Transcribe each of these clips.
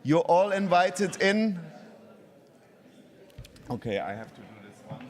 You're all invited in. Okay, I have to do this once.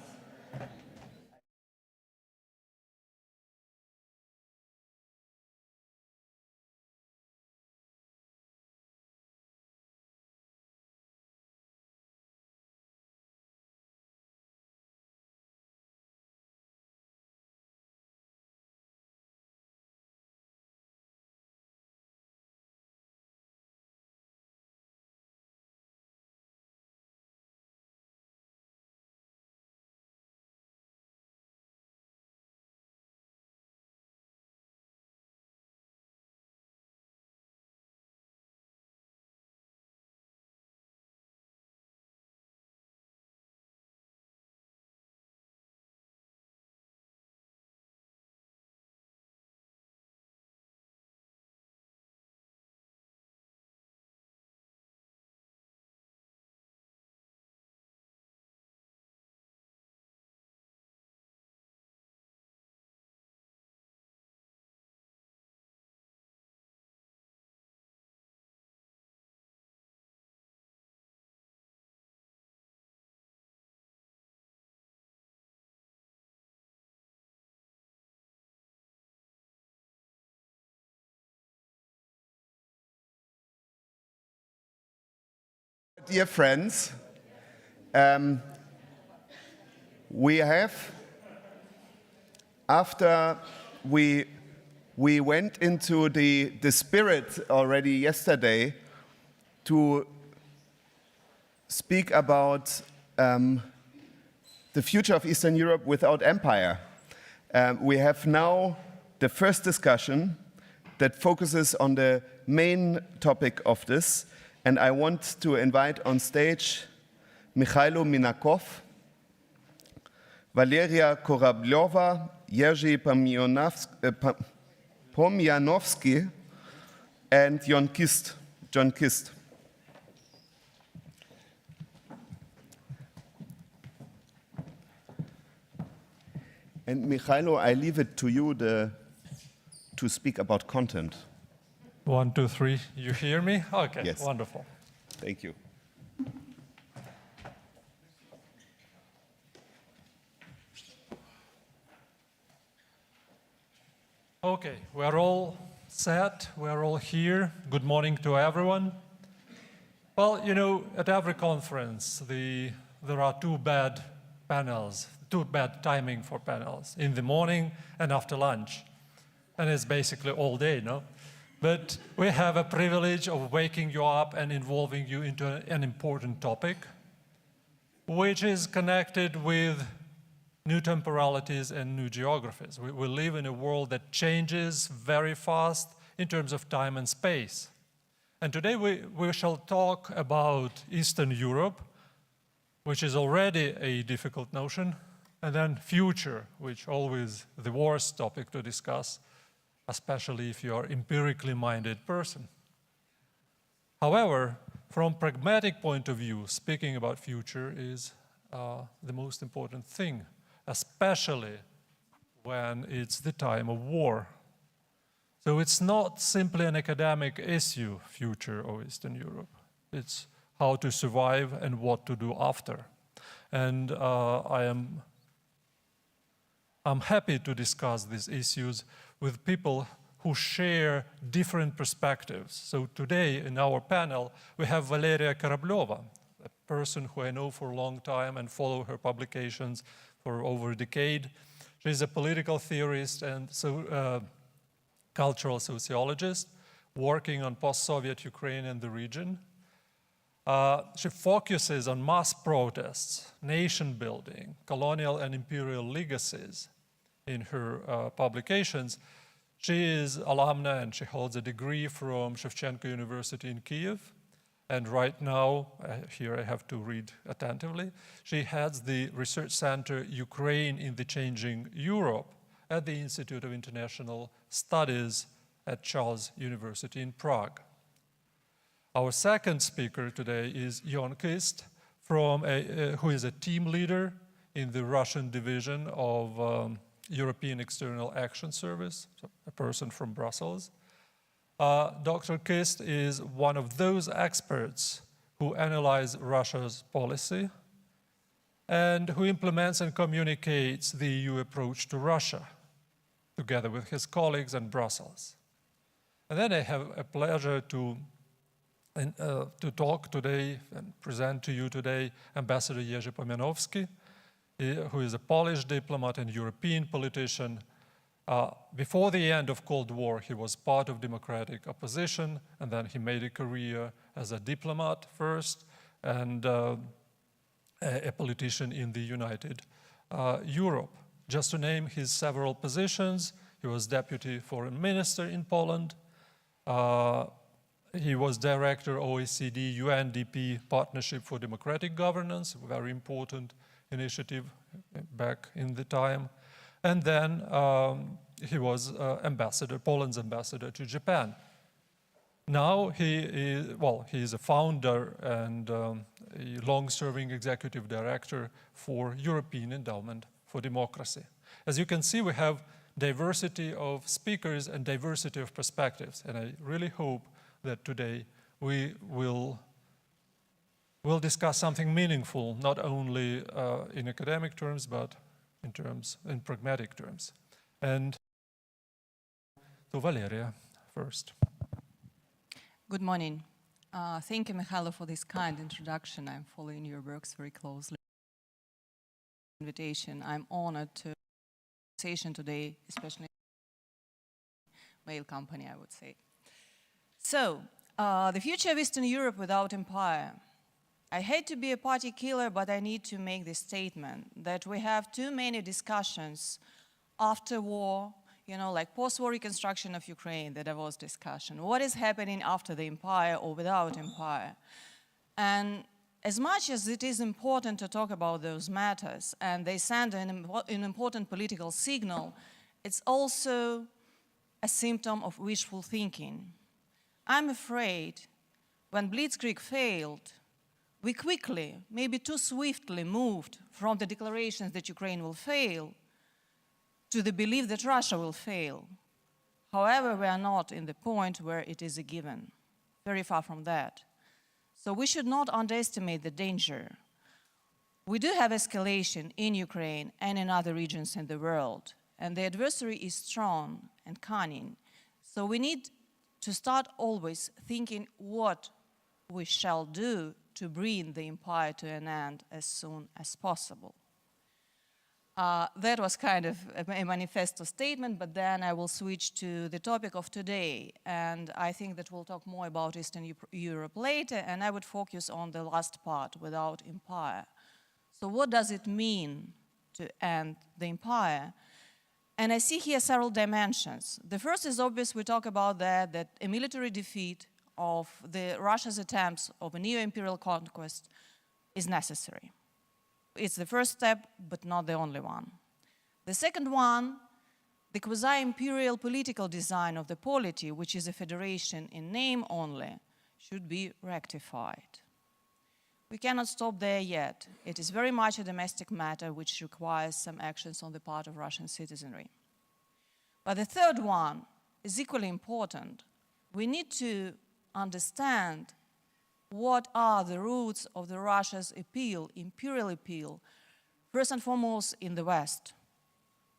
Dear friends, we have, after we went into the spirit already yesterday to speak about the future of Eastern Europe without empire. We have now the first discussion that focuses on the main topic of this, and I want to invite on stage Mikhailo Minakov, Valeria Korablova, Jerzy Pomjanovsky, and John Kist. And Mikhailo, I leave it to you to speak about content. 1, 2, 3. You hear me? Okay, yes. Wonderful. Thank you. Okay, we're all set. We're all here. Good morning to everyone. Well, you know, at every conference, there are two bad panels, two bad timing for panels, in the morning and after lunch. And it's basically all day, no? But we have a privilege of waking you up and involving you into an important topic, which is connected with new temporalities and new geographies. We live in a world that changes very fast in terms of time and space. And today we shall talk about Eastern Europe, which is already a difficult notion, and then future, which always the worst topic to discuss, especially if you are an empirically minded person. However, from a pragmatic point of view, speaking about future is the most important thing, especially when it's the time of war. So it's not simply an academic issue, future of Eastern Europe. It's how to survive and what to do after. And I'm happy to discuss these issues with people who share different perspectives. So today in our panel, we have Valeria Korablova, a person who I know for a long time and follow her publications for over a decade. She's a political theorist and cultural sociologist working on post-Soviet Ukraine and the region. She focuses on mass protests, nation building, colonial and imperial legacies in her publications. She is alumna and she holds a degree from Shevchenko University in Kiev. And right now, here I have to read attentively, she heads the research center Ukraine in the Changing Europe at the Institute of International Studies at Charles University in Prague. Our second speaker today is John Kist, who is a team leader in the Russian division of European External Action Service, so a person from Brussels. Dr. Kist is one of those experts who analyze Russia's policy and who implements and communicates the EU approach to Russia, together with his colleagues in Brussels. And then I have a pleasure to talk today and present to you today Ambassador Jerzy Pomianowski, who is a Polish diplomat and European politician. Before the end of Cold War, he was part of democratic opposition, and then he made a career as a diplomat first, and a politician in the United Europe. Just to name his several positions, he was Deputy Foreign Minister in Poland. He was Director OECD UNDP Partnership for Democratic Governance, a very important initiative back in the time. And then he was Poland's ambassador to Japan. Now he is a founder and a long-serving executive director for European Endowment for Democracy. As you can see, we have diversity of speakers and diversity of perspectives, and I really hope that today we will discuss something meaningful, not only in academic terms, but in pragmatic terms. And to Valeria first. Good morning. Thank you, Mihailo, for this kind introduction. I'm following your works very closely. Invitation. I'm honored to conversation today, especially mail company, I would say. So, the future of Eastern Europe without empire. I hate to be a party killer, but I need to make this statement that we have too many discussions after war, you know, like post-war reconstruction of Ukraine, the Davos discussion. What is happening after the empire or without empire? And as much as it is important to talk about those matters, and they send an important political signal, it's also a symptom of wishful thinking. I'm afraid when Blitzkrieg failed, we quickly, maybe too swiftly, moved from the declarations that Ukraine will fail to the belief that Russia will fail. However, we are not in the point where it is a given, very far from that. So we should not underestimate the danger. We do have escalation in Ukraine and in other regions in the world, and the adversary is strong and cunning. So we need to start always thinking what we shall do to bring the empire to an end as soon as possible. That was kind of a manifesto statement, but then I will switch to the topic of today. And I think that we'll talk more about Eastern Europe later, and I would focus on the last part, without empire. So what does it mean to end the empire? And I see here several dimensions. The first is obvious, we talk about that a military defeat of Russia's attempts of a neo-imperial conquest is necessary. It's the first step, but not the only one. The second one, the quasi-imperial political design of the polity, which is a federation in name only, should be rectified. We cannot stop there yet. It is very much a domestic matter which requires some actions on the part of Russian citizenry. But the third one is equally important. We need to understand what are the roots of the Russia's appeal, imperial appeal, first and foremost in the West.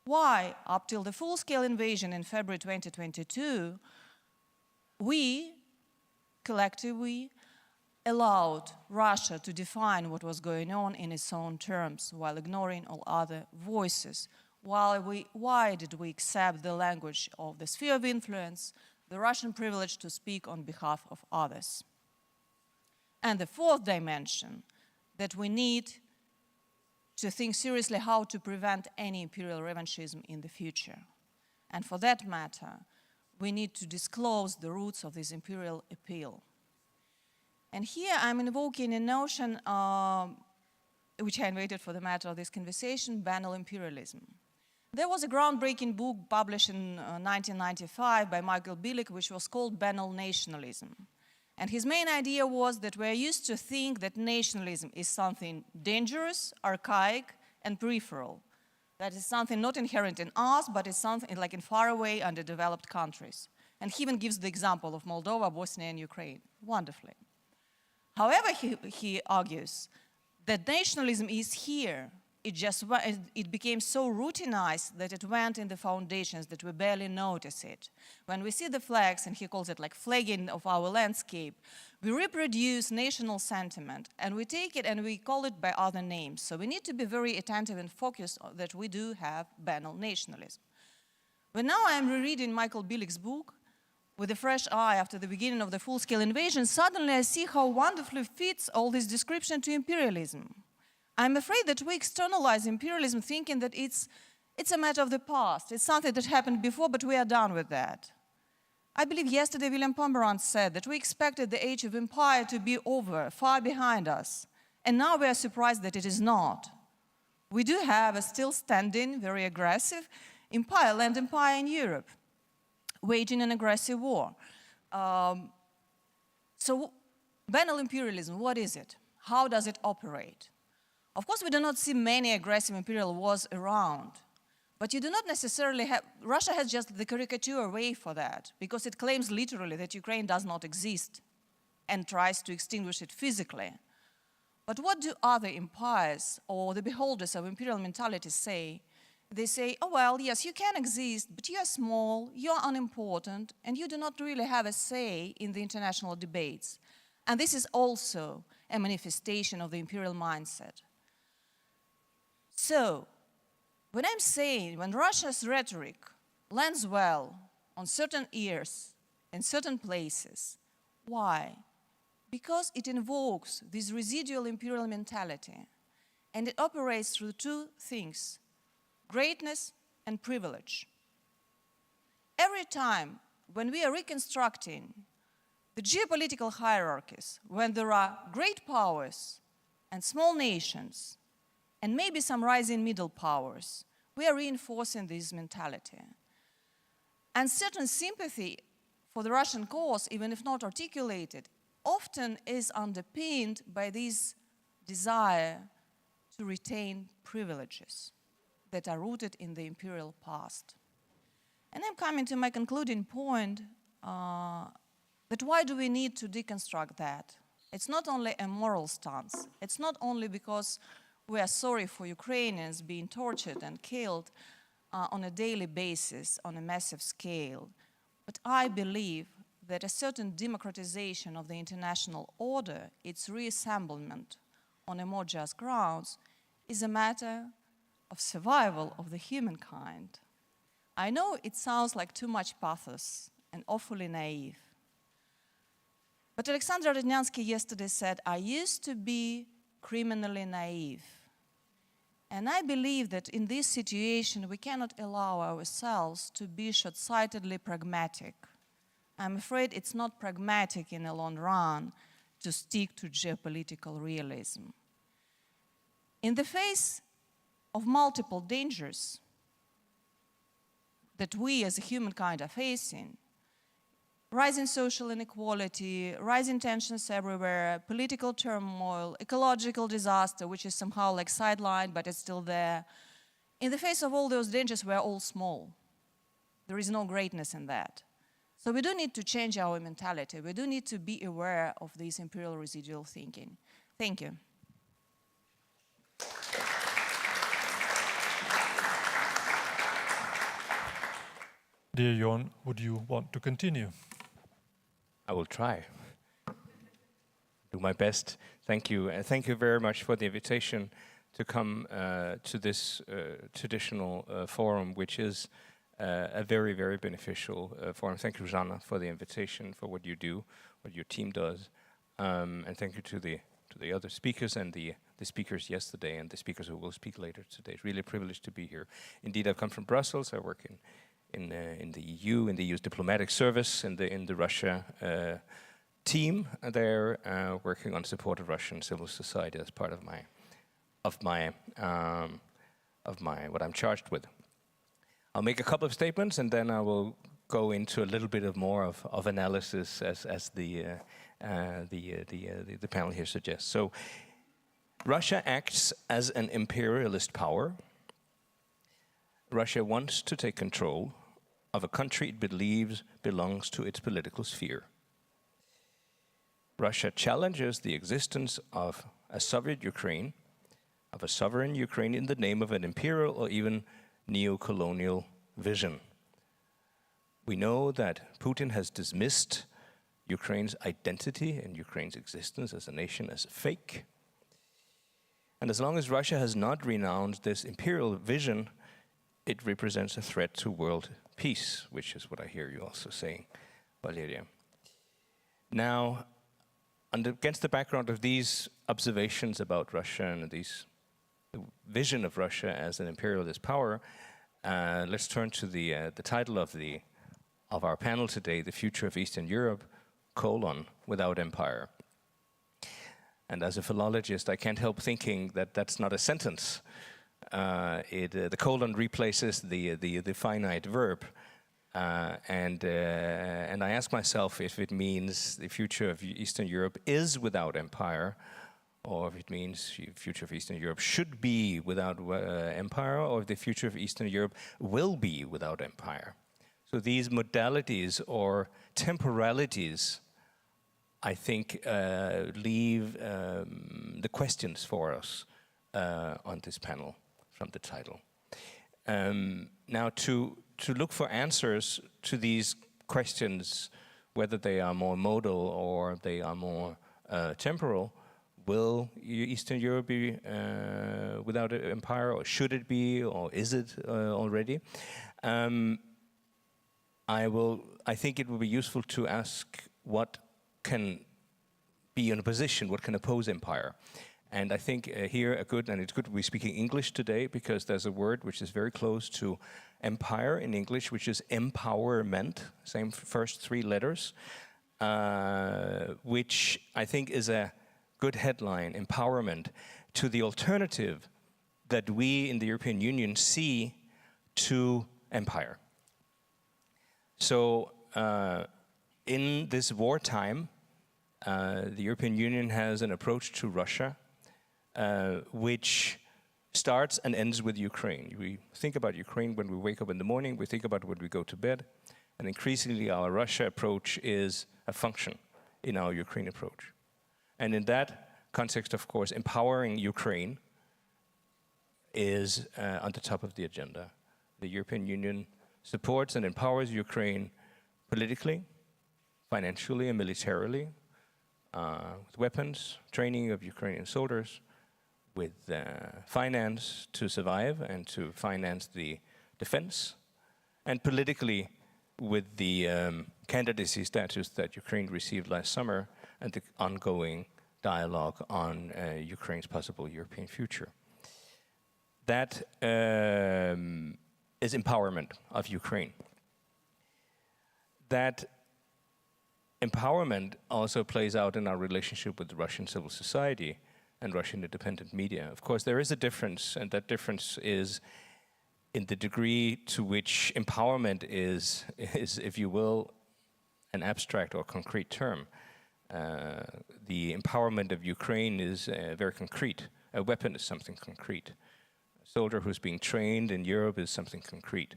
Why, up till the full-scale invasion in February 2022, we, collectively, allowed Russia to define what was going on in its own terms while ignoring all other voices? Why did we accept the language of the sphere of influence, the Russian privilege to speak on behalf of others? And the fourth dimension, that we need to think seriously how to prevent any imperial revanchism in the future. And for that matter, we need to disclose the roots of this imperial appeal. And here I'm invoking a notion which I invented for the matter of this conversation, banal imperialism. There was a groundbreaking book published in 1995 by Michael Billig, which was called Banal Nationalism. And his main idea was that we're used to think that nationalism is something dangerous, archaic, and peripheral. That is something not inherent in us, but it's something like in faraway, underdeveloped countries. And he even gives the example of Moldova, Bosnia, and Ukraine. Wonderfully. However, he argues that nationalism is here. It became so routinized that it went in the foundations that we barely notice it. When we see the flags, and he calls it like flagging of our landscape, we reproduce national sentiment, and we take it and we call it by other names. So we need to be very attentive and focused that we do have banal nationalism. But now I'm rereading Michael Billig's book with a fresh eye after the beginning of the full-scale invasion. Suddenly I see how wonderfully fits all this description to imperialism. I'm afraid that we externalize imperialism thinking that it's a matter of the past. It's something that happened before, but we are done with that. I believe yesterday William Pomeranz said that we expected the age of empire to be over, far behind us. And now we are surprised that it is not. We do have a still standing, very aggressive empire, land empire in Europe, waging an aggressive war. So banal imperialism, what is it? How does it operate? Of course, we do not see many aggressive imperial wars around, but you do not necessarily have, Russia has just the caricature way for that, because it claims literally that Ukraine does not exist and tries to extinguish it physically. But what do other empires or the beholders of imperial mentality say? They say, oh, well, yes, you can exist, but you are small, you are unimportant, and you do not really have a say in the international debates. And this is also a manifestation of the imperial mindset. So, when I'm saying, when Russia's rhetoric lands well on certain ears in certain places, why? Because it invokes this residual imperial mentality, and it operates through two things: greatness and privilege. Every time when we are reconstructing the geopolitical hierarchies, when there are great powers and small nations, and maybe some rising middle powers, we are reinforcing this mentality. And certain sympathy for the Russian cause, even if not articulated, often is underpinned by this desire to retain privileges that are rooted in the imperial past. And I'm coming to my concluding point, that why do we need to deconstruct that? It's not only a moral stance. It's not only because we are sorry for Ukrainians being tortured and killed on a daily basis, on a massive scale. But I believe that a certain democratization of the international order, its reassemblement on a more just grounds, is a matter of survival of the humankind. I know it sounds like too much pathos and awfully naive. But Alexander Rodnyansky yesterday said, I used to be criminally naive. And I believe that in this situation, we cannot allow ourselves to be short-sightedly pragmatic. I'm afraid it's not pragmatic in the long run to stick to geopolitical realism. In the face of multiple dangers that we as a humankind are facing, rising social inequality, rising tensions everywhere, political turmoil, ecological disaster, which is somehow like sidelined, but it's still there. In the face of all those dangers, we're all small. There is no greatness in that. So we do need to change our mentality. We do need to be aware of this imperial residual thinking. Thank you. Dear Jon, would you want to continue? I will try. Do my best. Thank you. And thank you very much for the invitation to come to this traditional forum, which is a very, very beneficial forum. Thank you, Zhanna, for the invitation, for what you do, what your team does. And thank you to the other speakers and the speakers yesterday and the speakers who will speak later today. It's really a privilege to be here. Indeed, I've come from Brussels. I work in the EU, in the EU's diplomatic service, in the Russia team there, working on support of Russian civil society as part of my what I'm charged with. I'll make a couple of statements and then I will go into a little bit more of analysis as the panel here suggests. So, Russia acts as an imperialist power. Russia wants to take control of a country it believes belongs to its political sphere. Russia challenges the existence of a Soviet Ukraine, of a sovereign Ukraine in the name of an imperial or even neo-colonial vision. We know that Putin has dismissed Ukraine's identity and Ukraine's existence as a nation as fake. And as long as Russia has not renounced this imperial vision, it represents a threat to world peace, which is what I hear you also saying, Valeria. Now, against the background of these observations about Russia and the vision of Russia as an imperialist power, let's turn to the title of our panel today, The Future of Eastern Europe, without empire. And as a philologist, I can't help thinking that that's not a sentence. The colon replaces the finite verb. And I ask myself if it means the future of Eastern Europe is without empire, or if it means the future of Eastern Europe should be without empire, or if the future of Eastern Europe will be without empire. So these modalities or temporalities, I think, leave the questions for us on this panel from the title. Now, to look for answers to these questions, whether they are more modal or they are more temporal, will Eastern Europe be without empire, or should it be, or is it already? I think it will be useful to ask what can be in a position, what can oppose empire. And I think here it's good we're speaking English today, because there's a word which is very close to empire in English, which is empowerment, same first three letters, which I think is a good headline, empowerment, to the alternative that we in the European Union see to empire. So in this wartime, the European Union has an approach to Russia which starts and ends with Ukraine. We think about Ukraine when we wake up in the morning, we think about when we go to bed, and increasingly our Russia approach is a function in our Ukraine approach. And in that context, of course, empowering Ukraine is on the top of the agenda. The European Union supports and empowers Ukraine politically, financially, and militarily, with weapons, training of Ukrainian soldiers, with finance to survive and to finance the defense, and politically with the candidacy status that Ukraine received last summer and the ongoing dialogue on Ukraine's possible European future. That is empowerment of Ukraine. That empowerment also plays out in our relationship with Russian civil society and Russian independent media. Of course, there is a difference, and that difference is in the degree to which empowerment is, if you will, an abstract or concrete term. The empowerment of Ukraine is very concrete. A weapon is something concrete. A soldier who's being trained in Europe is something concrete.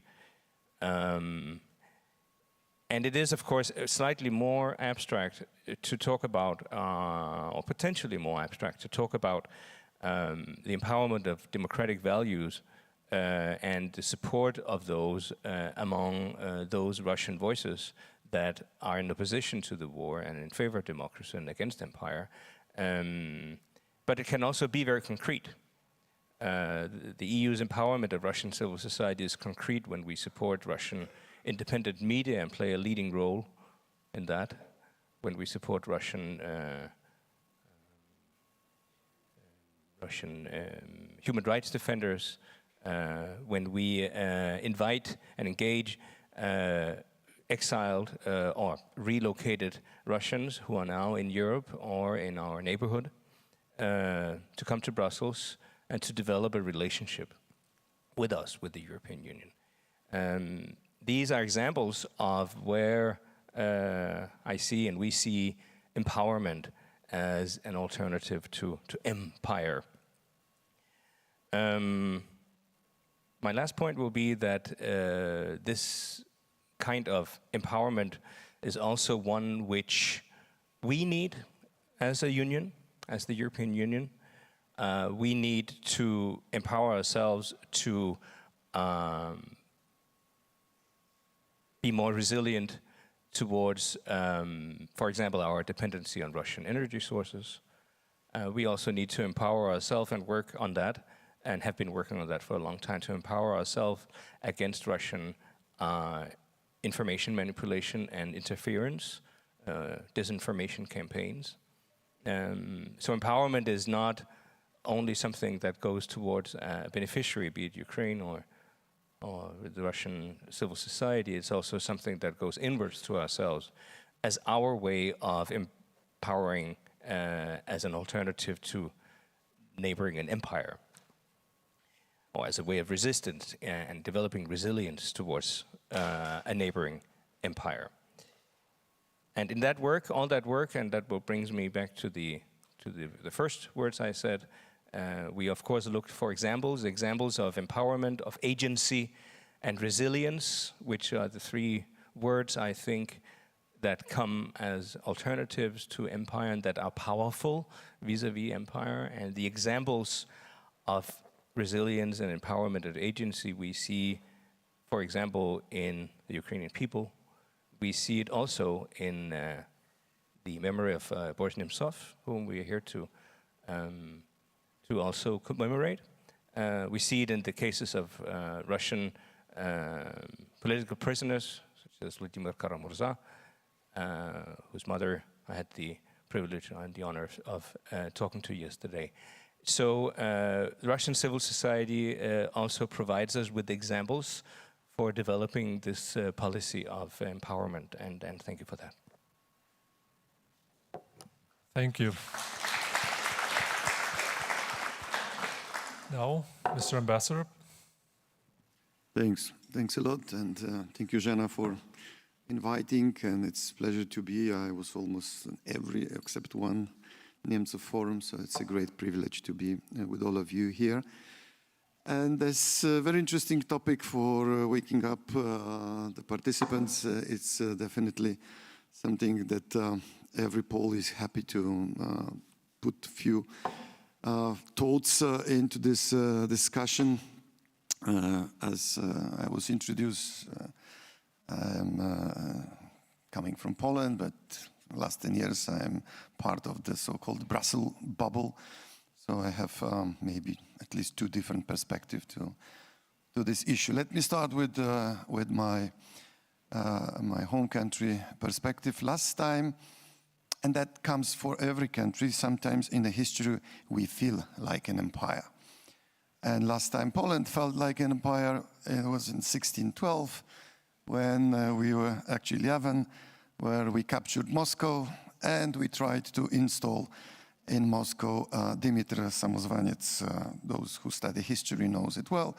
And it is, of course, slightly more abstract to talk about, or potentially more abstract to talk about the empowerment of democratic values and the support of those among those Russian voices that are in opposition to the war and in favor of democracy and against empire. But it can also be very concrete. The EU's empowerment of Russian civil society is concrete when we support Russian independent media and play a leading role in that, when we support Russian human rights defenders, when we invite and engage exiled or relocated Russians who are now in Europe or in our neighborhood to come to Brussels and to develop a relationship with us, with the European Union. These are examples of where I see and we see empowerment as an alternative to empire. My last point will be that this kind of empowerment is also one which we need as a union, as the European Union. We need to empower ourselves to be more resilient towards, for example, our dependency on Russian energy sources. We also need to empower ourselves and work on that, and have been working on that for a long time, to empower ourselves against Russian information manipulation and interference, disinformation campaigns. So empowerment is not only something that goes towards a beneficiary, be it Ukraine or the Russian civil society. It's also something that goes inwards to ourselves as our way of empowering as an alternative to neighboring an empire, or as a way of resistance and developing resilience towards a neighboring empire. And in that work, all that work, and that brings me back to the first words I said, we of course looked for examples of empowerment, of agency and resilience, which are the three words I think that come as alternatives to empire and that are powerful vis-a-vis empire. And the examples of resilience and empowerment and agency we see, for example, in the Ukrainian people. We see it also in the memory of Boris Nemtsov, whom we are here to also commemorate. We see it in the cases of Russian political prisoners, such as Vladimir Kara-Murza, whose mother I had the privilege and the honor of talking to yesterday. So the Russian civil society also provides us with examples for developing this policy of empowerment, and thank you for that. Thank you. Now, Mr. Ambassador. Thanks a lot, and thank you, Jana, for inviting, and it's a pleasure to be. I was almost in every except one Nemtsov Forum, so it's a great privilege to be with all of you here. And that's a very interesting topic for waking up the participants. It's definitely something that every Pole is happy to put a few thoughts into this discussion. As I was introduced, I'm coming from Poland, but the last 10 years I'm part of the so-called Brussels bubble. So I have maybe at least two different perspectives to this issue. Let me start with my home country perspective. Last time, and that comes for every country, sometimes in the history we feel like an empire. And last time Poland felt like an empire, it was in 1612, when we were actually 11, where we captured Moscow and we tried to install in Moscow Dmitry Samozvanets. Those who study history knows it well.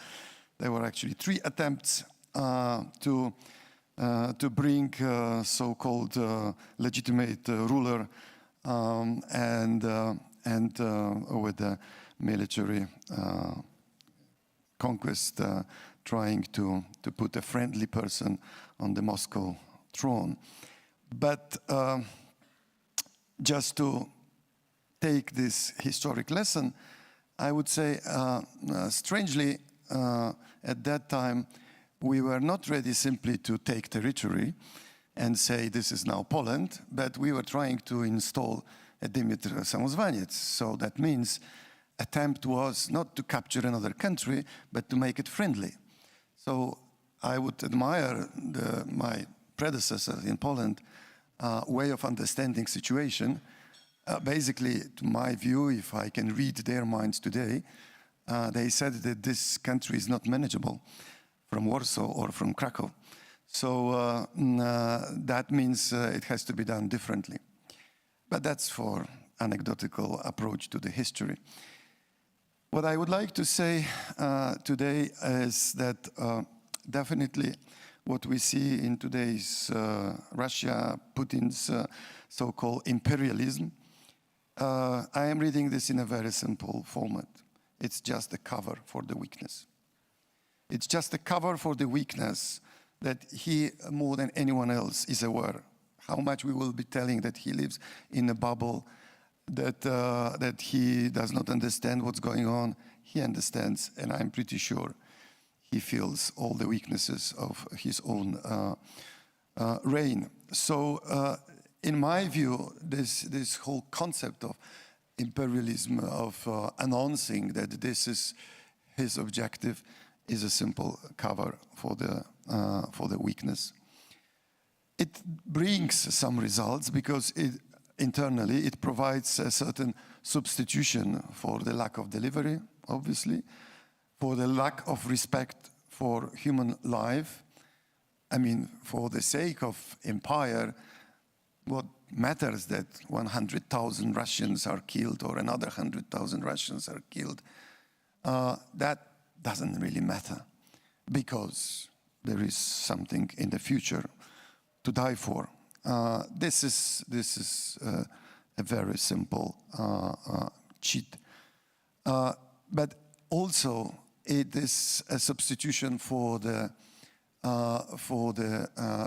There were actually 3 attempts to bring so-called legitimate ruler and with the military conquest, trying to put a friendly person on the Moscow throne. But just to take this historic lesson, I would say, strangely, at that time, we were not ready simply to take territory and say this is now Poland, but we were trying to install a Dmitry Samozvanets. So that means attempt was not to capture another country, but to make it friendly. So I would admire my predecessors in Poland way of understanding situation. Basically, to my view, if I can read their minds today, they said that this country is not manageable from Warsaw or from Krakow. So that means it has to be done differently. But that's for anecdotal approach to the history. What I would like to say today is that definitely what we see in today's Russia, Putin's so-called imperialism, I am reading this in a very simple format. It's just a cover for the weakness. It's just a cover for the weakness that he, more than anyone else, is aware how much we will be telling that he lives in a bubble, that he does not understand what's going on. He understands, and I'm pretty sure he feels all the weaknesses of his own reign. So in my view, this whole concept of imperialism, of announcing that this is his objective, is a simple cover for the weakness. It brings some results because internally it provides a certain substitution for the lack of delivery, obviously, for the lack of respect for human life. I mean, for the sake of empire, what matters that 100,000 Russians are killed or another 100,000 Russians are killed? That doesn't really matter because there is something in the future to die for. This is a very simple cheat. But also it is a substitution for the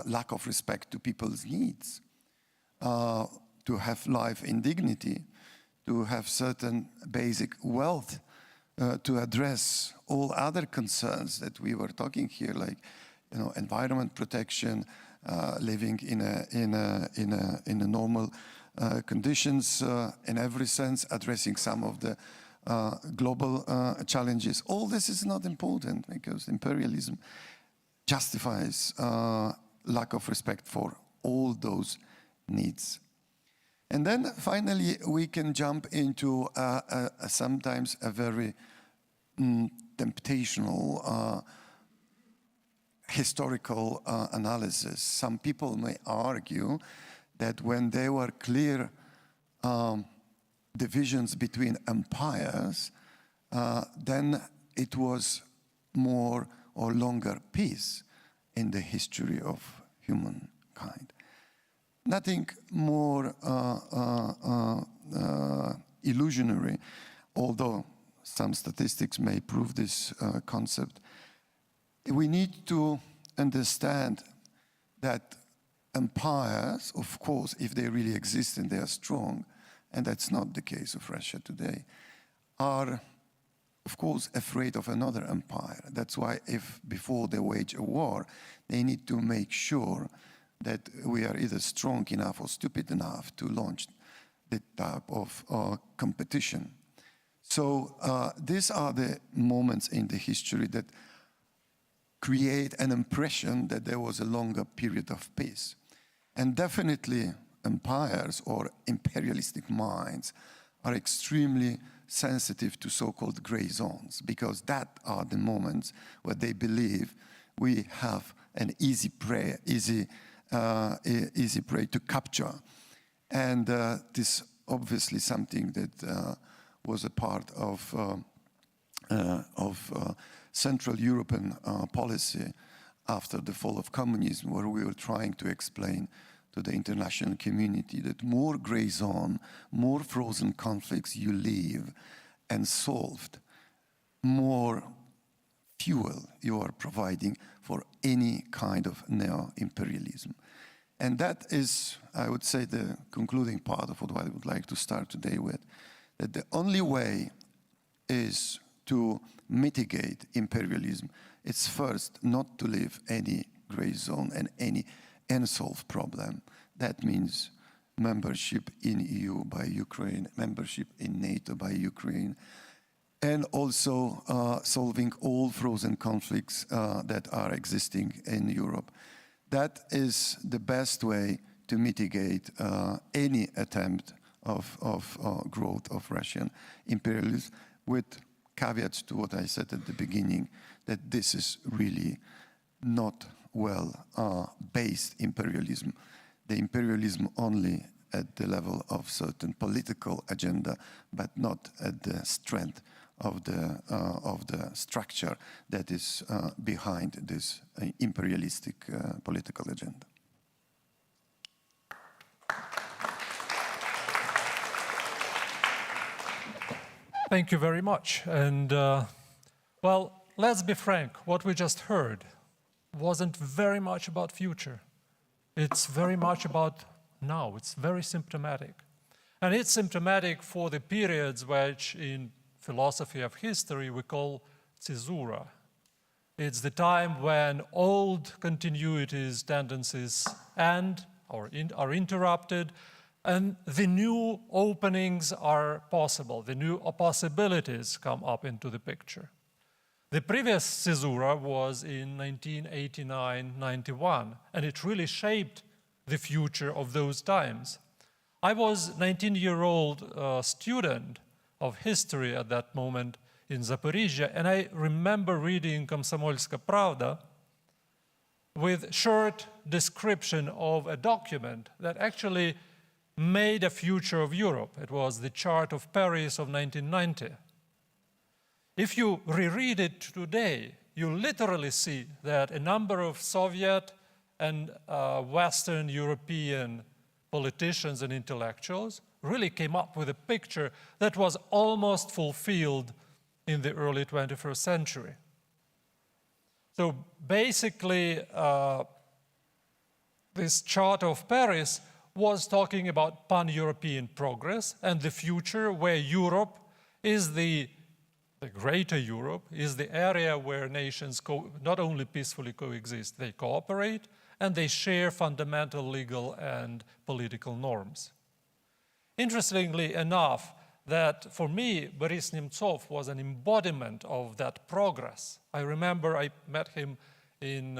lack of respect to people's needs, to have life in dignity, to have certain basic wealth, to address all other concerns that we were talking here, like environment protection, living in a normal conditions in every sense, addressing some of the global challenges. All this is not important because imperialism justifies lack of respect for all those needs. And then finally, we can jump into sometimes a very temptational historical analysis. Some people may argue that when there were clear divisions between empires, then it was more or longer peace in the history of humankind. Nothing more illusionary, although some statistics may prove this concept. We need to understand that empires, of course, if they really exist and they are strong, and that's not the case of Russia today, are, of course, afraid of another empire. That's why if before they wage a war, they need to make sure that we are either strong enough or stupid enough to launch that type of competition. So these are the moments in the history that create an impression that there was a longer period of peace. And definitely empires or imperialistic minds are extremely sensitive to so-called gray zones, because that are the moments where they believe we have an easy prey to capture. And this obviously something that was a part of Central European policy after the fall of communism, where we were trying to explain to the international community that more gray zone, more frozen conflicts you leave and solved, more fuel you are providing for any kind of neo-imperialism. And that is, I would say, the concluding part of what I would like to start today with, that the only way is to mitigate imperialism. It's first not to leave any gray zone and any unsolved problem. That means membership in EU by Ukraine, membership in NATO by Ukraine, and also solving all frozen conflicts that are existing in Europe. That is the best way to mitigate any attempt of growth of Russian imperialism, with caveats to what I said at the beginning, that this is really not well-based imperialism. The imperialism only at the level of certain political agenda, but not at the strength of the structure that is behind this imperialistic political agenda. Thank you very much. And well, let's be frank, what we just heard wasn't very much about future. It's very much about now. It's very symptomatic. And it's symptomatic for the periods which in philosophy of history we call caesura. It's the time when old continuities, tendencies end or are interrupted, and the new openings are possible. The new possibilities come up into the picture. The previous caesura was in 1989-91, and it really shaped the future of those times. I was a 19-year-old student of history at that moment in Zaporizhia, and I remember reading Komsomolska Pravda with short description of a document that actually made a future of Europe. It was the Chart of Paris of 1990. If you reread it today, you literally see that a number of Soviet and Western European politicians and intellectuals really came up with a picture that was almost fulfilled in the early 21st century. So basically, this Chart of Paris was talking about pan-European progress and the future where Europe is the greater Europe, is the area where nations not only peacefully coexist, they cooperate and they share fundamental legal and political norms. Interestingly enough, that for me, Boris Nemtsov was an embodiment of that progress. I remember I met him in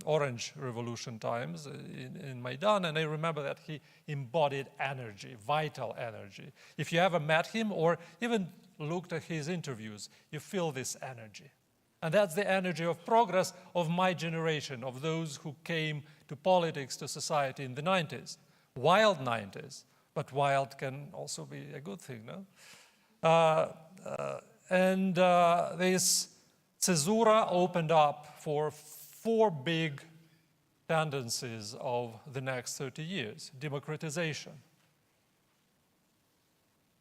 Orange Revolution times in Maidan, and I remember that he embodied energy, vital energy. If you ever met him or even looked at his interviews, you feel this energy. And that's the energy of progress of my generation, of those who came to politics, to society in the 90s. Wild 90s, but wild can also be a good thing, no? This caesura opened up for 4 big tendencies of the next 30 years. Democratization,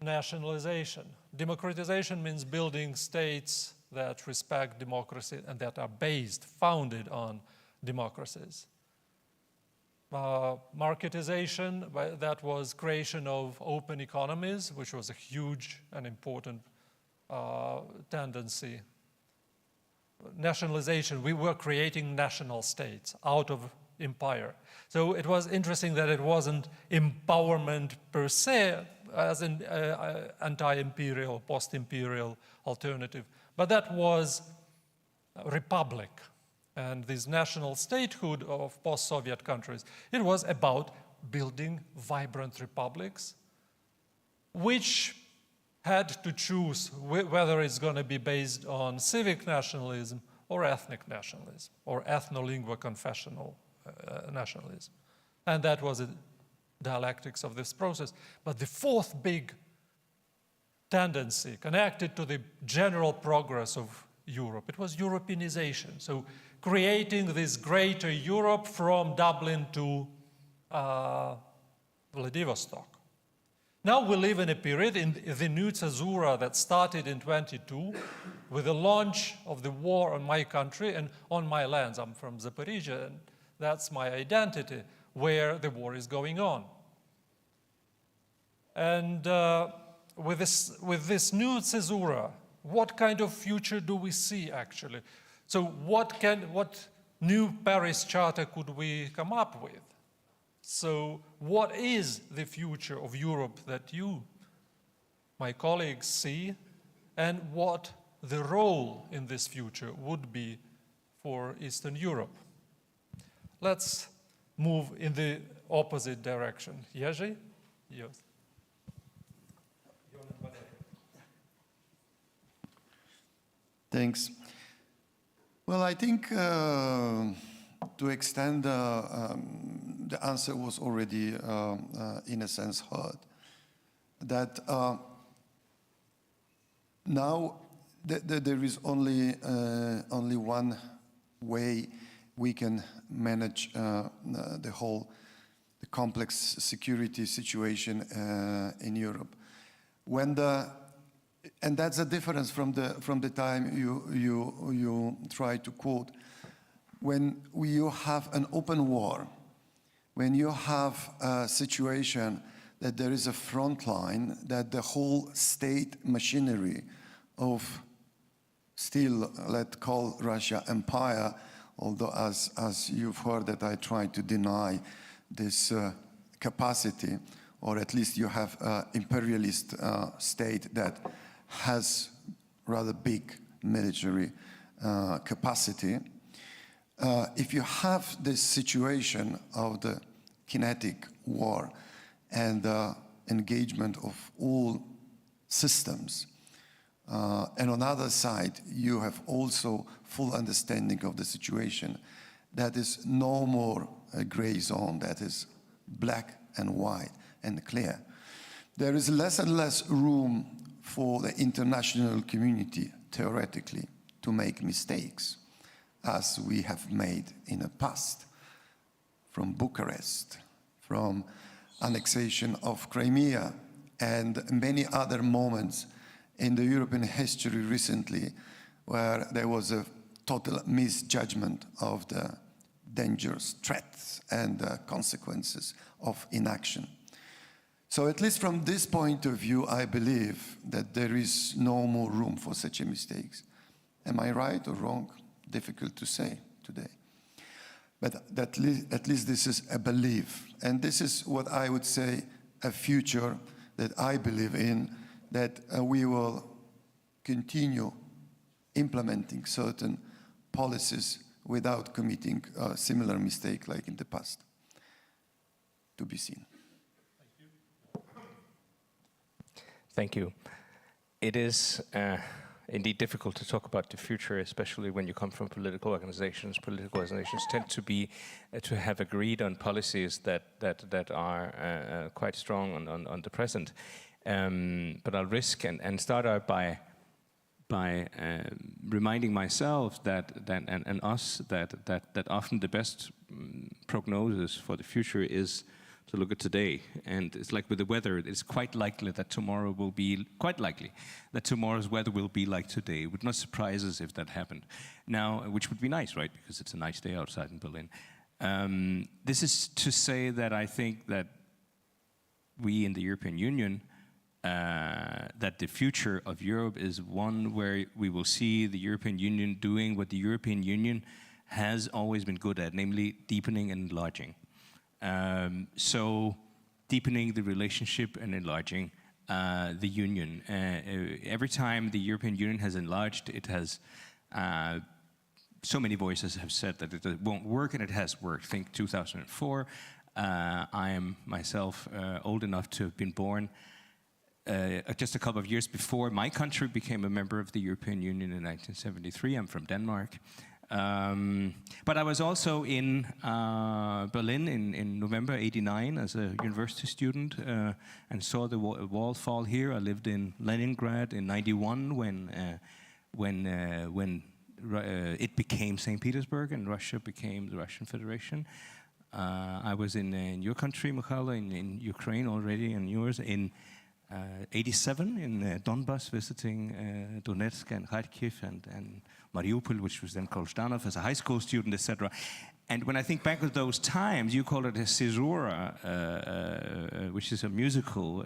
nationalization. Democratization means building states that respect democracy and that are founded on democracies. Marketization, that was creation of open economies, which was a huge and important tendency. Nationalization, we were creating national states out of empire. So it was interesting that it wasn't empowerment per se as an anti-imperial, post-imperial alternative, but that was republic. And this national statehood of post-Soviet countries, it was about building vibrant republics, which had to choose whether it's going to be based on civic nationalism or ethnic nationalism, or ethno-lingua-confessional nationalism. And that was the dialectics of this process. But the 4th big tendency connected to the general progress of Europe, it was Europeanization. So creating this greater Europe from Dublin to Vladivostok. Now we live in a period in the new caesura that started in 22 with the launch of the war on my country and on my lands. I'm from Zaporizhia, and that's my identity, where the war is going on. And with this new caesura, what kind of future do we see actually? So what new Paris Charter could we come up with? So what is the future of Europe that you, my colleagues, see, and what the role in this future would be for Eastern Europe? Let's move in the opposite direction. Jerzy? Yes. Thanks. Well, I think to extend, the answer was already, in a sense, heard. That now there is only one way we can manage the complex security situation in Europe. And that's a difference from the time you try to quote. when you have an open war, when you have a situation that there is a front line, that the whole state machinery of still, let's call Russia empire, although as you've heard that I try to deny this capacity, or at least you have an imperialist state that has rather big military capacity. If you have this situation of the kinetic war and engagement of all systems, and on the other side, you have also full understanding of the situation. That is no more a gray zone, that is black and white and clear. There is less and less room for the international community, theoretically, to make mistakes, as we have made in the past, from Bucharest, from annexation of Crimea, and many other moments in the European history recently, where there was a total misjudgment of the dangerous threats and the consequences of inaction. So at least from this point of view, I believe that there is no more room for such mistakes. Am I right or wrong? Difficult to say today. But at least this is a belief. And this is what I would say a future that I believe in, that we will continue implementing certain policies without committing a similar mistake like in the past. To be seen. Thank you. It is indeed difficult to talk about the future, especially when you come from political organizations. Political organizations tend to be to have agreed on policies that are quite strong on the present. But I'll risk and start out by reminding myself and us that often the best prognosis for the future is to look at today. And it's like with the weather, it's quite likely that tomorrow will be, tomorrow's weather will be like today. It would not surprise us if that happened. Now, which would be nice, right? Because it's a nice day outside in Berlin. This is to say that I think that we in the European Union, that the future of Europe is one where we will see the European Union doing what the European Union has always been good at, namely deepening and enlarging. So deepening the relationship and enlarging the Union. Every time the European Union has enlarged, it has, so many voices have said that it won't work, and it has worked. Think 2004. I am myself old enough to have been born just a couple of years before my country became a member of the European Union in 1973. I'm from Denmark. But I was also in Berlin in November '89 as a university student and saw the wall fall here. I lived in Leningrad in '91 when it became St. Petersburg and Russia became the Russian Federation. I was in your country, Michaela, in Ukraine already, and yours in '87 in Donbass, visiting Donetsk and Kharkiv and Mariupol, which was then called Zhdanov, as a high school student, etc. And when I think back of those times, you call it a caesura, which is a musical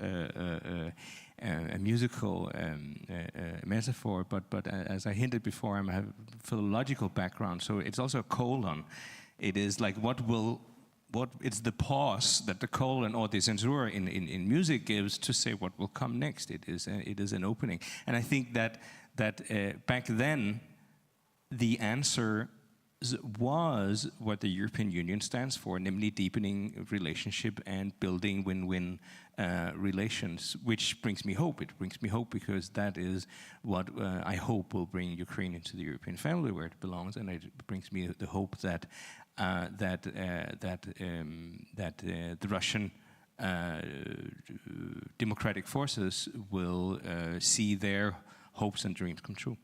metaphor. But as I hinted before, I have a philological background, so it's also a colon. It is like it's the pause that the colon or the censura in music gives to say what will come next. It is an opening, and I think that back then the answer was what the European Union stands for, namely deepening relationship and building win-win relations, which brings me hope. It brings me hope because that is what I hope will bring Ukraine into the European family where it belongs, and it brings me the hope that the Russian democratic forces will see their hopes and dreams come true.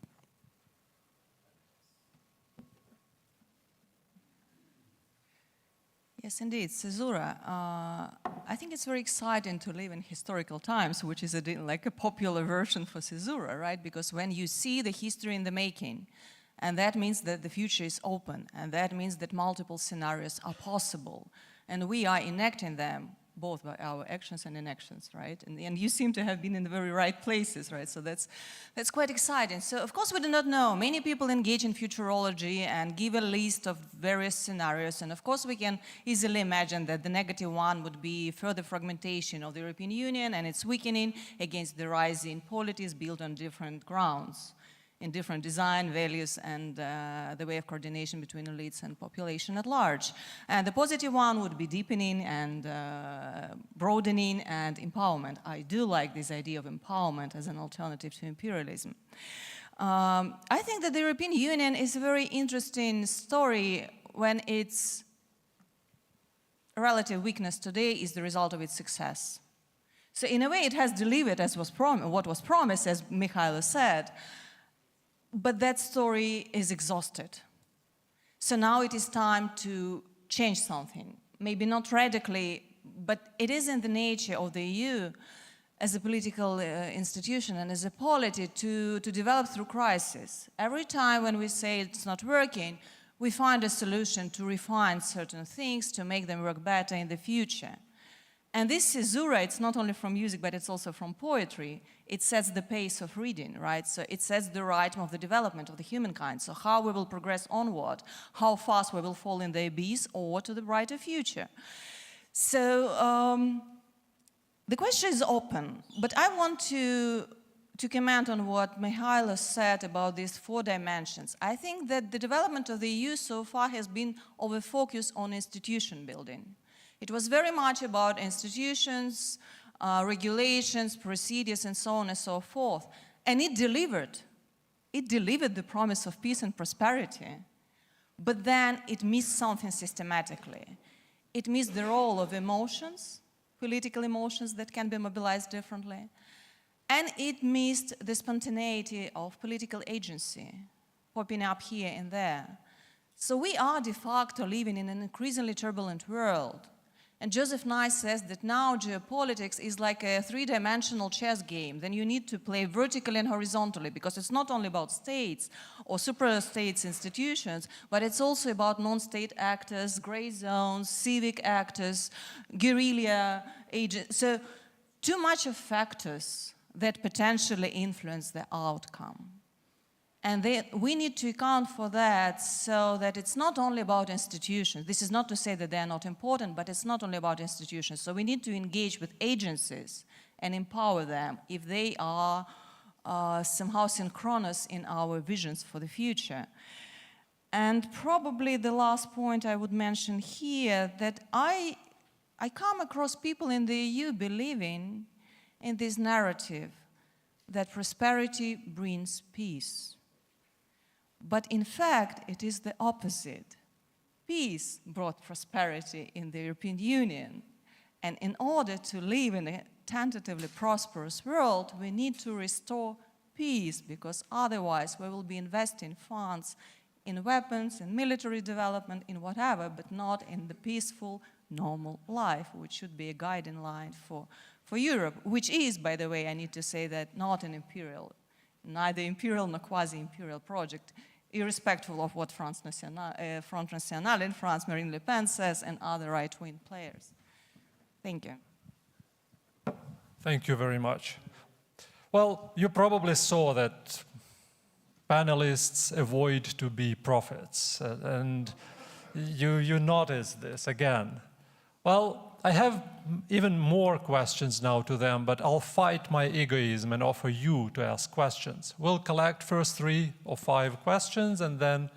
Yes, indeed, caesura. I think it's very exciting to live in historical times, which is like a popular version for caesura, right? Because when you see the history in the making, And that means that the future is open, and that means that multiple scenarios are possible. And we are enacting them both by our actions and inactions, right? And you seem to have been in the very right places, right? So that's quite exciting. So of course we do not know. Many people engage in futurology and give a list of various scenarios. And of course we can easily imagine that the negative one would be further fragmentation of the European Union and its weakening against the rising polities built on different grounds, in different design, values, and the way of coordination between elites and population at large. And the positive one would be deepening and broadening and empowerment. I do like this idea of empowerment as an alternative to imperialism. I think that the European Union is a very interesting story when its relative weakness today is the result of its success. So in a way it has delivered as what was promised, as Mikhailo said, but that story is exhausted. So now it is time to change something. Maybe not radically, but it is in the nature of the EU as a political institution and as a polity to develop through crisis. Every time when we say it's not working, we find a solution to refine certain things, to make them work better in the future. And this caesura, it's not only from music, but it's also from poetry. It sets the pace of reading, right? So it sets the rhythm of the development of the humankind. So how we will progress onward, how fast we will fall in the abyss or to the brighter future. So the question is open, but I want to comment on what Mikhailo said about these 4 dimensions. I think that the development of the EU so far has been over-focused on institution building. It was very much about institutions, regulations, procedures, and so on and so forth. And it delivered. It delivered the promise of peace and prosperity. But then it missed something systematically. It missed the role of emotions, political emotions that can be mobilized differently. And it missed the spontaneity of political agency, popping up here and there. So we are de facto living in an increasingly turbulent world. And Joseph Nye says that now geopolitics is like a 3-dimensional chess game. Then you need to play vertically and horizontally, because it's not only about states or super-states institutions, but it's also about non-state actors, gray zones, civic actors, guerrilla agents. So too much of factors that potentially influence the outcome. And we need to account for that so that it's not only about institutions. This is not to say that they're not important, but it's not only about institutions. So we need to engage with agencies and empower them if they are somehow synchronous in our visions for the future. And probably the last point I would mention here, that I come across people in the EU believing in this narrative that prosperity brings peace. But in fact, it is the opposite. Peace brought prosperity in the European Union. And in order to live in a tentatively prosperous world, we need to restore peace, because otherwise we will be investing funds in weapons, in military development, in whatever, but not in the peaceful, normal life, which should be a guiding line for Europe, which is, by the way, I need to say that, not an imperial, neither imperial nor quasi-imperial project, irrespective of what Front National in France, Marine Le Pen says, and other right-wing players. Thank you. Thank you very much. Well, you probably saw that panelists avoid to be prophets, and you noticed this again. Well, I have even more questions now to them, but I'll fight my egoism and offer you to ask questions. We'll collect first 3 or 5 questions, and then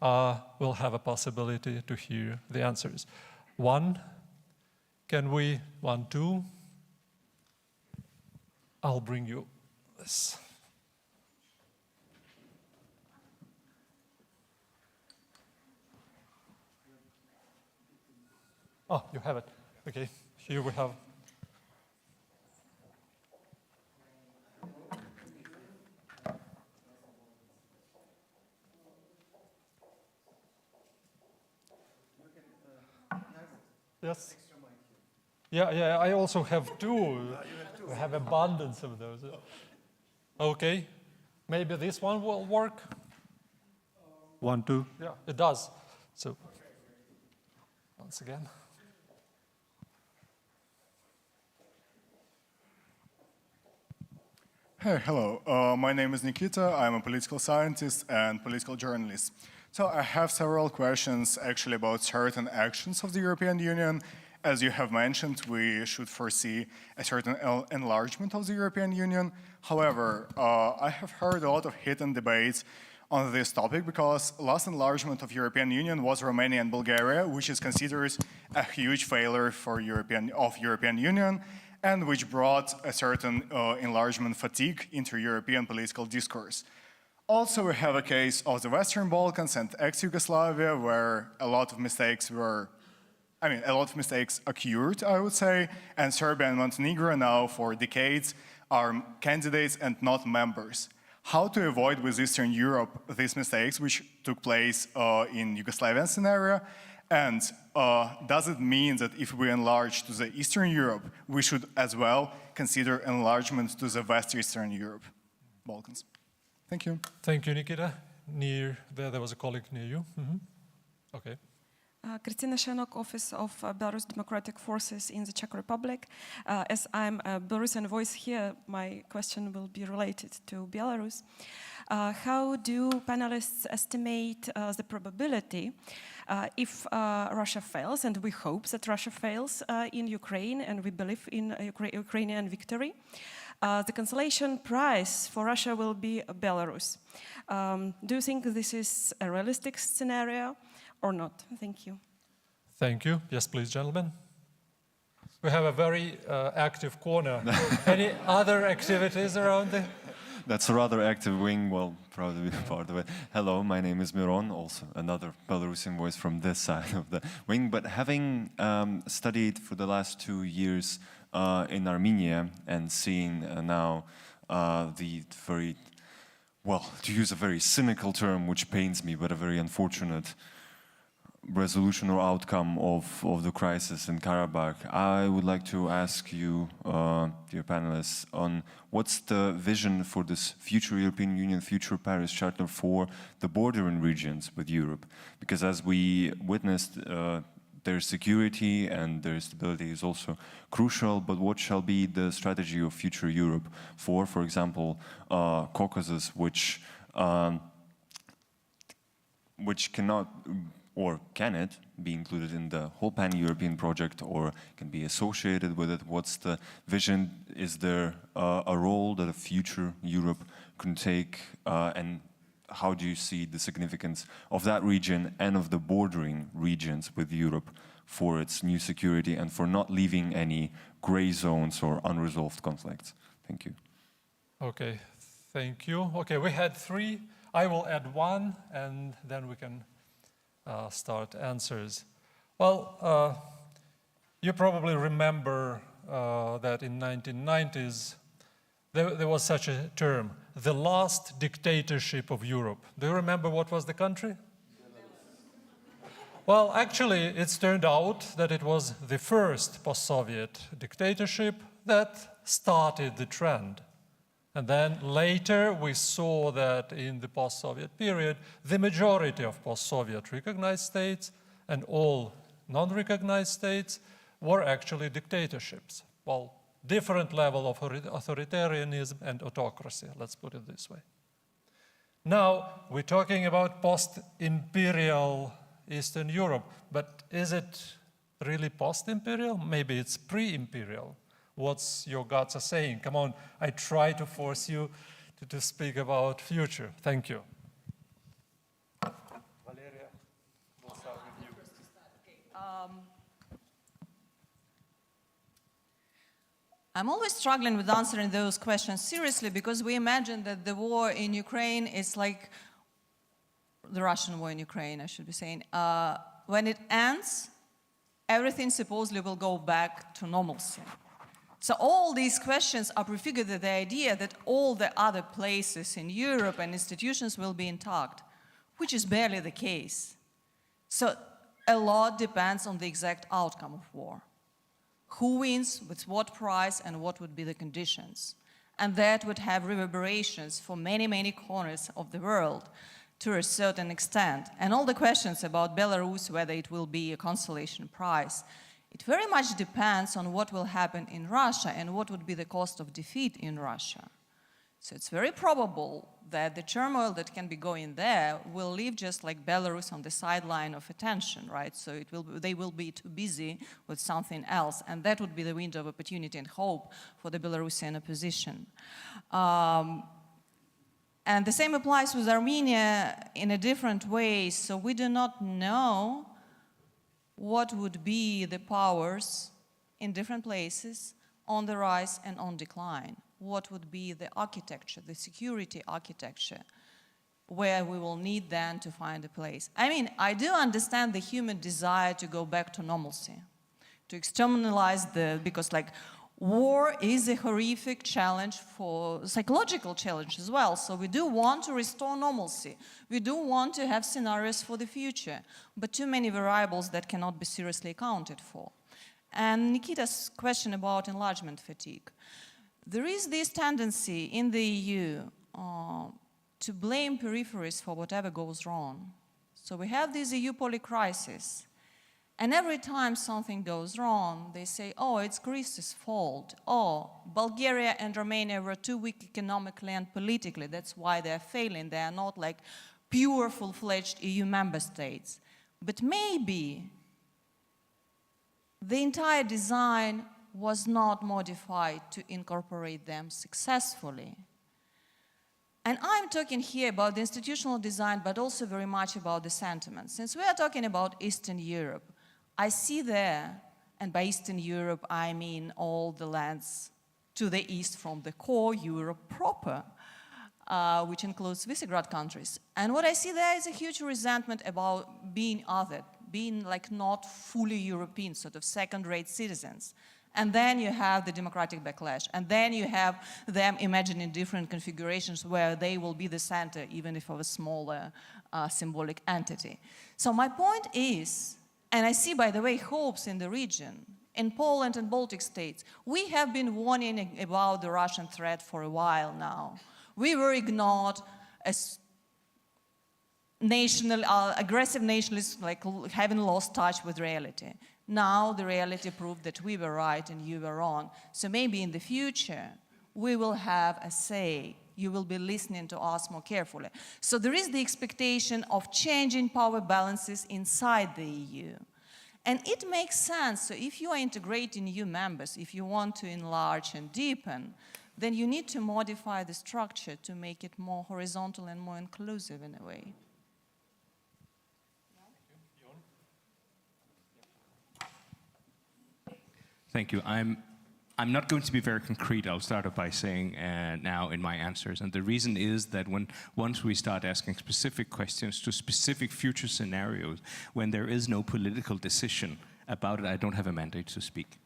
we'll have a possibility to hear the answers. 1, can we, 1, 2? I'll bring you this. Oh, you have it. Okay, here we have. Yes. Yeah, I also have 2. I have abundance of those. Okay, maybe this one will work. 1, 2. Yeah, it does. So, once again. Hey, hello. My name is Nikita. I'm a political scientist and political journalist. So I have several questions actually about certain actions of the European Union. As you have mentioned, we should foresee a certain enlargement of the European Union. However, I have heard a lot of heated debates on this topic because last enlargement of European Union was Romania and Bulgaria, which is considered a huge failure for European Union, and which brought a certain enlargement fatigue into European political discourse. Also, we have a case of the Western Balkans and ex-Yugoslavia, where a lot of mistakes occurred, I would say, and Serbia and Montenegro now for decades are candidates and not members. How to avoid with Eastern Europe these mistakes which took place in Yugoslavian scenario? And does it mean that if we enlarge to the Eastern Europe, we should as well consider enlargement to the West-Eastern Europe, Balkans? Thank you. Thank you, Nikita. There was a colleague near you. Okay. Kristina Shenok, Office of Belarus Democratic Forces in the Czech Republic. As I'm a Belarusian voice here, my question will be related to Belarus. How do panelists estimate the probability if Russia fails, and we hope that Russia fails in Ukraine, and we believe in Ukrainian victory? The consolation prize for Russia will be Belarus. Do you think this is a realistic scenario or not? Thank you. Thank you. Yes, please, gentlemen. We have a very active corner. Any other activities around there? That's a rather active wing, well, proud to be part of it. Hello, my name is Miron, also another Belarusian voice from this side of the wing, but having studied for the last 2 years in Armenia and seeing now the very, well, to use a very cynical term, which pains me, but a very unfortunate resolution or outcome of the crisis in Karabakh, I would like to ask you, dear panelists, on what's the vision for this future European Union, future Paris Charter for the bordering regions with Europe? Because as we witnessed, their security and their stability is also crucial, but what shall be the strategy of future Europe for example, Caucasus, which cannot, or can it be included in the whole pan-European project, or can be associated with it? What's the vision? Is there a role that a future Europe can take, and how do you see the significance of that region and of the bordering regions with Europe for its new security and for not leaving any gray zones or unresolved conflicts? Thank you. Okay, thank you. Okay, we had 3. I will add 1, and then we can start answers. Well, you probably remember that in 1990s there was such a term, the last dictatorship of Europe. Do you remember what was the country? Well, actually, it's turned out that it was the first post-Soviet dictatorship that started the trend. And then later we saw that in the post-Soviet period, the majority of post-Soviet recognized states and all non-recognized states were actually dictatorships. Well, different level of authoritarianism and autocracy, let's put it this way. Now, we're talking about post-imperial Eastern Europe, but is it really post-imperial? Maybe it's pre-imperial. What's your guts are saying? Come on, I try to force you to speak about future. Thank you. Valeria, we'll start with you. I'm always struggling with answering those questions seriously because we imagine that the war in Ukraine is like the Russian war in Ukraine, I should be saying. When it ends, everything supposedly will go back to normalcy. So all these questions are prefigured with the idea that all the other places in Europe and institutions will be intact, which is barely the case. So a lot depends on the exact outcome of war. Who wins, with what price, and what would be the conditions. And that would have reverberations for many, many corners of the world. to a certain extent. And all the questions about Belarus, whether it will be a consolation prize, it very much depends on what will happen in Russia and what would be the cost of defeat in Russia. So it's very probable that the turmoil that can be going there will leave just like Belarus on the sideline of attention, right? So they will be too busy with something else, and that would be the window of opportunity and hope for the Belarusian opposition. And the same applies with Armenia in a different way. So we do not know what would be the powers in different places on the rise and on decline. What would be the architecture, the security architecture, where we will need then to find a place. I mean, I do understand the human desire to go back to normalcy, to externalize because like war is a horrific challenge, for psychological challenge as well. So we do want to restore normalcy. We do want to have scenarios for the future, but too many variables that cannot be seriously accounted for. And Nikita's question about enlargement fatigue. There is this tendency in the EU to blame peripheries for whatever goes wrong. So we have this EU polycrisis, and every time something goes wrong, they say, oh, it's Greece's fault. Oh, Bulgaria and Romania were too weak economically and politically. That's why they're failing. They are not like pure, full-fledged EU member states. But maybe the entire design was not modified to incorporate them successfully. And I'm talking here about the institutional design, but also very much about the sentiment. Since we are talking about Eastern Europe, I see there, and by Eastern Europe I mean all the lands to the east from the core Europe proper, which includes Visegrad countries. And what I see there is a huge resentment about being othered, being like not fully European, sort of second-rate citizens. And then you have the democratic backlash. And then you have them imagining different configurations where they will be the center, even if of a smaller symbolic entity. So my point is, and I see, by the way, hopes in the region, in Poland and Baltic states, we have been warning about the Russian threat for a while now. We were ignored as aggressive nationalists, like having lost touch with reality. Now the reality proved that we were right and you were wrong. So maybe in the future, we will have a say. You will be listening to us more carefully. So there is the expectation of changing power balances inside the EU. And it makes sense. So if you are integrating new members, if you want to enlarge and deepen, then you need to modify the structure to make it more horizontal and more inclusive in a way. Thank you. I'm not going to be very concrete. I'll start off by saying now in my answers. And the reason is that once we start asking specific questions to specific future scenarios, when there is no political decision about it, I don't have a mandate to speak.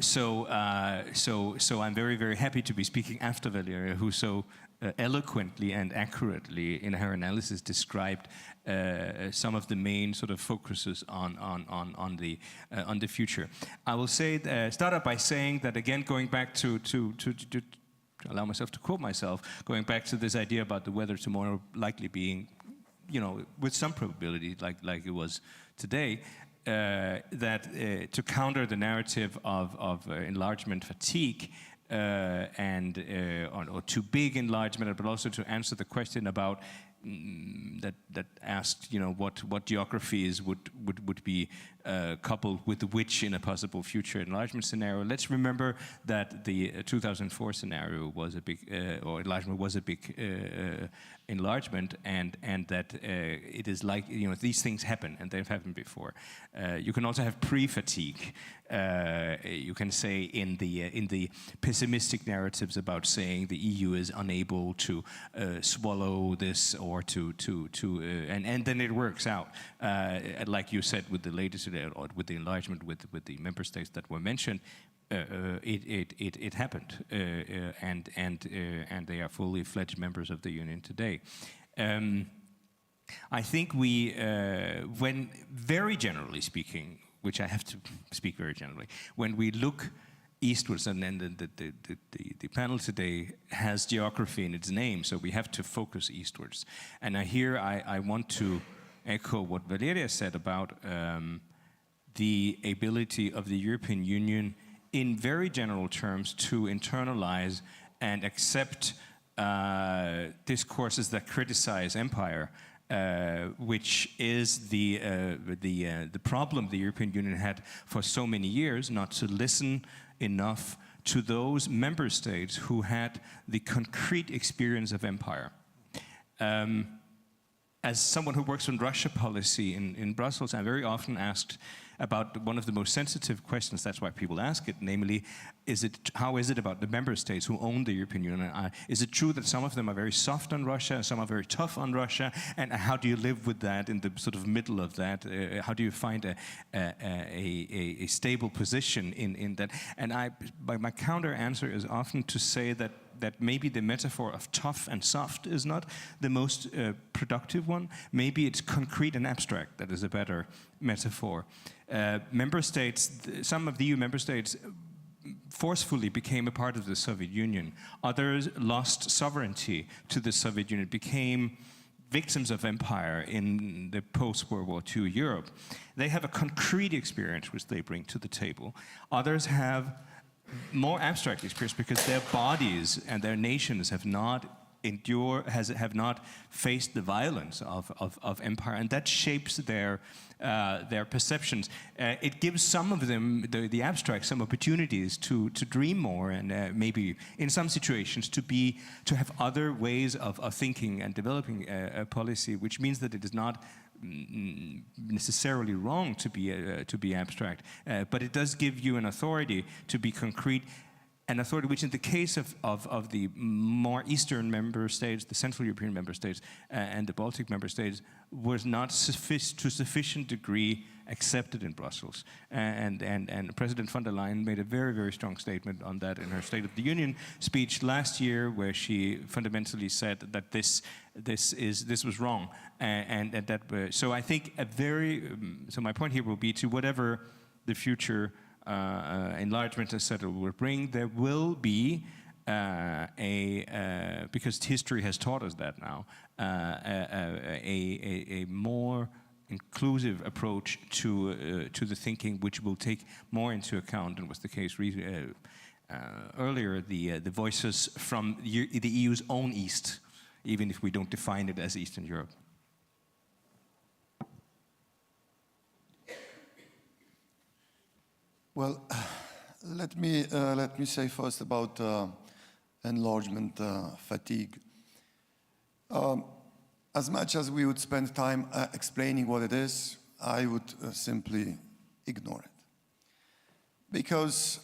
So I'm very, very happy to be speaking after Valeria, who so eloquently and accurately in her analysis described some of the main sort of focuses on the future. I will say start out by saying that again, going back to allow myself to quote myself, going back to this idea about the weather tomorrow likely being, you know, with some probability like it was today. That to counter the narrative of enlargement fatigue or too big enlargement, but also to answer the question about that asked, you know, what geographies would be coupled with which in a possible future enlargement scenario. Let's remember that the 2004 scenario was a big, or enlargement was a big enlargement, and that it is like, you know, these things happen, and they've happened before. You can also have pre-fatigue. You can say in the pessimistic narratives about saying the EU is unable to swallow this or and then it works out, like you said with the latest or with the enlargement with the member states that were mentioned. It happened, and they are fully fledged members of the Union today. I think when very generally speaking, which I have to speak very generally, when we look eastwards, and then the panel today has geography in its name, so we have to focus eastwards. And here I want to echo what Valeria said about the ability of the European Union in very general terms to internalize and accept discourses that criticize empire, which is the problem the European Union had for so many years, not to listen enough to those member states who had the concrete experience of empire. As someone who works on Russia policy in Brussels, I'm very often asked about one of the most sensitive questions. That's why people ask it, namely, how is it about the member states who own the European Union? Is it true that some of them are very soft on Russia and some are very tough on Russia? And how do you live with that in the sort of middle of that? How do you find a stable position in that? And my counter answer is often to say that maybe the metaphor of tough and soft is not the most productive one. Maybe it's concrete and abstract that is a better metaphor. Member states, some of the EU member states forcefully became a part of the Soviet Union. Others lost sovereignty to the Soviet Union, became victims of empire in the post-World War II Europe. They have a concrete experience which they bring to the table. Others have more abstract experience because their bodies and their nations have not have not faced the violence of empire, and that shapes their perceptions. It gives some of them, the abstract, some opportunities to dream more, and maybe in some situations to have other ways of thinking and developing a policy, which means that it is not necessarily wrong to be abstract, but it does give you an authority to be concrete, an authority which in the case of the more Eastern member states, the Central European member states, and the Baltic member states, was not to sufficient degree accepted in Brussels. And President von der Leyen made a very, very strong statement on that in her State of the Union speech last year, where she fundamentally said that this was wrong, and that so I think so my point here will be, to whatever the future enlargement, etc., will bring, there will be because history has taught us that now, a more inclusive approach to the thinking, which will take more into account than was the case earlier, the voices from the EU's own East, even if we don't define it as Eastern Europe. Well, let me say first about enlargement fatigue. As much as we would spend time explaining what it is, I would simply ignore it. Because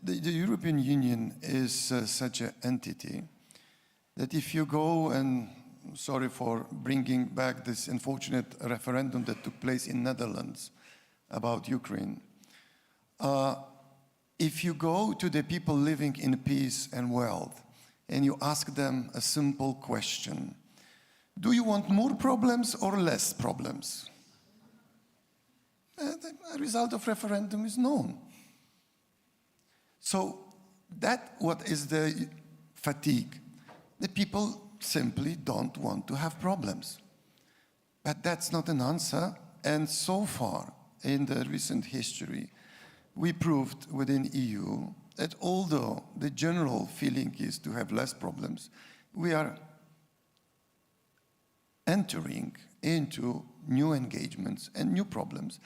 the European Union is such an entity that if you go, and sorry for bringing back this unfortunate referendum that took place in Netherlands about Ukraine, if you go to the people living in peace and wealth and you ask them a simple question, do you want more problems or less problems? The result of referendum is known. So what is the fatigue? The people simply don't want to have problems. But that's not an answer, and so far in the recent history, we proved within EU that although the general feeling is to have less problems, we are entering into new engagements and new problems,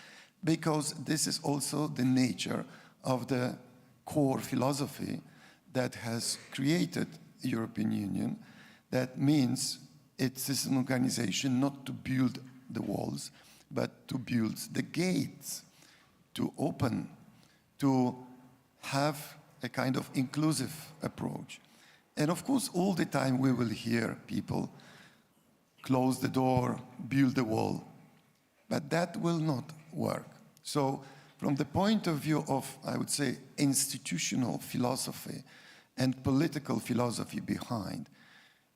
because this is also the nature of the core philosophy that has created the European Union. That means it is an organization not to build the walls, but to build the gates, to open, to have a kind of inclusive approach. And of course, all the time we will hear people close the door, build the wall, but that will not work. So from the point of view of, I would say, institutional philosophy and political philosophy behind,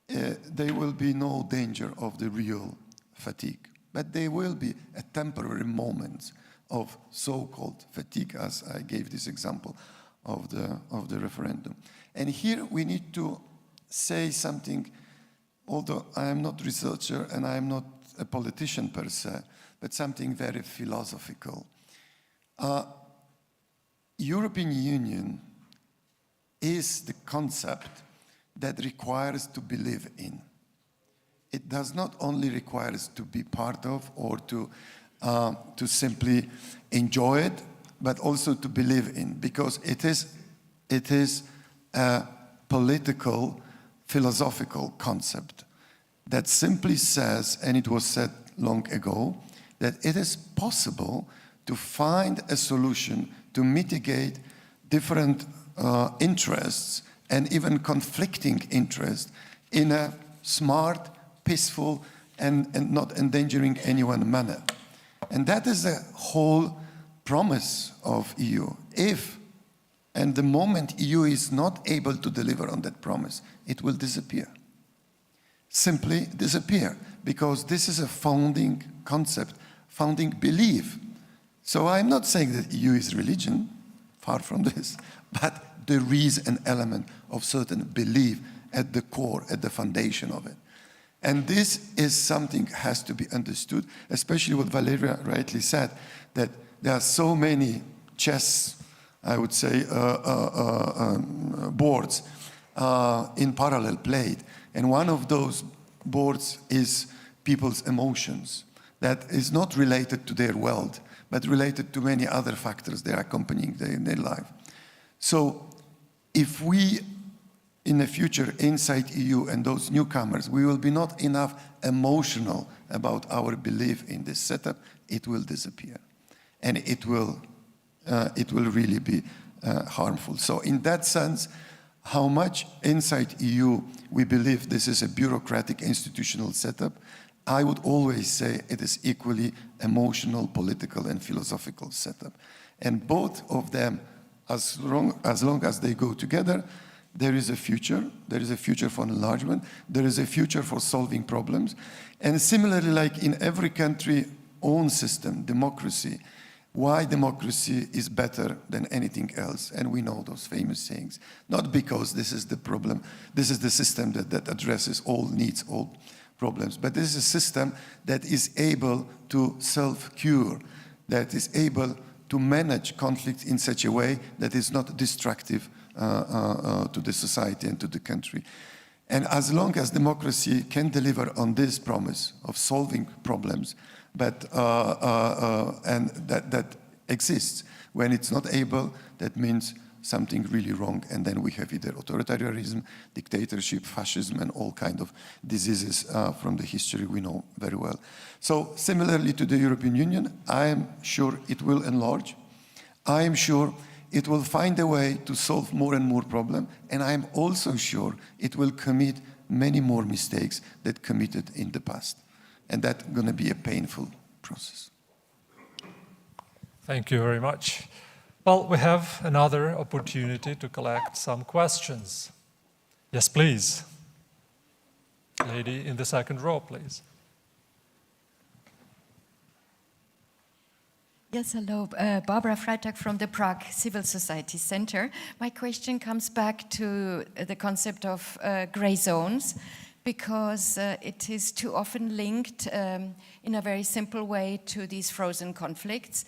there will be no danger of the real fatigue, but there will be a temporary moment of so-called fatigue, as I gave this example of the referendum. And here we need to say something, although I am not a researcher and I am not a politician per se, but something very philosophical. European Union is the concept that requires to believe in. It does not only require us to be part of or to simply enjoy it, but also to believe in, because it is a political, philosophical concept that simply says, and it was said long ago, that it is possible to find a solution to mitigate different interests and even conflicting interests in a smart, peaceful, and not endangering anyone manner. And that is the whole promise of EU. If, and the moment EU is not able to deliver on that promise, it will disappear. Simply disappear, because this is a founding concept, founding belief. So I'm not saying that EU is religion, far from this, but there is an element of certain belief at the core, at the foundation of it. And this is something has to be understood, especially what Valeria rightly said, that there are so many chess, I would say, boards in parallel played. And one of those boards is people's emotions. That is not related to their wealth, but related to many other factors that are accompanying their life. So if we, in the future, inside EU and those newcomers, we will be not enough emotional about our belief in this setup, it will disappear. And it will really be harmful. So in that sense, how much inside EU we believe this is a bureaucratic institutional setup, I would always say it is equally emotional, political, and philosophical setup. And both of them, as long as they go together, there is a future. There is a future for enlargement. There is a future for solving problems. And similarly, like in every country, own system, democracy, why democracy is better than anything else. And we know those famous sayings. Not because this is the problem, this is the system that addresses all needs, all problems, but this is a system that is able to self-cure, that is able to manage conflict in such a way that is not destructive to the society and to the country. And as long as democracy can deliver on this promise of solving problems, but and that exists, when it's not able, that means something really wrong, and then we have either authoritarianism, dictatorship, fascism, and all kind of diseases from the history we know very well. So similarly to the European Union, I am sure it will enlarge. I am sure it will find a way to solve more and more problems, and I am also sure it will commit many more mistakes that committed in the past. And that's going to be a painful process. Thank you very much. Well, we have another opportunity to collect some questions. Yes, please. Lady in the second row, please. Yes, hello. Barbara Freitag from the Prague Civil Society Center. My question comes back to the concept of gray zones, because it is too often linked in a very simple way to these frozen conflicts.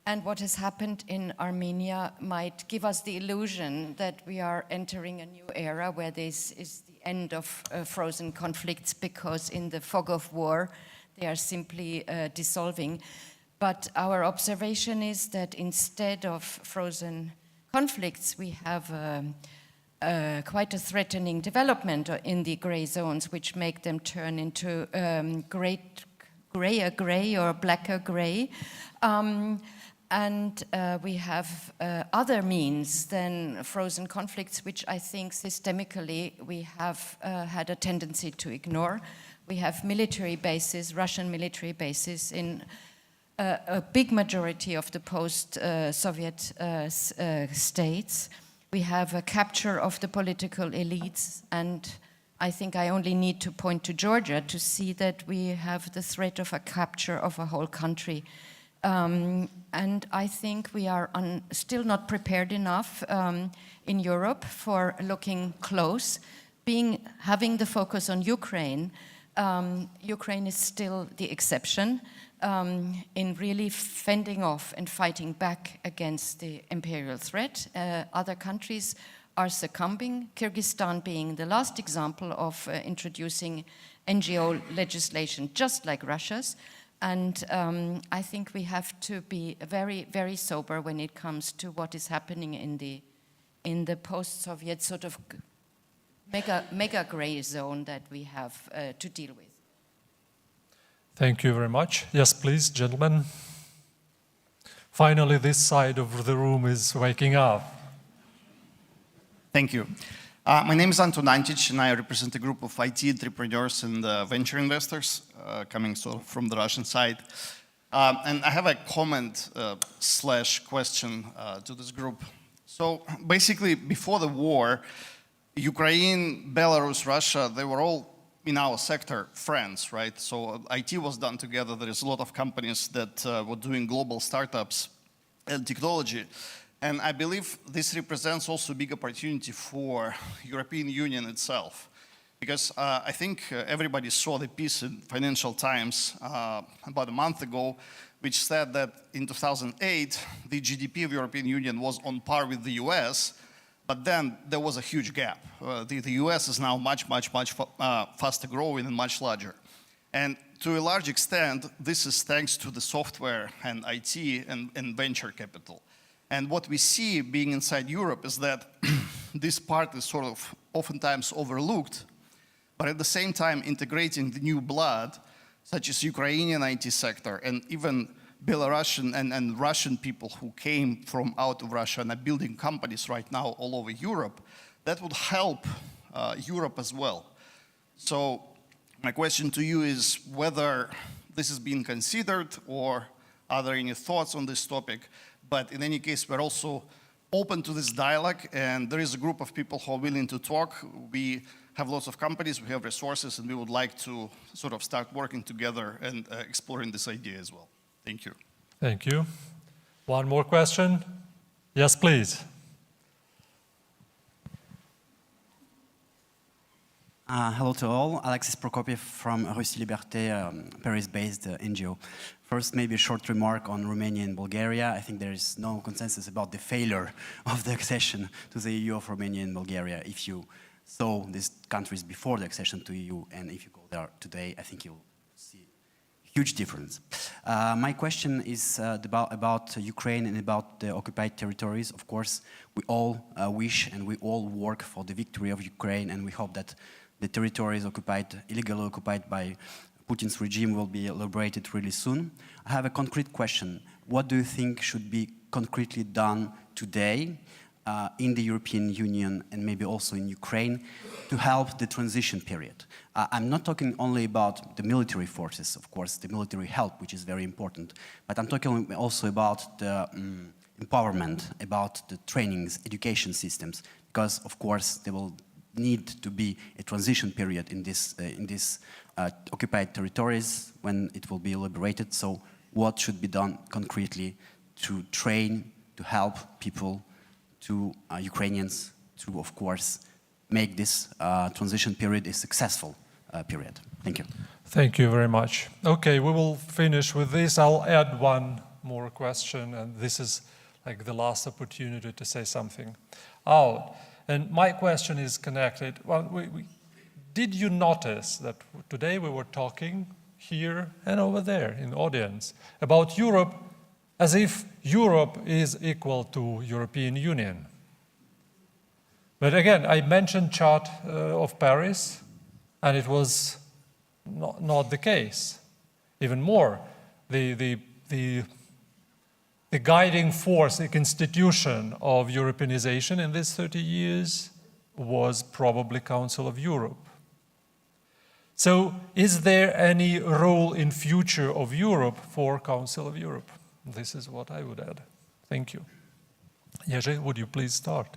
And what has happened in Armenia might give us the illusion that we are entering a new era where this is the end of frozen conflicts, because in the fog of war, they are simply dissolving. But our observation is that instead of frozen conflicts, we have quite a threatening development in the gray zones, which make them turn into grayer gray or blacker gray. And we have other means than frozen conflicts, which I think systemically we have had a tendency to ignore. We have military bases, Russian military bases in a big majority of the post-Soviet states. We have a capture of the political elites, and I think I only need to point to Georgia to see that we have the threat of a capture of a whole country And I think we are still not prepared enough in Europe for looking close. Having the focus on Ukraine, Ukraine is still the exception in really fending off and fighting back against the imperial threat. Other countries are succumbing, Kyrgyzstan being the last example of introducing NGO legislation just like Russia's. And I think we have to be very, very sober when it comes to what is happening in the post-Soviet sort of mega gray zone that we have to deal with. Thank you very much. Yes, please, gentlemen. Finally, this side of the room is waking up. Thank you. My name is Anton Antic, and I represent a group of IT entrepreneurs and venture investors coming from the Russian side. And I have a comment / question to this group. So basically, before the war, Ukraine, Belarus, Russia, they were all in our sector friends, right? So IT was done together. There is a lot of companies that were doing global startups and technology. And I believe this represents also a big opportunity for European Union itself. Because I think everybody saw the piece in Financial Times about a month ago, which said that in 2008, the GDP of European Union was on par with the US, but then there was a huge gap. The US is now much faster growing and much larger. And to a large extent, this is thanks to the software and IT and venture capital. And what we see being inside Europe is that this part is sort of oftentimes overlooked, but at the same time integrating the new blood, such as Ukrainian IT sector and even Belarusian and Russian people who came from out of Russia and are building companies right now all over Europe, that would help Europe as well. So my question to you is whether this is being considered or are there any thoughts on this topic? But in any case, we're also open to this dialogue, and there is a group of people who are willing to talk. We have lots of companies, we have resources, and we would like to sort of start working together and exploring this idea as well. Thank you. Thank you. One more question? Yes, please. Hello to all. Alexis Prokopiev from Russie Liberté, Paris-based NGO. First, maybe a short remark on Romania and Bulgaria. I think there is no consensus about the failure of the accession to the EU of Romania and Bulgaria. If you saw these countries before the accession to EU and if you go there today, I think you'll see a huge difference. My question is about Ukraine and about the occupied territories. Of course, we all wish and we all work for the victory of Ukraine, and we hope that the territories occupied, illegally occupied by Putin's regime will be liberated really soon. I have a concrete question. What do you think should be concretely done today in the European Union and maybe also in Ukraine to help the transition period? I'm not talking only about the military forces, of course, the military help, which is very important, but I'm talking also about the empowerment, about the trainings, education systems, because of course there will need to be a transition period in this occupied territories when it will be liberated. So what should be done concretely to train, to help people, to Ukrainians, to of course make this transition period a successful period? Thank you. Thank you very much. Okay, we will finish with this. I'll add one more question, and this is like the last opportunity to say something out. And my question is connected. Well, did you notice that today we were talking here and over there in the audience about Europe as if Europe is equal to European Union? But again, I mentioned Chart of Paris, and it was not the case. Even more, the guiding force, the institution of Europeanization in these 30 years was probably Council of Europe. So is there any role in future of Europe for Council of Europe? This is what I would add. Thank you. Jerzy, would you please start?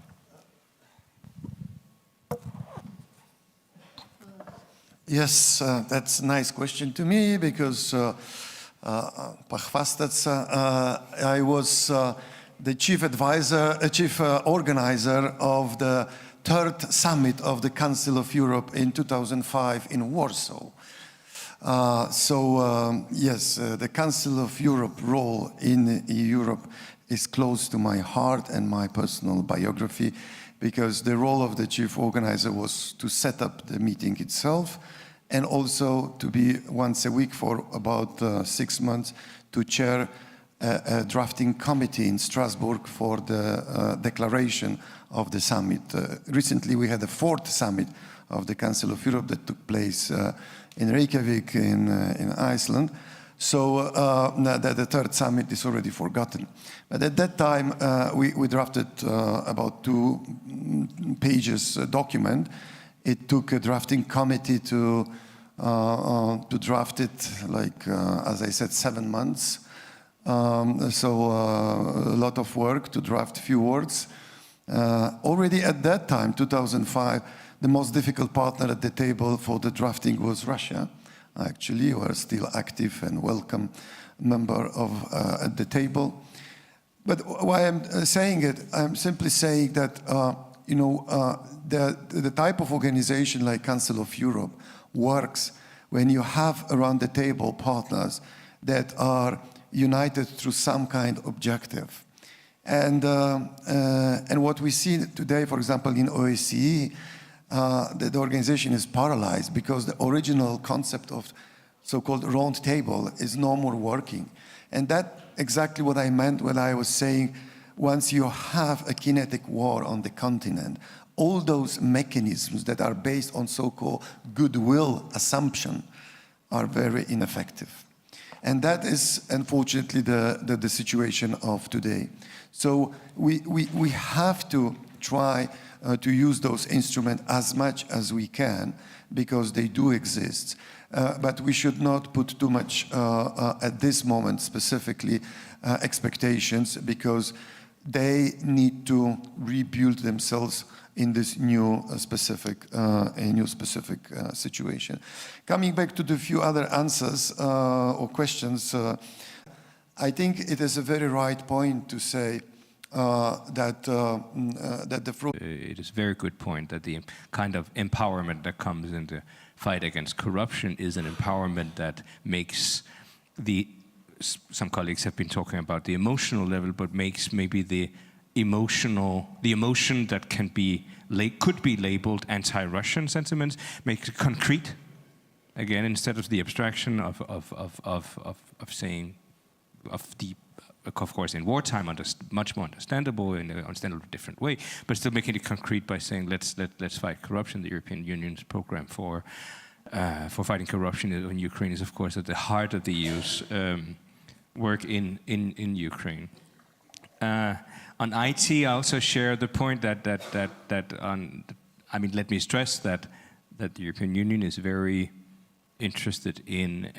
Yes, that's a nice question to me because pochwastаться. I was the chief organizer of the third summit of the Council of Europe in 2005 in Warsaw. Yes, the Council of Europe role in Europe is close to my heart and my personal biography, because the role of the chief organizer was to set up the meeting itself and also to be once a week for about 6 months to chair a drafting committee in Strasbourg for the declaration of the summit. Recently we had a fourth summit of the Council of Europe that took place in Reykjavik in Iceland. So the third summit is already forgotten. But at that time, we drafted about 2 pages document. It took a drafting committee to draft it, like, as I said, 7 months. A lot of work to draft few words. Already at that time, 2005, the most difficult partner at the table for the drafting was Russia. Actually, who are still active and welcome member of at the table. But why I'm saying it, I'm simply saying that the type of organization like Council of Europe works when you have around the table partners that are united through some kind of objective. And what we see today, for example, in OSCE, the organization is paralyzed because the original concept of so-called round table is no more working. And that's exactly what I meant when I was saying, once you have a kinetic war on the continent, all those mechanisms that are based on so-called goodwill assumption are very ineffective. And that is, unfortunately, the situation of today. So we have to try to use those instruments as much as we can, because they do exist. But we should not put too much, at this moment specifically, expectations, because they need to rebuild themselves in this new specific situation. Coming back to the few other answers or questions, I think it is a very right point to say that the fruit. It is a very good point that the kind of empowerment that comes in the fight against corruption is an empowerment that makes some colleagues have been talking about the emotional level, but makes maybe the emotion that could be labeled anti-Russian sentiments, makes it concrete. Again, instead of the abstraction of saying, of course, in wartime, much more understandable in an understandable different way, but still making it concrete by saying let's fight corruption. The European Union's program for fighting corruption in Ukraine is, of course, at the heart of the EU's work in Ukraine. On IT, I also share the point that let me stress that the European Union is very interested in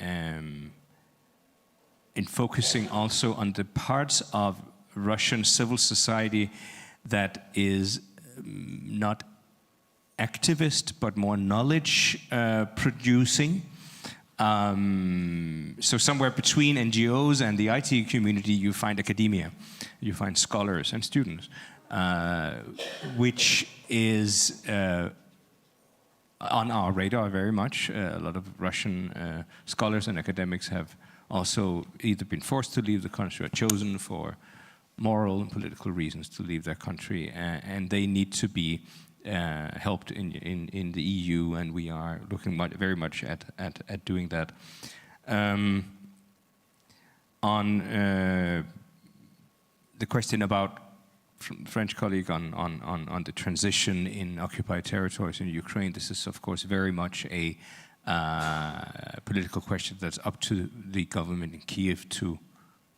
focusing also on the parts of Russian civil society that is not activist, but more knowledge producing. So somewhere between NGOs and the IT community, you find academia, you find scholars and students, which is on our radar very much. A lot of Russian scholars and academics have also either been forced to leave the country or chosen for moral and political reasons to leave their country, and they need to be helped in the EU, and we are looking very much at doing that. On the question about French colleague on the transition in occupied territories in Ukraine, this is of course very much a political question that's up to the government in Kiev to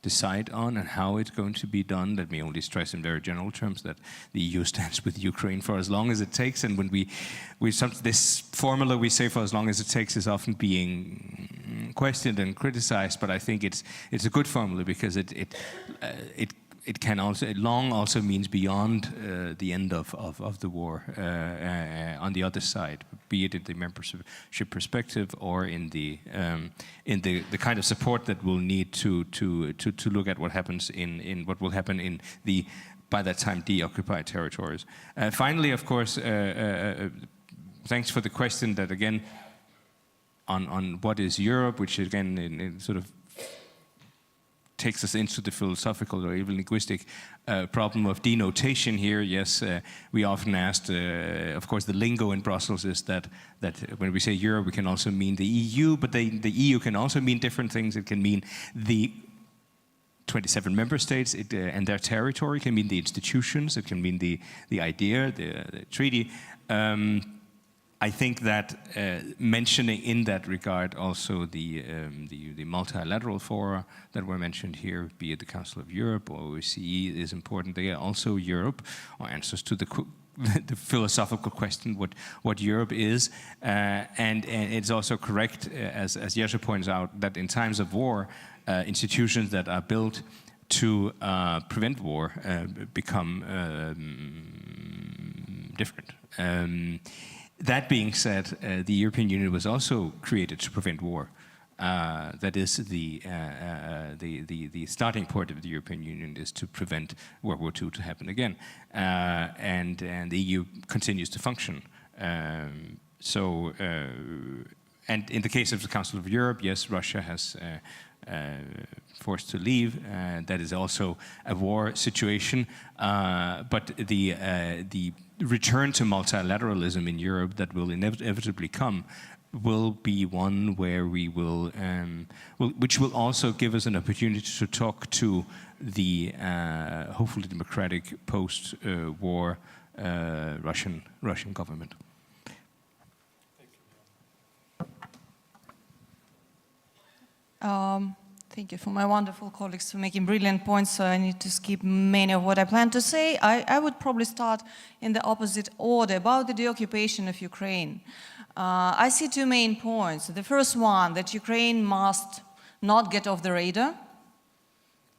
decide on, and how it's going to be done. Let me only stress in very general terms that the EU stands with Ukraine for as long as it takes, and when this formula we say for as long as it takes is often being questioned and criticized, but I think it's a good formula because it can also, long also means beyond the end of the war on the other side. be it in the membership perspective or in the kind of support that we'll need to look at what happens in what will happen in the, by that time, deoccupied territories. Finally, of course, thanks for the question that again on what is Europe, which again in sort of takes us into the philosophical or even linguistic problem of denotation here. Yes, we often asked, of course, the lingo in Brussels is that when we say Europe, we can also mean the EU, but the EU can also mean different things. It can mean the 27 member states and their territory, it can mean the institutions, it can mean the idea, the treaty. I think that mentioning in that regard also the multilateral fora that were mentioned here, be it the Council of Europe or OSCE, is important. They are also Europe, or answers to the philosophical question what Europe is. And it's also correct, as Jerzy points out, that in times of war, institutions that are built to prevent war become different. That being said, the European Union was also created to prevent war. That is the starting point of the European Union is to prevent World War II to happen again, and the EU continues to function. And in the case of the Council of Europe, yes, Russia has forced to leave. That is also a war situation, but the return to multilateralism in Europe that will inevitably come will be one where we will, which will also give us an opportunity to talk to the hopefully democratic post-war Russian government. Thank you for my wonderful colleagues for making brilliant points, so I need to skip many of what I plan to say. I would probably start in the opposite order about the deoccupation of Ukraine. I see two main points. The first one, that Ukraine must not get off the radar,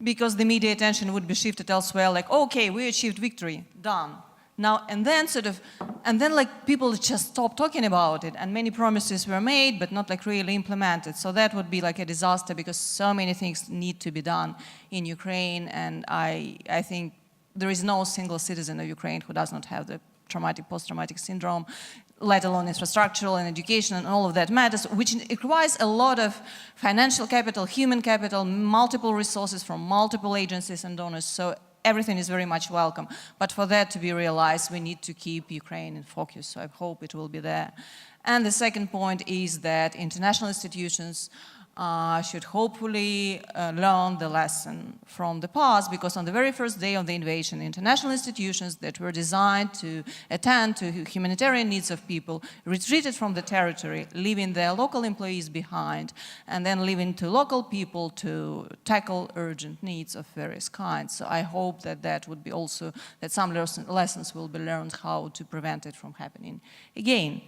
because the media attention would be shifted elsewhere, like, okay, we achieved victory, done. Now, and then like people just stop talking about it, and many promises were made, but not like really implemented. So that would be like a disaster, because so many things need to be done in Ukraine, and I think there is no single citizen of Ukraine who does not have the post-traumatic syndrome, let alone infrastructural and education and all of that matters, which requires a lot of financial capital, human capital, multiple resources from multiple agencies and donors. So everything is very much welcome. But for that to be realized, we need to keep Ukraine in focus. So I hope it will be there. And the second point is that international institutions should hopefully learn the lesson from the past, because on the very first day of the invasion, international institutions that were designed to attend to humanitarian needs of people retreated from the territory, leaving their local employees behind, and then leaving to local people to tackle urgent needs of various kinds. So I hope that that would be also, that some lessons will be learned how to prevent it from happening again.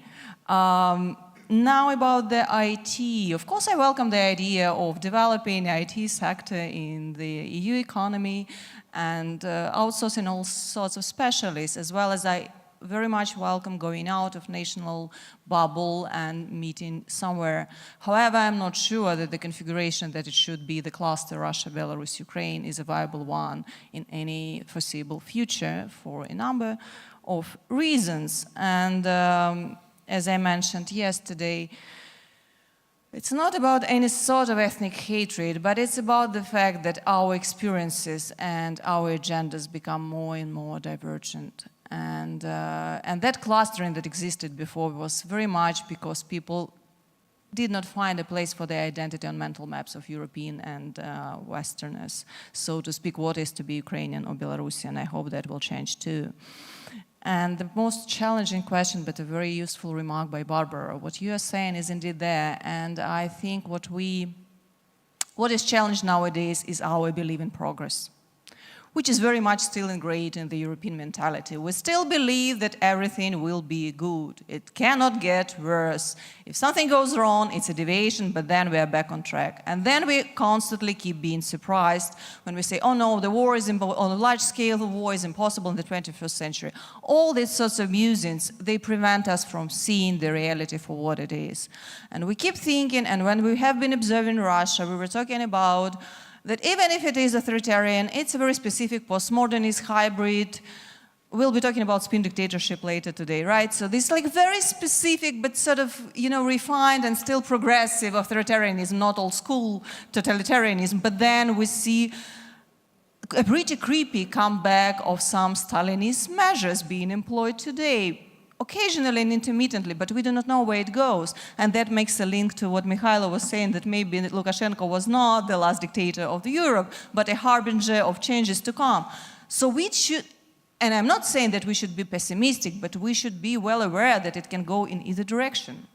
Now about the IT. Of course, I welcome the idea of developing the IT sector in the EU economy and outsourcing all sorts of specialists, as well as I very much welcome going out of national bubble and meeting somewhere. However, I'm not sure that the configuration that it should be the cluster Russia, Belarus, Ukraine is a viable one in any foreseeable future for a number of reasons. And as I mentioned yesterday, it's not about any sort of ethnic hatred, but it's about the fact that our experiences and our agendas become more and more divergent. And that clustering that existed before was very much because people did not find a place for their identity on mental maps of European and Westerners, so to speak, what is to be Ukrainian or Belarusian. I hope that will change too. And the most challenging question, but a very useful remark by Barbara, what you are saying is indeed there. And I think what is challenged nowadays is our belief in progress. which is very much still ingrained in the European mentality. We still believe that everything will be good. It cannot get worse. If something goes wrong, it's a deviation, but then we are back on track. And then we constantly keep being surprised when we say, oh no, the war is on a large scale, the war is impossible in the 21st century. All these sorts of musings, they prevent us from seeing the reality for what it is. And we keep thinking, and when we have been observing Russia, we were talking about that even if it is authoritarian, it's a very specific postmodernist hybrid. We'll be talking about spin dictatorship later today, right? So this like very specific, but sort of, refined and still progressive authoritarianism, not old school totalitarianism. But then we see a pretty creepy comeback of some Stalinist measures being employed today, occasionally and intermittently, but we do not know where it goes. And that makes a link to what Mikhailo was saying, that maybe Lukashenko was not the last dictator of Europe, but a harbinger of changes to come. So we should, and I'm not saying that we should be pessimistic, but we should be well aware that it can go in either direction.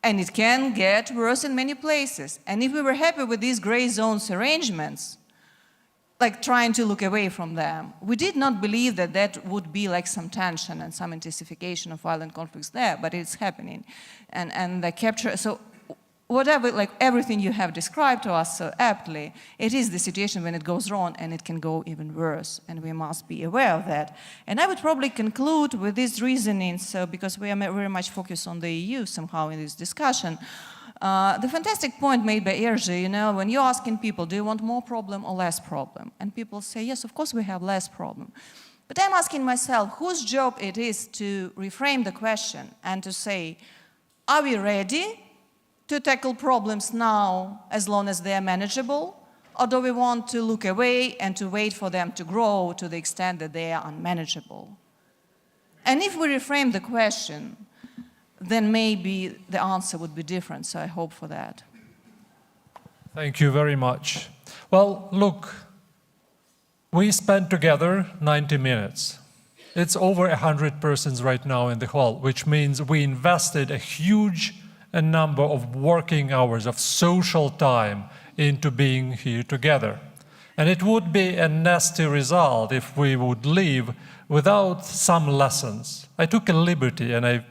And it can get worse in many places. And if we were happy with these gray zones arrangements, like trying to look away from them, we did not believe that that would be like some tension and some intensification of violent conflicts there, but it's happening. And the capture, so whatever, like everything you have described to us so aptly, it is the situation when it goes wrong and it can go even worse, and we must be aware of that. And I would probably conclude with this reasoning, so because we are very much focused on the EU somehow in this discussion. The fantastic point made by Erzhy, when you're asking people, do you want more problem or less problem? And people say, yes, of course we have less problem. But I'm asking myself, whose job it is to reframe the question and to say, are we ready to tackle problems now as long as they are manageable? Or do we want to look away and to wait for them to grow to the extent that they are unmanageable? And if we reframe the question, then maybe the answer would be different, so I hope for that. Thank you very much. Well, look, we spent together 90 minutes. It's over 100 persons right now in the hall, which means we invested a huge number of working hours of social time into being here together. And it would be a nasty result if we would leave without some lessons. I took a liberty and I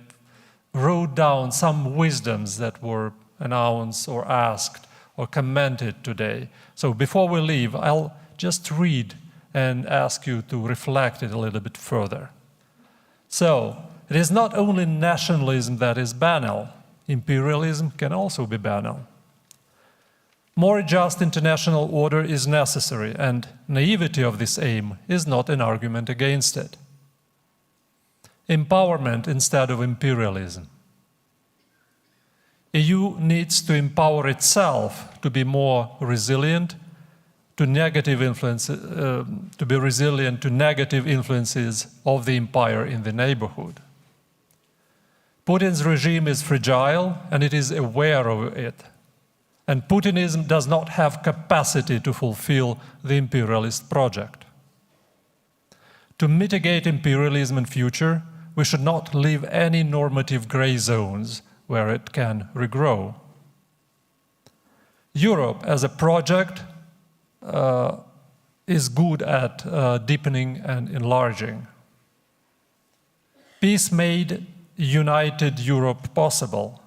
wrote down some wisdoms that were announced or asked or commented today. So before we leave, I'll just read and ask you to reflect it a little bit further. So, it is not only nationalism that is banal, imperialism can also be banal. More just international order is necessary, and naivety of this aim is not an argument against it. Empowerment instead of imperialism. EU needs to empower itself to be more resilient to negative influences, to be resilient to negative influences of the empire in the neighborhood. Putin's regime is fragile and it is aware of it. And Putinism does not have capacity to fulfill the imperialist project. To mitigate imperialism in future, we should not leave any normative gray zones where it can regrow. Europe as a project is good at deepening and enlarging. Peace made united Europe possible.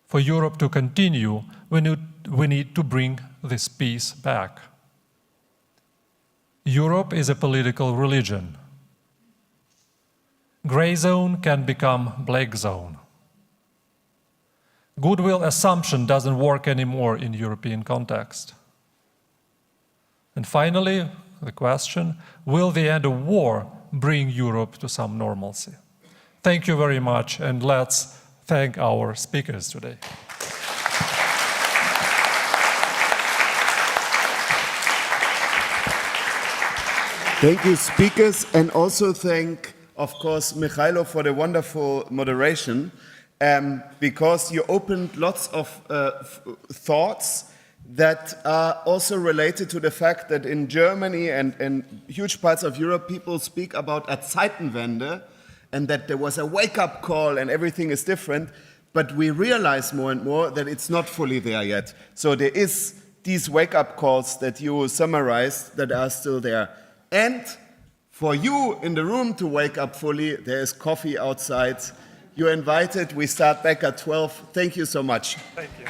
For Europe to continue, we need to bring this peace back. Europe is a political religion. Gray zone can become black zone. Goodwill assumption doesn't work anymore in European context. And finally, the question, will the end of war bring Europe to some normalcy? Thank you very much, and let's thank our speakers today. Thank you, speakers, and also thank, of course, Mikhailo for the wonderful moderation, because you opened lots of thoughts that are also related to the fact that in Germany and in huge parts of Europe, people speak about a Zeitenwende, and that there was a wake-up call and everything is different, but we realize more and more that it's not fully there yet. So there is these wake-up calls that you summarized that are still there. And for you in the room to wake up fully, there is coffee outside. You're invited. We start back at 12. Thank you so much. Thank you.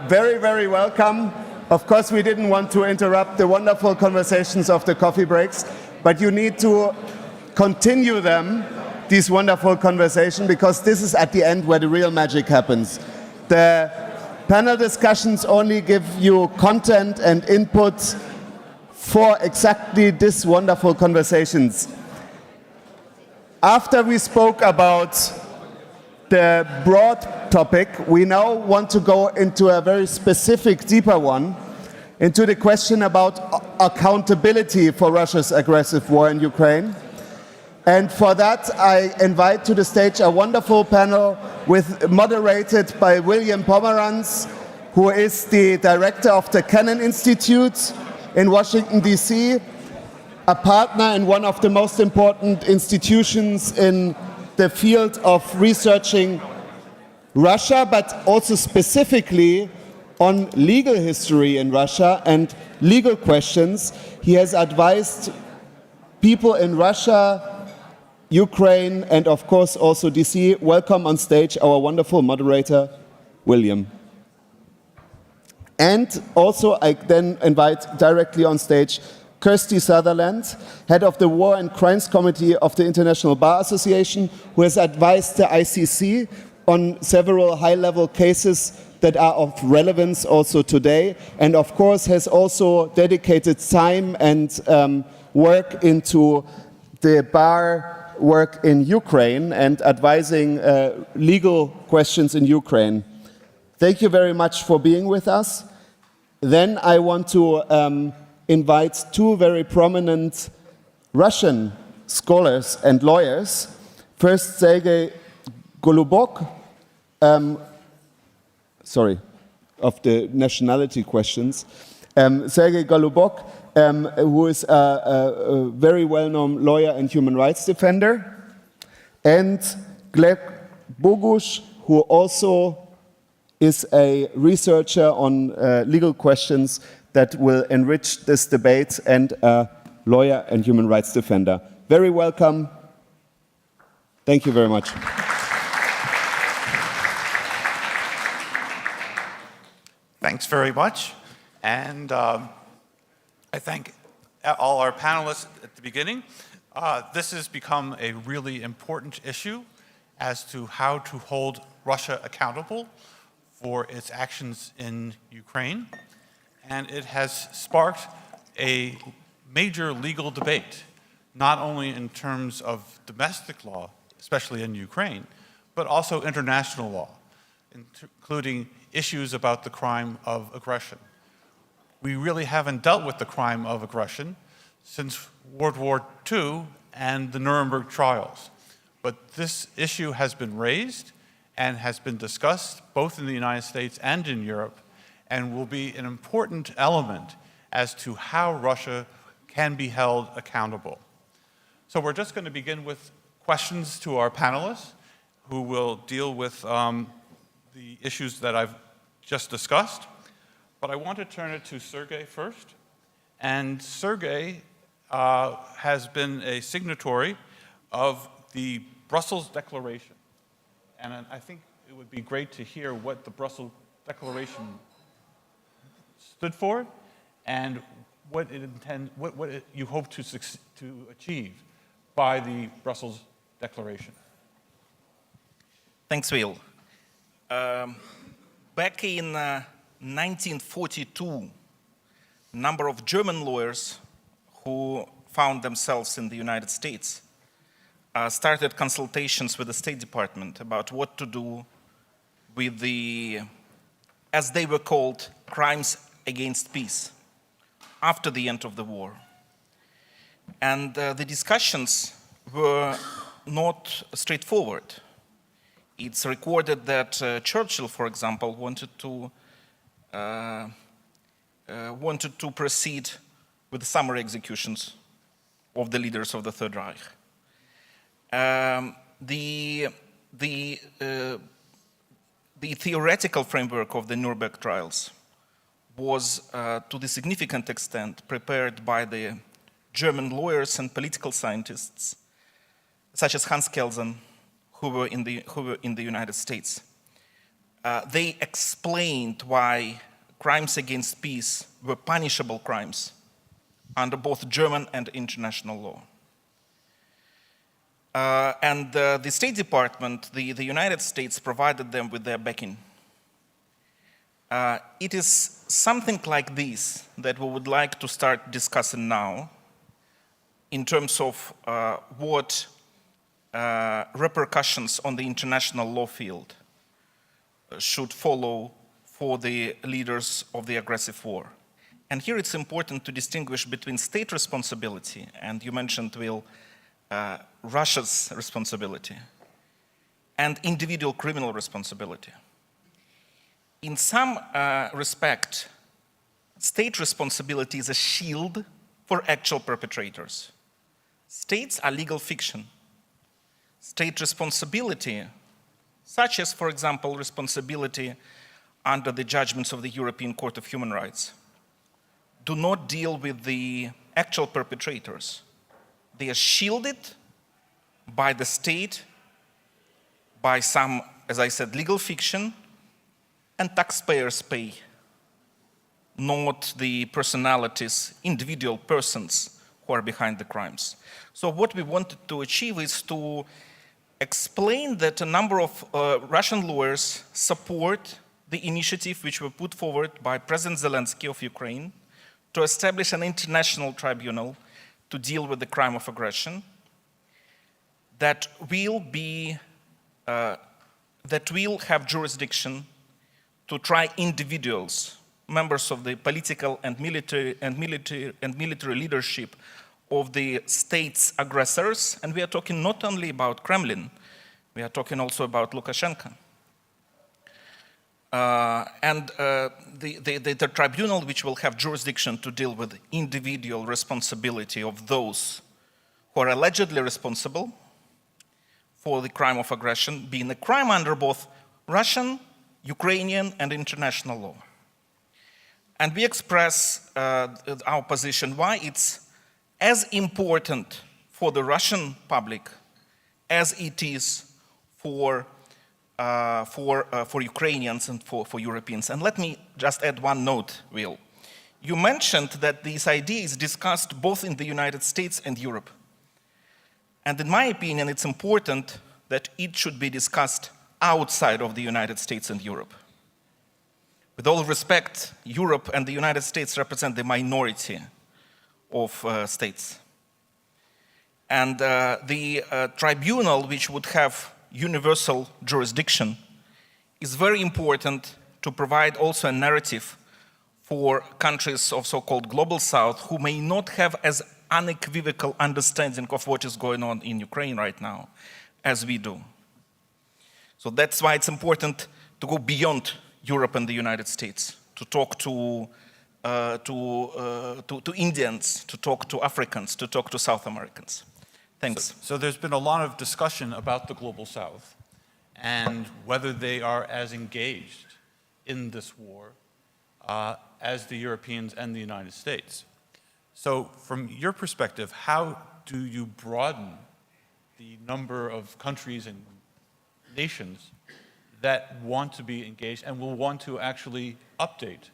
Very, very welcome. Of course, we didn't want to interrupt the wonderful conversations of the coffee breaks, but you need to continue them, these wonderful conversations, because this is at the end where the real magic happens. The panel discussions only give you content and input for exactly this wonderful conversations. After we spoke about the broad topic, we now want to go into a very specific, deeper one, into the question about accountability for Russia's aggressive war in Ukraine. And for that, I invite to the stage a wonderful panel moderated by William Pomeranz, who is the director of the Kennan Institute in Washington, D.C., a partner in one of the most important institutions in the field of researching Russia, but also specifically on legal history in Russia and legal questions. He has advised people in Russia, Ukraine, and of course also DC. Welcome on stage our wonderful moderator, William. And also I then invite directly on stage Kirsty Sutherland, head of the War and Crimes Committee of the International Bar Association, who has advised the ICC on several high-level cases that are of relevance also today, and of course has also dedicated time and work into the bar work in Ukraine and advising legal questions in Ukraine. Thank you very much for being with us. Then I want to invite two very prominent Russian scholars and lawyers. First, Sergei Golubok, of the nationality questions. Sergei Golubok, who is a very well-known lawyer and human rights defender, and Gleb Bogush, who also is a researcher on legal questions that will enrich this debate, and a lawyer and human rights defender. Very welcome. Thank you very much. Thanks very much. And I thank all our panelists at the beginning. This has become a really important issue as to how to hold Russia accountable for its actions in Ukraine. And it has sparked a major legal debate, not only in terms of domestic law, especially in Ukraine, but also international law, including issues about the crime of aggression. We really haven't dealt with the crime of aggression since World War II and the Nuremberg trials. But this issue has been raised and has been discussed both in the United States and in Europe, and will be an important element as to how Russia can be held accountable. So we're just going to begin with questions to our panelists, who will deal with the issues that I've just discussed. But I want to turn it to Sergei first. And Sergei has been a signatory of the Brussels Declaration. And I think it would be great to hear what the Brussels Declaration stood for and what you hope to achieve by the Brussels Declaration. Thanks, Will. Back in 1942, a number of German lawyers who found themselves in the United States started consultations with the State Department about what to do with the, as they were called, crimes against peace after the end of the war. And the discussions were not straightforward. It's recorded that Churchill, for example, wanted to proceed with summary executions of the leaders of the Third Reich. The theoretical framework of the Nuremberg trials was, to the significant extent, prepared by the German lawyers and political scientists, such as Hans Kelsen, who were in the United States. They explained why crimes against peace were punishable crimes under both German and international law. And the State Department, the United States, provided them with their backing. It is something like this that we would like to start discussing now in terms of what repercussions on the international law field should follow for the leaders of the aggressive war. And here it's important to distinguish between state responsibility, and you mentioned, Will, Russia's responsibility, and individual criminal responsibility. In some respect, state responsibility is a shield for actual perpetrators. States are legal fiction. State responsibility, such as, for example, responsibility under the judgments of the European Court of Human Rights, do not deal with the actual perpetrators. They are shielded by the state, by some, as I said, legal fiction, and taxpayers pay, not the personalities, individual persons who are behind the crimes. So what we wanted to achieve is to explain that a number of Russian lawyers support the initiative which were put forward by President Zelensky of Ukraine to establish an international tribunal to deal with the crime of aggression that will have jurisdiction to try individuals, members of the political and military leadership of the state's aggressors, and we are talking not only about Kremlin, we are talking also about Lukashenko. The tribunal which will have jurisdiction to deal with individual responsibility of those who are allegedly responsible for the crime of aggression, being a crime under both Russian, Ukrainian, and international law. And we express our position why it's as important for the Russian public as it is for Ukrainians and for Europeans. And let me just add one note, Will. You mentioned that this idea is discussed both in the United States and Europe. And in my opinion, it's important that it should be discussed outside of the United States and Europe. With all respect, Europe and the United States represent the minority of states. And the tribunal, which would have universal jurisdiction, is very important to provide also a narrative for countries of so-called global south who may not have as unequivocal understanding of what is going on in Ukraine right now as we do. So that's why it's important to go beyond Europe and the United States, to talk to Indians, to talk to Africans, to talk to South Americans. Thanks. So there's been a lot of discussion about the Global South and whether they are as engaged in this war as the Europeans and the United States. So from your perspective, how do you broaden the number of countries and nations that want to be engaged and will want to actually update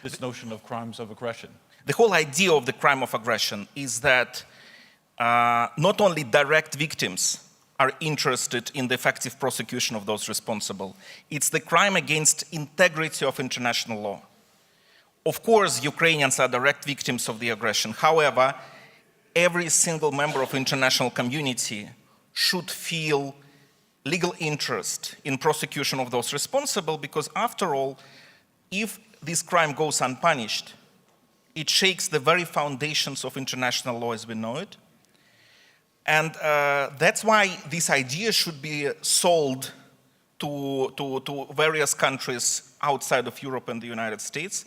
this notion of crimes of aggression? The whole idea of the crime of aggression is that not only direct victims are interested in the effective prosecution of those responsible, it's the crime against integrity of international law. Of course, Ukrainians are direct victims of the aggression. However, every single member of the international community should feel legal interest in prosecution of those responsible, because after all, if this crime goes unpunished, it shakes the very foundations of international law as we know it. And that's why this idea should be sold to various countries outside of Europe and the United States.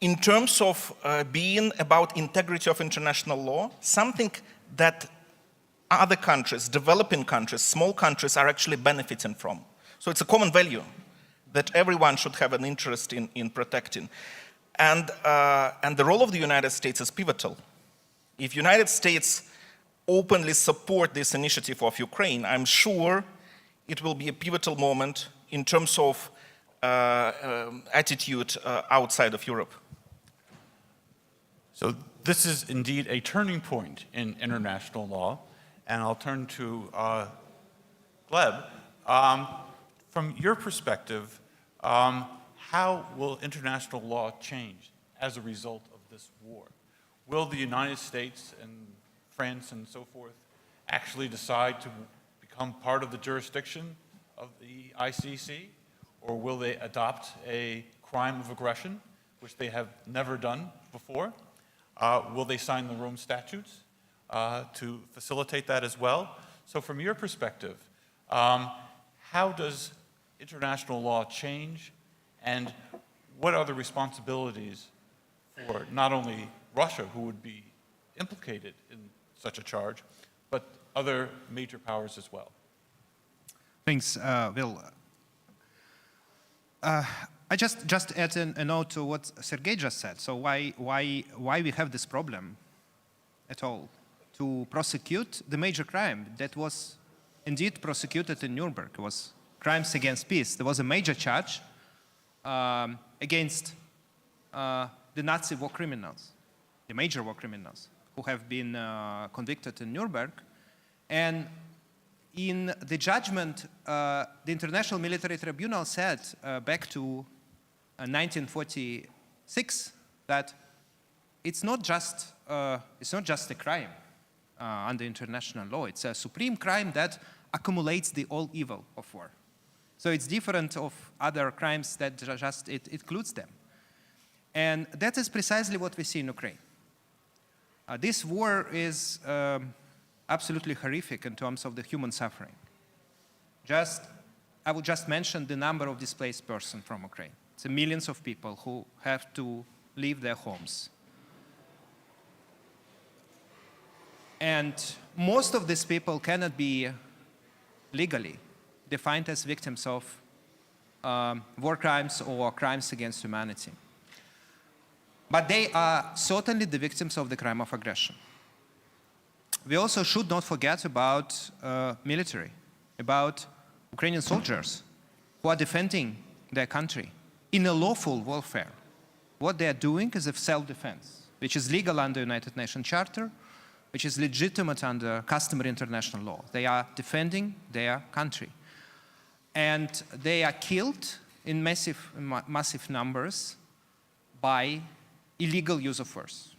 In terms of being about integrity of international law, something that other countries, developing countries, small countries are actually benefiting from. So it's a common value that everyone should have an interest in protecting. And the role of the United States is pivotal. If United States openly support this initiative of Ukraine, I'm sure it will be a pivotal moment in terms of attitude outside of Europe. So this is indeed a turning point in international law, and I'll turn to Gleb. From your perspective, how will international law change as a result of this war? Will the United States and France and so forth actually decide to become part of the jurisdiction of the ICC, or will they adopt a crime of aggression, which they have never done before? Will they sign the Rome Statutes to facilitate that as well? So from your perspective, how does international law change, and what are the responsibilities for not only Russia, who would be implicated in such a charge, but other major powers as well? Thanks, Will. I just add a note to what Sergei just said. So why we have this problem at all to prosecute the major crime that was indeed prosecuted in Nuremberg? It was crimes against peace. There was a major charge against the Nazi war criminals, the major war criminals who have been convicted in Nuremberg. And in the judgment, the International Military Tribunal said back to 1946 that it's not just a crime under international law. It's a supreme crime that accumulates the all evil of war. So it's different of other crimes that just it includes them. And that is precisely what we see in Ukraine. This war is absolutely horrific in terms of the human suffering. I would just mention the number of displaced persons from Ukraine. It's millions of people who have to leave their homes. And most of these people cannot be legally defined as victims of war crimes or crimes against humanity. But they are certainly the victims of the crime of aggression. We also should not forget about military, about Ukrainian soldiers who are defending their country in a lawful warfare. What they are doing is of self-defense, which is legal under United Nations Charter, which is legitimate under customary international law. They are defending their country. And they are killed in massive numbers by illegal use of force.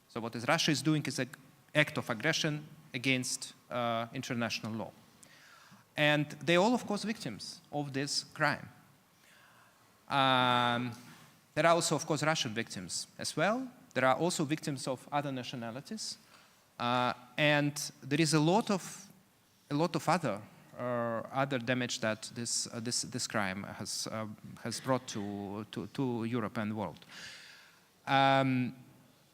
So what Russia is doing is an act of aggression against international law. And they're all, of course, victims of this crime. There are also, of course, Russian victims as well. There are also victims of other nationalities. And there is a lot of other damage that this crime has brought to Europe and the world.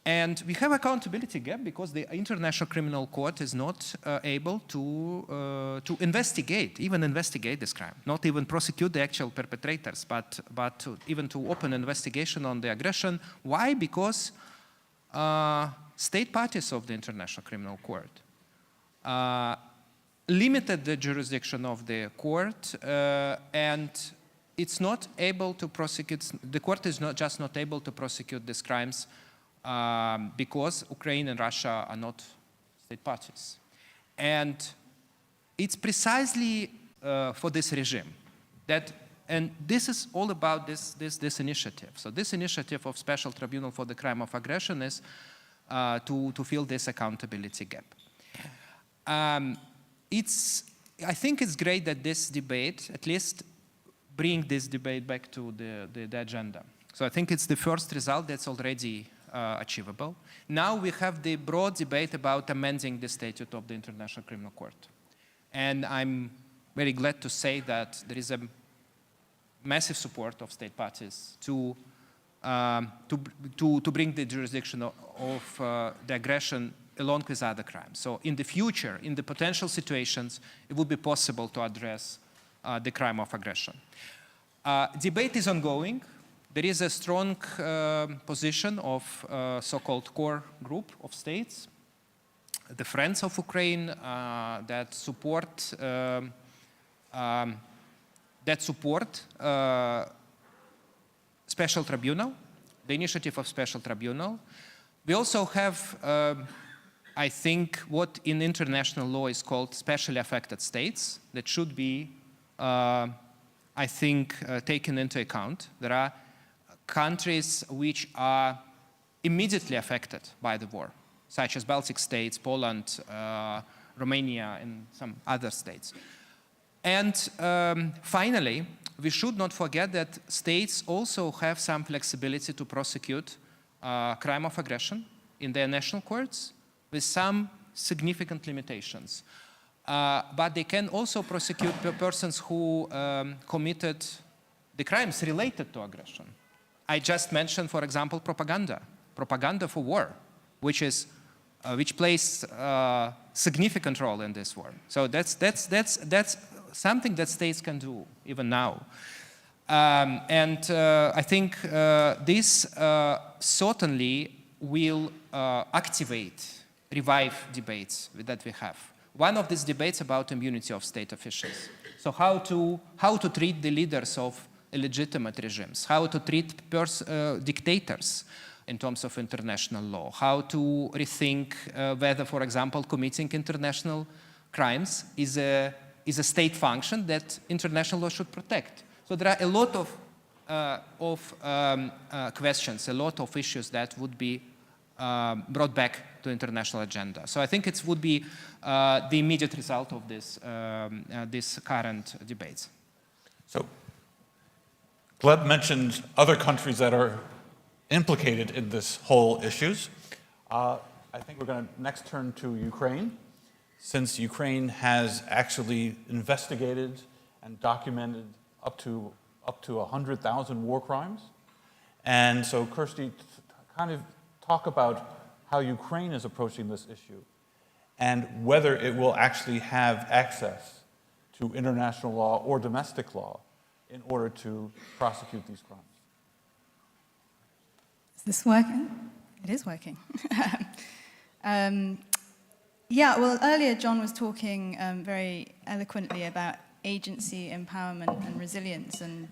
And we have accountability gap because the International Criminal Court is not able to investigate this crime, not even prosecute the actual perpetrators, even to open investigation on the aggression. Why? Because state parties of the International Criminal Court limited the jurisdiction of the court, and it's not able to prosecute, the court is not able to prosecute these crimes because Ukraine and Russia are not state parties. And it's precisely for this regime that, and this is all about this initiative. So this initiative of Special Tribunal for the Crime of Aggression is to fill this accountability gap. I think it's great that this debate, at least bring this debate back to the agenda. So I think it's the first result that's already achievable. Now we have the broad debate about amending the statute of the International Criminal Court. And I'm very glad to say that there is a massive support of state parties to bring the jurisdiction of the aggression along with other crimes. So in the future, in the potential situations, it would be possible to address the crime of aggression. Debate is ongoing. There is a strong position of so-called core group of states, the Friends of Ukraine, that support Special Tribunal, the initiative of Special Tribunal. We also have, I think, what in international law is called specially affected states that should be, I think, taken into account. There are countries which are immediately affected by the war, such as Baltic states, Poland, Romania, and some other states. And finally, we should not forget that states also have some flexibility to prosecute crime of aggression in their national courts with some significant limitations. But they can also prosecute persons who committed the crimes related to aggression. I just mentioned, for example, propaganda for war, which plays a significant role in this war. So that's something that states can do even now. I think this certainly will revive debates that we have. One of these debates about immunity of state officials. So how to treat the leaders of illegitimate regimes, how to treat dictators in terms of international law, how to rethink whether, for example, committing international crimes is a state function that international law should protect. So there are a lot of questions, a lot of issues that would be brought back to international agenda. So I think it would be the immediate result of this current debates. So Gleb mentioned other countries that are implicated in this whole issues. I think we're going to next turn to Ukraine, since Ukraine has actually investigated and documented up to 100,000 war crimes. And so Kirsty, kind of talk about how Ukraine is approaching this issue and whether it will actually have access to international law or domestic law in order to prosecute these crimes. Is this working? It is working. Yeah, well, earlier John was talking very eloquently about agency, empowerment, and resilience, and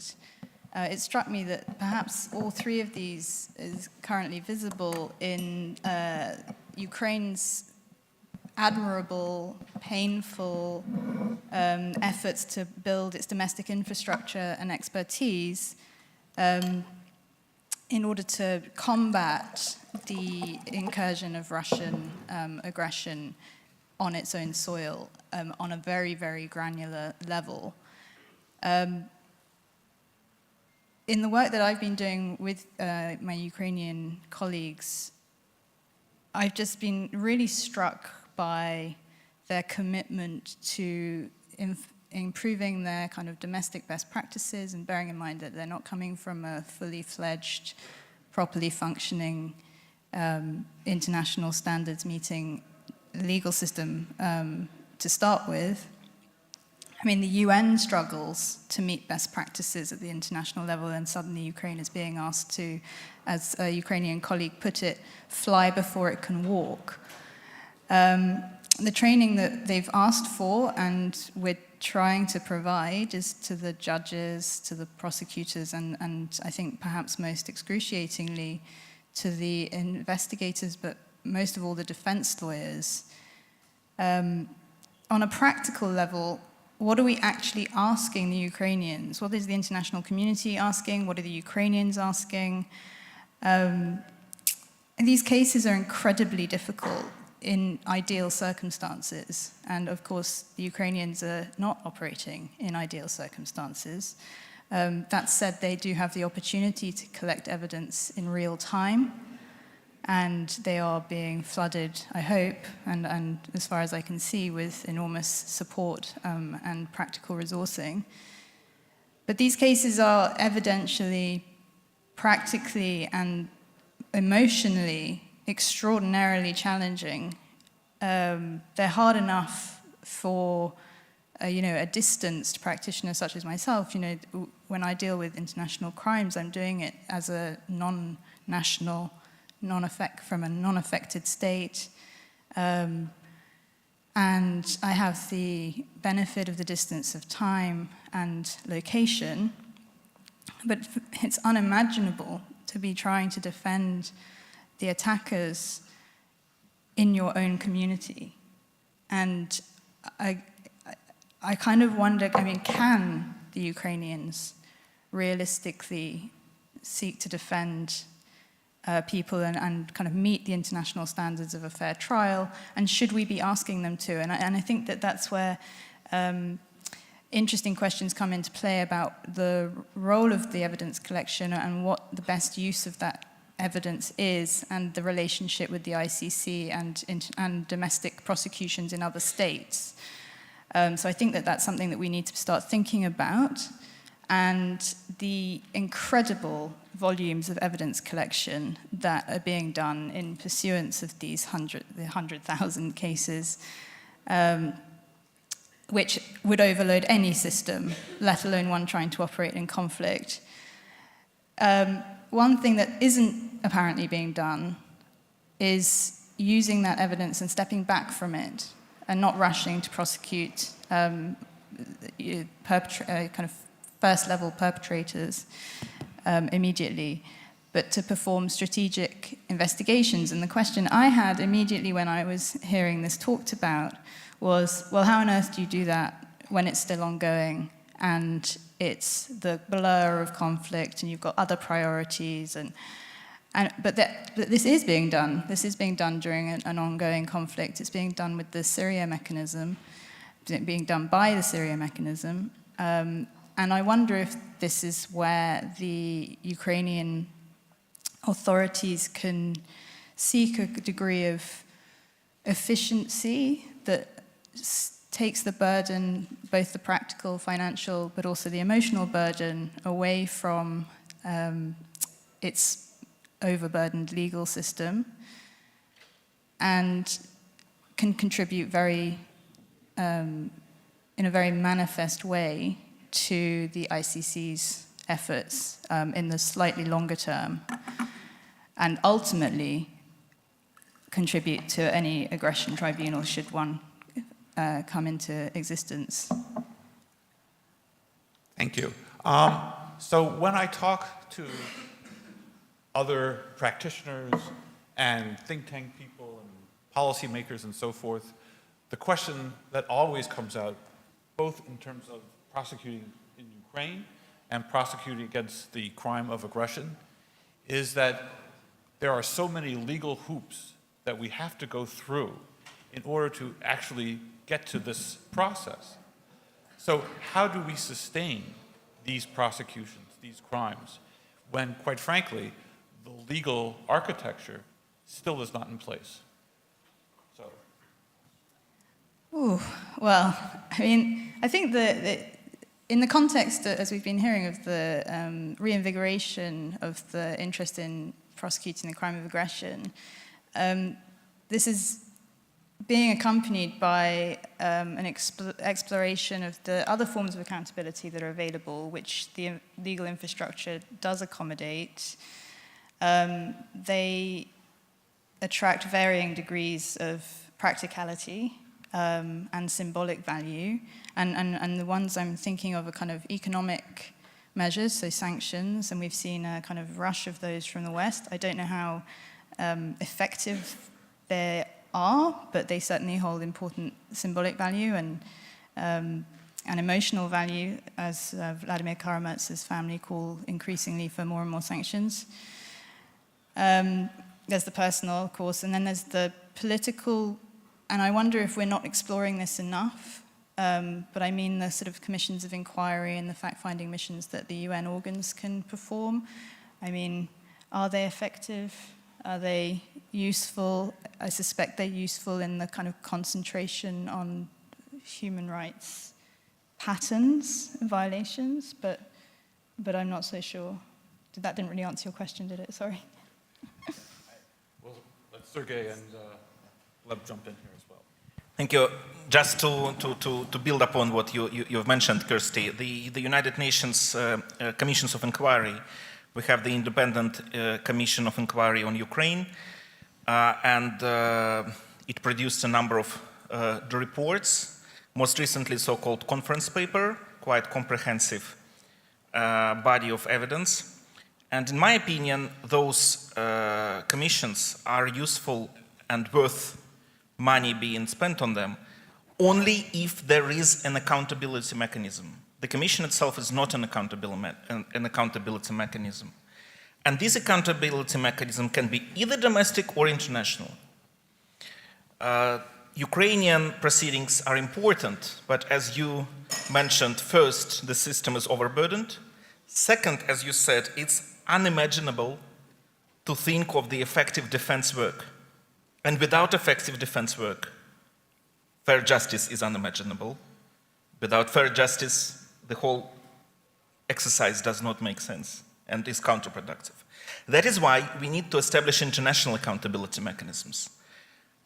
it struck me that perhaps all three of these is currently visible in Ukraine's admirable, painful efforts to build its domestic infrastructure and expertise in order to combat the incursion of Russian aggression on its own soil on a very, very granular level. In the work that I've been doing with my Ukrainian colleagues, I've just been really struck by their commitment to improving their kind of domestic best practices, and bearing in mind that they're not coming from a fully fledged, properly functioning, international standards meeting legal system to start with. I mean, the UN struggles to meet best practices at the international level, and suddenly Ukraine is being asked to as a Ukrainian colleague put it, fly before it can walk. The training that they've asked for and we're trying to provide is to the judges, to the prosecutors, and I think perhaps most excruciatingly to the investigators, but most of all the defense lawyers. On a practical level, what are we actually asking the Ukrainians? What is the international community asking? What are the Ukrainians asking? These cases are incredibly difficult in ideal circumstances. And of course, the Ukrainians are not operating in ideal circumstances. That said, they do have the opportunity to collect evidence in real time. And they are being flooded, I hope, and as far as I can see, with enormous support and practical resourcing. But these cases are evidentially, practically, and emotionally extraordinarily challenging. They're hard enough for a distanced practitioner such as myself. When I deal with international crimes, I'm doing it as a non-national, from a non-affected state. And I have the benefit of the distance of time and location, but it's unimaginable to be trying to defend the attackers in your own community. And I kind of wonder, can the Ukrainians realistically seek to defend people and kind of meet the international standards of a fair trial? And should we be asking them to? And I think that that's where interesting questions come into play about the role of the evidence collection and what the best use of that evidence is, and the relationship with the ICC and domestic prosecutions in other states. So I think that that's something that we need to start thinking about. And the incredible volumes of evidence collection that are being done in pursuance of these 100,000 cases, which would overload any system, let alone one trying to operate in conflict. One thing that isn't apparently being done is using that evidence and stepping back from it and not rushing to prosecute kind of first-level perpetrators immediately, but to perform strategic investigations. And the question I had immediately when I was hearing this talked about was, well, how on earth do you do that when it's still ongoing and it's the blur of conflict and you've got other priorities? But this is being done. This is being done during an ongoing conflict. It's being done with the Syria mechanism, being done by the Syria mechanism. And I wonder if this is where the Ukrainian authorities can seek a degree of efficiency that takes the burden, both the practical, financial, but also the emotional burden, away from its overburdened legal system, and can contribute in a very manifest way to the ICC's efforts in the slightly longer term, and ultimately contribute to any aggression tribunal should one come into existence. Thank you. So when I talk to other practitioners and think tank people and policymakers and so forth, the question that always comes out, both in terms of prosecuting in Ukraine and prosecuting against the crime of aggression, is that there are so many legal hoops that we have to go through in order to actually get to this process. So how do we sustain these prosecutions, these crimes, when, quite frankly, the legal architecture still is not in place? So. Ooh, well, I think that in the context, as we've been hearing, of the reinvigoration of the interest in prosecuting the crime of aggression, this is being accompanied by an exploration of the other forms of accountability that are available, which the legal infrastructure does accommodate. They attract varying degrees of practicality and symbolic value. And the ones I'm thinking of are kind of economic measures, so sanctions, and we've seen a kind of rush of those from the West. I don't know how effective they are, but they certainly hold important symbolic value and emotional value, as Vladimir Kara-Murz's family call increasingly for more and more sanctions. There's the personal, of course, and then there's the political, and I wonder if we're not exploring this enough, but I mean the sort of commissions of inquiry and the fact-finding missions that the UN organs can perform. I mean, are they effective? Are they useful? I suspect they're useful in the kind of concentration on human rights patterns and violations, but I'm not so sure. That didn't really answer your question, did it? Sorry. Well, let Sergey and Leb jump in here as well. Thank you. Just to build upon what you've mentioned, Kirsty, the United Nations Commissions of Inquiry, we have the Independent Commission of Inquiry on Ukraine, and it produced a number of reports, most recently so-called conference paper, quite comprehensive body of evidence. And in my opinion, those commissions are useful and worth money being spent on them only if there is an accountability mechanism. The commission itself is not an accountability mechanism. And this accountability mechanism can be either domestic or international. Ukrainian proceedings are important, but as you mentioned, first, the system is overburdened. Second, as you said, it's unimaginable to think of the effective defense work. And without effective defense work, fair justice is unimaginable. Without fair justice, the whole exercise does not make sense and is counterproductive. That is why we need to establish international accountability mechanisms.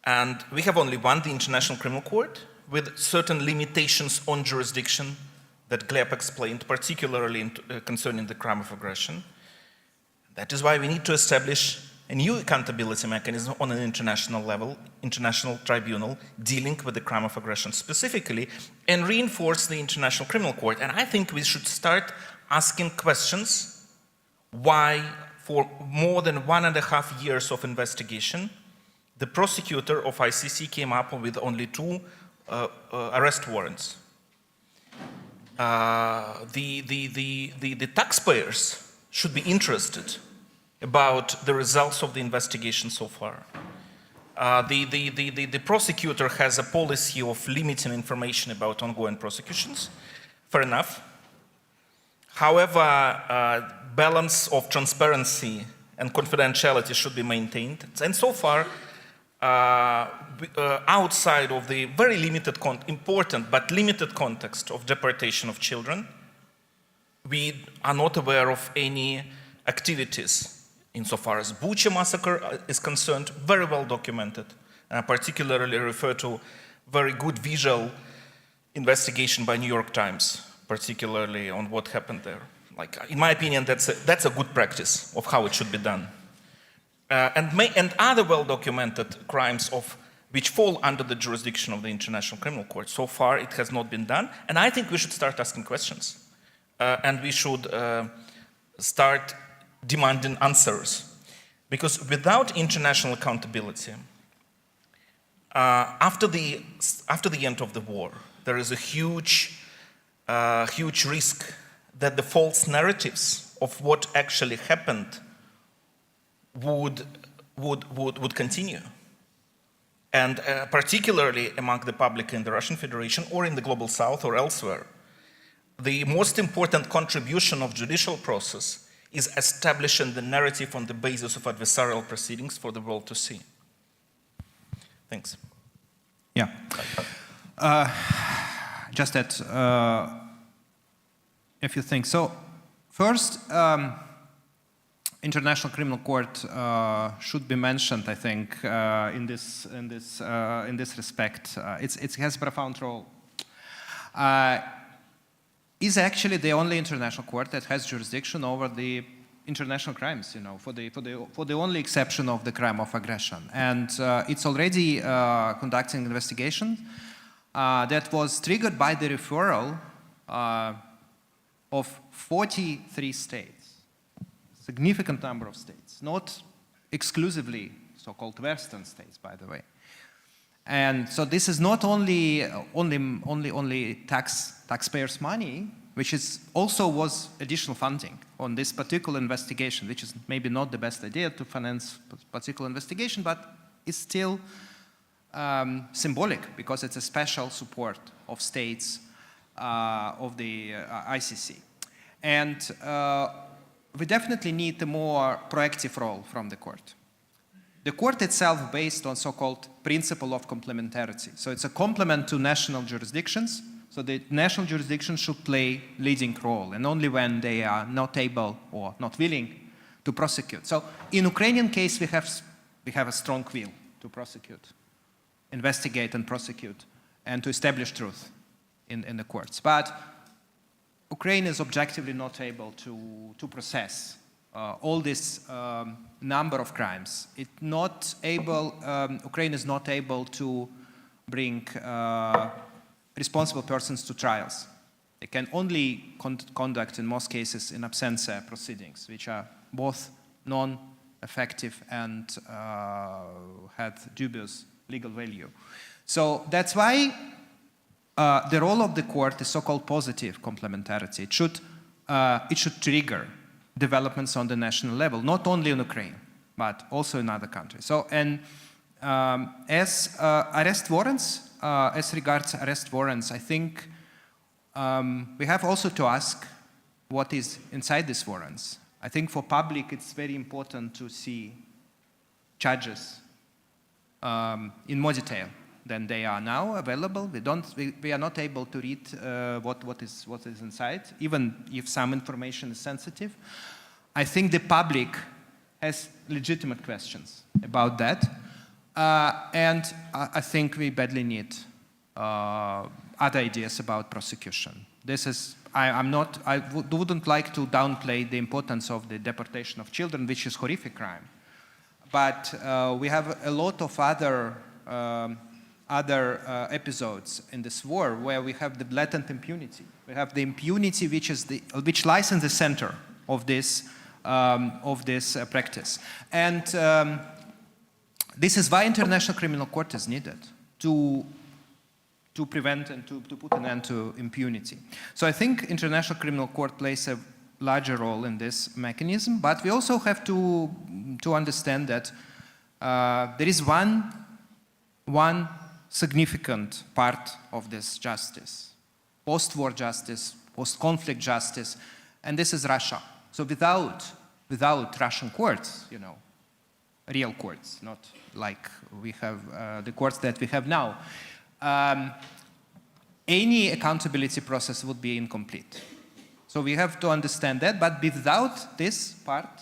And we have only one, the International Criminal Court, with certain limitations on jurisdiction that Gleb explained, particularly concerning the crime of aggression. That is why we need to establish a new accountability mechanism on an international level, international tribunal, dealing with the crime of aggression specifically, and reinforce the International Criminal Court. And I think we should start asking questions why, for more than 1.5 years of investigation, the prosecutor of ICC came up with only 2 arrest warrants. The taxpayers should be interested about the results of the investigation so far. The prosecutor has a policy of limiting information about ongoing prosecutions. Fair enough. However, balance of transparency and confidentiality should be maintained. And so far, outside of the very limited, important but limited context of deportation of children, we are not aware of any activities insofar as Bucha massacre is concerned, very well documented. Particularly refer to very good visual investigation by New York Times, particularly on what happened there. Like, in my opinion, that's a good practice of how it should be done. And other well-documented crimes which fall under the jurisdiction of the International Criminal Court. So far, it has not been done, and I think we should start asking questions. And we should start demanding answers. Because without international accountability, after the end of the war, there is a huge risk that the false narratives of what actually happened would continue. And particularly among the public in the Russian Federation or in the Global South or elsewhere, the most important contribution of judicial process is establishing the narrative on the basis of adversarial proceedings for the world to see. Thanks. Yeah. Just that a few things. So first, International Criminal Court should be mentioned, I think, in this respect. It has a profound role. Is actually the only international court that has jurisdiction over the international crimes, for the only exception of the crime of aggression. And it's already conducting investigation that was triggered by the referral of 43 states, significant number of states, not exclusively so-called Western states, by the way. And so this is not only taxpayers' money, which is also was additional funding on this particular investigation, which is maybe not the best idea to finance particular investigation, but it's still symbolic because it's a special support of states of the ICC. And we definitely need a more proactive role from the court. The court itself based on so-called principle of complementarity. So it's a complement to national jurisdictions. So the national jurisdiction should play leading role, and only when they are not able or not willing to prosecute. So in Ukrainian case, we have a strong will to prosecute, investigate and prosecute, and to establish truth in the courts. But Ukraine is objectively not able to process all this number of crimes. Ukraine is not able to bring responsible persons to trials. They can only conduct, in most cases, in absentia proceedings, which are both non-effective and had dubious legal value. So that's why the role of the court is so-called positive complementarity. It should trigger developments on the national level, not only in Ukraine, but also in other countries. So, and as arrest warrants, as regards arrest warrants, I think we have also to ask what is inside these warrants. I think for public, it's very important to see charges in more detail than they are now available. We are not able to read what is inside, even if some information is sensitive. I think the public has legitimate questions about that. And I think we badly need other ideas about prosecution. This is, I wouldn't like to downplay the importance of the deportation of children, which is horrific crime. But we have a lot of other episodes in this war where we have the blatant impunity. We have the impunity which lies in the center of this practice. And this is why International Criminal Court is needed to prevent and to put an end to impunity. So I think International Criminal Court plays a larger role in this mechanism, but we also have to understand that there is one significant part of this justice, post-war justice, post-conflict justice, and this is Russia. So without Russian courts, real courts, not like we have the courts that we have now, any accountability process would be incomplete. So we have to understand that, but without this part,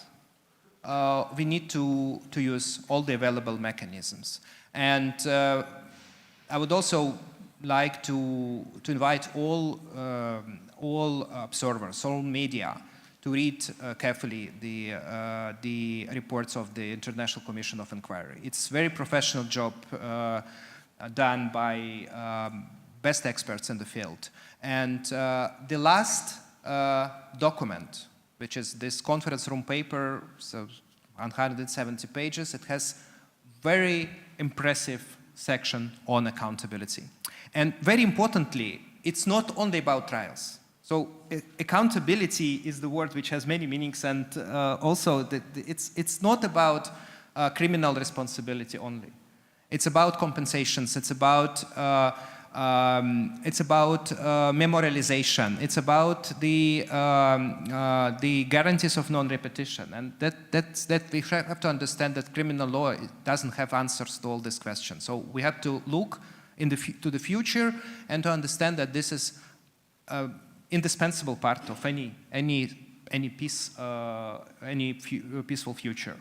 we need to use all the available mechanisms. And I would also like to invite all observers, all media, to read carefully the reports of the International Commission of Inquiry. It's a very professional job done by best experts in the field. And the last document, which is this conference room paper, so 170 pages, it has very impressive section on accountability. And very importantly, it's not only about trials. So accountability is the word which has many meanings, and also it's not about criminal responsibility only. It's about compensations. It's about memorialization. It's about the guarantees of non-repetition, and that we have to understand that criminal law doesn't have answers to all these questions. So we have to look to the future and to understand that this is indispensable part of any peaceful future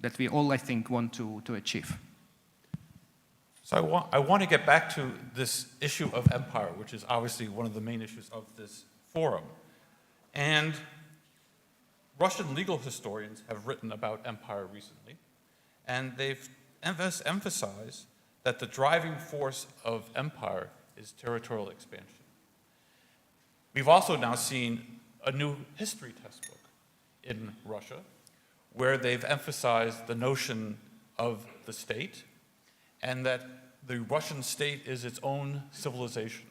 that we all, I think, want to achieve. So I want to get back to this issue of empire, which is obviously one of the main issues of this forum. And Russian legal historians have written about empire recently, and they've emphasized that the driving force of empire is territorial expansion. We've also now seen a new history textbook in Russia, where they've emphasized the notion of the state, and that the Russian state is its own civilization.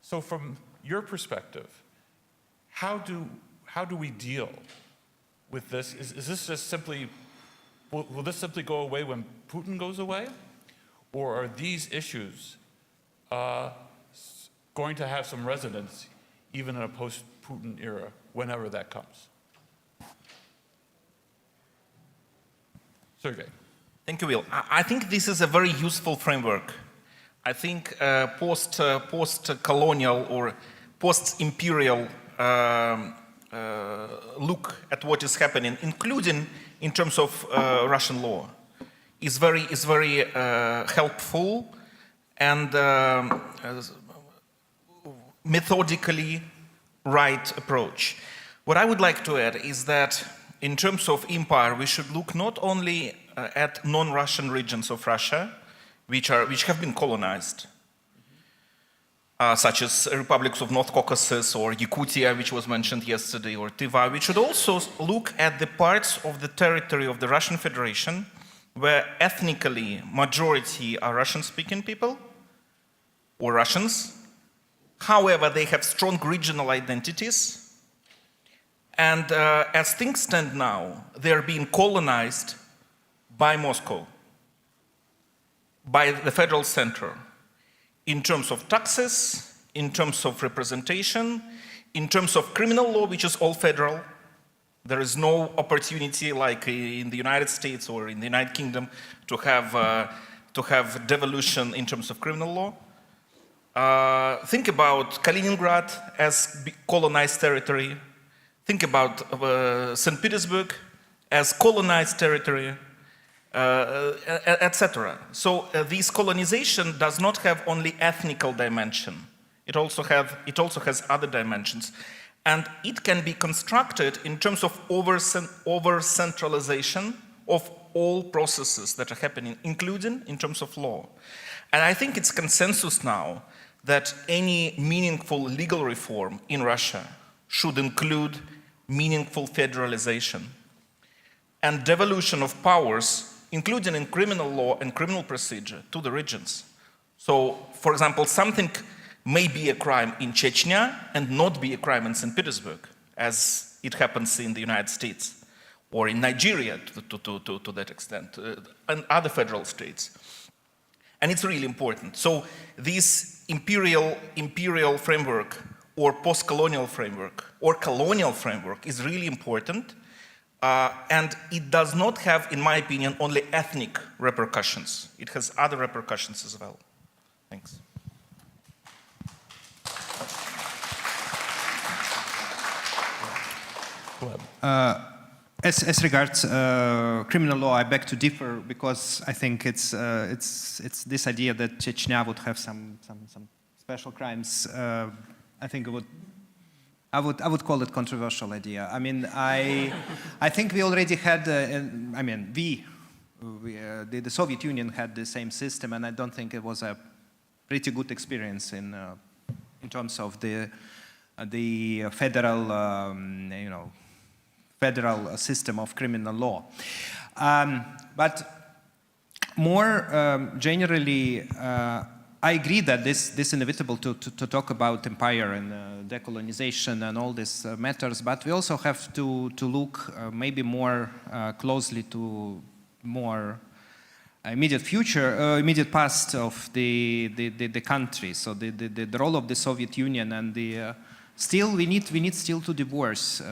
So from your perspective, how do we deal with this? Is this just simply, will this simply go away when Putin goes away? Or are these issues going to have some resonance even in a post-Putin era, whenever that comes? Sergey. Thank you, Will. I think this is a very useful framework. I think post-colonial or post-imperial look at what is happening, including in terms of Russian law, is very helpful and methodically right approach. What I would like to add is that in terms of empire, we should look not only at non-Russian regions of Russia, which have been colonized, such as republics of North Caucasus or Yakutia, which was mentioned yesterday, or Tiva. We should also look at the parts of the territory of the Russian Federation where ethnically majority are Russian-speaking people or Russians. However, they have strong regional identities. And as things stand now, they are being colonized by Moscow, by the federal center, in terms of taxes, in terms of representation, in terms of criminal law, which is all federal. There is no opportunity like in the United States or in the United Kingdom to have devolution in terms of criminal law. Think about Kaliningrad as colonized territory. Think about St. Petersburg as colonized territory, etc. So this colonization does not have only ethnical dimension. It also has other dimensions. And it can be constructed in terms of over-centralization of all processes that are happening, including in terms of law. And I think it's consensus now that any meaningful legal reform in Russia should include meaningful federalization and devolution of powers, including in criminal law and criminal procedure, to the regions. So, for example, something may be a crime in Chechnya and not be a crime in St. Petersburg, as it happens in the United States, or in Nigeria to that extent, and other federal states. And it's really important. So this imperial framework or post-colonial framework or colonial framework is really important. And it does not have, in my opinion, only ethnic repercussions. It has other repercussions as well. Thanks. As regards criminal law, I beg to differ because I think it's this idea that Chechnya would have some special crimes. I think I would call it controversial idea. I mean, I think we already had. The Soviet Union had the same system, and I don't think it was a pretty good experience in terms of the federal, federal system of criminal law. But more generally, I agree that this is inevitable to talk about empire and decolonization and all these matters, but we also have to look maybe more closely to more immediate future, immediate past of the country. So the role of the Soviet Union and still we need still to divorce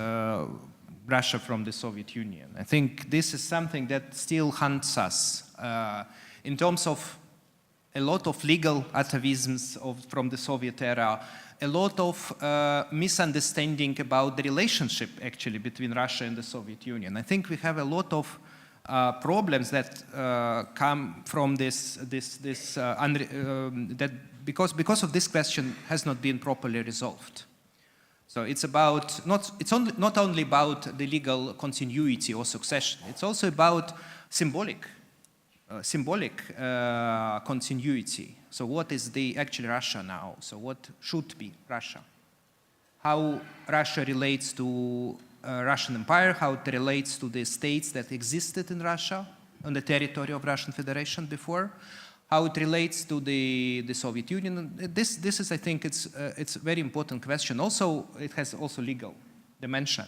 Russia from the Soviet Union. I think this is something that still haunts us in terms of a lot of legal atavisms from the Soviet era, a lot of misunderstanding about the relationship actually between Russia and the Soviet Union. I think we have a lot of problems that come from that because of this question has not been properly resolved. So it's about not only about the legal continuity or succession. It's also about symbolic continuity. So what is the actual Russia now? So what should be Russia? How Russia relates to Russian Empire? How it relates to the states that existed in Russia on the territory of Russian Federation before? How it relates to the Soviet Union. This is, I think, it's a very important question. Also, it has also legal dimension.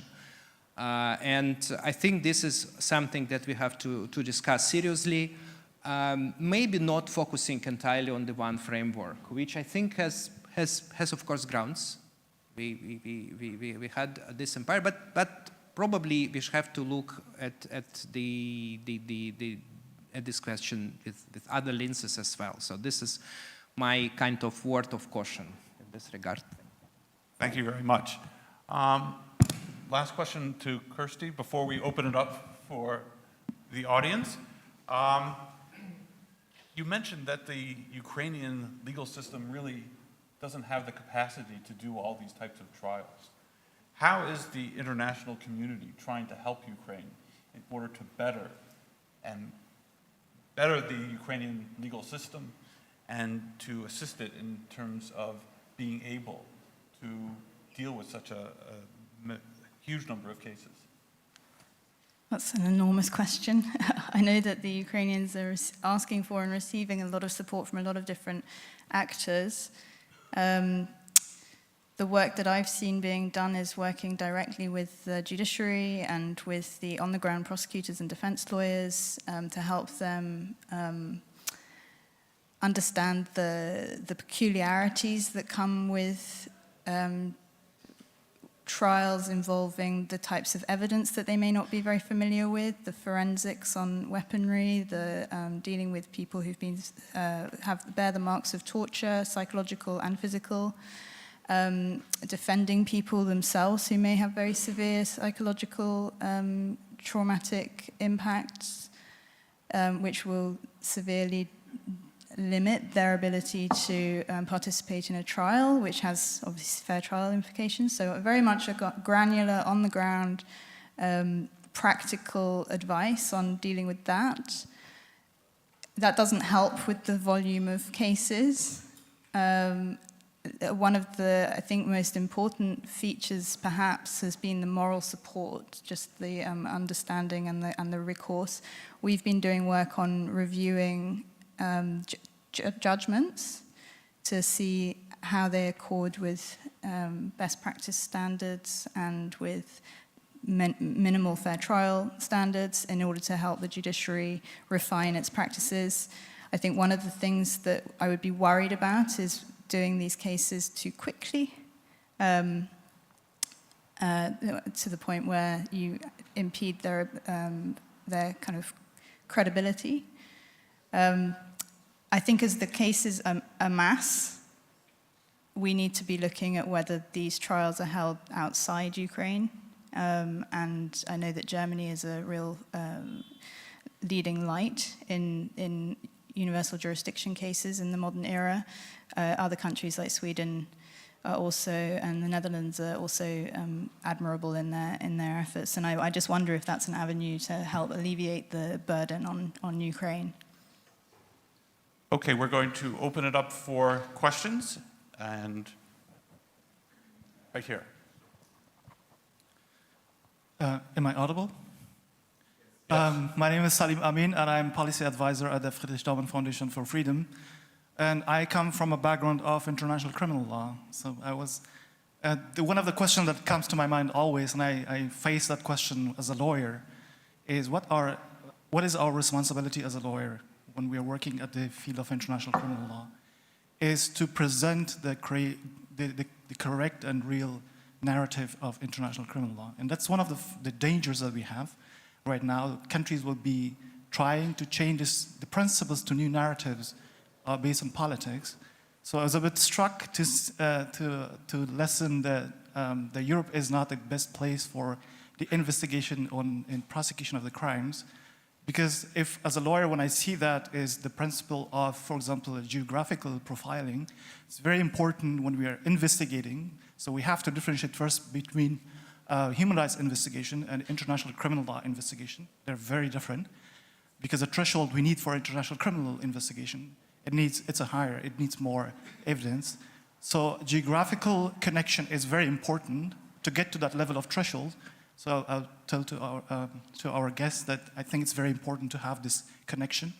And I think this is something that we have to discuss seriously, maybe not focusing entirely on the one framework, which I think has of course grounds. We had this empire, but probably we should have to look at this question with other lenses as well. So this is my kind of word of caution in this regard. Thank you very much. Last question to Kirsty before we open it up for the audience. You mentioned that the Ukrainian legal system really doesn't have the capacity to do all these types of trials. How is the international community trying to help Ukraine in order to better the Ukrainian legal system and to assist it in terms of being able to deal with such a huge number of cases? That's an enormous question. I know that the Ukrainians are asking for and receiving a lot of support from a lot of different actors. The work that I've seen being done is working directly with the judiciary and with the on-the-ground prosecutors and defense lawyers to help them understand the peculiarities that come with trials involving the types of evidence that they may not be very familiar with, the forensics on weaponry, the dealing with people who've been bear the marks of torture, psychological and physical. Defending people themselves who may have very severe psychological traumatic impacts, which will severely limit their ability to participate in a trial, which has obviously fair trial implications. So very much a granular, on-the-ground, practical advice on dealing with that. That doesn't help with the volume of cases. One of the, I think, most important features, perhaps, has been the moral support, just the understanding and the recourse. We've been doing work on reviewing judgments to see how they accord with best practice standards and with minimal fair trial standards in order to help the judiciary refine its practices. I think one of the things that I would be worried about is doing these cases too quickly to the point where you impede their kind of credibility. I think as the cases amass, we need to be looking at whether these trials are held outside Ukraine. And I know that Germany is a real leading light in universal jurisdiction cases in the modern era. Other countries like Sweden are also, and the Netherlands are also admirable in their efforts. And I just wonder if that's an avenue to help alleviate the burden on Ukraine. Okay, we're going to open it up for questions, and right here. Am I audible? Yes. My name is Salim Amin, and I'm policy advisor at the Foundation for Freedom. And I come from a background of international criminal law. So I was, one of the questions that comes to my mind always, and I face that question as a lawyer, is what is our responsibility as a lawyer when we are working at the field of international criminal law, is to present the correct and real narrative of international criminal law. And that's one of the dangers that we have right now. Countries will be trying to change the principles to new narratives based on politics. So I was a bit struck to listen that Europe is not the best place for the investigation and prosecution of the crimes. Because if, as a lawyer, when I see that is the principle of, for example, geographical profiling, it's very important when we are investigating. So we have to differentiate first between human rights investigation and international criminal law investigation. They're very different, because the threshold we need for international criminal investigation, it's a higher, it needs more evidence. So geographical connection is very important to get to that level of threshold. So I'll tell to our guests that I think it's very important to have this connection.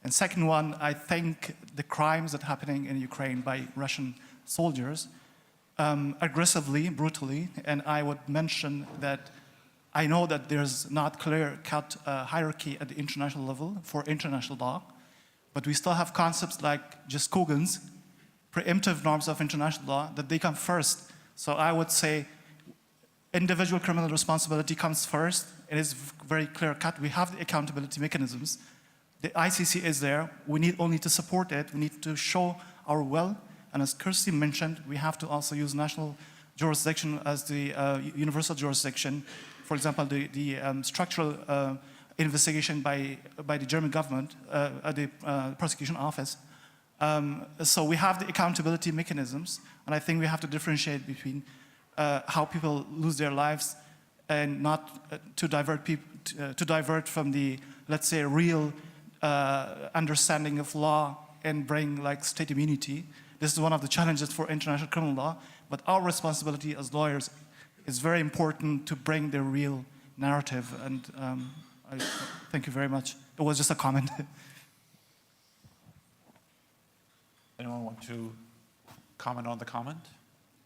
And second one, I think the crimes that are happening in Ukraine by Russian soldiers, aggressively, brutally, and I would mention that I know that there's not clear-cut hierarchy at the international level for international law, but we still have concepts like just Kogan's preemptive norms of international law that they come first. So I would say individual criminal responsibility comes first. It is very clear-cut. We have the accountability mechanisms. The ICC is there. We need only to support it. We need to show our will. And as Kirsty mentioned, we have to also use national jurisdiction as the universal jurisdiction. For example, the structural investigation by the German government, the prosecution office. So we have the accountability mechanisms, and I think we have to differentiate between how people lose their lives and not to divert from the, let's say, real understanding of law and bring like state immunity. This is one of the challenges for international criminal law, but our responsibility as lawyers is very important to bring the real narrative, and I thank you very much. It was just a comment. Anyone want to comment on the comment?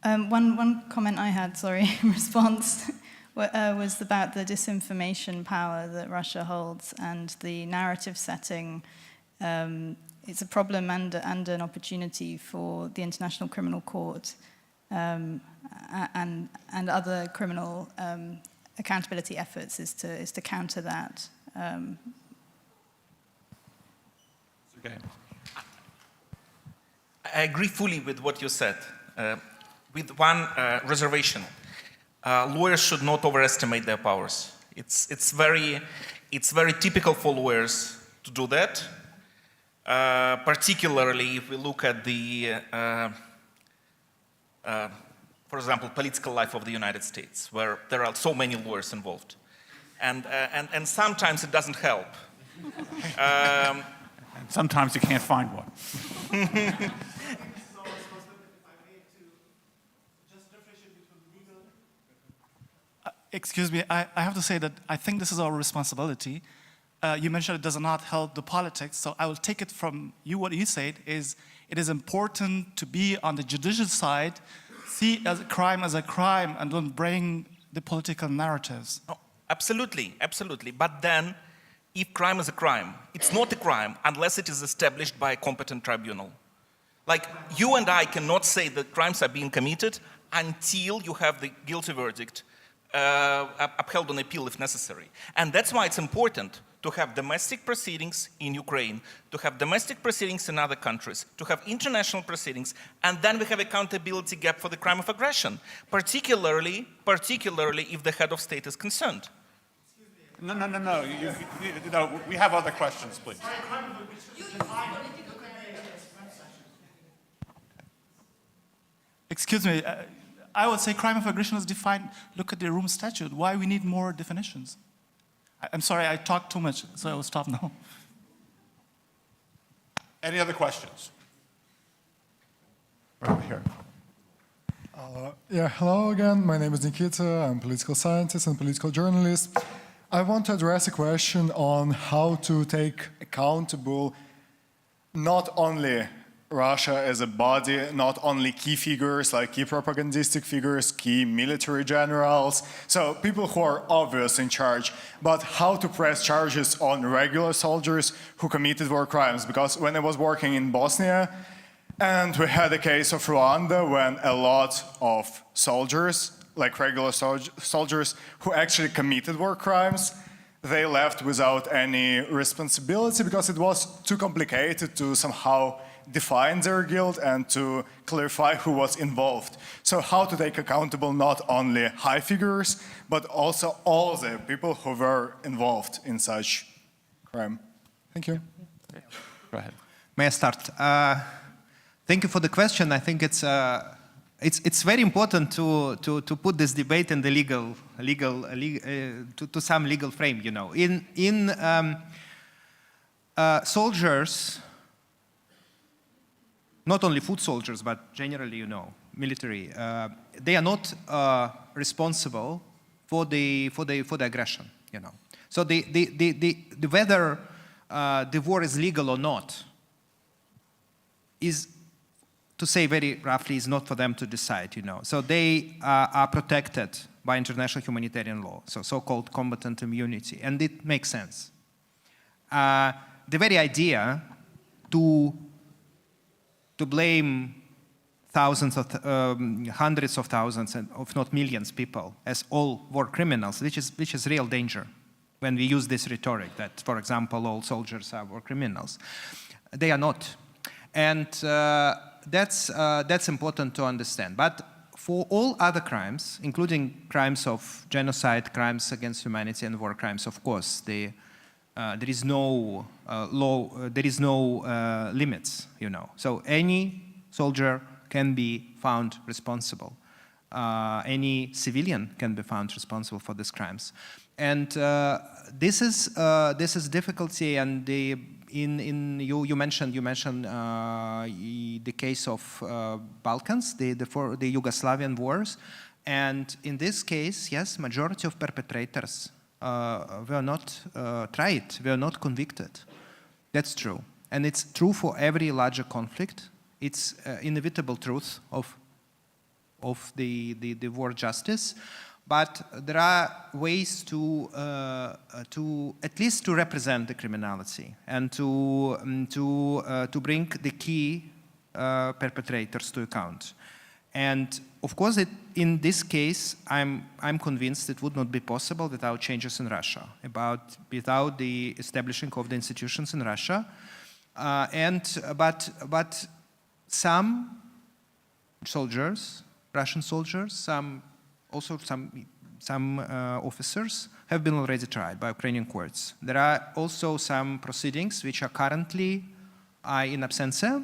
One comment I had, sorry, in response, was about the disinformation power that Russia holds and the narrative setting. It's a problem and an opportunity for the International Criminal Court and other criminal accountability efforts is to counter that. Okay. I agree fully with what you said, with one reservation. Lawyers should not overestimate their powers. It's very typical for lawyers to do that, particularly if we look at the, for example, political life of the United States, where there are so many lawyers involved. And sometimes it doesn't help. And sometimes you can't find one. Excuse me, I have to say that I think this is our responsibility. You mentioned it does not help the politics, so I will take it from you. What you said is it is important to be on the judicial side, see a crime as a crime, and don't bring the political narratives. Oh, absolutely, absolutely. But then, if crime is a crime, it's not a crime unless it is established by a competent tribunal. Like, you and I cannot say that crimes are being committed until you have the guilty verdict upheld on appeal if necessary. And that's why it's important to have domestic proceedings in Ukraine, to have domestic proceedings in other countries, to have international proceedings, and then we have accountability gap for the crime of aggression, particularly if the head of state is concerned. No. No, we have other questions, please. Excuse me, I would say crime of aggression is defined, look at the Rome Statute. Why we need more definitions? I'm sorry, I talked too much, so I will stop now. Any other questions? Right over here. Hello again. My name is Nikita. I'm a political scientist and political journalist. I want to address a question on how to take accountable not only Russia as a body, not only key figures like key propagandistic figures, key military generals, so people who are obvious in charge, but how to press charges on regular soldiers who committed war crimes. Because when I was working in Bosnia, and we had a case of Rwanda when a lot of soldiers, like regular soldiers who actually committed war crimes, they left without any responsibility because it was too complicated to somehow define their guilt and to clarify who was involved. So how to take accountable not only high figures, but also all the people who were involved in such crime. Thank you. Go ahead. May I start? Thank you for the question. I think it's very important to put this debate in the to some legal frame. You know, soldiers, not only foot soldiers, but generally, you know, military, they are not responsible for the aggression. You know, so whether the war is legal or not is, to say very roughly, is not for them to decide, you know. So they are protected by international humanitarian law, so so-called combatant immunity, and it makes sense. The very idea to blame thousands of, hundreds of thousands, if not millions, people as all war criminals, which is real danger when we use this rhetoric that, for example, all soldiers are war criminals. They are not, and that's important to understand. But for all other crimes, including crimes of genocide, crimes against humanity, and war crimes, of course, there is no law, there is no limits, you know. So any soldier can be found responsible. Any civilian can be found responsible for these crimes, and this is difficulty. And you mentioned the case of Balkans, the Yugoslavian wars, and in this case, yes, majority of perpetrators were not tried, were not convicted. That's true, and it's true for every larger conflict. It's inevitable truth of the war justice, but there are ways to at least to represent the criminality and to bring the key perpetrators to account. And of course, in this case, I'm convinced it would not be possible without changes in Russia, without the establishing of the institutions in Russia, but some soldiers, Russian soldiers, some officers have been already tried by Ukrainian courts. There are also some proceedings which are currently in absentia.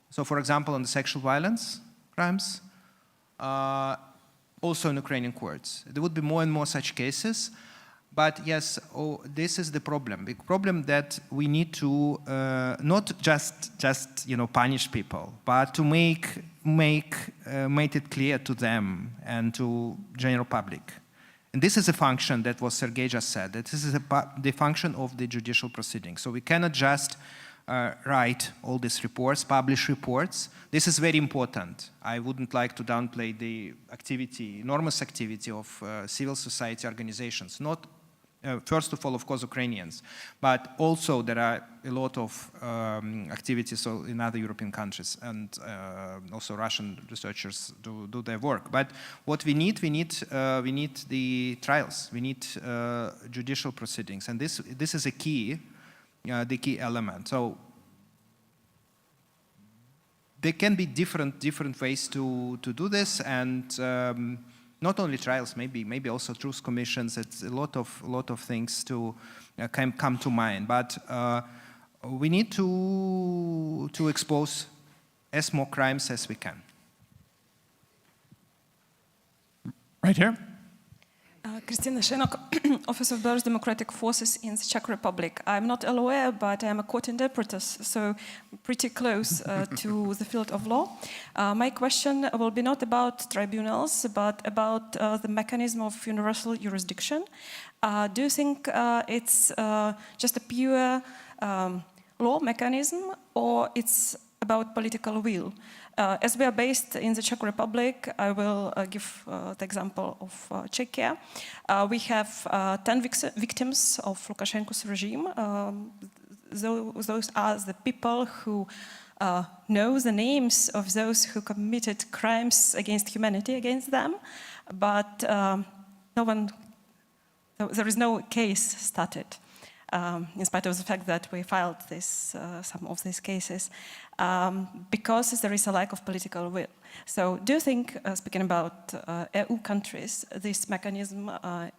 So, for example, on the sexual violence crimes, also in Ukrainian courts. There would be more and more such cases. But yes, this is the problem. The problem that we need to not just punish people, but to make it clear to them and to general public. And this is a function that was Sergei just said. That this is the function of the judicial proceeding. So we cannot just write all these reports, publish reports. This is very important. I wouldn't like to downplay the enormous activity of civil society organizations. Not first of all, of course, Ukrainians, but also there are a lot of activities in other European countries, and also Russian researchers do their work. But what we need the trials, we need judicial proceedings, and this is a key, the key element. So there can be different ways to do this, and not only trials, maybe also truth commissions. It's a lot of things to can come to mind. But we need to expose as more crimes as we can. Right here. Kristina Shenok, Office of Belarus Democratic Forces in the Czech Republic. I'm not a lawyer, but I'm a court interpreter, so pretty close to the field of law. My question will be not about tribunals, but about the mechanism of universal jurisdiction. Do you think it's just a pure law mechanism, or it's about political will? As we are based in the Czech Republic, I will give the example of Czechia. We have 10 victims of Lukashenko's regime. Those are the people who know the names of those who committed crimes against humanity against them, but there is no case started. In spite of the fact that we filed some of these cases, because there is a lack of political will. So do you think, speaking about EU countries, this mechanism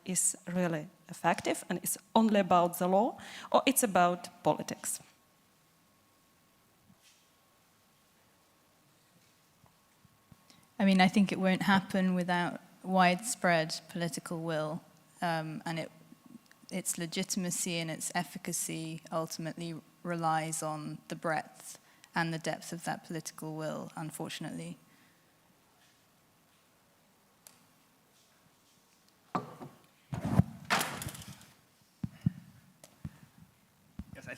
is really effective and it's only about the law, or it's about politics? I mean, I think it won't happen without widespread political will, and its legitimacy and its efficacy ultimately relies on the breadth and the depth of that political will, unfortunately.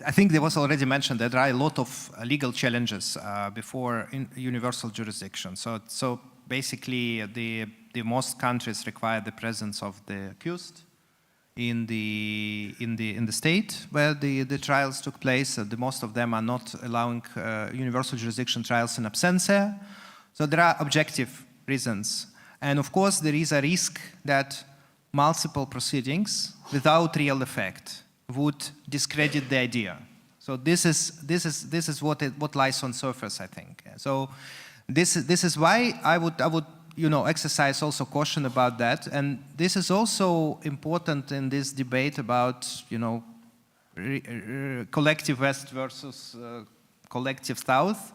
I think there was already mentioned that there are a lot of legal challenges before universal jurisdiction. So basically, the most countries require the presence of the accused in the state where the trials took place. The most of them are not allowing universal jurisdiction trials in absentia. So there are objective reasons, and of course there is a risk that multiple proceedings without real effect would discredit the idea. So this is what lies on surface, I think. So this is why I would exercise also caution about that, and this is also important in this debate about collective West versus collective South,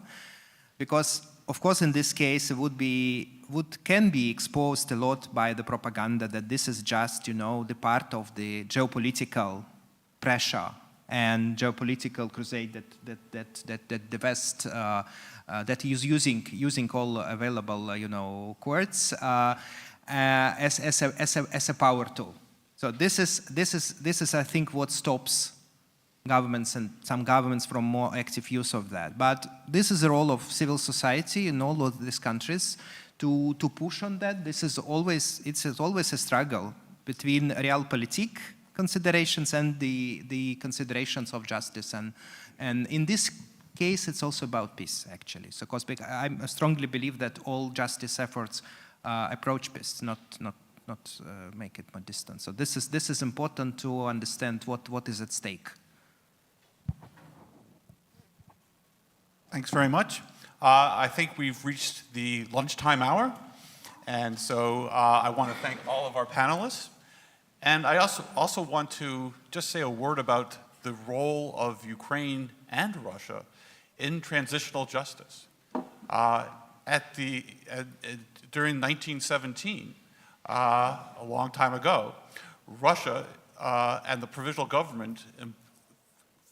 because of course in this case it can be exposed a lot by the propaganda that this is just the part of the geopolitical pressure and geopolitical crusade that the West that is using all available courts as a power tool. So this is I think what stops governments and some governments from more active use of that. But this is the role of civil society in all of these countries to push on that. It's always a struggle between realpolitik considerations and the considerations of justice, and in this case it's also about peace actually. So I strongly believe that all justice efforts approach peace, not make it more distant. So this is important to understand what is at stake. Thanks very much. I think we've reached the lunchtime hour, and so I want to thank all of our panelists. And I also want to just say a word about the role of Ukraine and Russia in transitional justice. During 1917, a long time ago, Russia and the provisional government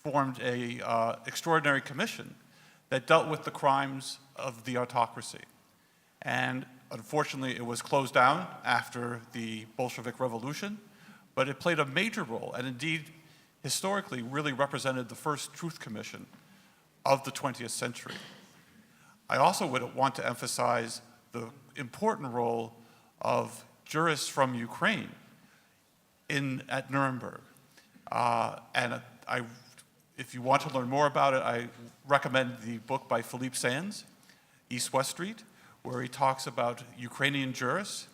formed an extraordinary commission that dealt with the crimes of the autocracy. And unfortunately, it was closed down after the Bolshevik Revolution, but it played a major role, and indeed, historically, really represented the first truth commission of the 20th century. I also would want to emphasize the important role of jurists from Ukraine at Nuremberg. If you want to learn more about it, I recommend the book by Philippe Sands, East-West Street, where he talks about Ukrainian jurists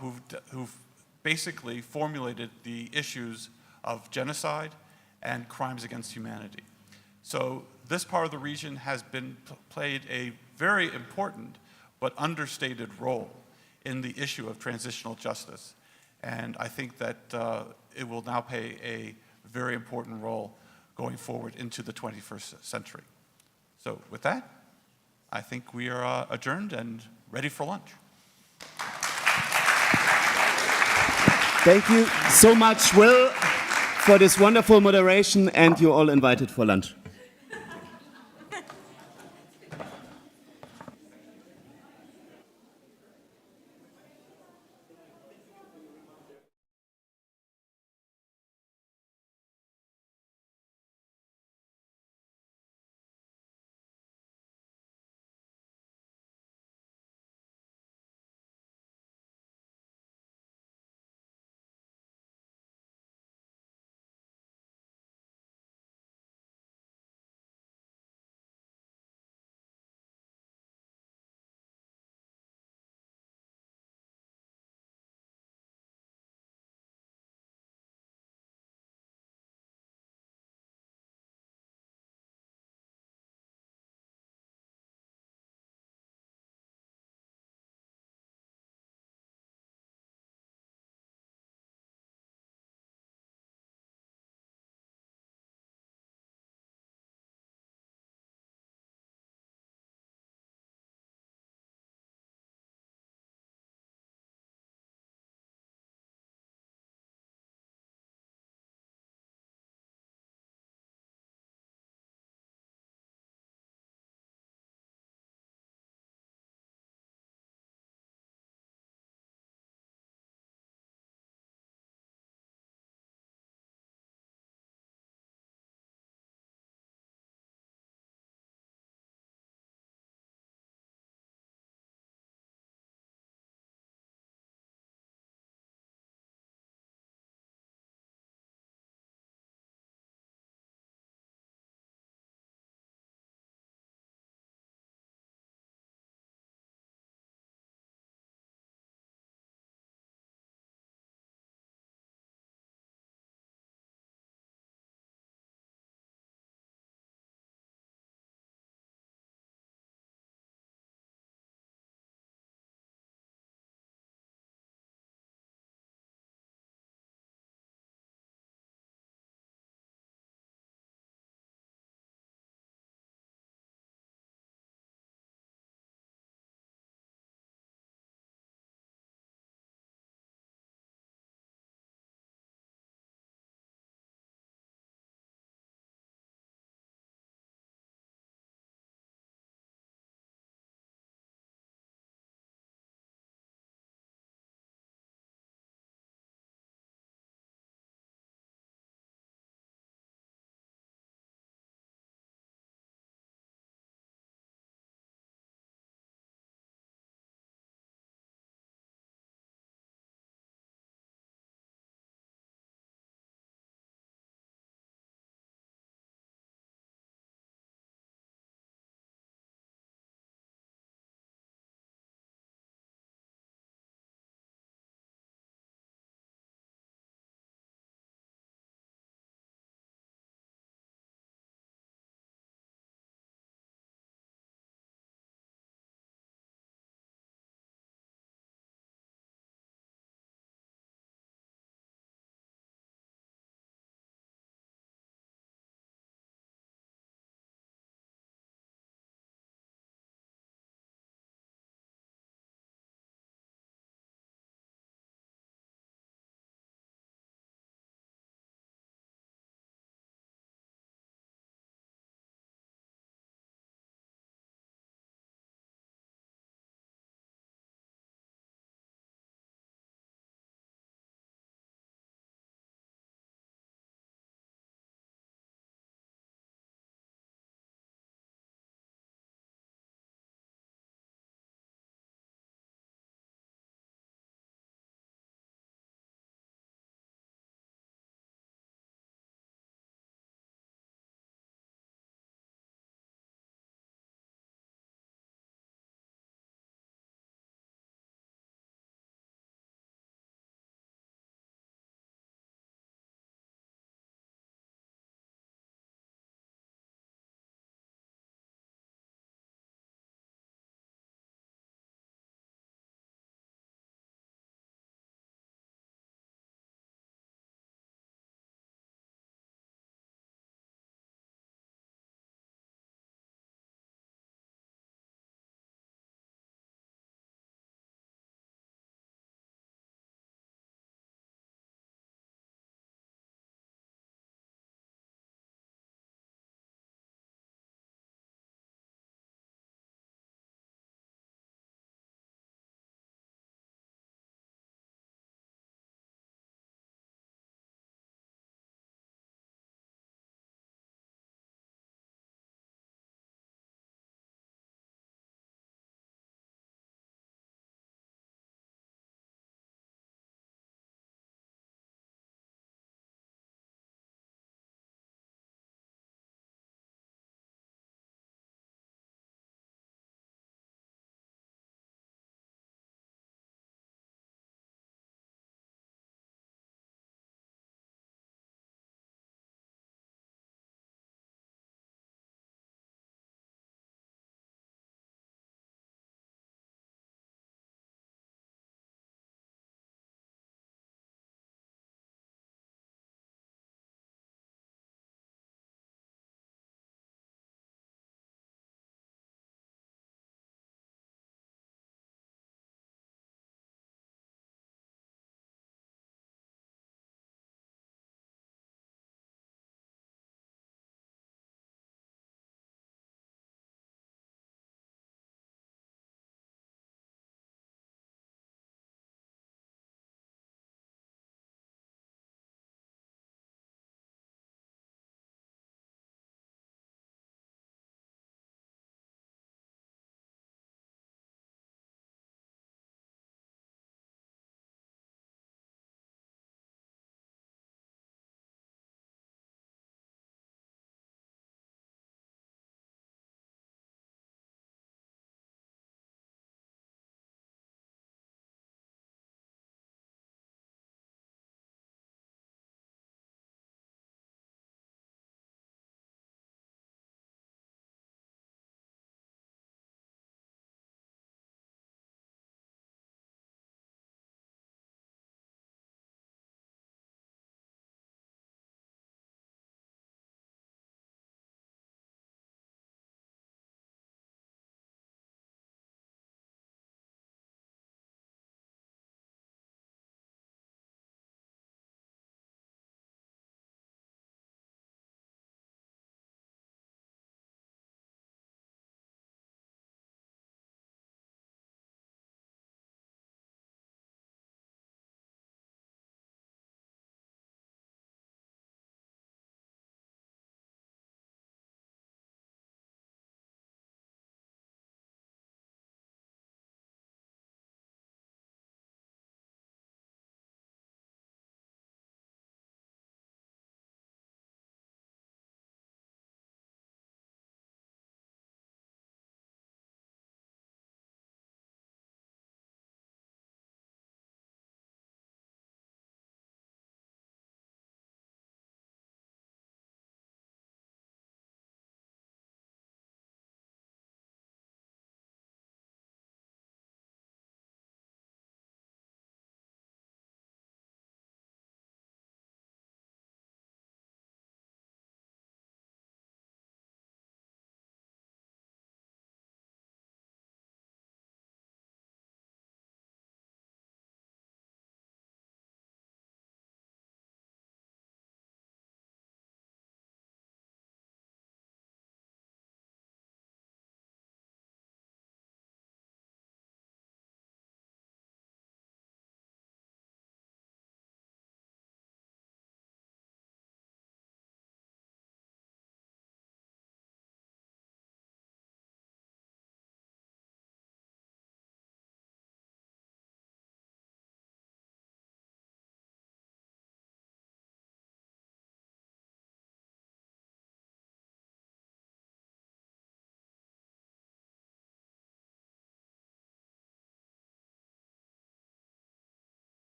who've basically formulated the issues of genocide and crimes against humanity. So this part of the region has played a very important but understated role in the issue of transitional justice. And I think that it will now play a very important role going forward into the 21st century. So with that, I think we are adjourned and ready for lunch. Thank you so much, Will, for this wonderful moderation, and you're all invited for lunch.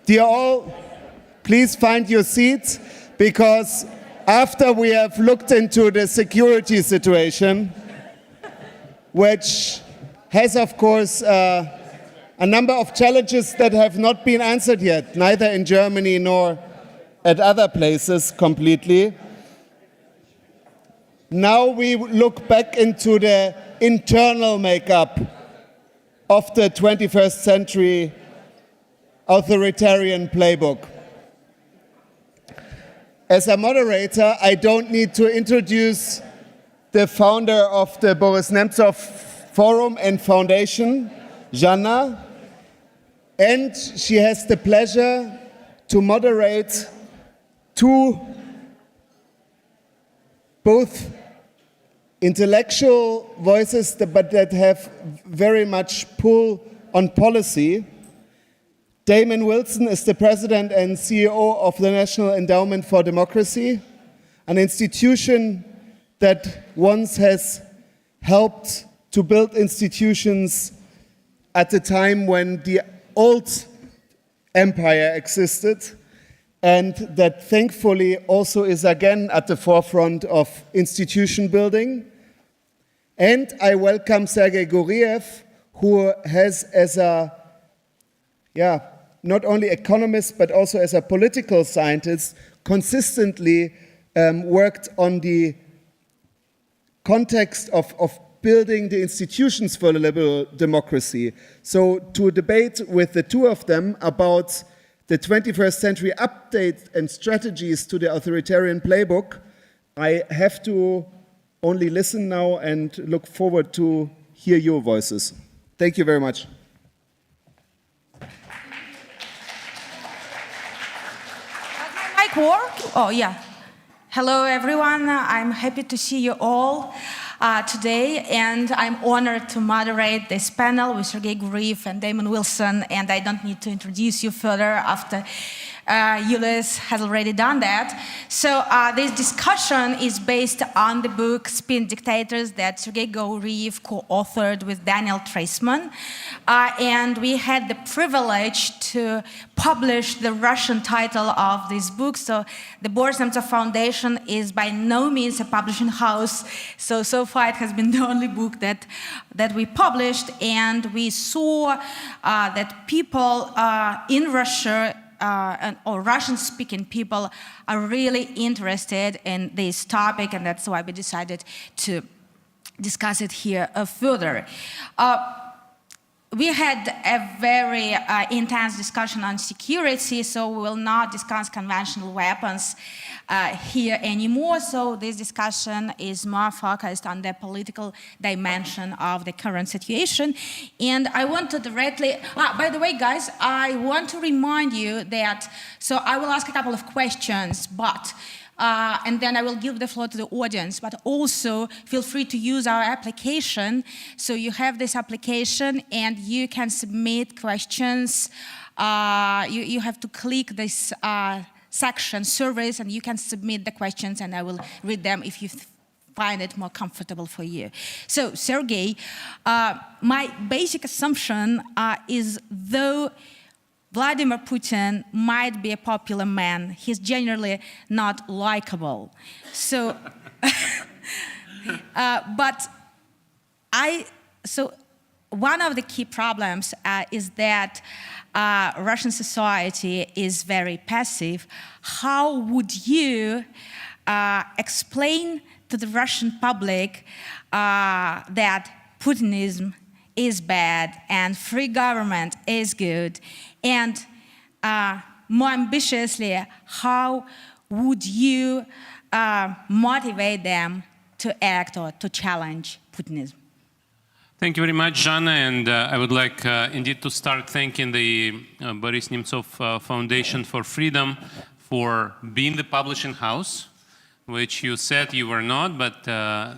Dear all, please find your seats, because after we have looked into the security situation, which has, of course, a number of challenges that have not been answered yet, neither in Germany nor at other places completely. Now we look back into the internal makeup of the 21st century authoritarian playbook. As a moderator, I don't need to introduce the founder of the Boris Nemtsov Forum and Foundation, Jana, and she has the pleasure to moderate two both intellectual voices, but that have very much pull on policy. Damon Wilson is the president and CEO of the National Endowment for Democracy, an institution that once has helped to build institutions at a time when the old empire existed, and that thankfully also is again at the forefront of institution building. And I welcome Sergei Guriev, who has, as a not only economist but also as a political scientist, consistently worked on the context of building the institutions for liberal democracy. So to debate with the two of them about the 21st century update and strategies to the authoritarian playbook, I have to only listen now and look forward to hear your voices. Thank you very much. Does my mic work? Oh, yeah. Hello, everyone. I'm happy to see you all today, and I'm honored to moderate this panel with Sergei Guriev and Damon Wilson, and I don't need to introduce you further after Yulis has already done that. So this discussion is based on the book Spin Dictators that Sergei Guriev co-authored with Daniel Treisman. And we had the privilege to publish the Russian title of this book. So the Boris Nemtsov Foundation is by no means a publishing house. So far it has been the only book that we published. And we saw that people in Russia or Russian-speaking people are really interested in this topic, and that's why we decided to discuss it here further. We had a very intense discussion on security, so we will not discuss conventional weapons here anymore. So this discussion is more focused on the political dimension of the current situation. And I want to directly, by the way, guys, I want to remind you that, so I will ask a couple of questions, but and then I will give the floor to the audience, but also feel free to use our application. So you have this application and you can submit questions. You have to click this section, surveys, and you can submit the questions and I will read them if you find it more comfortable for you. So Sergei, my basic assumption is though Vladimir Putin might be a popular man, he's generally not likable. So, so one of the key problems is that Russian society is very passive. How would you explain to the Russian public that Putinism is bad and free government is good? And more ambitiously, how would you motivate them to act or to challenge Putinism? Thank you very much, Jana, and I would like indeed to start thanking the Boris Nemtsov Foundation for Freedom for being the publishing house, which you said you were not, but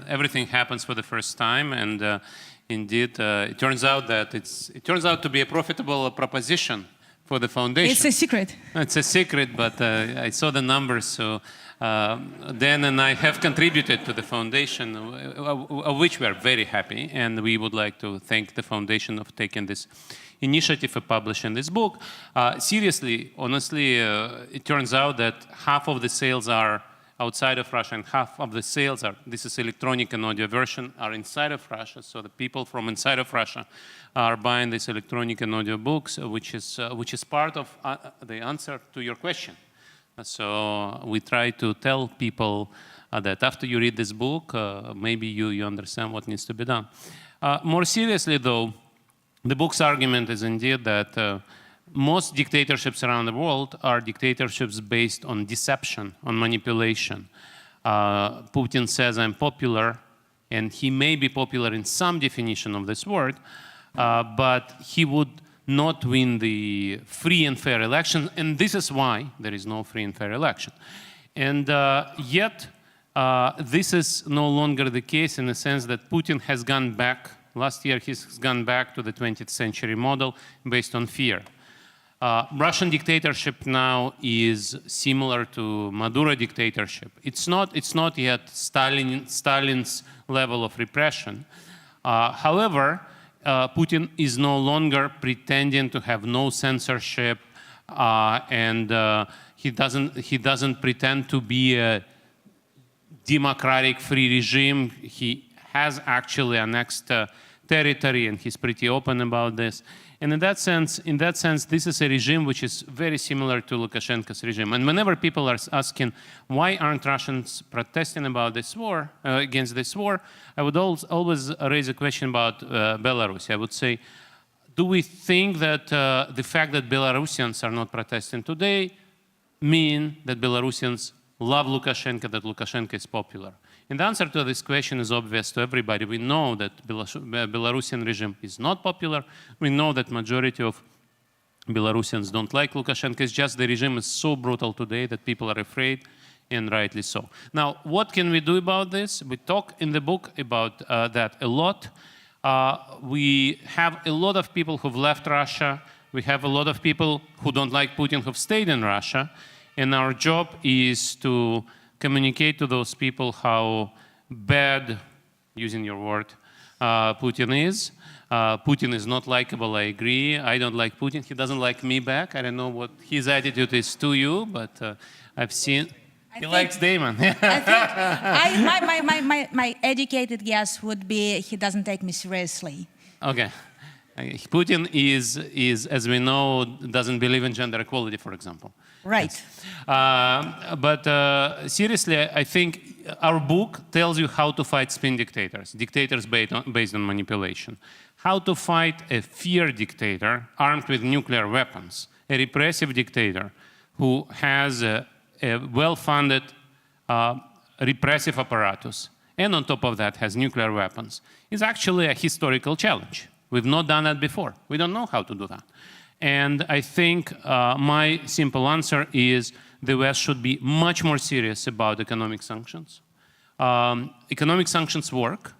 everything happens for the first time, and indeed it turns out that it turns out to be a profitable proposition for the foundation. It's a secret. It's a secret, but I saw the numbers, so Dan and I have contributed to the foundation, of which we are very happy, and we would like to thank the foundation of taking this initiative for publishing this book. Seriously, honestly, it turns out that half of the sales are outside of Russia and half of the sales are, this is electronic and audio version, are inside of Russia. So the people from inside of Russia are buying these electronic and audio books, which is part of the answer to your question. So we try to tell people that after you read this book, maybe you understand what needs to be done. More seriously, though, the book's argument is indeed that most dictatorships around the world are dictatorships based on deception, on manipulation. Putin says, I'm popular, and he may be popular in some definition of this word, but he would not win the free and fair election, and this is why there is no free and fair election. And yet, this is no longer the case in the sense that Putin has gone back, last year he's gone back to the 20th century model based on fear. Russian dictatorship now is similar to Maduro dictatorship. It's not yet Stalin's level of repression. However, Putin is no longer pretending to have no censorship, and he doesn't pretend to be a democratic free regime. He has actually annexed territory, and he's pretty open about this. And in that sense, this is a regime which is very similar to Lukashenko's regime. And whenever people are asking why aren't Russians protesting about this war, against this war, I would always raise a question about Belarus. I would say, do we think that the fact that Belarusians are not protesting today mean that Belarusians love Lukashenko, that Lukashenko is popular? And the answer to this question is obvious to everybody. We know that Belarusian regime is not popular. We know that majority of Belarusians don't like Lukashenko. It's just the regime is so brutal today that people are afraid, and rightly so. Now, what can we do about this? We talk in the book about that a lot. We have a lot of people who've left Russia. We have a lot of people who don't like Putin who've stayed in Russia. And our job is to communicate to those people how bad, using your word, Putin is. Putin is not likable, I agree. I don't like Putin. He doesn't like me back. I don't know what his attitude is to you, but I've seen... He likes Damon. My educated guess would be he doesn't take me seriously. Okay. Putin is, as we know, doesn't believe in gender equality, for example. Right. But seriously, I think our book tells you how to fight spin dictators, dictators based on manipulation. How to fight a fear dictator armed with nuclear weapons, a repressive dictator who has a well-funded repressive apparatus, and on top of that has nuclear weapons, is actually a historical challenge. We've not done that before. We don't know how to do that. And I think my simple answer is the West should be much more serious about economic sanctions. Economic sanctions work,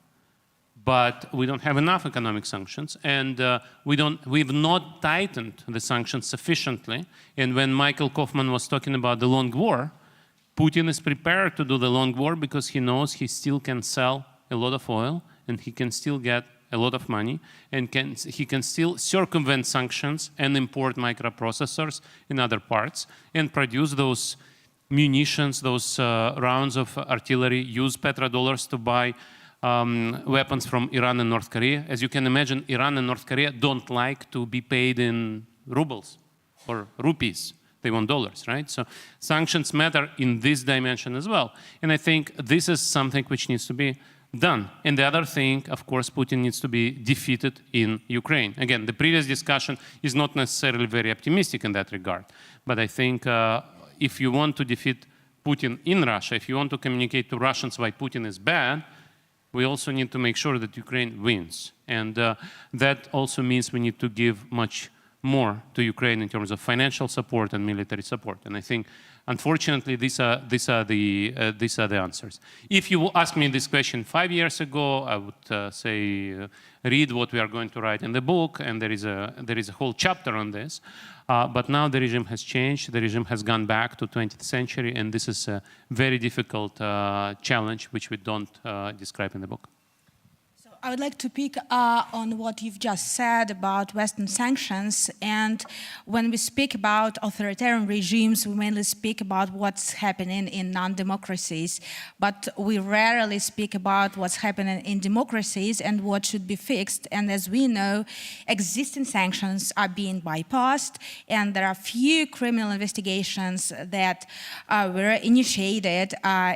but we don't have enough economic sanctions, and we've not tightened the sanctions sufficiently. And when Michael Kaufman was talking about the long war, Putin is prepared to do the long war because he knows he still can sell a lot of oil, and he can still get a lot of money, and he can still circumvent sanctions and import microprocessors in other parts and produce those munitions, those rounds of artillery, use petrodollars to buy weapons from Iran and North Korea. As you can imagine, Iran and North Korea don't like to be paid in rubles or rupees. They want dollars, right? So sanctions matter in this dimension as well. And I think this is something which needs to be done. And the other thing, of course, Putin needs to be defeated in Ukraine. Again, the previous discussion is not necessarily very optimistic in that regard. But I think if you want to defeat Putin in Russia, if you want to communicate to Russians why Putin is bad, we also need to make sure that Ukraine wins. And that also means we need to give much more to Ukraine in terms of financial support and military support. And I think, unfortunately, these are the answers. If you asked me this question 5 years ago, I would say read what we are going to write in the book, and there is a whole chapter on this. But now the regime has changed. The regime has gone back to 20th century, and this is a very difficult challenge which we don't describe in the book. I would like to pick on what you've just said about Western sanctions. And when we speak about authoritarian regimes, we mainly speak about what's happening in non-democracies. But we rarely speak about what's happening in democracies and what should be fixed. And as we know, existing sanctions are being bypassed. And there are few criminal investigations that were initiated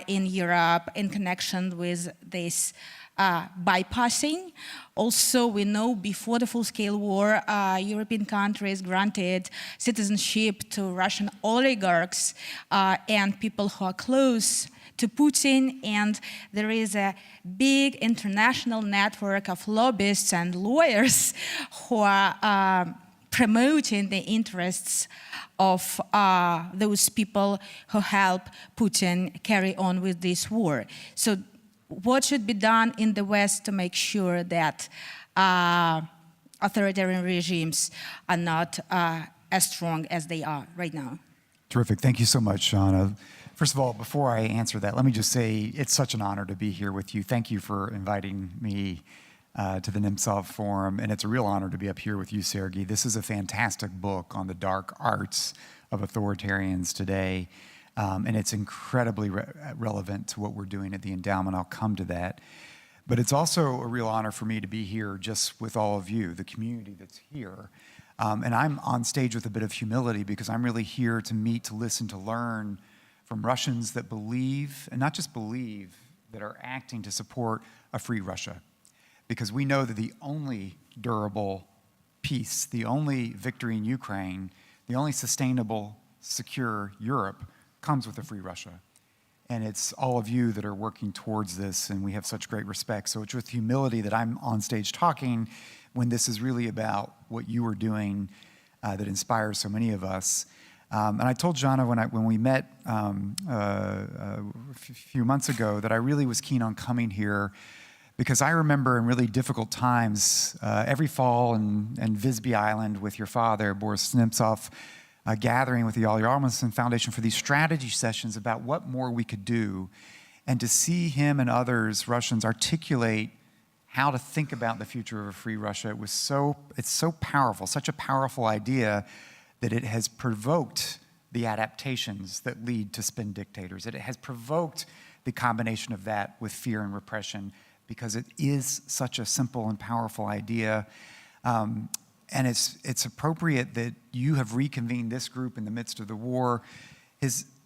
in Europe in connection with this bypassing. Also, we know before the full-scale war, European countries granted citizenship to Russian oligarchs and people who are close to Putin, and there is a big international network of lobbyists and lawyers who are promoting the interests of those people who help Putin carry on with this war. So what should be done in the West to make sure that authoritarian regimes are not as strong as they are right now? Terrific. Thank you so much, Shauna. First of all, before I answer that, let me just say it's such an honor to be here with you. Thank you for inviting me to the Nemtsov Forum, and it's a real honor to be up here with you, Sergey. This is a fantastic book on the dark arts of authoritarians today. And it's incredibly relevant to what we're doing at the endowment. I'll come to that. But it's also a real honor for me to be here just with all of you, the community that's here. And I'm on stage with a bit of humility because I'm really here to meet, to listen, to learn from Russians that believe, and not just believe, that are acting to support a free Russia. Because we know that the only durable peace, the only victory in Ukraine, the only sustainable, secure Europe comes with a free Russia. And it's all of you that are working towards this, and we have such great respect. So it's with humility that I'm on stage talking when this is really about what you are doing that inspires so many of us. And I told Jana when we met a few months ago that I really was keen on coming here because I remember in really difficult times, every fall in Visby Island with your father, Boris Nemtsov, gathering with the Authoritarian Foundation for these strategy sessions about what more we could do, and to see him and others, Russians, articulate how to think about the future of a free Russia. It's so powerful, such a powerful idea that it has provoked the adaptations that lead to spin dictators. It has provoked the combination of that with fear and repression because it is such a simple and powerful idea. And it's appropriate that you have reconvened this group in the midst of the war.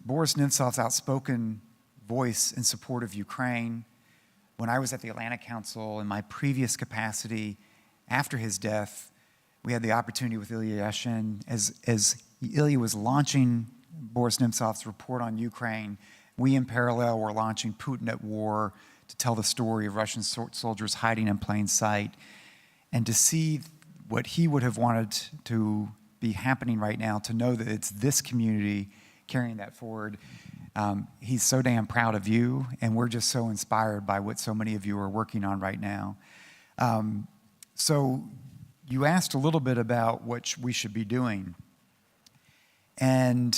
Boris Nemtsov's outspoken voice in support of Ukraine. When I was at the Atlantic Council in my previous capacity after his death, we had the opportunity with Ilya Yashin, as Ilya was launching Boris Nemtsov's report on Ukraine, we in parallel were launching Putin at War to tell the story of Russian soldiers hiding in plain sight. And to see what he would have wanted to be happening right now, to know that it's this community carrying that forward. He's so damn proud of you, and we're just so inspired by what so many of you are working on right now. So you asked a little bit about what we should be doing. And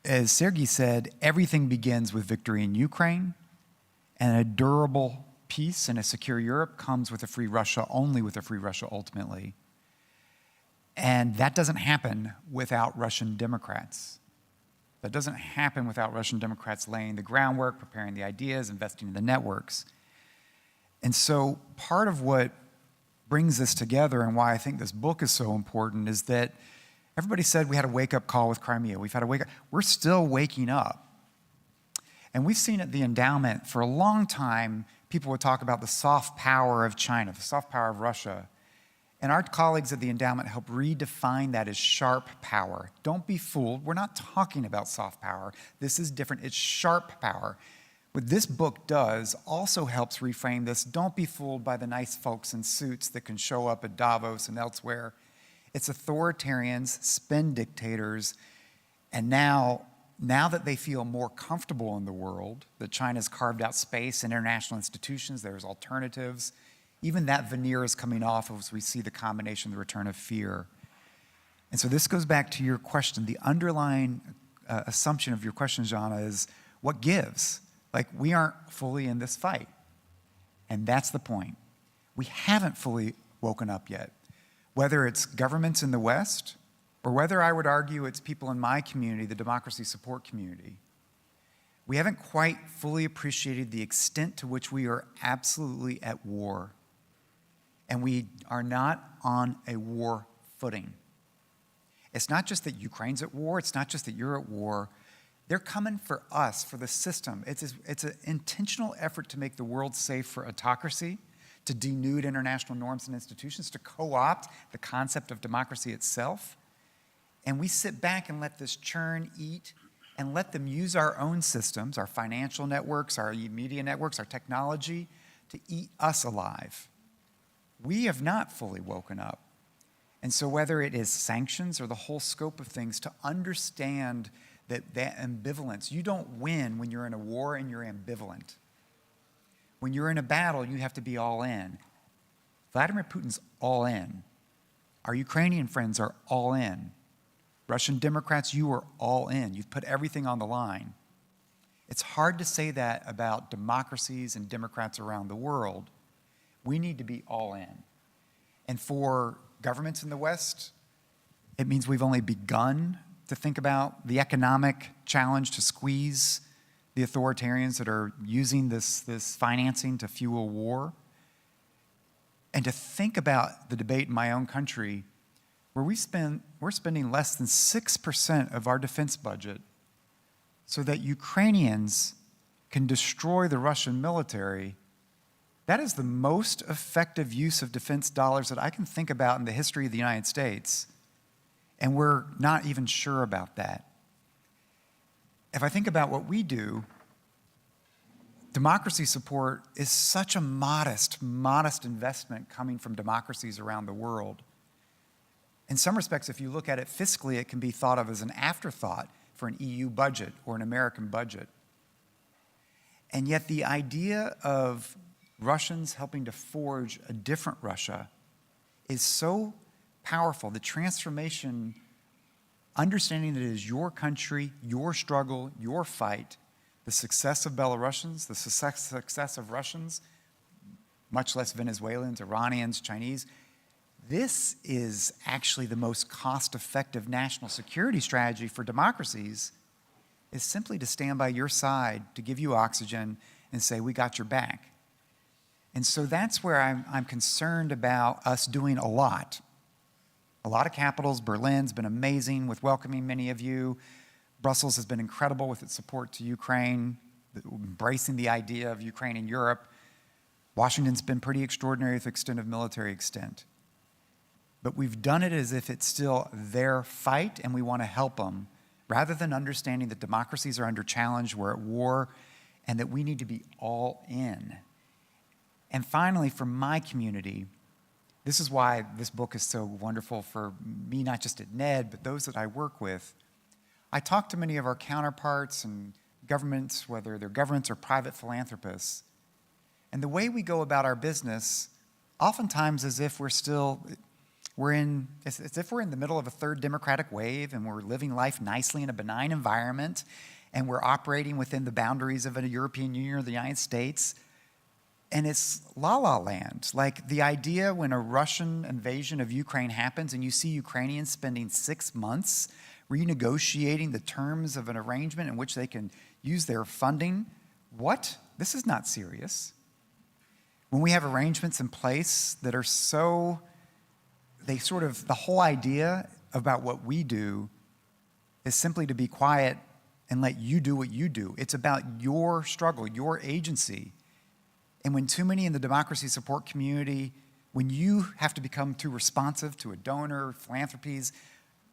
as Sergey said, everything begins with victory in Ukraine, and a durable peace and a secure Europe comes with a free Russia, only with a free Russia ultimately. And that doesn't happen without Russian Democrats. That doesn't happen without Russian Democrats laying the groundwork, preparing the ideas, investing in the networks. And so part of what brings this together and why I think this book is so important is that everybody said we had a wake-up call with Crimea. We've had a wake-up. We're still waking up. And we've seen at the endowment for a long time, people would talk about the soft power of China, the soft power of Russia. And our colleagues at the endowment help redefine that as sharp power. Don't be fooled. We're not talking about soft power. This is different. It's sharp power. What this book does also helps reframe this. Don't be fooled by the nice folks in suits that can show up at Davos and elsewhere. It's authoritarians, spin dictators, and now that they feel more comfortable in the world, that China's carved out space in international institutions, there's alternatives, even that veneer is coming off as we see the combination, the return of fear. And so this goes back to your question. The underlying assumption of your question, Jana, is what gives? Like, we aren't fully in this fight. And that's the point. We haven't fully woken up yet. Whether it's governments in the West, or whether I would argue it's people in my community, the democracy support community, we haven't quite fully appreciated the extent to which we are absolutely at war. And we are not on a war footing. It's not just that Ukraine's at war, it's not just that you're at war. They're coming for us, for the system. It's an intentional effort to make the world safe for autocracy, to denude international norms and institutions, to co-opt the concept of democracy itself. And we sit back and let this churn, eat, and let them use our own systems, our financial networks, our media networks, our technology, to eat us alive. We have not fully woken up. And so whether it is sanctions or the whole scope of things, to understand that ambivalence, you don't win when you're in a war and you're ambivalent. When you're in a battle, you have to be all in. Vladimir Putin's all in. Our Ukrainian friends are all in. Russian Democrats, you are all in. You've put everything on the line. It's hard to say that about democracies and Democrats around the world. We need to be all in. And for governments in the West, it means we've only begun to think about the economic challenge to squeeze the authoritarians that are using this financing to fuel war. And to think about the debate in my own country, where we're spending less than 6% of our defense budget so that Ukrainians can destroy the Russian military. That is the most effective use of defense dollars that I can think about in the history of the United States. And we're not even sure about that. If I think about what we do, democracy support is such a modest investment coming from democracies around the world. In some respects, if you look at it fiscally, it can be thought of as an afterthought for an EU budget or an American budget. And yet the idea of Russians helping to forge a different Russia is so powerful. The transformation, understanding that it is your country, your struggle, your fight, the success of Belarusians, the success of Russians, much less Venezuelans, Iranians, Chinese. This is actually the most cost-effective national security strategy for democracies, is simply to stand by your side, to give you oxygen, and say, we got your back. And so that's where I'm concerned about us doing a lot. A lot of capitals. Berlin's been amazing with welcoming many of you. Brussels has been incredible with its support to Ukraine, embracing the idea of Ukraine in Europe. Washington's been pretty extraordinary with extent of military extent. But we've done it as if it's still their fight and we want to help them, rather than understanding that democracies are under challenge, we're at war, and that we need to be all in. And finally, for my community, this is why this book is so wonderful for me, not just at NED, but those that I work with. I talk to many of our counterparts and governments, whether they're governments or private philanthropists, and the way we go about our business, oftentimes as if as if we're in the middle of a third democratic wave and we're living life nicely in a benign environment and we're operating within the boundaries of a European Union or the United States. And it's la-la land. Like the idea when a Russian invasion of Ukraine happens and you see Ukrainians spending 6 months renegotiating the terms of an arrangement in which they can use their funding. What? This is not serious. When we have arrangements in place that are so, the whole idea about what we do is simply to be quiet and let you do what you do. It's about your struggle, your agency. And when too many in the democracy support community, when you have to become too responsive to a donor, philanthropies,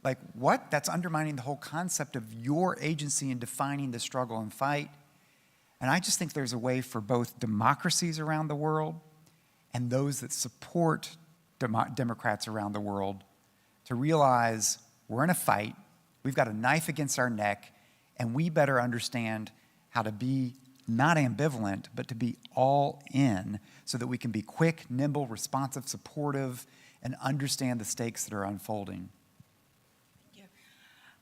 like what? That's undermining the whole concept of your agency in defining the struggle and fight. And I just think there's a way for both democracies around the world and those that support Democrats around the world to realize we're in a fight, we've got a knife against our neck, and we better understand how to be not ambivalent, but to be all in so that we can be quick, nimble, responsive, supportive, and understand the stakes that are unfolding.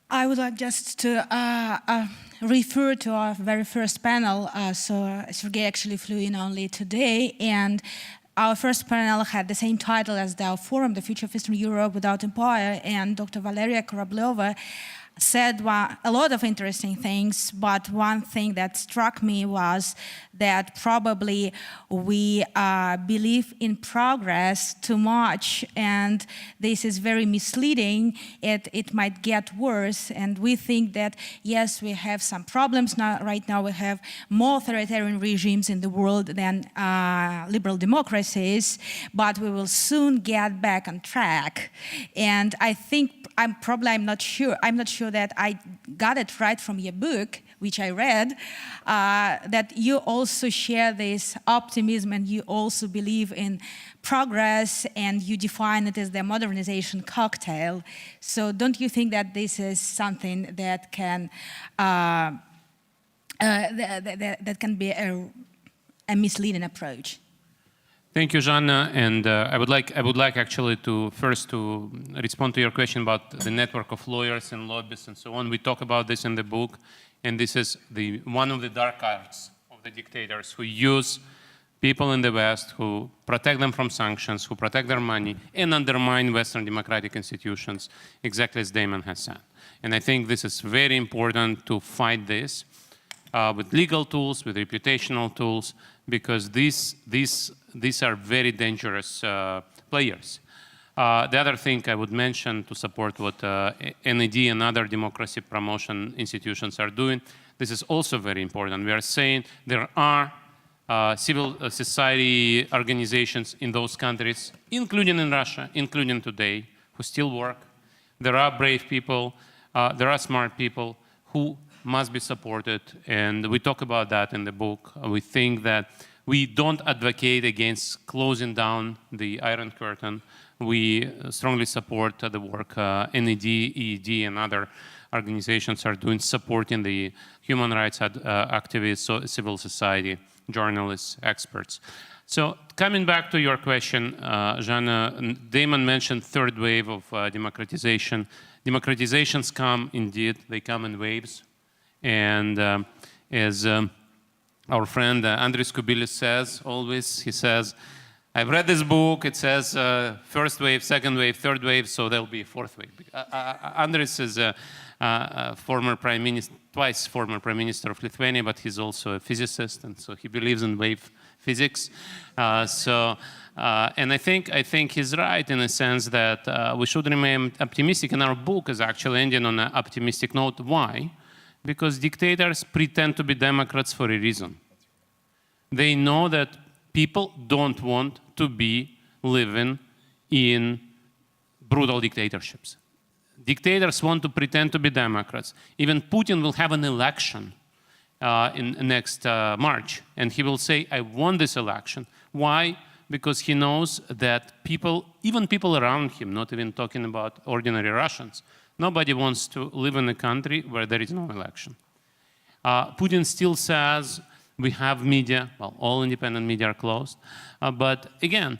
I would like just to refer to our very first panel. So Sergey actually flew in only today, and our first panel had the same title as the forum, The Future of Eastern Europe Without Empire, and Dr. Valeria Korobleva said a lot of interesting things, but one thing that struck me was that probably we believe in progress too much, and this is very misleading. It might get worse, and we think that, yes, we have some problems now. Right now we have more authoritarian regimes in the world than liberal democracies, but we will soon get back on track. And I think I'm not sure that I got it right from your book, which I read, that you also share this optimism and you also believe in progress and you define it as the modernization cocktail. So don't you think that this is something that can that can be a misleading approach? Thank you, Jana, and I would like actually to first respond to your question about the network of lawyers and lobbyists and so on. We talk about this in the book, and this is one of the dark arts of the dictators who use people in the West, who protect them from sanctions, who protect their money, and undermine Western democratic institutions, exactly as Damon has said. And I think this is very important to fight this with legal tools, with reputational tools, because these are very dangerous players. The other thing I would mention to support what NED and other democracy promotion institutions are doing, this is also very important. We are saying there are civil society organizations in those countries, including in Russia, including today, who still work. There are brave people, there are smart people who must be supported, and we talk about that in the book. We think that we don't advocate against closing down the Iron Curtain. We strongly support the work NED, EED, and other organizations are doing, supporting the human rights activists, civil society, journalists, experts. So coming back to your question, Jana, Damon mentioned third wave of democratization. Democratizations come, indeed, they come in waves. And as our friend Andris Kubilius says always, he says, I've read this book, it says first wave, second wave, third wave, so there'll be a fourth wave. Andris is a former prime minister, twice former prime minister of Lithuania, but he's also a physicist, and so he believes in wave physics. And I think he's right in a sense that we should remain optimistic, and our book is actually ending on an optimistic note. Why? Because dictators pretend to be democrats for a reason. They know that people don't want to be living in brutal dictatorships. Dictators want to pretend to be democrats. Even Putin will have an election in next March, and he will say, I won this election. Why? Because he knows that people, even people around him, not even talking about ordinary Russians, nobody wants to live in a country where there is no election. Putin still says we have media, well, all independent media are closed. But again,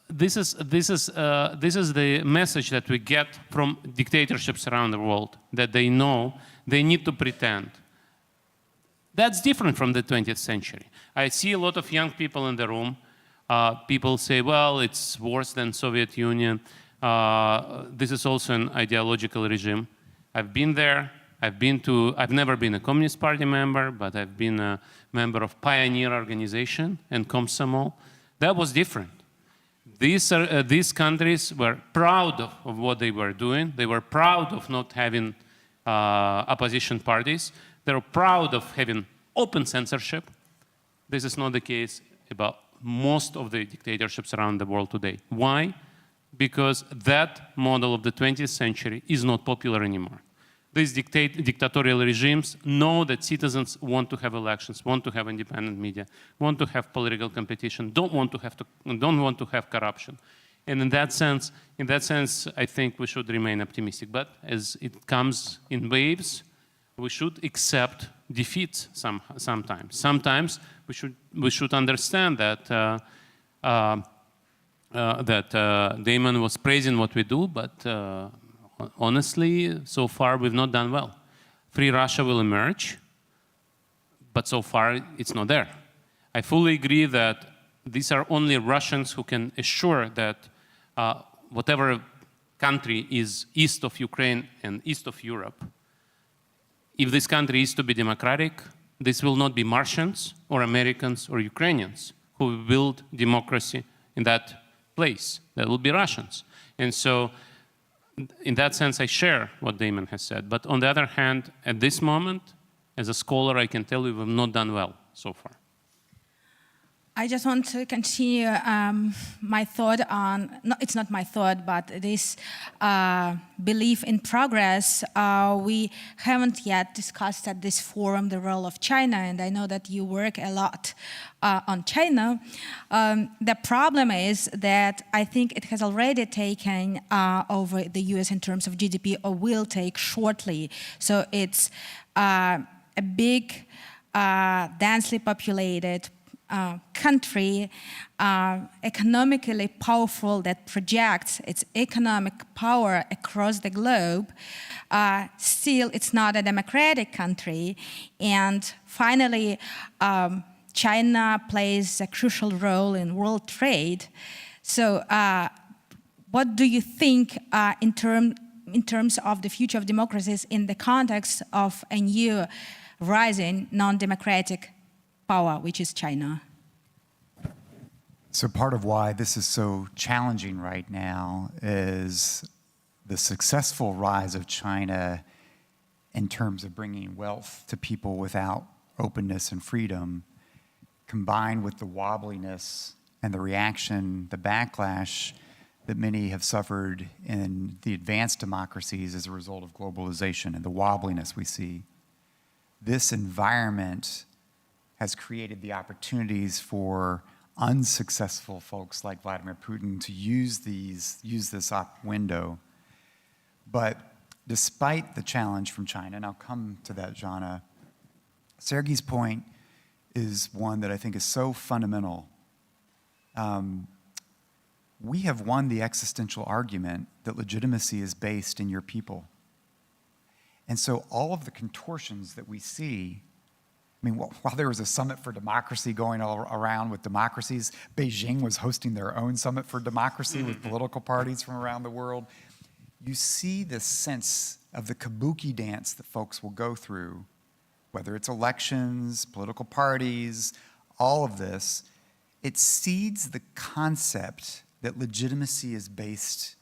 this is the message that we get from dictatorships around the world, that they know they need to pretend. That's different from the 20th century. I see a lot of young people in the room. People say, well, it's worse than Soviet Union. This is also an ideological regime. I've been there. I've never been a Communist Party member, but I've been a member of Pioneer Organization and Komsomol. That was different. These countries were proud of what they were doing. They were proud of not having opposition parties. They were proud of having open censorship. This is not the case about most of the dictatorships around the world today. Why? Because that model of the 20th century is not popular anymore. These dictatorial regimes know that citizens want to have elections, want to have independent media, want to have political competition, don't want to have corruption. And in that sense, I think we should remain optimistic. But as it comes in waves, we should accept defeat sometimes. Sometimes we should understand that Damon was praising what we do, but honestly, so far we've not done well. Free Russia will emerge, but so far it's not there. I fully agree that these are only Russians who can assure that whatever country is east of Ukraine and east of Europe, if this country is to be democratic, this will not be Martians or Americans or Ukrainians who will build democracy in that place. That will be Russians. And so, in that sense, I share what Damon has said. But on the other hand, at this moment, as a scholar, I can tell you we've not done well so far. I just want to continue my thought on, no, it's not my thought, but this belief in progress. We haven't yet discussed at this forum the role of China, and I know that you work a lot on China. The problem is that I think it has already taken over the US in terms of GDP, or will take shortly. So it's a big, densely populated country, economically powerful, that projects its economic power across the globe. Still, it's not a democratic country. And finally, China plays a crucial role in world trade. So what do you think in terms of the future of democracies in the context of a new rising non-democratic power, which is China? So part of why this is so challenging right now is the successful rise of China in terms of bringing wealth to people without openness and freedom, combined with the wobbliness and the reaction, the backlash that many have suffered in the advanced democracies as a result of globalization and the wobbliness we see. This environment has created the opportunities for unsuccessful folks like Vladimir Putin to use this window. But despite the challenge from China, and I'll come to that, Jana, Sergei's point is one that I think is so fundamental. We have won the existential argument that legitimacy is based in your people. And so all of the contortions that we see, I mean, while there was a summit for democracy going all around with democracies, Beijing was hosting their own summit for democracy with political parties from around the world. You see this sense of the kabuki dance that folks will go through, whether it's elections, political parties, all of this. It seeds the concept that legitimacy is based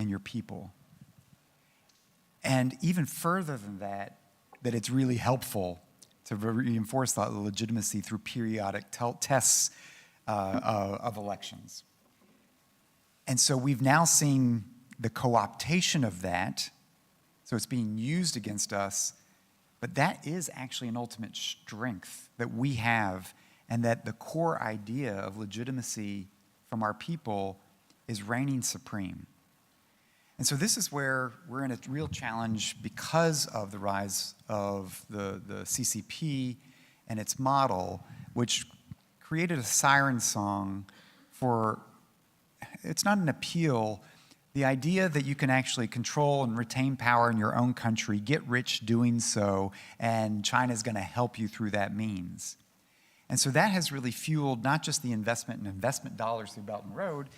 in your people. And even further than that, that it's really helpful to reinforce that legitimacy through periodic tests of elections. And so we've now seen the co-optation of that, so it's being used against us, but that is actually an ultimate strength that we have, and that the core idea of legitimacy from our people is reigning supreme. And so this is where we're in a real challenge because of the rise of the CCP and its model, which created a siren song for, it's not an appeal, the idea that you can actually control and retain power in your own country, get rich doing so, and China's going to help you through that means. And so that has really fueled not just the investment dollars through Belt and Road,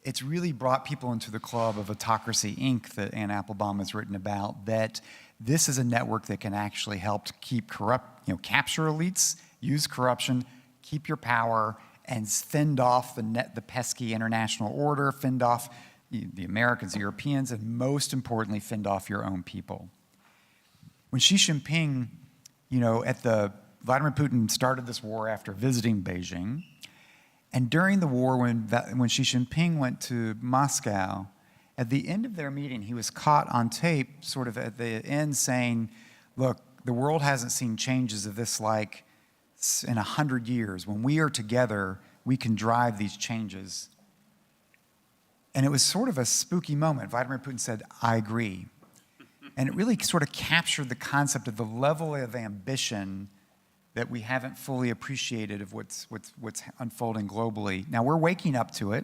it's really brought people into the club of Autocracy, Inc. that Ann Applebaum has written about, that this is a network that can actually help to keep capture elites, use corruption, keep your power, and fend off the pesky international order, fend off the Americans, the Europeans, and most importantly, fend off your own people. When Xi Jinping, Vladimir Putin started this war after visiting Beijing, and during the war, when Xi Jinping went to Moscow, at the end of their meeting, he was caught on tape, sort of at the end saying, look, the world hasn't seen changes of this like in 100 years. When we are together, we can drive these changes. And it was sort of a spooky moment. Vladimir Putin said, I agree. And it really sort of captured the concept of the level of ambition that we haven't fully appreciated of what's unfolding globally. Now, we're waking up to it,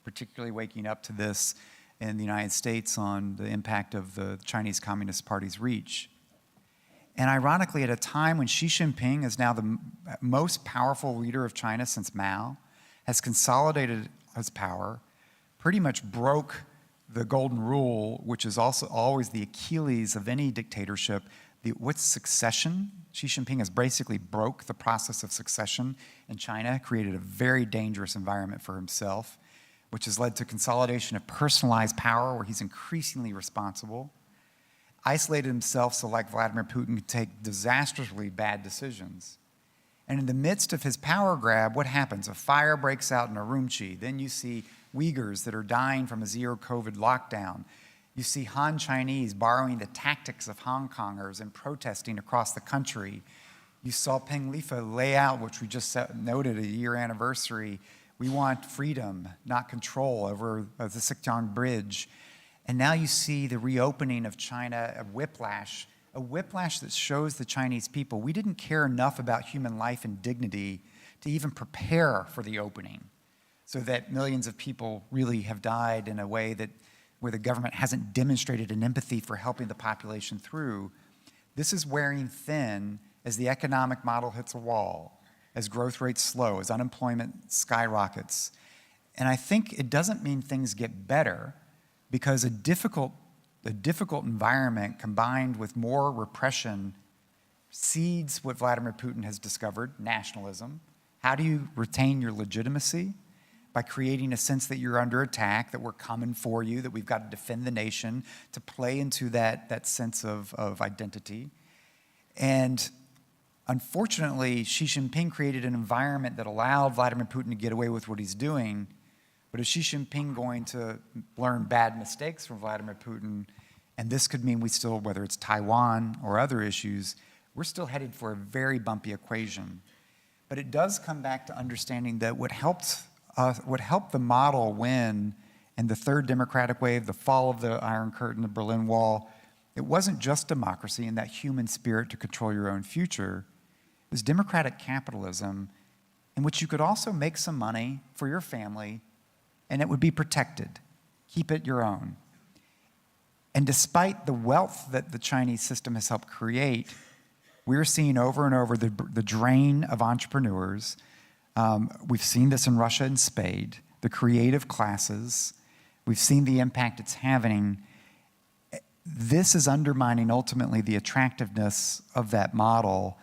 particularly waking up to this in the United States on the impact of the Chinese Communist Party's reach. And ironically, at a time when Xi Jinping is now the most powerful leader of China since Mao, has consolidated his power, pretty much broke the golden rule, which is also always the Achilles of any dictatorship. What's succession? Xi Jinping has basically broke the process of succession in China, created a very dangerous environment for himself, which has led to consolidation of personalized power where he's increasingly responsible, isolated himself so like Vladimir Putin could take disastrously bad decisions. And in the midst of his power grab, what happens? A fire breaks out in Urumqi. Then you see Uyghurs that are dying from a zero-COVID lockdown. You see Han Chinese borrowing the tactics of Hong Kongers and protesting across the country. You saw Peng Lifa lay out, which we just noted, a year anniversary. We want freedom, not control, over the Xinjiang Bridge. And now you see the reopening of China, a whiplash that shows the Chinese people we didn't care enough about human life and dignity to even prepare for the opening, so that millions of people really have died in a way that where the government hasn't demonstrated an empathy for helping the population through. This is wearing thin as the economic model hits a wall, as growth rates slow, as unemployment skyrockets. And I think it doesn't mean things get better, because a difficult environment combined with more repression seeds what Vladimir Putin has discovered, nationalism. How do you retain your legitimacy? By creating a sense that you're under attack, that we're coming for you, that we've got to defend the nation, to play into that sense of identity. And unfortunately, Xi Jinping created an environment that allowed Vladimir Putin to get away with what he's doing. But is Xi Jinping going to learn bad mistakes from Vladimir Putin? And this could mean we still, whether it's Taiwan or other issues, we're still headed for a very bumpy equation. But it does come back to understanding that what helped the model win in the third democratic wave, the fall of the Iron Curtain, the Berlin Wall, it wasn't just democracy and that human spirit to control your own future. It was democratic capitalism in which you could also make some money for your family and it would be protected. Keep it your own. And despite the wealth that the Chinese system has helped create, we're seeing over and over the drain of entrepreneurs. We've seen this in Russia in spade, the creative classes. We've seen the impact it's having. This is undermining ultimately the attractiveness of that model.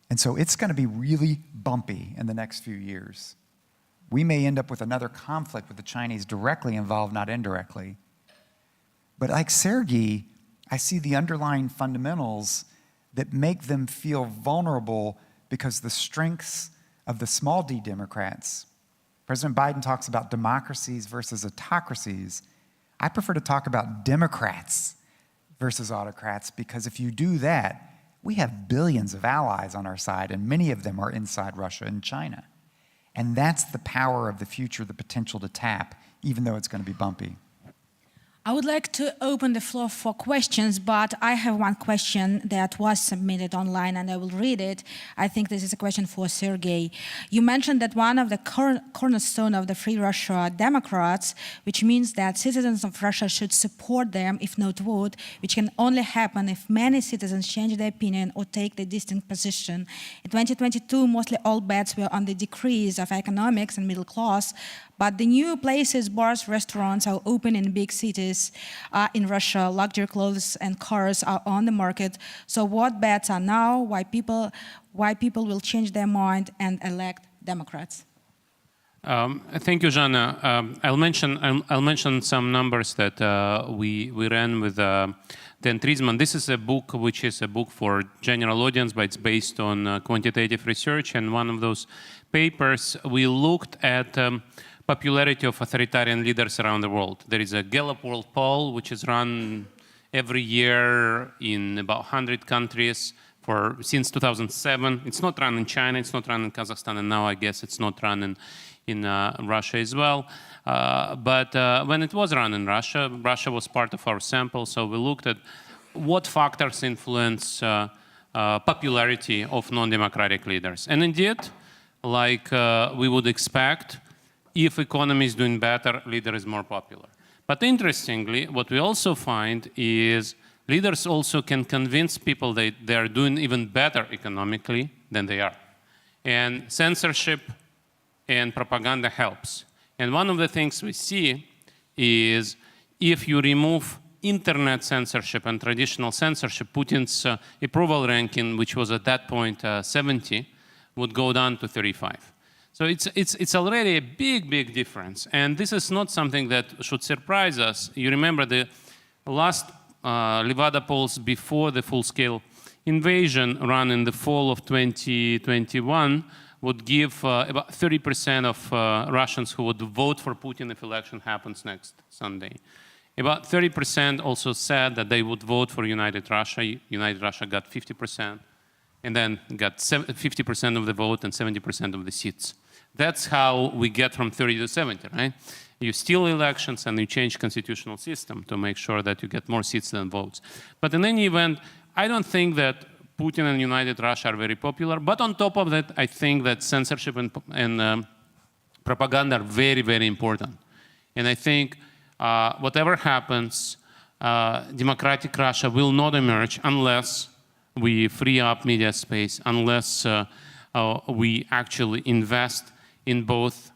And so it's going to be really bumpy in the next few years. We may end up with another conflict with the Chinese directly involved, not indirectly. But like Sergei, I see the underlying fundamentals that make them feel vulnerable because the strengths of the small d Democrats. President Biden talks about democracies versus autocracies. I prefer to talk about Democrats versus autocrats, because if you do that, we have billions of allies on our side, and many of them are inside Russia and China. And that's the power of the future, the potential to tap, even though it's going to be bumpy. I would like to open the floor for questions, but I have one question that was submitted online and I will read it. I think this is a question for Sergei. You mentioned that one of the cornerstone of the Free Russia Democrats, which means that citizens of Russia should support them, if not vote, which can only happen if many citizens change their opinion or take the distinct position. In 2022, mostly all bets were on the decrease of economics and middle class, but the new places, bars, restaurants are open in big cities in Russia. Luxury clothes and cars are on the market. So what bets are now? Why people will change their mind and elect Democrats? Thank you, Jana. I'll mention some numbers that we ran with Dan Triesman. This is a book which is a book for general audience, but it's based on quantitative research. And one of those papers, we looked at popularity of authoritarian leaders around the world. There is a Gallup World Poll, which is run every year in about 100 countries since 2007. It's not run in China, it's not run in Kazakhstan, and now I guess it's not run in Russia as well. But when it was run in Russia, Russia was part of our sample, so we looked at what factors influence popularity of non-democratic leaders. And indeed, like we would expect, if economy is doing better, leader is more popular. But interestingly, what we also find is leaders also can convince people that they are doing even better economically than they are. And censorship and propaganda helps. And one of the things we see is if you remove internet censorship and traditional censorship, Putin's approval ranking, which was at that point 70, would go down to 35. So it's already a big, big difference. And this is not something that should surprise us. You remember the last Levada polls before the full-scale invasion run in the fall of 2021 would give about 30% of Russians who would vote for Putin if election happens next Sunday. About 30% also said that they would vote for United Russia. United Russia got 50%, and then got 50% of the vote and 70% of the seats. That's how we get from 30 to 70, right? You steal elections and you change constitutional system to make sure that you get more seats than votes. But in any event, I don't think that Putin and United Russia are very popular. But on top of that, I think that censorship and propaganda are very, very important. And I think whatever happens, democratic Russia will not emerge unless we free up media space, unless we actually invest in both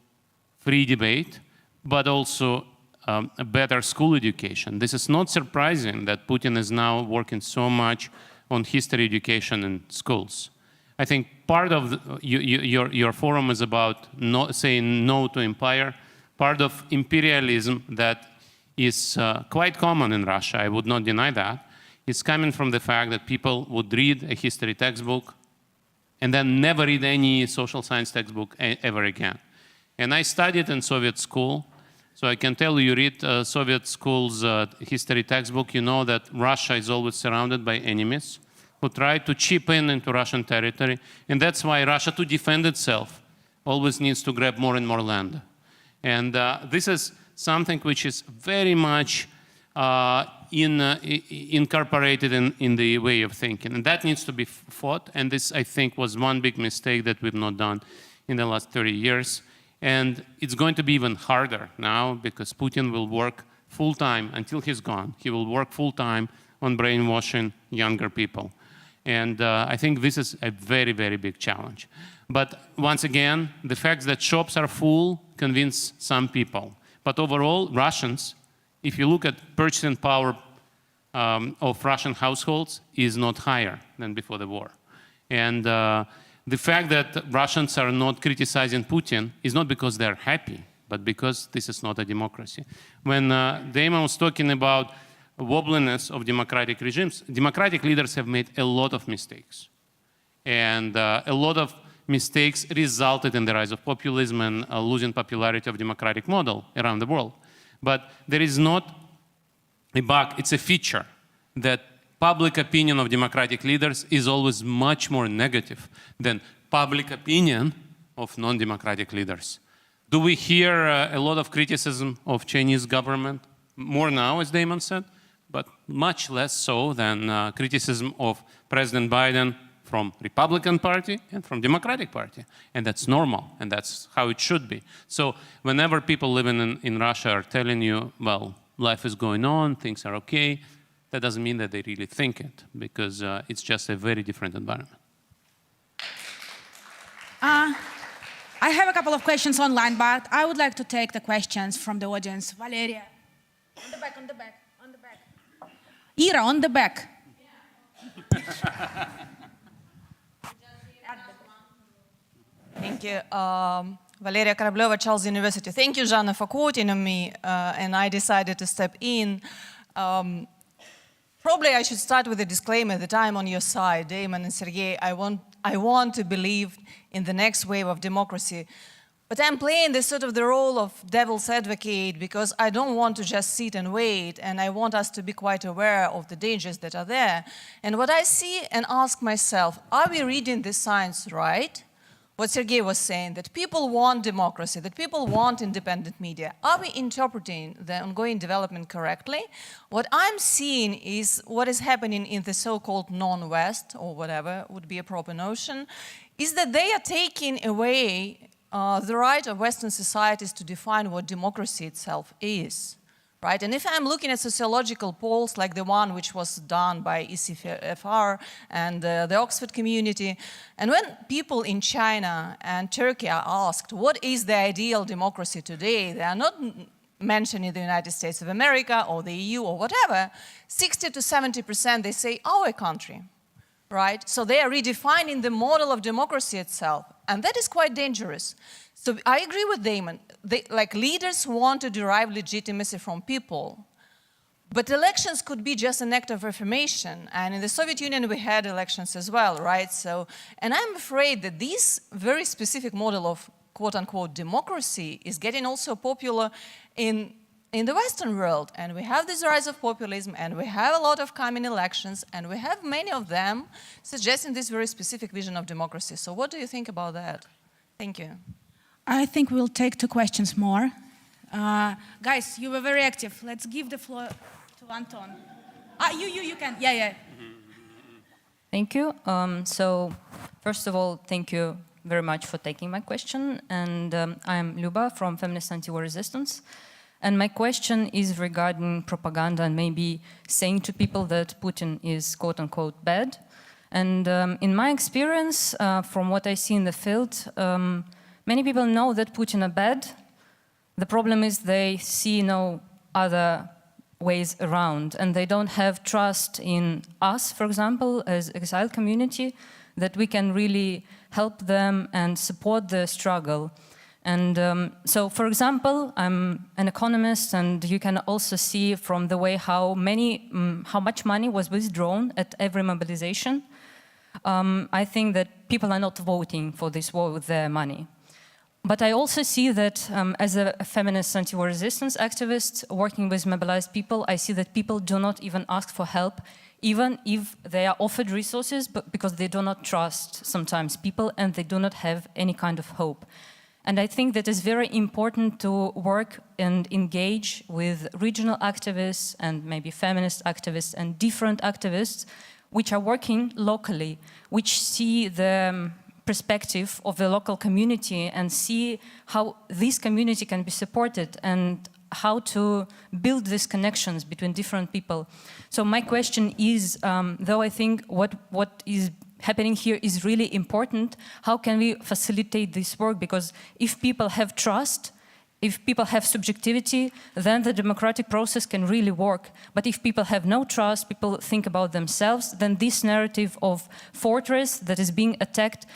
free debate, but also a better school education. This is not surprising that Putin is now working so much on history education in schools. I think part of your forum is about saying no to empire. Part of imperialism that is quite common in Russia, I would not deny that, is coming from the fact that people would read a history textbook and then never read any social science textbook ever again. And I studied in Soviet school, so I can tell you read Soviet school's history textbook, you know that Russia is always surrounded by enemies who try to chip in into Russian territory. And that's why Russia, to defend itself, always needs to grab more and more land. And this is something which is very much incorporated in the way of thinking. And that needs to be fought. And this, I think, was one big mistake that we've not done in the last 30 years. And it's going to be even harder now because Putin will work full-time until he's gone. He will work full-time on brainwashing younger people. And I think this is a very, very big challenge. But once again, the fact that shops are full convince some people. But overall, Russians, if you look at purchasing power of Russian households, is not higher than before the war. And the fact that Russians are not criticizing Putin is not because they're happy, but because this is not a democracy. When Damon was talking about wobbliness of democratic regimes, democratic leaders have made a lot of mistakes. And a lot of mistakes resulted in the rise of populism and losing popularity of democratic model around the world. But there is not a bug, it's a feature that public opinion of democratic leaders is always much more negative than public opinion of non-democratic leaders. Do we hear a lot of criticism of Chinese government? More now, as Damon said, but much less so than criticism of President Biden from Republican Party and from Democratic Party. And that's normal, and that's how it should be. So whenever people living in Russia are telling you, well, life is going on, things are okay, that doesn't mean that they really think it, because it's just a very different environment. I have a couple of questions online, but I would like to take the questions from the audience. Valeria, on the back, on the back, on the back. Ira, on the back. Thank you. Valeria Karableva, Charles University. Thank you, Zhana, for quoting on me, and I decided to step in. Probably I should start with a disclaimer that I'm on your side, Damon and Sergei. I want to believe in the next wave of democracy. But I'm playing this sort of the role of devil's advocate because I don't want to just sit and wait, and I want us to be quite aware of the dangers that are there. And what I see and ask myself, are we reading this science right? What Sergei was saying, that people want democracy, that people want independent media. Are we interpreting the ongoing development correctly? What I'm seeing is what is happening in the so-called non-West, or whatever would be a proper notion, is that they are taking away the right of Western societies to define what democracy itself is. right? And if I'm looking at sociological polls like the one which was done by ECFR and the Oxford community, and when people in China and Turkey are asked what is the ideal democracy today, they are not mentioning the United States of America or the EU or whatever. 60 to 70% they say our country, right? So they are redefining the model of democracy itself, and that is quite dangerous. So I agree with Damon. Like leaders want to derive legitimacy from people, but elections could be just an act of affirmation. And in the Soviet Union, we had elections as well, right? So, and I'm afraid that this very specific model of quote-unquote democracy is getting also popular in the Western world. And we have this rise of populism, and we have a lot of coming elections, and we have many of them suggesting this very specific vision of democracy. So what do you think about that? Thank you. I think we'll take 2 questions more. Guys, you were very active. Let's give the floor to Anton. You can. Yeah. Thank you. So, first of all, thank you very much for taking my question. And I'm Luba from Feminist Anti-War Resistance. And my question is regarding propaganda and maybe saying to people that Putin is quote-unquote bad. And in my experience, from what I see in the field, many people know that Putin is bad. The problem is they see no other ways around, and they don't have trust in us, for example, as exiled community, that we can really help them and support the struggle. And so, for example, I'm an economist, and you can also see from the way how much money was withdrawn at every mobilization. I think that people are not voting for this war with their money. But I also see that as a feminist anti-war resistance activist working with mobilized people, I see that people do not even ask for help, even if they are offered resources, but because they do not trust sometimes people and they do not have any kind of hope. And I think that it's very important to work and engage with regional activists and maybe feminist activists and different activists which are working locally, which see the perspective of the local community and see how this community can be supported and how to build these connections between different people. So my question is, though I think what is happening here is really important, how can we facilitate this work? Because if people have trust, if people have subjectivity, then the democratic process can really work. But if people have no trust, people think about themselves, then this narrative of fortress that is being attacked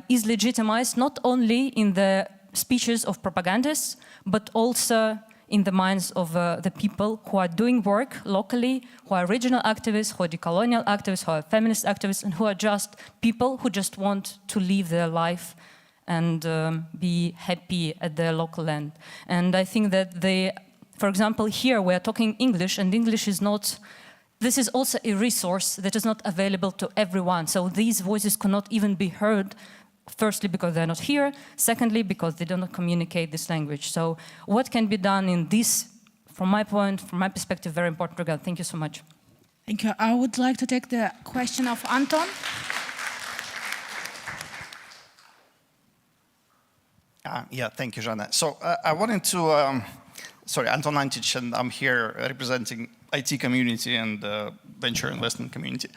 is legitimized not only in the speeches of propagandists, but also in the minds of the people who are doing work locally, who are regional activists, who are decolonial activists, who are feminist activists, and who are just people who just want to live their life and be happy at their local land. And I think that for example, here we are talking English, and English is not, this is also a resource that is not available to everyone. So these voices cannot even be heard, firstly because they're not here, secondly because they do not communicate this language. So what can be done in this, from my perspective, very important regard. Thank you so much. Thank you. I would like to take the question of Anton. Yeah, thank you, Jana. So I wanted to, sorry, Anton Antic, and I'm here representing IT community and venture investment community.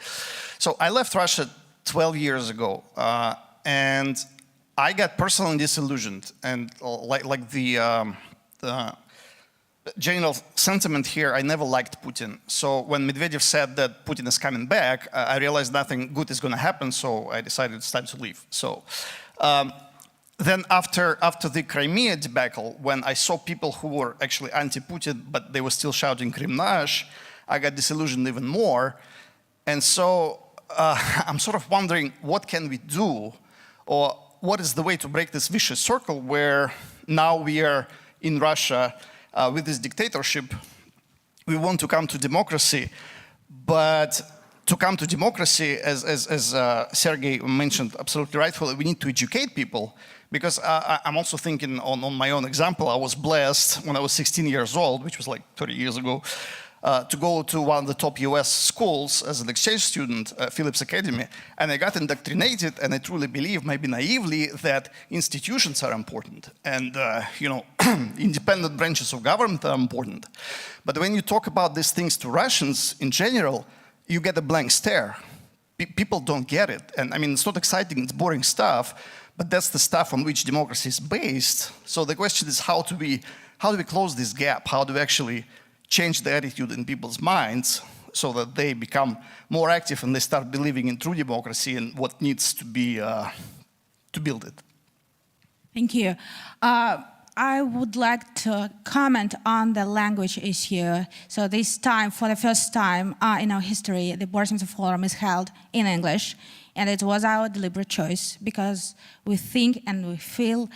So I left Russia 12 years ago, and I got personally disillusioned, and like the general sentiment here, I never liked Putin. So when Medvedev said that Putin is coming back, I realized nothing good is going to happen, so I decided it's time to leave. So then after the Crimea debacle, when I saw people who were actually anti-Putin, but they were still shouting Kremnash, I got disillusioned even more. And so I'm sort of wondering, what can we do? Or what is the way to break this vicious circle where now we are in Russia with this dictatorship, we want to come to democracy, but to come to democracy, as Sergei mentioned absolutely rightfully, we need to educate people. Because I'm also thinking on my own example, I was blessed when I was 16 years old, which was like 30 years ago. to go to one of the top US schools as an exchange student, Phillips Academy, and I got indoctrinated, and I truly believe, maybe naively, that institutions are important and independent branches of government are important. But when you talk about these things to Russians in general, you get a blank stare. People don't get it. And I mean, it's not exciting, it's boring stuff, but that's the stuff on which democracy is based. So the question is, how do we close this gap? How do we actually change the attitude in people's minds so that they become more active and they start believing in true democracy and what needs to be to build it? Thank you. I would like to comment on the language issue. So this time, for the first time in our history, the Boris Nemtsov Forum is held in English, and it was our deliberate choice because we think and we feel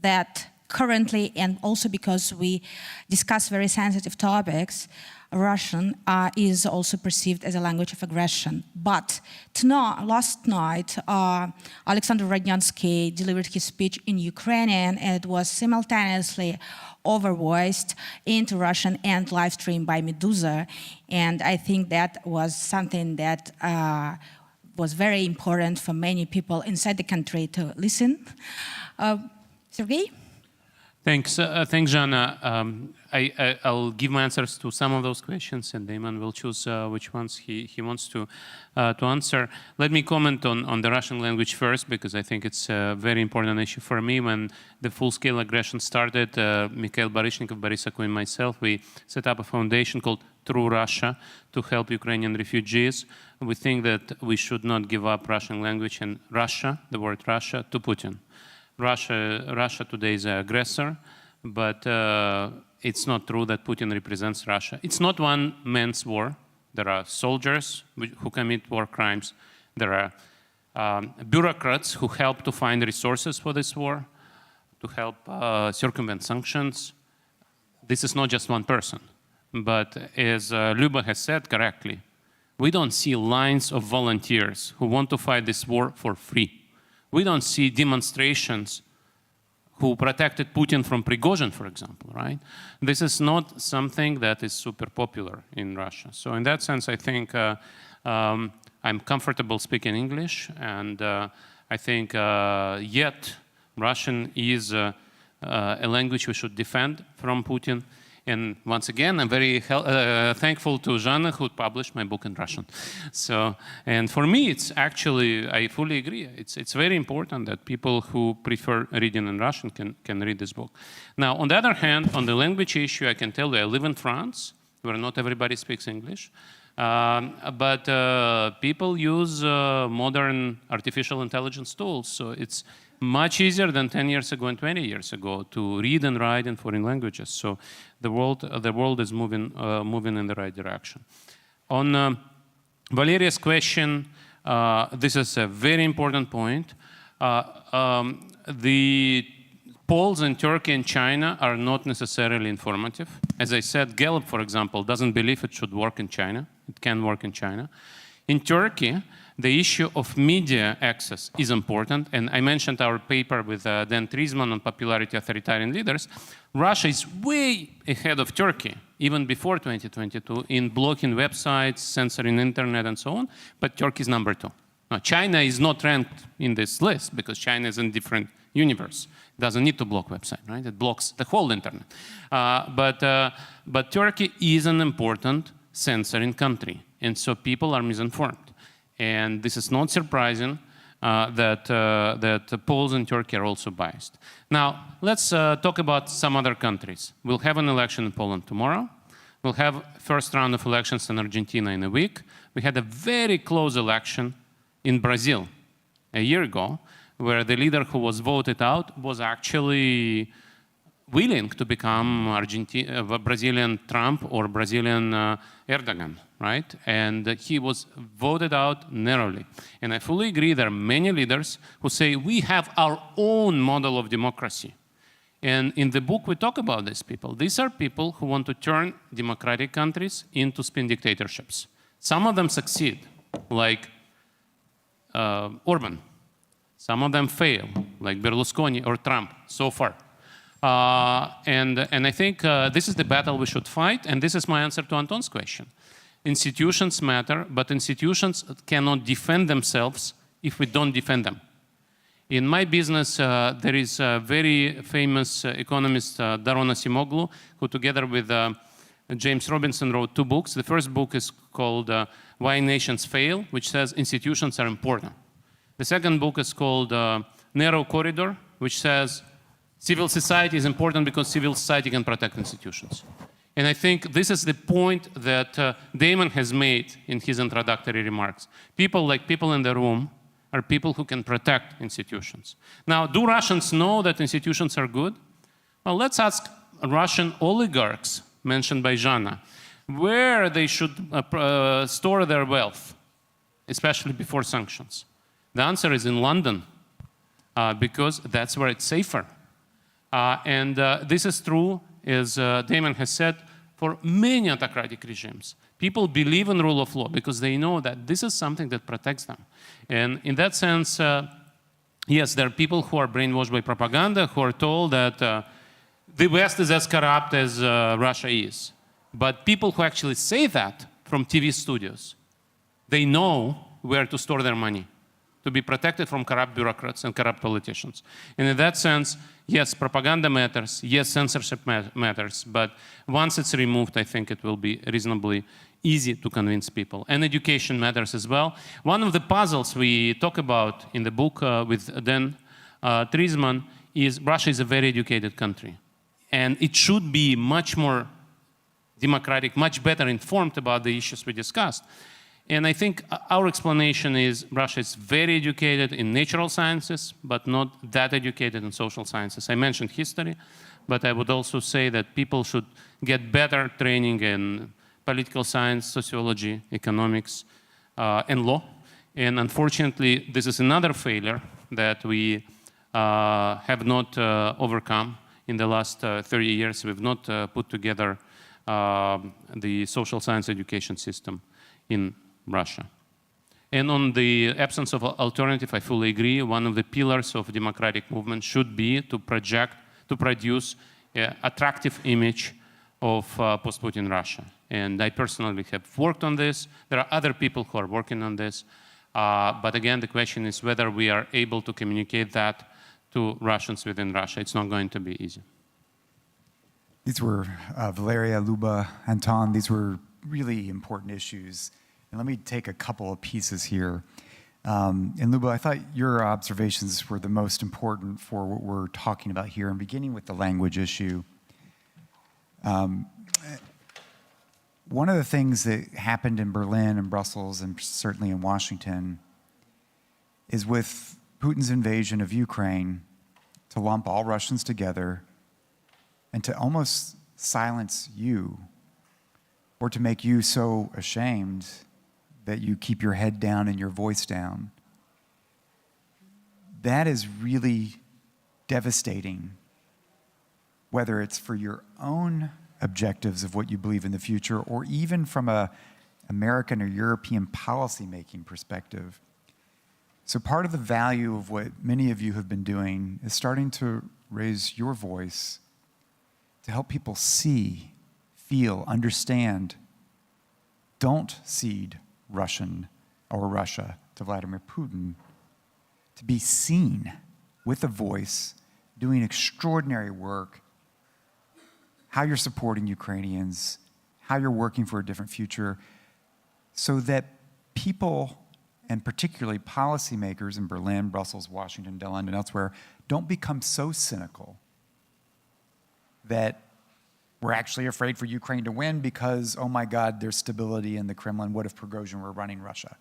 that currently, and also because we discuss very sensitive topics, Russian is also perceived as a language of aggression. But last night, Alexander Rodnyansky delivered his speech in Ukrainian, and it was simultaneously overvoiced into Russian and live streamed by Medusa. And I think that was something that was very important for many people inside the country to listen. Sergey? Thanks, Jana. I'll give my answers to some of those questions, and Damon will choose which ones he wants to answer. Let me comment on the Russian language first, because I think it's a very important issue for me. When the full-scale aggression started, Mikhail Baryshnikov, Boris Aku, and myself, we set up a foundation called True Russia to help Ukrainian refugees. We think that we should not give up Russian language and Russia, the word Russia, to Putin. Russia today is an aggressor, but it's not true that Putin represents Russia. It's not one man's war. There are soldiers who commit war crimes. There are bureaucrats who help to find resources for this war, to help circumvent sanctions. This is not just one person. But as Luba has said correctly, we don't see lines of volunteers who want to fight this war for free. We don't see demonstrations who protected Putin from Prigozhin, for example, right? This is not something that is super popular in Russia. So in that sense, I think I'm comfortable speaking English, and I think yet Russian is a language we should defend from Putin. And once again, I'm very thankful to Zhana, who published my book in Russian. So, and for me, it's actually, I fully agree. It's very important that people who prefer reading in Russian can read this book. Now, on the other hand, on the language issue, I can tell you I live in France, where not everybody speaks English. But people use modern artificial intelligence tools. So it's much easier than 10 years ago and 20 years ago to read and write in foreign languages. So the world is moving in the right direction. On Valeria's question, this is a very important point. The polls in Turkey and China are not necessarily informative. As I said, Gallup, for example, doesn't believe it should work in China. It can work in China. In Turkey, the issue of media access is important, and I mentioned our paper with Dan Treisman on popularity authoritarian leaders. Russia is way ahead of Turkey, even before 2022, in blocking websites, censoring internet, and so on, but Turkey is number 2. Now, China is not ranked in this list because China is in a different universe. It doesn't need to block website, right? It blocks the whole internet. But Turkey is an important censoring country, and so people are misinformed. And this is not surprising that the polls in Turkey are also biased. Now, let's talk about some other countries. We'll have an election in Poland tomorrow. We'll have first round of elections in Argentina in a week. We had a very close election in Brazil a year ago, where the leader who was voted out was actually willing to become Brazilian Trump or Brazilian Erdogan, right? And he was voted out narrowly. And I fully agree there are many leaders who say we have our own model of democracy. And in the book we talk about these people. These are people who want to turn democratic countries into spin dictatorships. Some of them succeed, like Orban. Some of them fail, like Berlusconi or Trump, so far. And I think this is the battle we should fight, and this is my answer to Anton's question. Institutions matter, but institutions cannot defend themselves if we don't defend them. In my business, there is a very famous economist, Daron Acemoglu, who together with James Robinson wrote 2 books. The first book is called Why Nations Fail, which says institutions are important. The second book is called Narrow Corridor, which says civil society is important because civil society can protect institutions. And I think this is the point that Damon has made in his introductory remarks. People like people in the room are people who can protect institutions. Now, do Russians know that institutions are good? Well, let's ask Russian oligarchs, mentioned by Zhana, where they should store their wealth, especially before sanctions. The answer is in London, because that's where it's safer. And this is true, as Damon has said, for many autocratic regimes. People believe in rule of law because they know that this is something that protects them. And in that sense, yes, there are people who are brainwashed by propaganda, who are told that the West is as corrupt as Russia is. But people who actually say that from TV studios, they know where to store their money, to be protected from corrupt bureaucrats and corrupt politicians. And in that sense, yes, propaganda matters, yes, censorship matters, but once it's removed, I think it will be reasonably easy to convince people. And education matters as well. One of the puzzles we talk about in the book with Dan Trisman is Russia is a very educated country. And it should be much more democratic, much better informed about the issues we discussed. And I think our explanation is Russia is very educated in natural sciences, but not that educated in social sciences. I mentioned history, but I would also say that people should get better training in political science, sociology, economics, and law. And unfortunately, this is another failure that we have not overcome in the last 30 years. We've not put together the social science education system in Russia. And on the absence of alternative, I fully agree. One of the pillars of democratic movement should be to produce an attractive image of post-Putin Russia. And I personally have worked on this. There are other people who are working on this. But again, the question is whether we are able to communicate that to Russians within Russia. It's not going to be easy. These were Valeria, Luba, Anton. These were really important issues. And let me take a couple of pieces here. And Luba, I thought your observations were the most important for what we're talking about here, and beginning with the language issue. One of the things that happened in Berlin and Brussels, and certainly in Washington, is with Putin's invasion of Ukraine, to lump all Russians together and to almost silence you, or to make you so ashamed that you keep your head down and your voice down. That is really devastating, whether it's for your own objectives of what you believe in the future, or even from an American or European policy-making perspective. So part of the value of what many of you have been doing is starting to raise your voice to help people see, feel, understand. Don't cede Russian or Russia to Vladimir Putin. To be seen with a voice, doing extraordinary work, how you're supporting Ukrainians, how you're working for a different future, so that people, and particularly policymakers in Berlin, Brussels, Washington, London, elsewhere, don't become so cynical that we're actually afraid for Ukraine to win because, oh my God, there's stability in the Kremlin. What if Prigozhin were running Russia?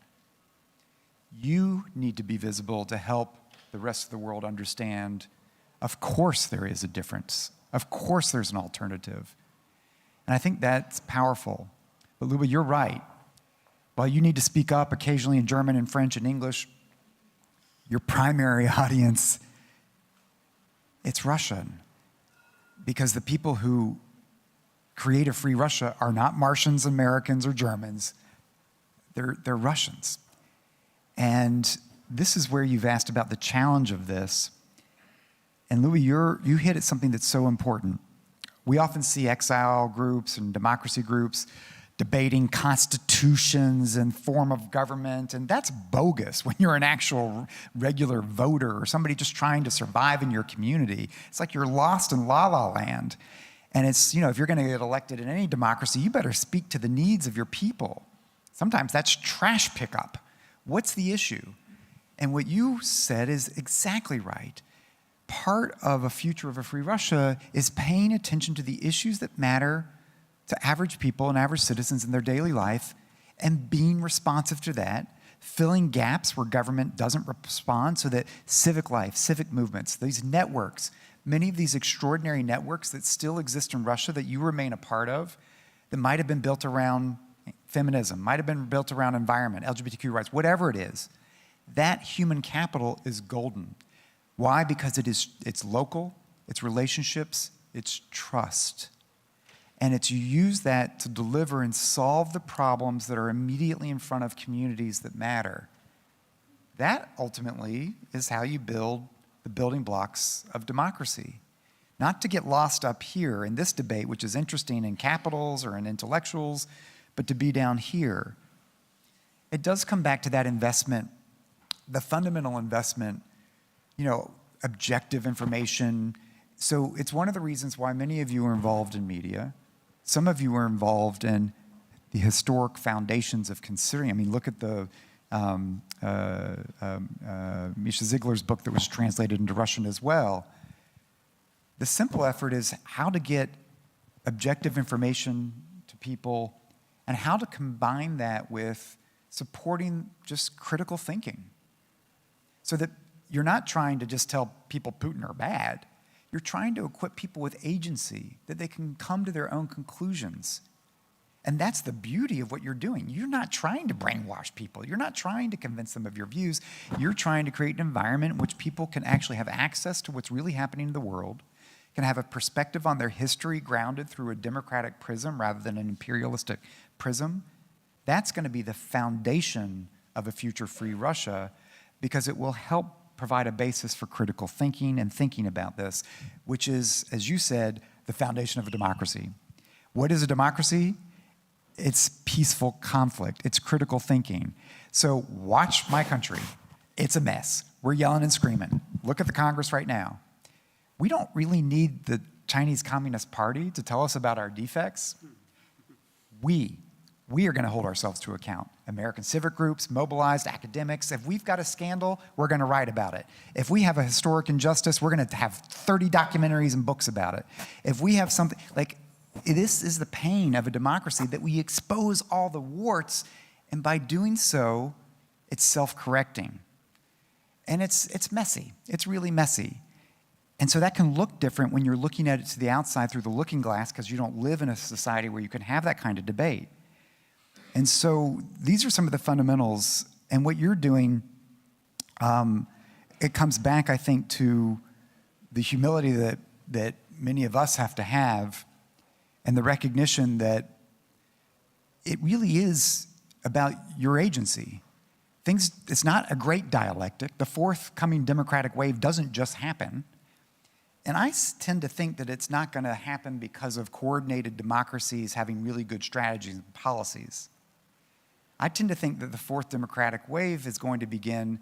You need to be visible to help the rest of the world understand, of course there is a difference. Of course there's an alternative. And I think that's powerful. But Luba, you're right. While you need to speak up occasionally in German and French and English, your primary audience, it's Russian. Because the people who create a free Russia are not Martians, Americans, or Germans. They're Russians. And this is where you've asked about the challenge of this. And Louis, you hit at something that's so important. We often see exile groups and democracy groups debating constitutions and form of government, and that's bogus when you're an actual regular voter or somebody just trying to survive in your community. It's like you're lost in la-la land. And it's, if you're gonna get elected in any democracy, you better speak to the needs of your people. Sometimes that's trash pickup. What's the issue? And what you said is exactly right. Part of a future of a free Russia is paying attention to the issues that matter to average people and average citizens in their daily life and being responsive to that, filling gaps where government doesn't respond so that civic life, civic movements, these networks, many of these extraordinary networks that still exist in Russia that you remain a part of, that might have been built around feminism, might have been built around environment, LGBTQ rights, whatever it is, that human capital is golden. Why? Because it's local, it's relationships, it's trust. And it's you use that to deliver and solve the problems that are immediately in front of communities that matter. That ultimately is how you build the building blocks of democracy. Not to get lost up here in this debate, which is interesting in capitals or in intellectuals, but to be down here. It does come back to that investment, the fundamental investment, objective information. So it's one of the reasons why many of you are involved in media. Some of you are involved in the historic foundations of considering. I mean, look at the Misha Ziegler's book that was translated into Russian as well. The simple effort is how to get objective information to people and how to combine that with supporting just critical thinking. So that you're not trying to just tell people Putin are bad. You're trying to equip people with agency, that they can come to their own conclusions. And that's the beauty of what you're doing. You're not trying to brainwash people. You're not trying to convince them of your views. You're trying to create an environment in which people can actually have access to what's really happening in the world, can have a perspective on their history grounded through a democratic prism rather than an imperialistic prism. That's going to be the foundation of a future free Russia, because it will help provide a basis for critical thinking and thinking about this, which is, as you said, the foundation of a democracy. What is a democracy? It's peaceful conflict. It's critical thinking. So watch my country. It's a mess. We're yelling and screaming. Look at the Congress right now. We don't really need the Chinese Communist Party to tell us about our defects. We are going to hold ourselves to account. American civic groups, mobilized academics. If we've got a scandal, we're going to write about it. If we have a historic injustice, we're going to have 30 documentaries and books about it. If we have something, this is the pain of a democracy, that we expose all the warts, and by doing so, it's self-correcting. And it's messy. It's really messy. And so that can look different when you're looking at it to the outside through the looking glass, because you don't live in a society where you can have that kind of debate. And so these are some of the fundamentals, and what you're doing, it comes back, I think, to the humility that many of us have to have, and the recognition that it really is about your agency. It's not a great dialectic. The forthcoming democratic wave doesn't just happen. And I tend to think that it's not going to happen because of coordinated democracies having really good strategies and policies. I tend to think that the fourth democratic wave is going to begin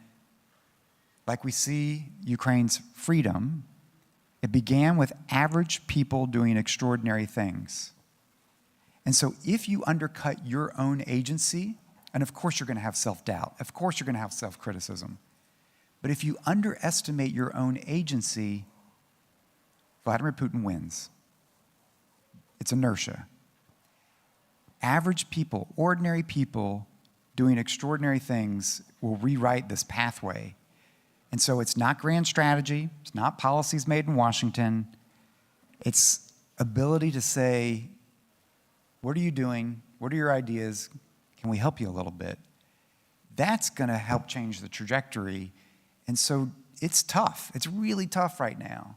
like we see Ukraine's freedom. It began with average people doing extraordinary things. And so if you undercut your own agency, and of course you're going to have self-doubt, of course you're going to have self-criticism, but if you underestimate your own agency, Vladimir Putin wins. It's inertia. Average people, ordinary people doing extraordinary things will rewrite this pathway. And so it's not grand strategy, it's not policies made in Washington, it's ability to say, what are you doing? What are your ideas? Can we help you a little bit? That's going to help change the trajectory. And so it's tough. It's really tough right now.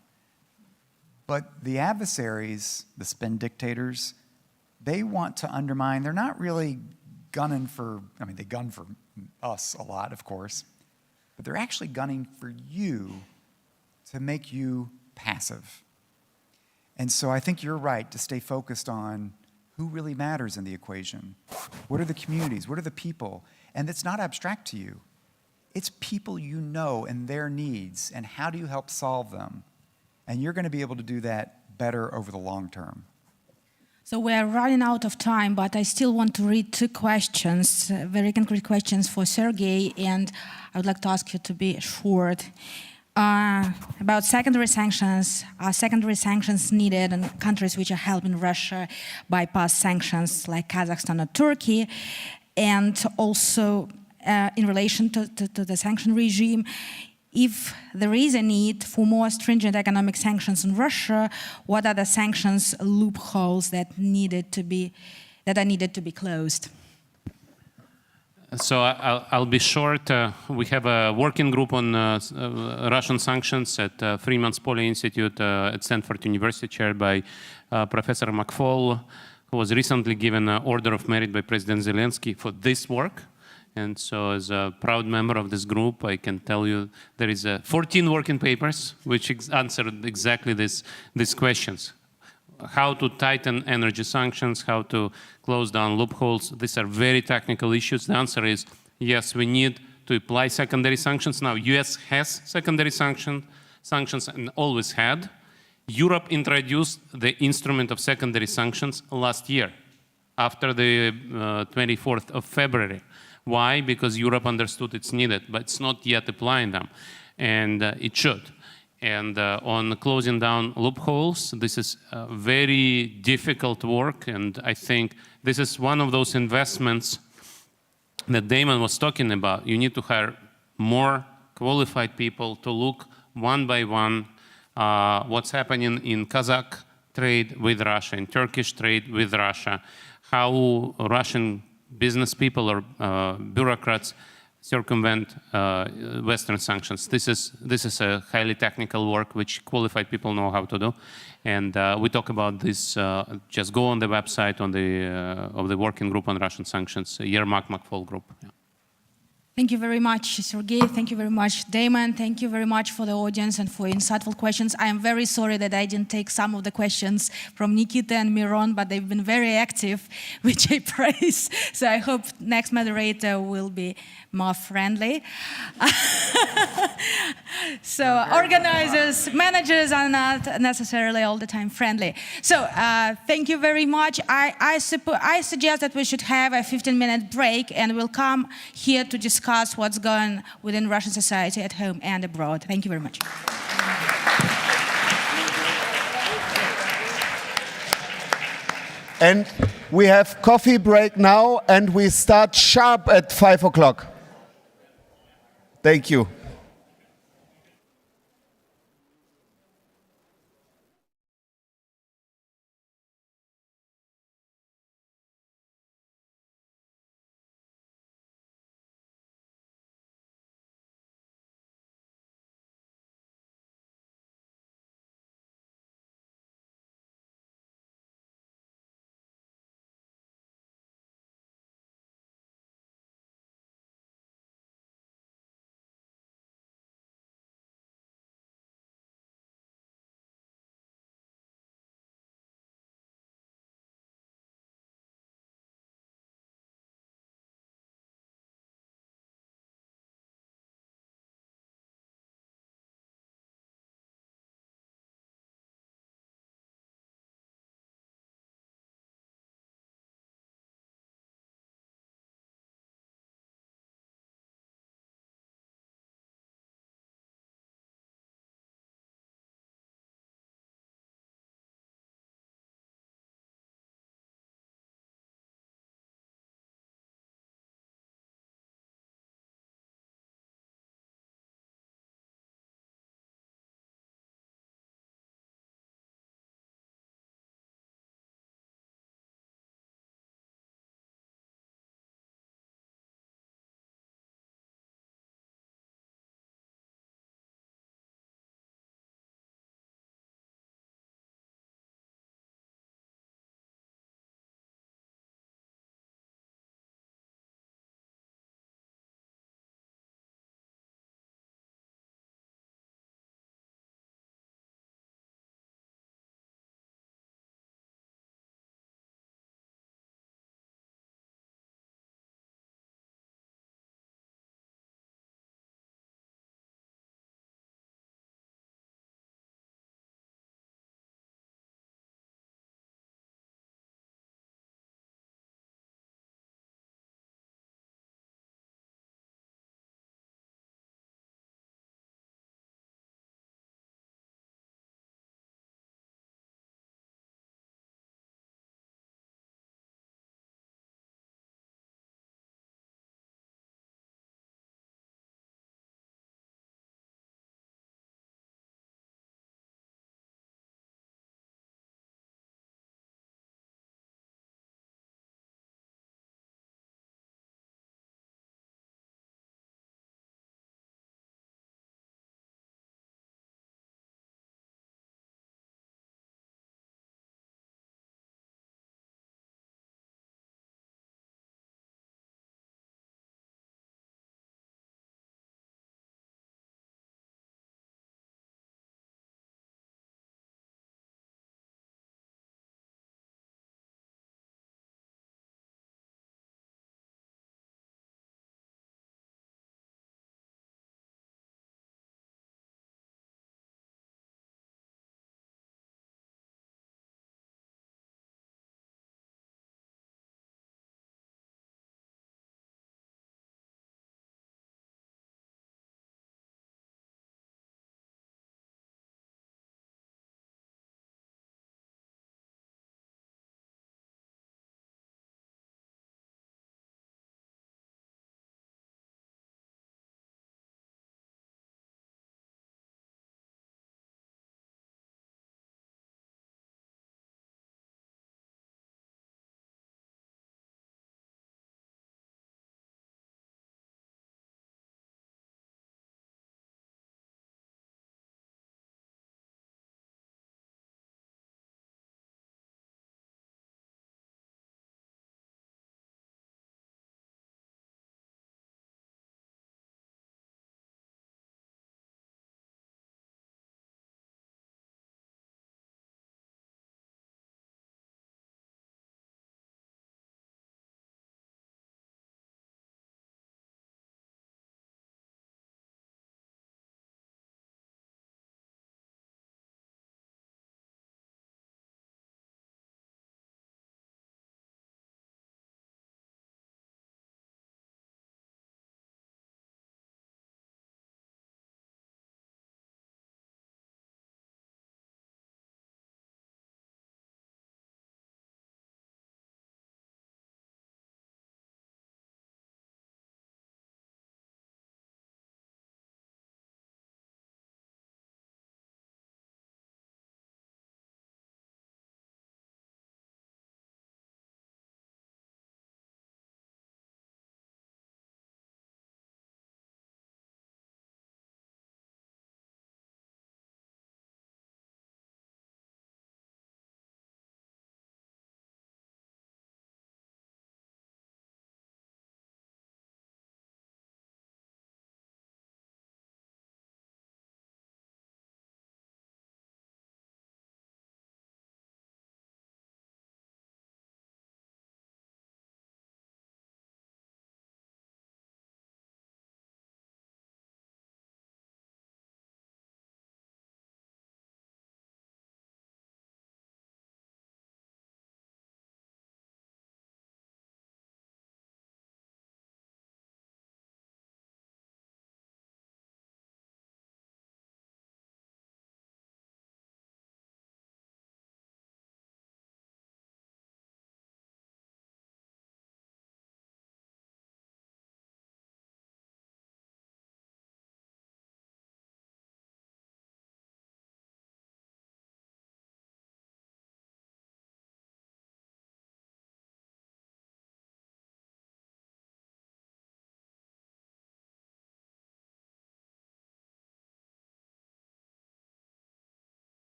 But the adversaries, the spin dictators, they want to undermine. They're not really gunning for, they gun for us a lot, of course, but they're actually gunning for you to make you passive. And so I think you're right to stay focused on who really matters in the equation. What are the communities? What are the people? And it's not abstract to you. It's people you know and their needs, and how do you help solve them? And you're going to be able to do that better over the long term. So we are running out of time, but I still want to read two questions, very concrete questions for Sergey, and I would like to ask you to be short. About secondary sanctions. Are secondary sanctions needed in countries which are helping Russia bypass sanctions like Kazakhstan or Turkey? And also, in relation to the sanction regime, if there is a need for more stringent economic sanctions on Russia, what are the sanctions loopholes that are needed to be closed? So I'll be short. We have a working group on Russian sanctions at Freeman's Poly Institute at Stanford University, chaired by Professor McFall, who was recently given an Order of Merit by President Zelensky for this work. And so as a proud member of this group, I can tell you there is 14 working papers which answered exactly these questions. How to tighten energy sanctions, how to close down loopholes. These are very technical issues. The answer is yes, we need to apply secondary sanctions. Now, US has secondary sanctions and always had. Europe introduced the instrument of secondary sanctions last year, after the 24th of February. Why? Because Europe understood it's needed, but it's not yet applying them, and it should. And on closing down loopholes, this is very difficult work, and I think this is one of those investments that Damon was talking about. You need to hire more qualified people to look one by one what's happening in Kazakh trade with Russia, in Turkish trade with Russia, how Russian business people or bureaucrats circumvent Western sanctions. This is a highly technical work which qualified people know how to do, and we talk about this. Just go on the website of the working group on Russian sanctions, Yermak McFall group. Yeah. Thank you very much, Sergey. Thank you very much, Damon. Thank you very much for the audience and for insightful questions. I am very sorry that I didn't take some of the questions from Nikita and Miron, but they've been very active, which I praise. So I hope next moderator will be more friendly. So organizers, managers are not necessarily all the time friendly. So thank you very much. I suggest that we should have a 15-minute break, and we'll come here to discuss what's going on within Russian society at home and abroad. Thank you very much. And we have coffee break now, and we start sharp at 5 o'clock. Thank you.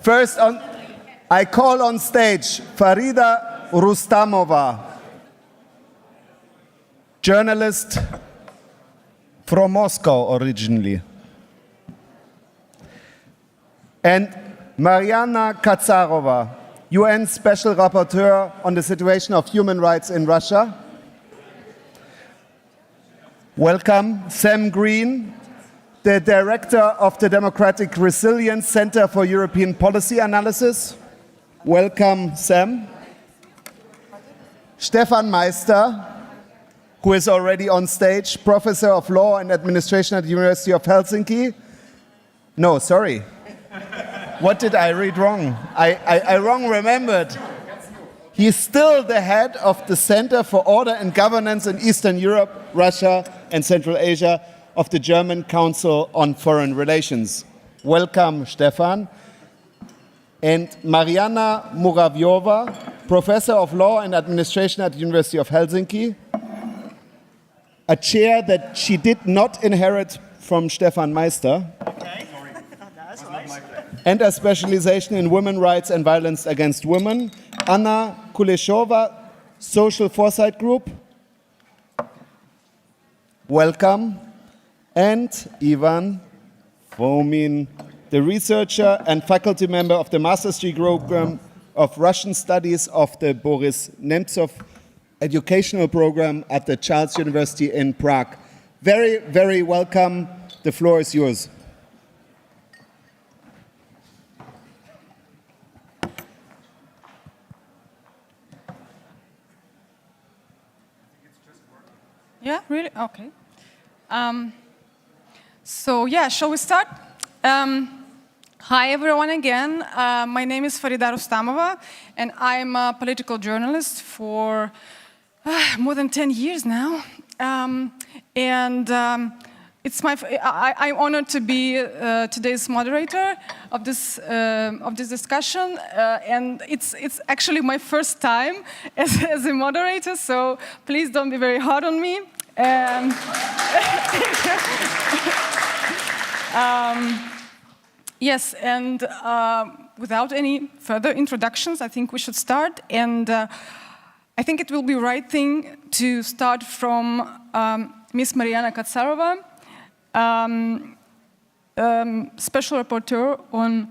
First, I call on stage Farida Rustamova, journalist from Moscow originally, and Mariana Katsarova, UN Special Rapporteur on the situation of human rights in Russia. Welcome, Sam Green, the Director of the Democratic Resilience Center for European Policy Analysis. Welcome, Sam. Stefan Meister, who is already on stage, Professor of Law and Administration at the University of Helsinki. No, sorry. What did I read wrong? I wrong remembered. He's still the head of the Center for Order and Governance in Eastern Europe, Russia, and Central Asia of the German Council on Foreign Relations. Welcome, Stefan. And Mariana Muravyova, Professor of Law and Administration at the University of Helsinki, a chair that she did not inherit from Stefan Meister, and a specialization in women's rights and violence against women. Anna Kuleshova, Social Foresight Group. Welcome. And Ivan Fomin, the researcher and faculty member of the Master's Degree Program of Russian Studies of the Boris Nemtsov Educational Program at the Charles University in Prague. Very, very welcome. The floor is yours. Yeah, really? Okay. So yeah, shall we start? Hi everyone again. My name is Farida Rustamova, and I'm a political journalist for more than 10 years now. I'm honored to be today's moderator of this discussion, and it's actually my first time as a moderator. So please don't be very hard on me. Yes, and without any further introductions, I think we should start. And I think it will be right thing to start from Ms. Mariana Katsarova, Special Rapporteur on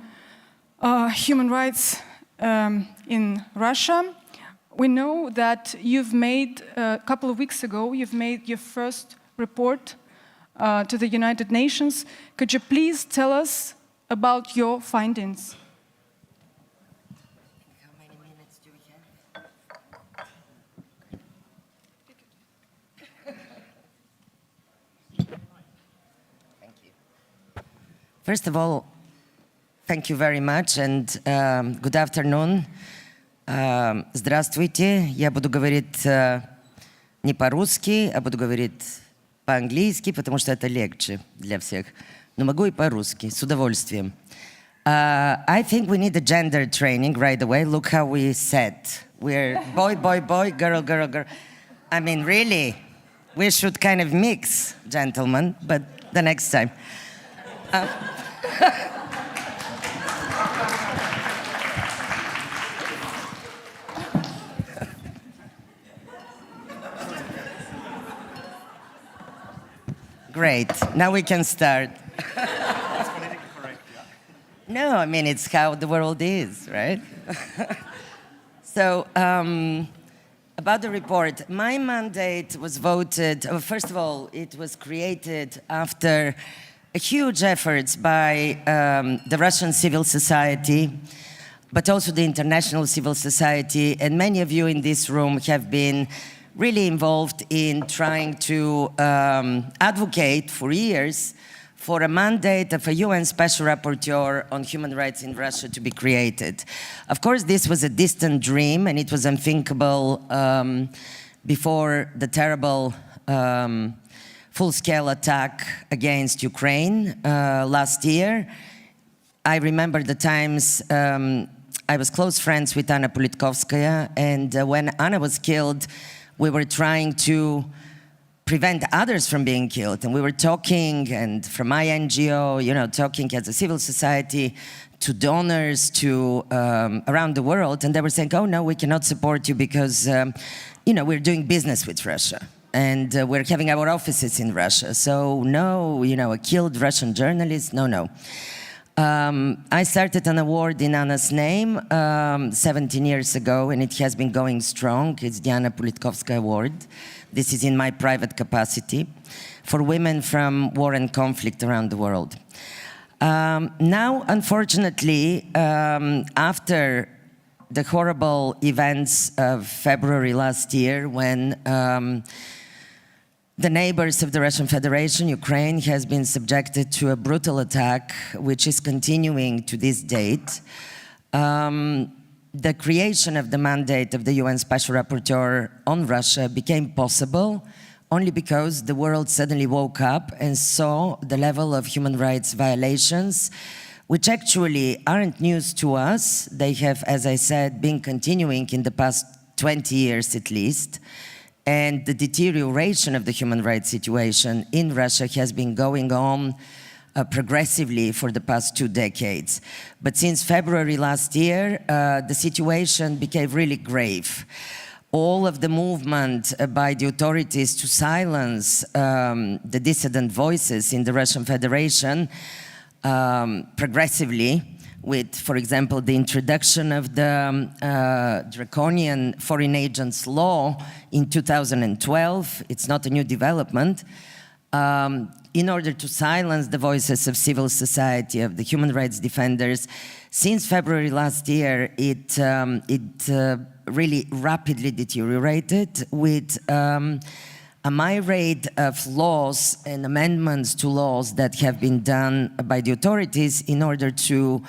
human rights in Russia. We know that you've made, a couple of weeks ago, you've made your first report to the United Nations. Could you please tell us about your findings? How many minutes do we have? Thank you. First of all, thank you very much, and good afternoon. Здравствуйте. Я буду говорить не по-русски, а буду говорить по-английски, потому что это легче для всех. Но могу и по-русски, с удовольствием. I think we need a gender training right away. Look how we set. We're boy, boy, boy, girl, girl, girl. I mean, really, we should kind of mix, gentlemen, but the next time. Great. Now we can start. That's politically correct, yeah. No, I mean, it's how the world is, right? So, about the report, my mandate was voted, first of all, it was created after a huge efforts by the Russian civil society, but also the international civil society, and many of you in this room have been really involved in trying to advocate for years for a mandate of a UN Special Rapporteur on human rights in Russia to be created. Of course, this was a distant dream, and it was unthinkable before the terrible full-scale attack against Ukraine last year. I remember the times I was close friends with Anna Politkovskaya, and when Anna was killed, we were trying to prevent others from being killed. And we were talking, and from my NGO, you know, talking as a civil society to donors to around the world, and they were saying, oh no, we cannot support you because, you know, we're doing business with Russia. And we're having our offices in Russia. So no, you know, a killed Russian journalist, no. I started an award in Anna's name 17 years ago, and it has been going strong. It's the Anna Politkovskaya Award. This is in my private capacity for women from war and conflict around the world. Now, unfortunately, after the horrible events of February last year, when the neighbors of the Russian Federation, Ukraine, has been subjected to a brutal attack, which is continuing to this date. The creation of the mandate of the UN Special Rapporteur on Russia became possible only because the world suddenly woke up and saw the level of human rights violations, which actually aren't news to us. They have, as I said, been continuing in the past 20 years at least. And the deterioration of the human rights situation in Russia has been going on progressively for the past 2 decades. But since February last year, the situation became really grave. All of the movement by the authorities to silence the dissident voices in the Russian Federation progressively, with, for example, the introduction of the draconian foreign agents law in 2012. It's not a new development. In order to silence the voices of civil society, of the human rights defenders, since February last year, it really rapidly deteriorated with a myriad of laws and amendments to laws that have been done by the authorities in order to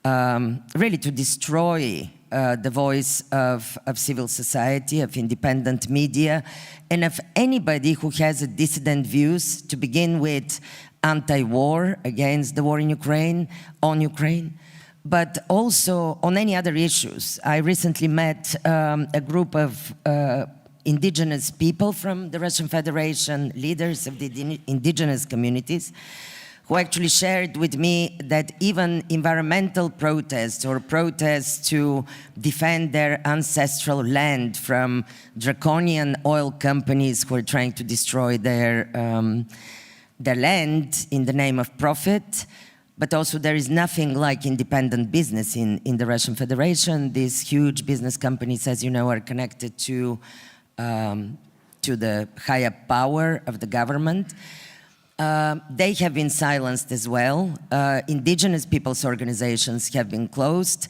really to destroy the voice of civil society, of independent media, and of anybody who has a dissident views, to begin with anti-war, against the war in Ukraine, on Ukraine, but also on any other issues. I recently met a group of indigenous people from the Russian Federation, leaders of the indigenous communities, who actually shared with me that even environmental protests or protests to defend their ancestral land from draconian oil companies who are trying to destroy their land in the name of profit. But also there is nothing like independent business in the Russian Federation. These huge business companies, as you know, are connected to the higher power of the government. They have been silenced as well. Indigenous people's organizations have been closed.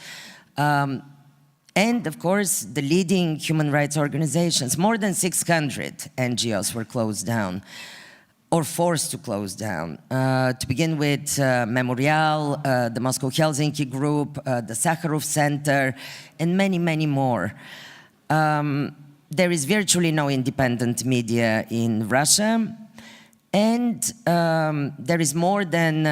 And of course, the leading human rights organizations, more than 600 NGOs were closed down or forced to close down. To begin with, Memorial, the Moscow Helsinki Group, the Sakharov Center, and many, many more. There is virtually no independent media in Russia. And there is more than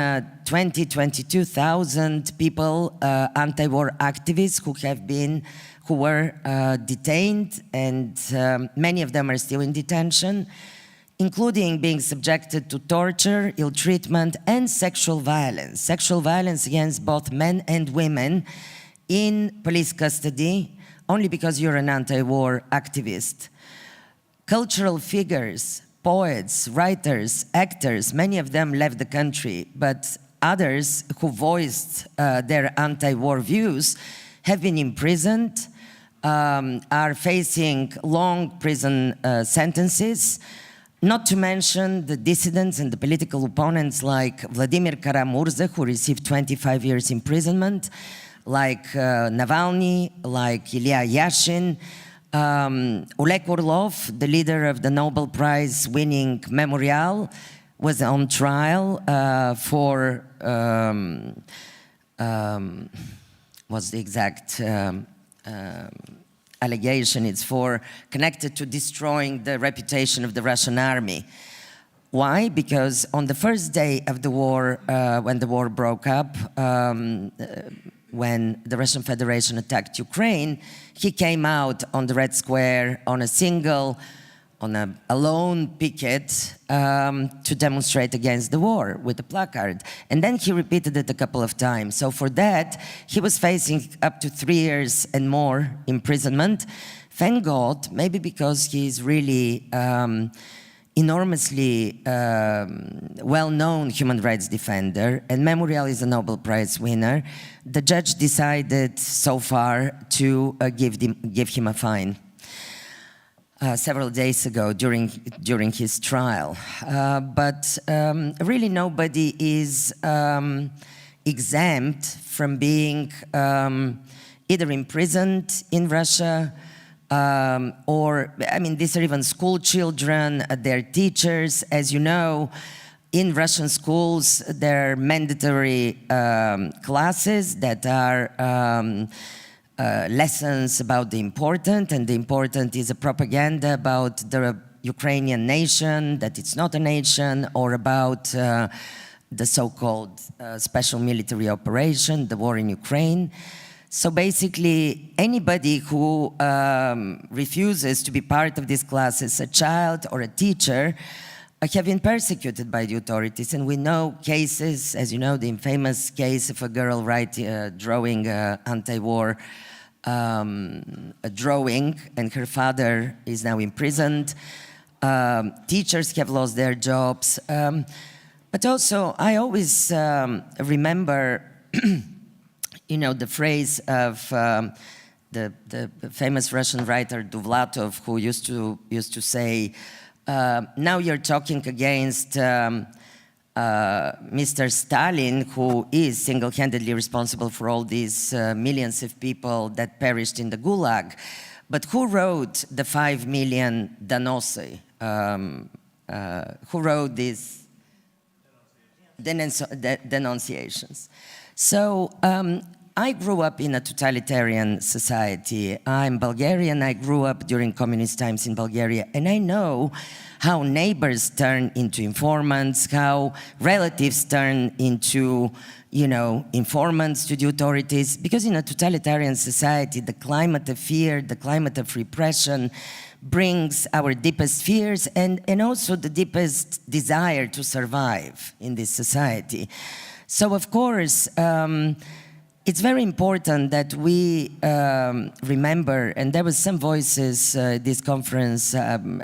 22,000 people, anti-war activists who were detained, and many of them are still in detention, including being subjected to torture, ill treatment, and sexual violence against both men and women in police custody, only because you're an anti-war activist. Cultural figures, poets, writers, actors, many of them left the country, but others who voiced their anti-war views have been imprisoned, are facing long prison sentences, not to mention the dissidents and the political opponents like Vladimir Kara-Murza, who received 25 years imprisonment, like Navalny, like Ilya Yashin, Oleg Orlov, the leader of the Nobel Prize-winning Memorial, was on trial for, what's the exact allegation? It's for connected to destroying the reputation of the Russian army. Why? Because on the first day of the war, when the war broke up, when the Russian Federation attacked Ukraine, he came out on the Red Square on a single a lone picket to demonstrate against the war with a placard. And then he repeated it a couple of times. So for that, he was facing up to 3 years and more imprisonment. Thank God, maybe because he's really enormously well-known human rights defender, and Memorial is a Nobel Prize winner, the judge decided so far to give him a fine. Several days ago during his trial. But really nobody is exempt from being either imprisoned in Russia or, I mean, these are even school children, their teachers. As you know, in Russian schools, there are mandatory classes that are lessons about the important, and the important is a propaganda about the Ukrainian nation, that it's not a nation, or about the so-called special military operation, the war in Ukraine. So basically, anybody who refuses to be part of these classes, a child or a teacher, have been persecuted by the authorities. And we know cases, as you know, the infamous case of a girl drawing anti-war a drawing, and her father is now imprisoned. Teachers have lost their jobs. But also, I always remember, you know, the phrase of the famous Russian writer Duvlatov, who used to say, now you're talking against Mr. Stalin, who is single-handedly responsible for all these millions of people that perished in the Gulag. But who wrote the 5 million donosy? Who wrote these denunciations? So I grew up in a totalitarian society. I'm Bulgarian. I grew up during communist times in Bulgaria, and I know how neighbors turn into informants, how relatives turn into, you know, informants to the authorities. Because in a totalitarian society, the climate of fear, the climate of repression brings our deepest fears and also the deepest desire to survive in this society. So of course, it's very important that we remember, and there was some voices this conference,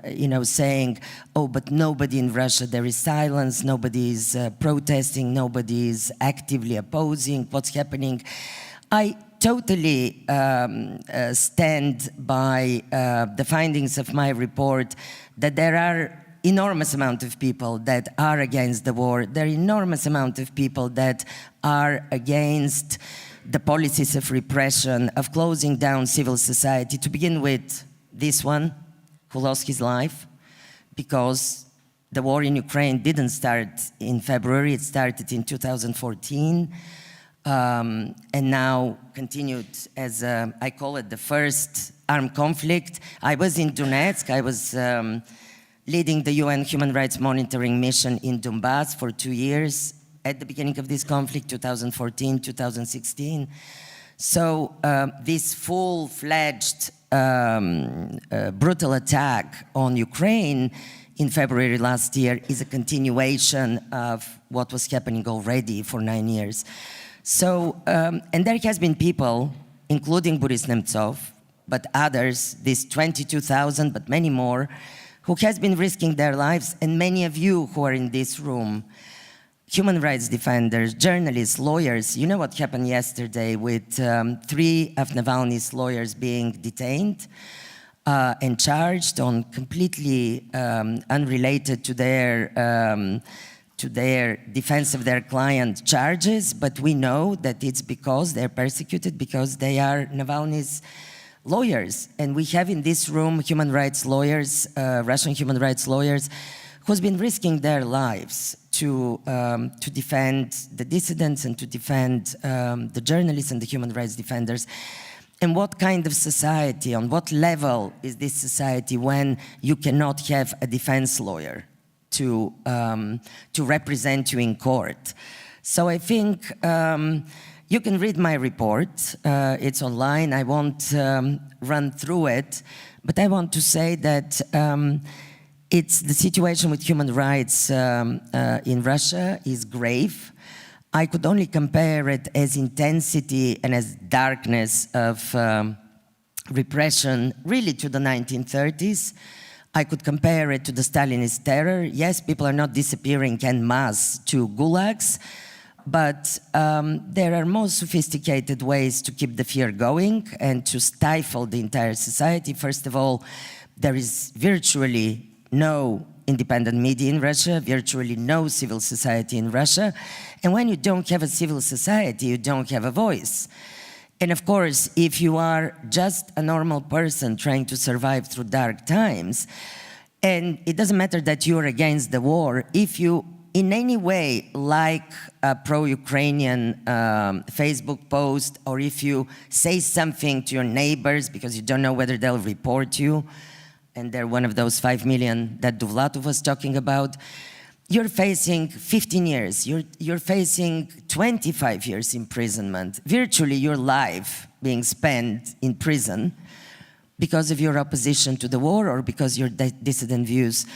you know, saying, oh, but nobody in Russia, there is silence, nobody is protesting, nobody is actively opposing what's happening. I totally stand by the findings of my report that there are enormous amount of people that are against the war. There are enormous amount of people that are against the policies of repression, of closing down civil society, to begin with this one, who lost his life, because the war in Ukraine didn't start in February, it started in 2014, and now continued as, I call it the first armed conflict. I was in Donetsk, I was leading the UN Human Rights Monitoring Mission in Donbass for 2 years, at the beginning of this conflict, 2014, 2016. So this full-fledged brutal attack on Ukraine in February last year is a continuation of what was happening already for 9 years. So, and there has been people, including Boris Nemtsov, but others, these 22,000, but many more, who has been risking their lives, and many of you who are in this room, human rights defenders, journalists, lawyers. You know what happened yesterday with 3 of Navalny's lawyers being detained and charged on completely unrelated to their defense of their client charges, but we know that it's because they're persecuted, because they are Navalny's lawyers. And we have in this room human rights lawyers, Russian human rights lawyers, who's been risking their lives to defend the dissidents and to defend the journalists and the human rights defenders. And what kind of society, on what level is this society when you cannot have a defense lawyer to represent you in court? So I think you can read my report. It's online. I won't run through it, but I want to say that It's the situation with human rights in Russia is grave. I could only compare it as intensity and as darkness of repression really to the 1930s. I could compare it to the Stalinist terror. Yes, people are not disappearing en masse to gulags, but there are more sophisticated ways to keep the fear going and to stifle the entire society. First of all, there is virtually no independent media in Russia, virtually no civil society in Russia. And when you don't have a civil society, you don't have a voice. And of course, if you are just a normal person trying to survive through dark times, and it doesn't matter that you're against the war, if you in any way like a pro-Ukrainian Facebook post, or if you say something to your neighbors because you don't know whether they'll report you, and they're one of those 5 million that Duvlatov was talking about, you're facing 15 years, you're facing 25 years imprisonment, virtually your life being spent in prison because of your opposition to the war or because of your dissident views.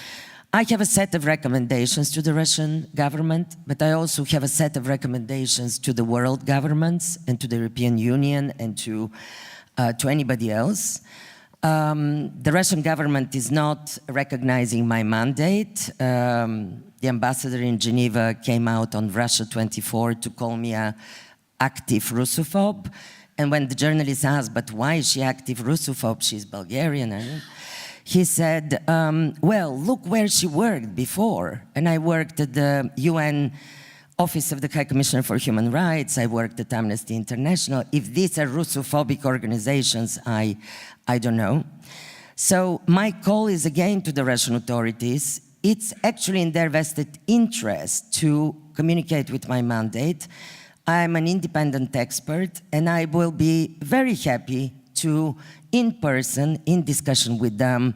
I have a set of recommendations to the Russian government, but I also have a set of recommendations to the world governments and to the European Union and to anybody else. The Russian government is not recognizing my mandate. The ambassador in Geneva came out on Russia 24 to call me an active Russophobe. And when the journalist asked, but why is she active Russophobe? She's Bulgarian. He said, well, look where she worked before. And I worked at the UN Office of the High Commissioner for Human Rights. I worked at Amnesty International. If these are Russophobic organizations, I don't know. So my call is again to the Russian authorities. It's actually in their vested interest to communicate with my mandate. I'm an independent expert, and I will be very happy to, in person, in discussion with them,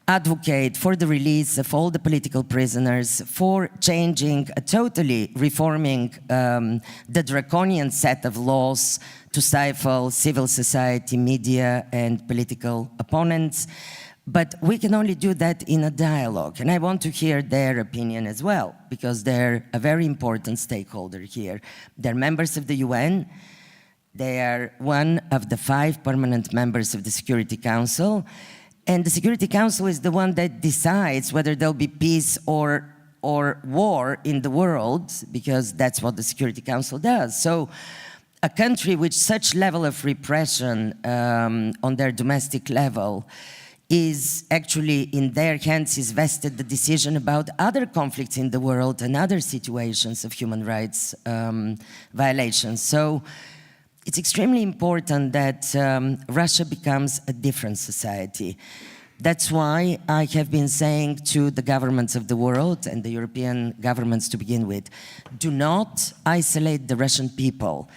advocate for the release of all the political prisoners, for changing, totally reforming the draconian set of laws to stifle civil society, media, and political opponents. But we can only do that in a dialogue. And I want to hear their opinion as well, because they're a very important stakeholder here. They're members of the UN. They are one of the 5 permanent members of the Security Council. And the Security Council is the one that decides whether there'll be peace or war in the world, because that's what the Security Council does. So a country with such level of repression on their domestic level is actually in their hands is vested the decision about other conflicts in the world and other situations of human rights violations. So it's extremely important that Russia becomes a different society. That's why I have been saying to the governments of the world and the European governments to begin with, do not isolate the Russian people.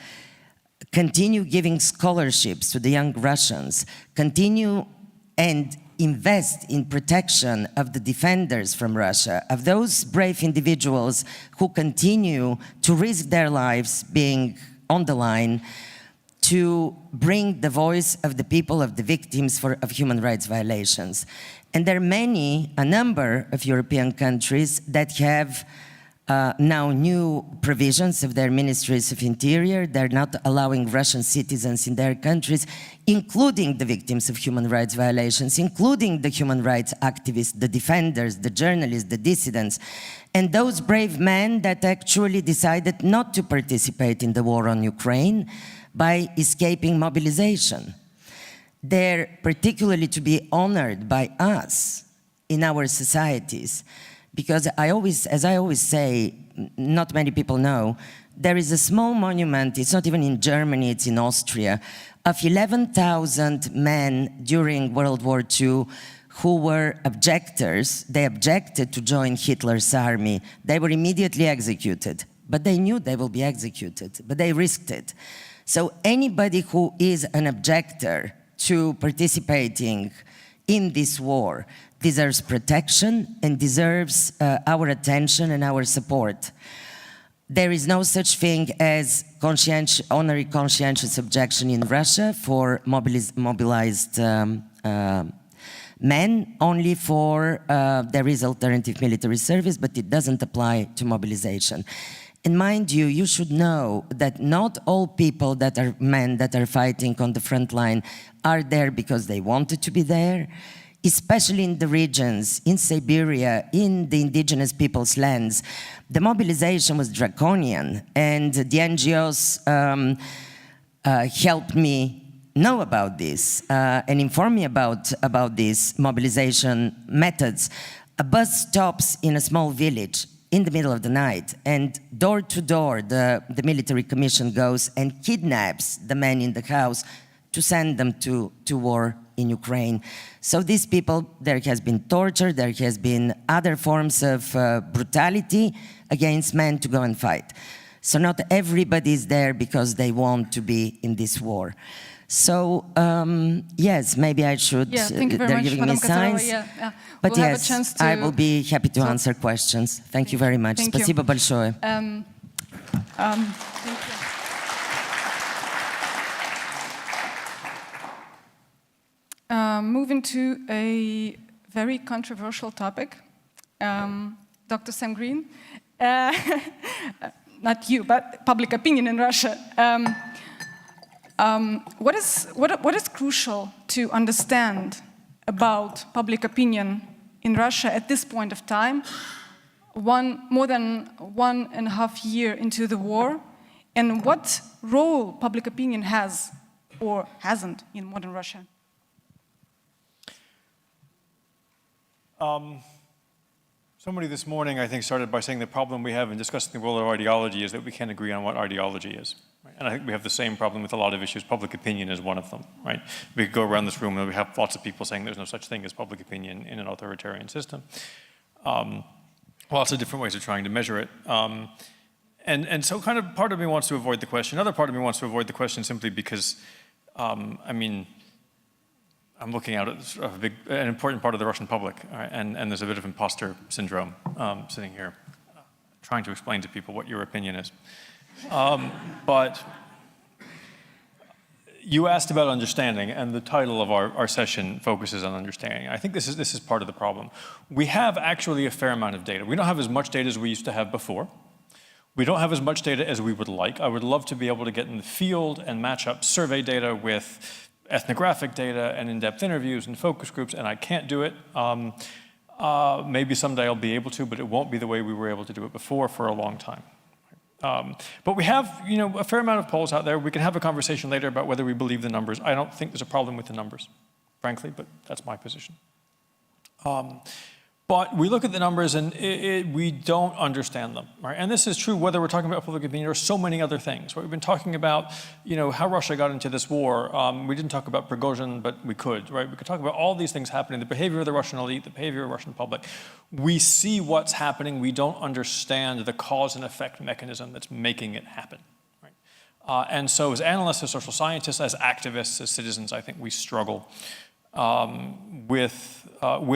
Continue giving scholarships to the young Russians. Continue and invest in protection of the defenders from Russia, of those brave individuals who continue to risk their lives being on the line to bring the voice of the people, of the victims of human rights violations. And there are a number of European countries that have now new provisions of their ministries of interior. They're not allowing Russian citizens in their countries, including the victims of human rights violations, including the human rights activists, the defenders, the journalists, the dissidents, and those brave men that actually decided not to participate in the war on Ukraine by escaping mobilization. They're particularly to be honored by us in our societies. Because as I always say, not many people know, there is a small monument, it's not even in Germany, it's in Austria, of 11,000 men during World War II who were objectors. They objected to join Hitler's army. They were immediately executed, but they knew they will be executed, but they risked it. So anybody who is an objector to participating in this war deserves protection and deserves our attention and our support. There is no such thing as honorary conscientious objection in Russia for mobilized men only for there is alternative military service, but it doesn't apply to mobilization. And mind you, you should know that not all people that are men that are fighting on the front line are there because they wanted to be there, especially in the regions, in Siberia, in the indigenous people's lands. The mobilization was draconian, and the NGOs helped me know about this and inform me about these mobilization methods. A bus stops in a small village in the middle of the night, and door to door the military commission goes and kidnaps the men in the house to send them to war in Ukraine. So these people, there has been torture, there has been other forms of brutality against men to go and fight. So not everybody is there because they want to be in this war. So yes, maybe I should, thank you very they're much, giving Madam me signs. We'll But yes, I will be happy to answer questions. Thank you very much. Thank you. Спасибо большое. Thank you. Moving to a very controversial topic, Dr. Sam Green. Not you, but public opinion in Russia. What is crucial to understand about public opinion in Russia at this point of time, more than 1.5 years into the war, and what role public opinion has or hasn't in modern Russia? Somebody this morning, I think, started by saying the problem we have in discussing the role of ideology is that we can't agree on what ideology is. Right? And I think we have the same problem with a lot of issues. Public opinion is one of them, right? We could go around this room and we have lots of people saying there's no such thing as public opinion in an authoritarian system. Lots of different ways of trying to measure it. And so kind of part of me wants to avoid the question. Another part of me wants to avoid the question simply because, I mean, I'm looking out at an important part of the Russian public, right? And there's a bit of imposter syndrome sitting here, trying to explain to people what your opinion is. But you asked about understanding, and the title of our session focuses on understanding. I think this is part of the problem. We have actually a fair amount of data. We don't have as much data as we used to have before. We don't have as much data as we would like. I would love to be able to get in the field and match up survey data with ethnographic data and in-depth interviews and focus groups, and I can't do it. Maybe someday I'll be able to, but it won't be the way we were able to do it before for a long time. But we have, a fair amount of polls out there. We can have a conversation later about whether we believe the numbers. I don't think there's a problem with the numbers, frankly, but that's my position. But we look at the numbers and we don't understand them, right? And this is true whether we're talking about public opinion or so many other things. Right? We've been talking about, how Russia got into this war. We didn't talk about Prigozhin, but we could, right? We could talk about all these things happening, the behavior of the Russian elite, the behavior of the Russian public. We see what's happening. We don't understand the cause and effect mechanism that's making it happen. Right? And so as analysts, as social scientists, as activists, as citizens, I think we struggle with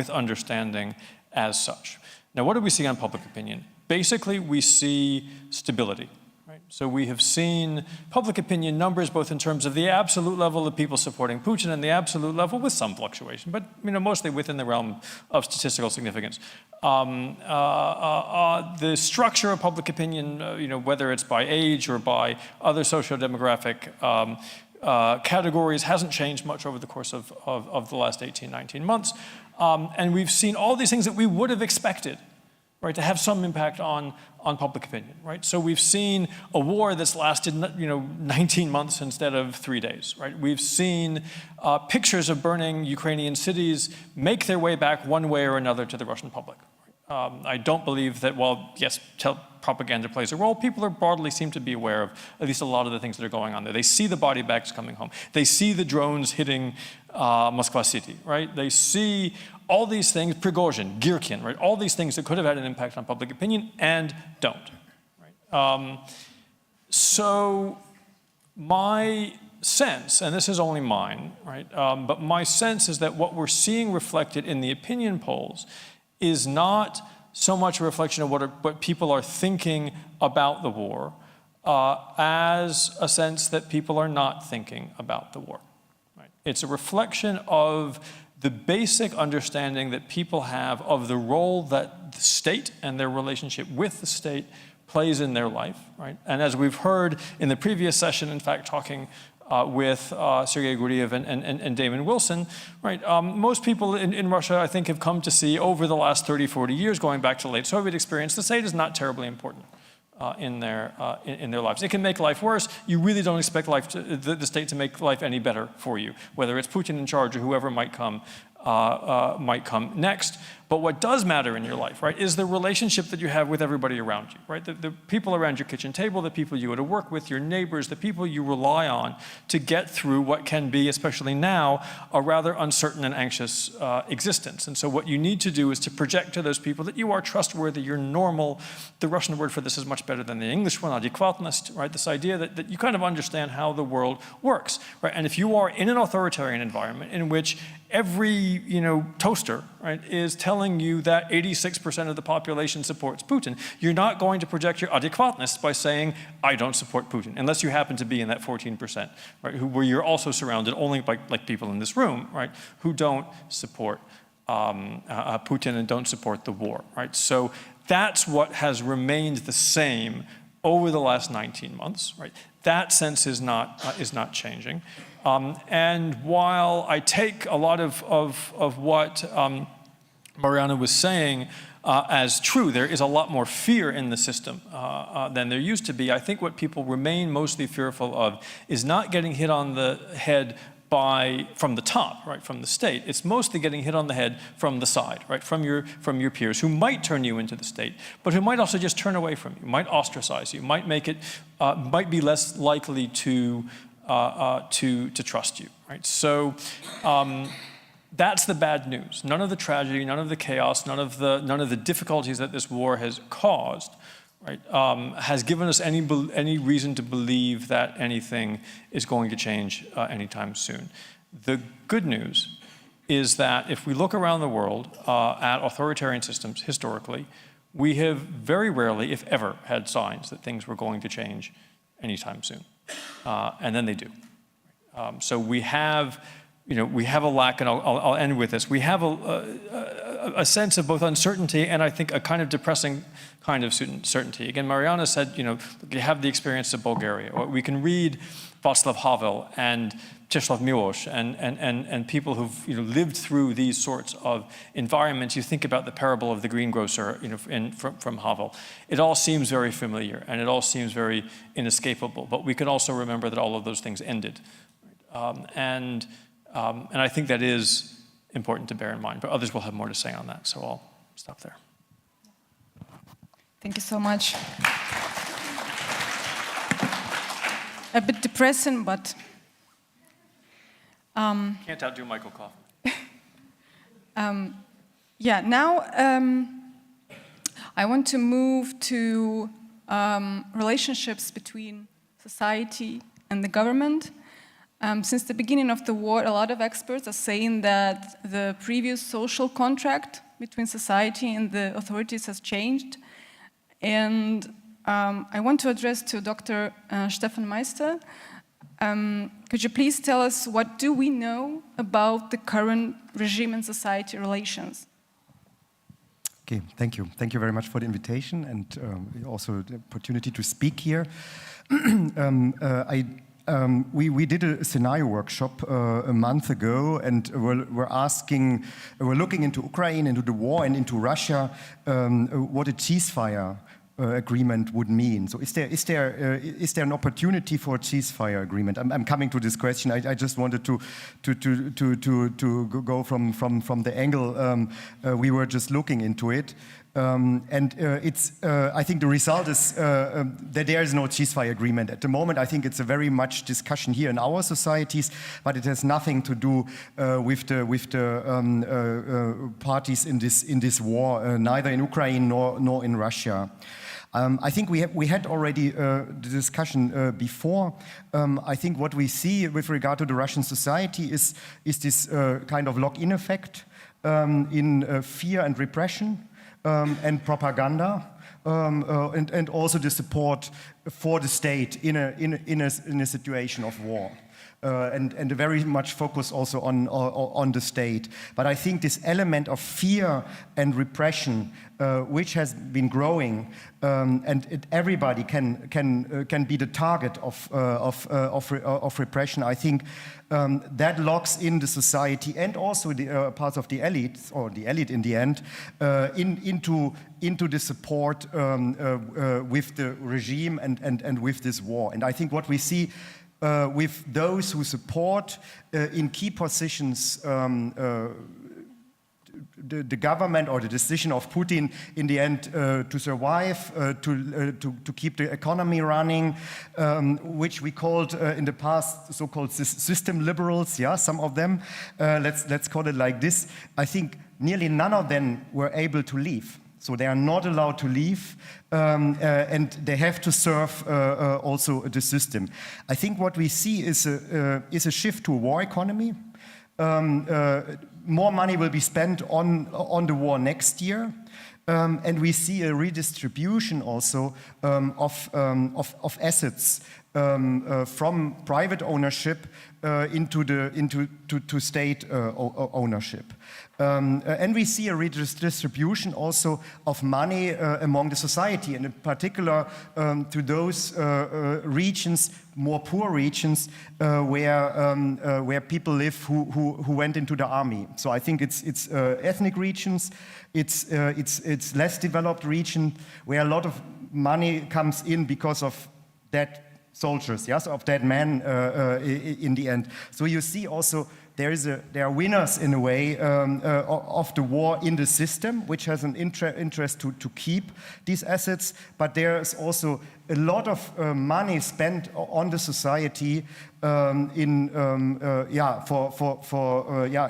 understanding as such. Now, what do we see on public opinion? Basically, we see stability. Right? So we have seen public opinion numbers both in terms of the absolute level of people supporting Putin and the absolute level with some fluctuation, but mostly within the realm of statistical significance. The structure of public opinion, whether it's by age or by other socio-demographic categories, hasn't changed much over the course of the last 18, 19 months. And we've seen all these things that we would have expected, right, to have some impact on public opinion, right? So we've seen a war that's lasted, 19 months instead of 3 days, right? We've seen pictures of burning Ukrainian cities make their way back one way or another to the Russian public. I don't believe that, while, yes, propaganda plays a role, people broadly seem to be aware of at least a lot of the things that are going on there. They see the body bags coming home. They see the drones hitting Moskva city, right? They see all these things, Prigozhin, Girkin, right? All these things that could have had an impact on public opinion and don't, right? So my sense, and this is only mine, right? But my sense is that what we're seeing reflected in the opinion polls is not so much a reflection of what people are thinking about the war as a sense that people are not thinking about the war. Right? It's a reflection of the basic understanding that people have of the role that the state and their relationship with the state plays in their life, right? And as we've heard in the previous session, in fact, talking with Sergei Guriev and Damon Wilson, right? Most people in Russia, I think, have come to see over the last 30, 40 years, going back to late Soviet experience, the state is not terribly important in their lives. It can make life worse. You really don't expect the state to make life any better for you, whether it's Putin in charge or whoever might come next. But what does matter in your life, right, is the relationship that you have with everybody around you, right? The people around your kitchen table, the people you go to work with, your neighbors, the people you rely on to get through what can be, especially now, a rather uncertain and anxious existence. And so what you need to do is to project to those people that you are trustworthy, you're normal. The Russian word for this is much better than the English one, adekvatnost, right? This idea that you kind of understand how the world works, right? And if you are in an authoritarian environment in which every, toaster, right, is telling you that 86% of the population supports Putin, you're not going to project your adekvatnost by saying, I don't support Putin, unless you happen to be in that 14%, right, where you're also surrounded only by people in this room, right, who don't support Putin and don't support the war, right? So that's what has remained the same over the last 19 months, right? That sense is not changing. And while I take a lot of what Mariana was saying as true, there is a lot more fear in the system than there used to be. I think what people remain mostly fearful of is not getting hit on the head from the top, right, from the state. It's mostly getting hit on the head from the side, right, from your peers who might turn you into the state, but who might also just turn away from you, might ostracize you, might be less likely to trust you, right? So that's the bad news. None of the tragedy, none of the chaos, none of the difficulties that this war has caused, right, has given us any reason to believe that anything is going to change anytime soon. The good news is that if we look around the world at authoritarian systems historically, we have very rarely, if ever, had signs that things were going to change anytime soon. And then they do. So we have a lack, and I'll end with this. We have a sense of both uncertainty and I think a kind of depressing kind of certainty. Again, Mariana said, you have the experience of Bulgaria. We can read Václav Havel and Czesław Miłosz and people who've lived through these sorts of environments. You think about the parable of the greengrocer from Havel. It all seems very familiar and it all seems very inescapable. But we can also remember that all of those things ended. And I think that is important to bear in mind. But others will have more to say on that, so I'll stop there. Thank you so much. A bit depressing, but... Can't outdo Michael Kaufman. Now I want to move to relationships between society and the government. Since the beginning of the war, a lot of experts are saying that the previous social contract between society and the authorities has changed. And I want to address to Dr. Stefan Meister. Could you please tell us what do we know about the current regime and society relations? Okay, thank you. Thank you very much for the invitation and also the opportunity to speak here. We did a scenario workshop a month ago, and we're looking into Ukraine, into the war, and into Russia, what a ceasefire agreement would mean. So is there an opportunity for a ceasefire agreement? I'm coming to this question. I just wanted to go from the angle we were just looking into it. I think the result is that there is no ceasefire agreement. At the moment, I think it's a very much discussion here in our societies, but it has nothing to do with the parties in this war, neither in Ukraine nor in Russia. I think we had already the discussion before. I think what we see with regard to the Russian society is this kind of lock-in effect in fear and repression. And propaganda, and also the support for the state in a situation of war. and a very much focus also on the state. But I think this element of fear and repression, which has been growing, and everybody can be the target of repression. I think that locks in the society and also the parts of the elite, or the elite in the end, into the support with the regime and with this war. And I think what we see with those who support in key positions the government or the decision of Putin in the end to survive, to keep the economy running, which we called in the past so-called system liberals, yeah, some of them, let's call it like this. I think nearly none of them were able to leave. So they are not allowed to leave, and they have to serve also the system. I think what we see is a shift to a war economy. More money will be spent on the war next year, and we see a redistribution also of assets from private ownership into state ownership. And we see a redistribution also of money among the society, and in particular to those regions, more poor regions, where people live who went into the army. So I think it's ethnic regions, it's less developed region where a lot of money comes in because of that soldiers, yes, of dead men in the end. So you see also there are winners in a way of the war in the system, which has an interest to keep these assets, but there's also a lot of money spent on the society in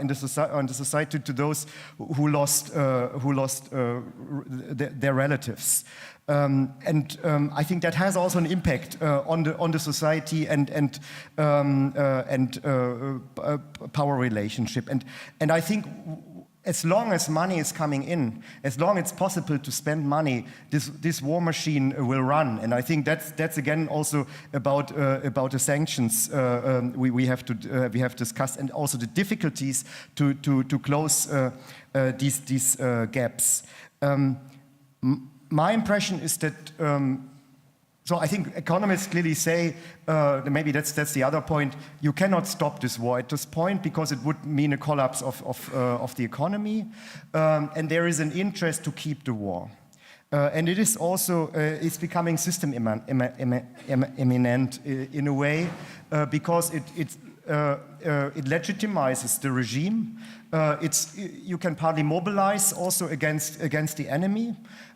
the society to those who lost their relatives. I think that has also an impact on the society and power relationship. And I think as long as money is coming in, as long as it's possible to spend money, this war machine will run. And I think that's again also about the sanctions we have discussed, and also the difficulties to close these gaps. My impression is that, so I think economists clearly say, maybe that's the other point, you cannot stop this war at this point because it would mean a collapse of the economy, and there is an interest to keep the war. And it is also, it's becoming system imminent in a way, because it legitimizes the regime. You can partly mobilize also against the enemy.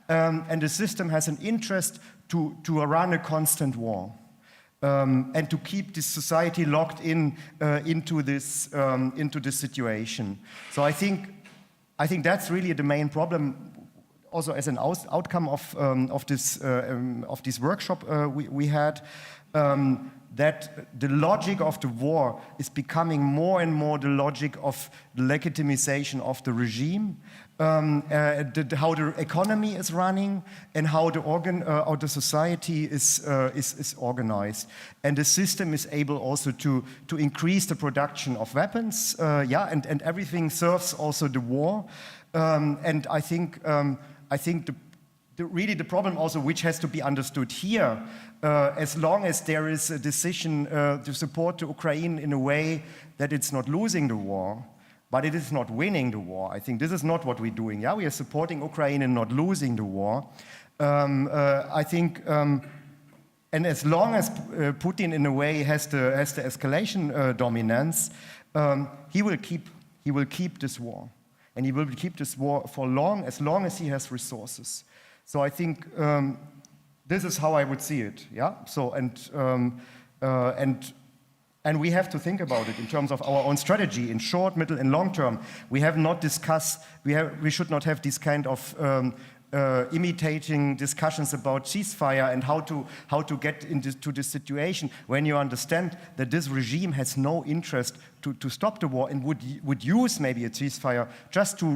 And the system has an interest to run a constant war and to keep this society locked into this situation. So I think that's really the main problem. Also, as an outcome of this workshop we had, that the logic of the war is becoming more and more the logic of the legitimization of the regime. How the economy is running and how the society is organized, and the system is able also to increase the production of weapons, and everything serves also the war. And I think really the problem also, which has to be understood here, as long as there is a decision to support the Ukraine in a way that it's not losing the war, but it is not winning the war. I think this is not what we're doing. Yeah, we are supporting Ukraine and not losing the war. I think, and as long as Putin in a way has the escalation dominance, he will keep this war, and he will keep this war for as long as he has resources. So I think this is how I would see it. Yeah. So and we have to think about it in terms of our own strategy in short, middle, and long term. We have not discussed. We should not have this kind of imitating discussions about ceasefire and how to get into this situation when you understand that this regime has no interest to stop the war and would use maybe a ceasefire just to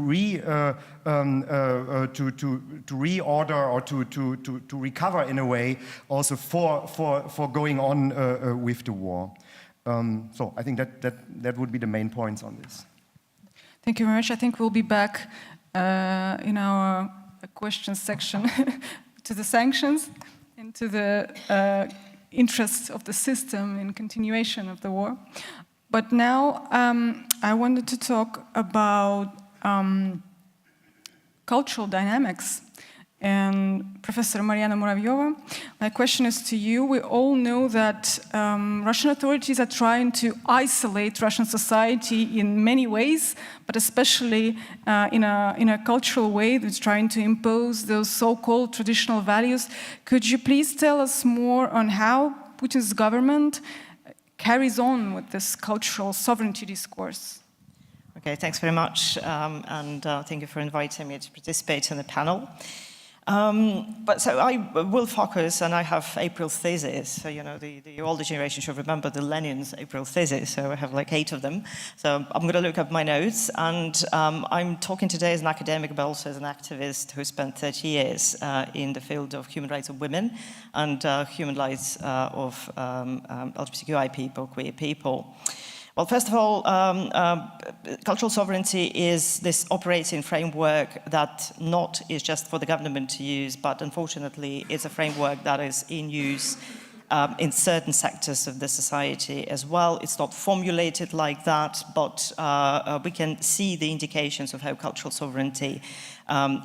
reorder or to recover in a way also for going on with the war. So I think that would be the main points on this. Thank you very much. I think we'll be back in our questions section to the sanctions and to the interests of the system in continuation of the war. But now I wanted to talk about cultural dynamics. And Professor Mariana Muravyova, my question is to you. We all know that Russian authorities are trying to isolate Russian society in many ways, but especially in a cultural way. That's trying to impose those so-called traditional values. Could you please tell us more on how Putin's government carries on with this cultural sovereignty discourse? Okay, thanks very much, and thank you for inviting me to participate in the panel. But so I will focus, and I have April thesis. So, you know, the older generation should remember the Lenin's April thesis. So I have like 8 of them. So I'm going to look up my notes, and I'm talking today as an academic, but also as an activist who spent 30 years in the field of human rights of women and human rights of LGBTQI people, queer people. Well, first of all, cultural sovereignty is this operating framework that not is just for the government to use, but unfortunately it's a framework that is in use in certain sectors of the society as well. It's not formulated like that, but we can see the indications of how cultural sovereignty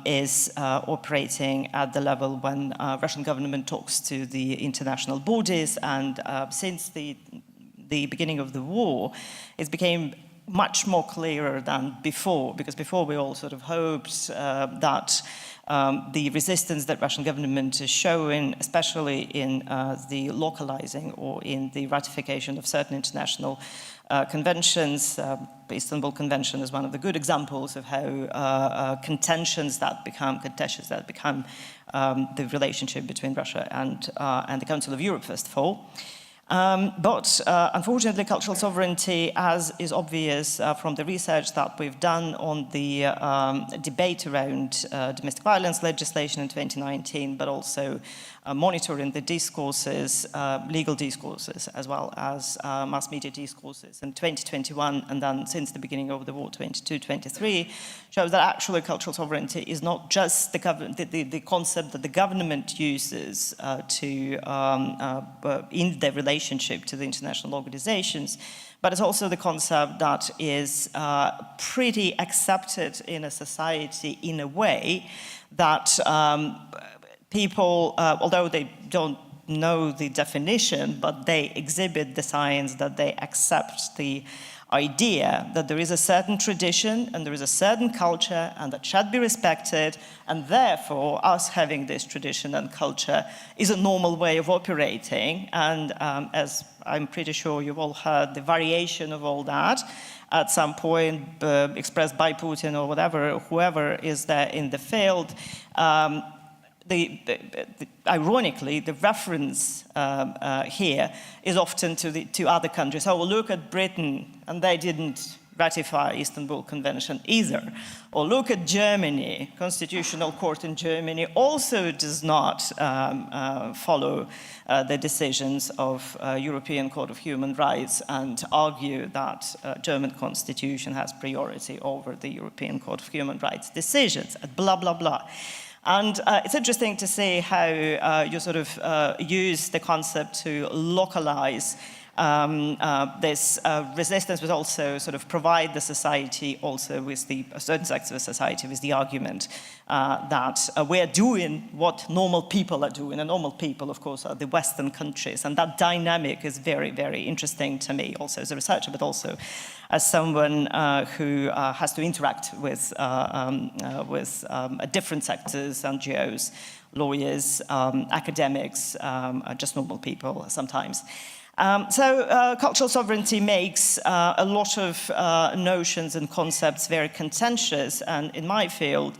is operating at the level when Russian government talks to the international bodies, and since the beginning of the war, it became much more clearer than before, because before we all sort of hoped that the resistance that Russian government is showing, especially in the localizing or in the ratification of certain international conventions, the Istanbul Convention is one of the good examples of how contentious that become the relationship between Russia and the Council of Europe, first of all. But unfortunately, cultural sovereignty, as is obvious from the research that we've done on the debate around domestic violence legislation in 2019, but also monitoring the discourses, legal discourses, as well as mass media discourses in 2021, and then since the beginning of the war, 22-23, shows that actually cultural sovereignty is not just the concept that the government uses in their relationship to the international organizations, but it's also the concept that is pretty accepted in a society in a way that people, although they don't know the definition, but they exhibit the signs that they accept the idea that there is a certain tradition and there is a certain culture and that should be respected, and therefore us having this tradition and culture is a normal way of operating. And as I'm pretty sure you've all heard the variation of all that at some point expressed by Putin or whatever, whoever is there in the field. Ironically, the reference here is often to other countries. Oh, well, look at Britain, and they didn't ratify Istanbul Convention either. Or look at Germany, Constitutional Court in Germany also does not follow the decisions of European Court of Human Rights and argue that German Constitution has priority over the European Court of Human Rights decisions, blah, blah, blah. And it's interesting to see how you sort of use the concept to localize this resistance, but also sort of provide the society also with certain sectors of society with the argument that we're doing what normal people are doing. And normal people, of course, are the Western countries. And that dynamic is very, very interesting to me, also as a researcher, but also as someone who has to interact with different sectors, NGOs, lawyers, academics, just normal people sometimes. So cultural sovereignty makes a lot of notions and concepts very contentious, and in my field,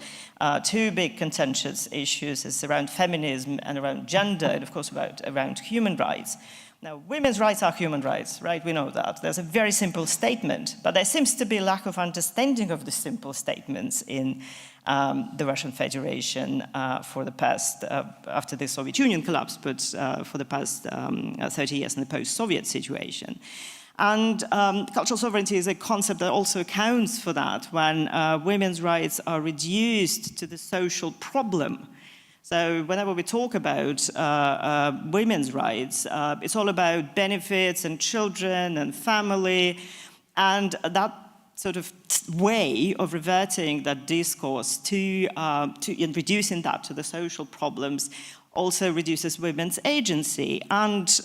2 big contentious issues is around feminism and around gender, and of course around human rights. Now, women's rights are human rights, right? We know that. There's a very simple statement, but there seems to be a lack of understanding of the simple statements in the Russian Federation for the past, after the Soviet Union collapsed, but for the past 30 years in the post-Soviet situation. And cultural sovereignty is a concept that also accounts for that when women's rights are reduced to the social problem. So whenever we talk about women's rights, it's all about benefits and children and family, and that sort of way of reverting that discourse to and reducing that to the social problems also reduces women's agency and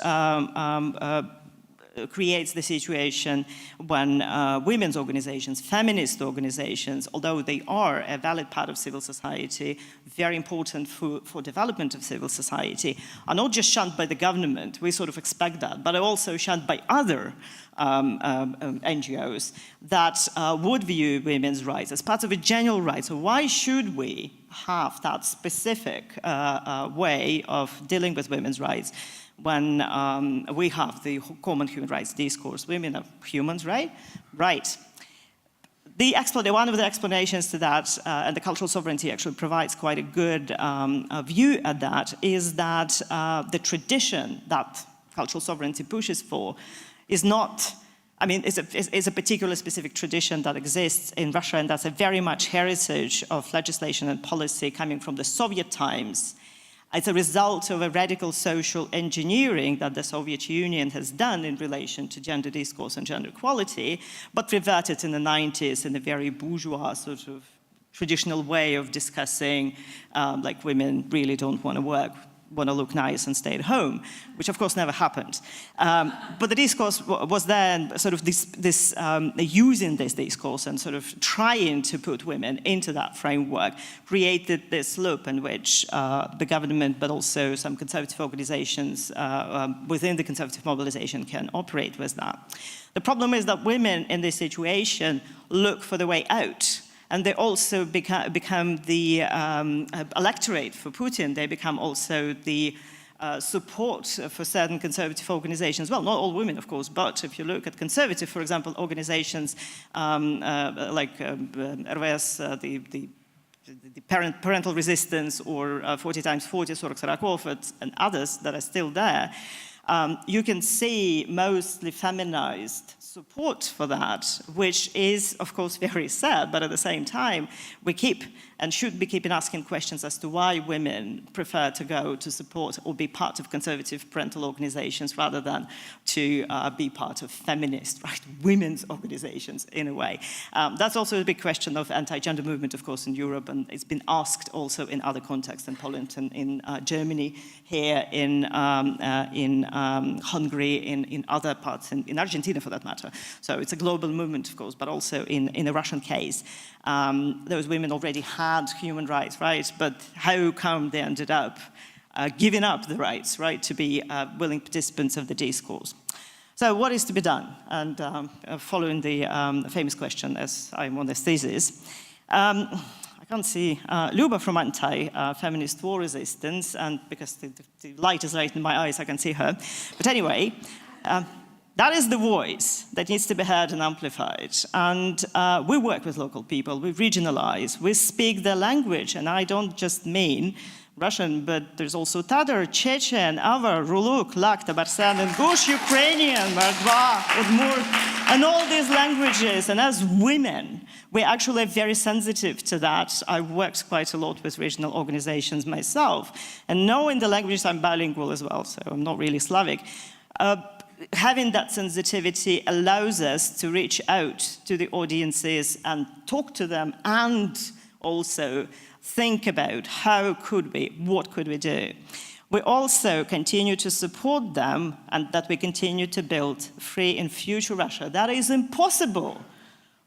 creates the situation when women's organizations, feminist organizations, although they are a valid part of civil society, very important for development of civil society, are not just shunned by the government, we sort of expect that, but are also shunned by other NGOs that would view women's rights as part of a general right. So why should we have that specific way of dealing with women's rights when we have the common human rights discourse? Women are humans, right? Right. One of the explanations to that, and the cultural sovereignty actually provides quite a good view at that, is that the tradition that cultural sovereignty pushes for is not, I mean, it's a particular specific tradition that exists in Russia, and that's a very much heritage of legislation and policy coming from the Soviet times. It's a result of a radical social engineering that the Soviet Union has done in relation to gender discourse and gender equality, but reverted in the 90s in a very bourgeois sort of traditional way of discussing like women really don't want to work, want to look nice and stay at home, which of course never happened. But the discourse was then sort of using this discourse and sort of trying to put women into that framework, created this loop in which the government, but also some conservative organizations within the conservative mobilization can operate with that. The problem is that women in this situation look for the way out. And they also become the electorate for Putin. They become also the support for certain conservative organizations. Well, not all women, of course, but if you look at conservative, for example, organizations like RVS, the parental resistance, or 40x40, Sorok Sarakov, and others that are still there, you can see mostly feminized support for that, which is, of course, very sad, but at the same time, we keep and should be keeping asking questions as to why women prefer to go to support or be part of conservative parental organizations rather than to be part of feminist, right, women's organizations in a way. That's also a big question of anti-gender movement, of course, in Europe, and it's been asked also in other contexts, in Poland and in Germany, here in Hungary, in other parts, in Argentina for that matter. So it's a global movement, of course, but also in the Russian case. Those women already had human rights, right? But how come they ended up giving up the rights, right, to be willing participants of the discourse? So what is to be done? And following the famous question, as I'm on this thesis, I can't see Luba from Anti-Feminist War Resistance, and because the light is right in my eyes, I can see her. But anyway, that is the voice that needs to be heard and amplified. And we work with local people, we regionalize, we speak their language, and I don't just mean Russian, but there's also Tatar, Chechen, Avar, Ruluk, Lak, Tabarsan, and Gush, Ukrainian, Mordva, Udmurt, and all these languages. And as women, we're actually very sensitive to that. I worked quite a lot with regional organizations myself. And knowing the languages, I'm bilingual as well, so I'm not really Slavic. Having that sensitivity allows us to reach out to the audiences and talk to them, and also think about what could we do. We also continue to support them, and that we continue to build free and future Russia. That is impossible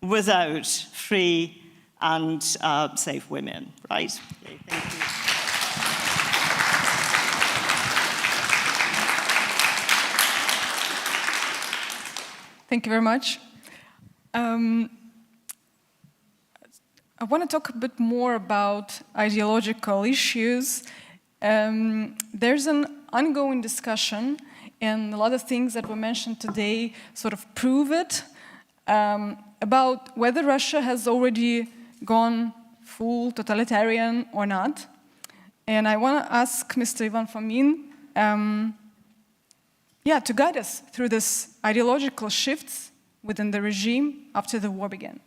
without free and safe women, right? Okay, thank you. Thank you very much. I want to talk a bit more about ideological issues. There's an ongoing discussion, and a lot of things that were mentioned today sort of prove it, about whether Russia has already gone full totalitarian or not. And I want to ask Mr. Ivan Fomin, to guide us through this ideological shifts within the regime after the war began.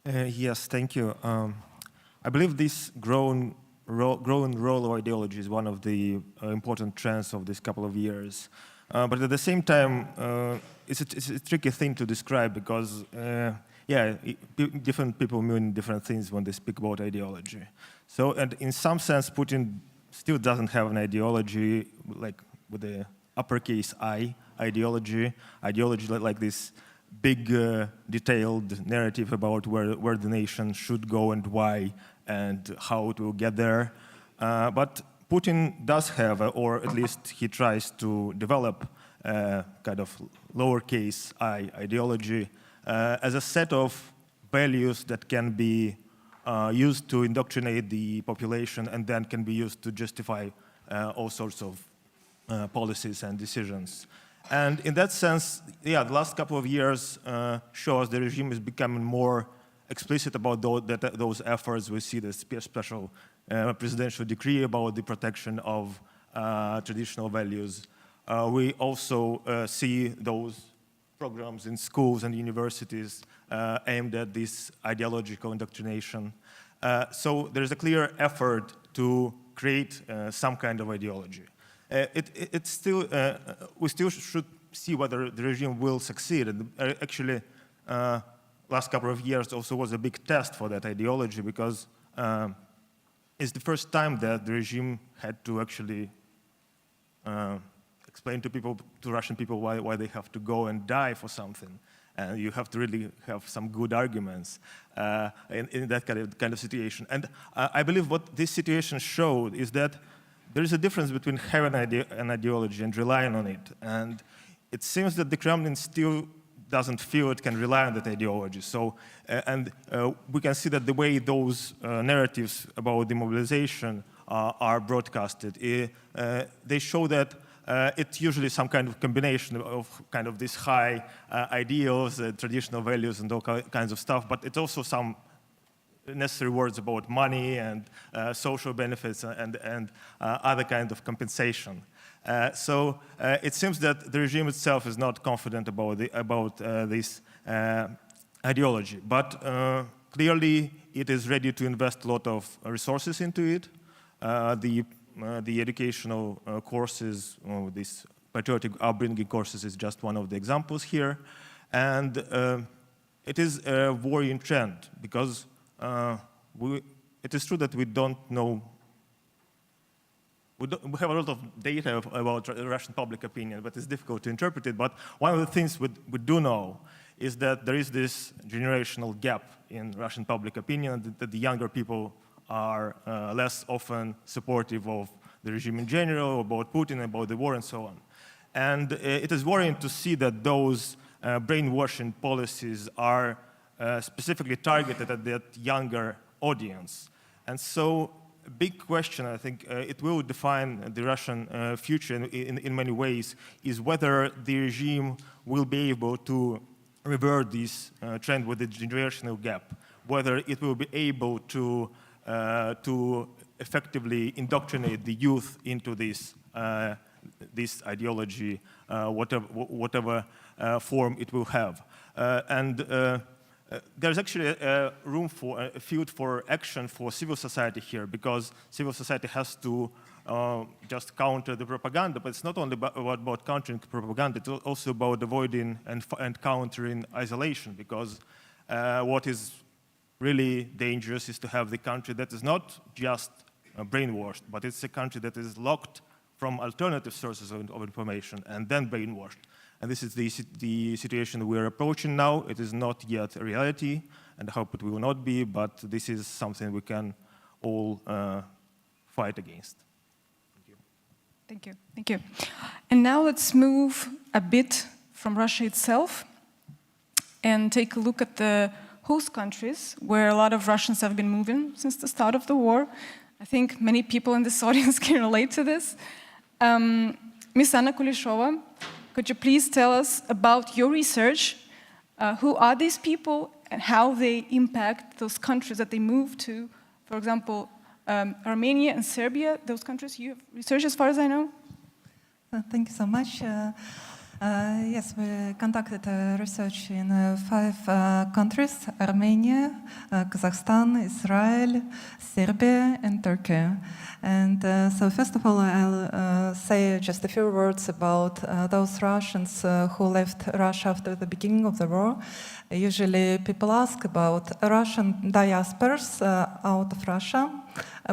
Yes, thank you. I believe this growing role of ideology is one of the important trends of this couple of years. But at the same time, it's a tricky thing to describe because, different people mean different things when they speak about ideology. So, and in some sense, Putin still doesn't have an ideology, like with the uppercase I, ideology like this big, detailed narrative about where the nation should go and why and how to get there. But Putin does have, or at least he tries to develop, kind of lowercase I ideology as a set of values that can be used to indoctrinate the population and then can be used to justify all sorts of policies and decisions. And in that sense, the last couple of years shows the regime is becoming more explicit about those efforts. We see the special presidential decree about the protection of traditional values. We also see those programs in schools and universities aimed at this ideological indoctrination. So there's a clear effort to create some kind of ideology. We still should see whether the regime will succeed. And actually, last couple of years also was a big test for that ideology because it's the first time that the regime had to actually explain to Russian people why they have to go and die for something. And you have to really have some good arguments in that kind of situation. And I believe what this situation showed is that there is a difference between having an ideology and relying on it. And it seems that the Kremlin still doesn't feel it can rely on that ideology. So, we can see that the way those narratives about demobilization are broadcasted, they show that it's usually some kind of combination of kind of these high ideals, traditional values, and all kinds of stuff, but it's also some necessary words about money and social benefits and other kind of compensation. So it seems that the regime itself is not confident about this ideology, but clearly it is ready to invest a lot of resources into it. The educational courses, these patriotic upbringing courses is just one of the examples here. And it is a worrying trend because it is true that we don't know, we have a lot of data about Russian public opinion, but it's difficult to interpret it. But one of the things we do know is that there is this generational gap in Russian public opinion, that the younger people are less often supportive of the regime in general, about Putin, about the war, and so on. And it is worrying to see that those brainwashing policies are specifically targeted at that younger audience. And so a big question, I think, it will define the Russian future in many ways, is whether the regime will be able to revert this trend with the generational gap, whether it will be able to effectively indoctrinate the youth into this ideology, whatever form it will have. There's actually a field for action for civil society here, because civil society has to just counter the propaganda, but it's not only about countering propaganda, it's also about avoiding and countering isolation, because what is really dangerous is to have the country that is not just brainwashed, but it's a country that is locked from alternative sources of information and then brainwashed. And this is the situation we're approaching now. It is not yet a reality, and I hope it will not be, but this is something we can all fight against. Thank you. Thank you. And now let's move a bit from Russia itself and take a look at the host countries where a lot of Russians have been moving since the start of the war. I think many people in this audience can relate to this. Ms. Anna Kuleshova, could you please tell us about your research? Who are these people and how they impact those countries that they move to? For example, Armenia and Serbia, those countries you have researched as far as I know? Thank you so much. Yes, we conducted research in 5 countries: Armenia, Kazakhstan, Israel, Serbia, and Turkey. And so first of all, I'll say just a few words about those Russians who left Russia after the beginning of the war. Usually people ask about Russian diasporas out of Russia.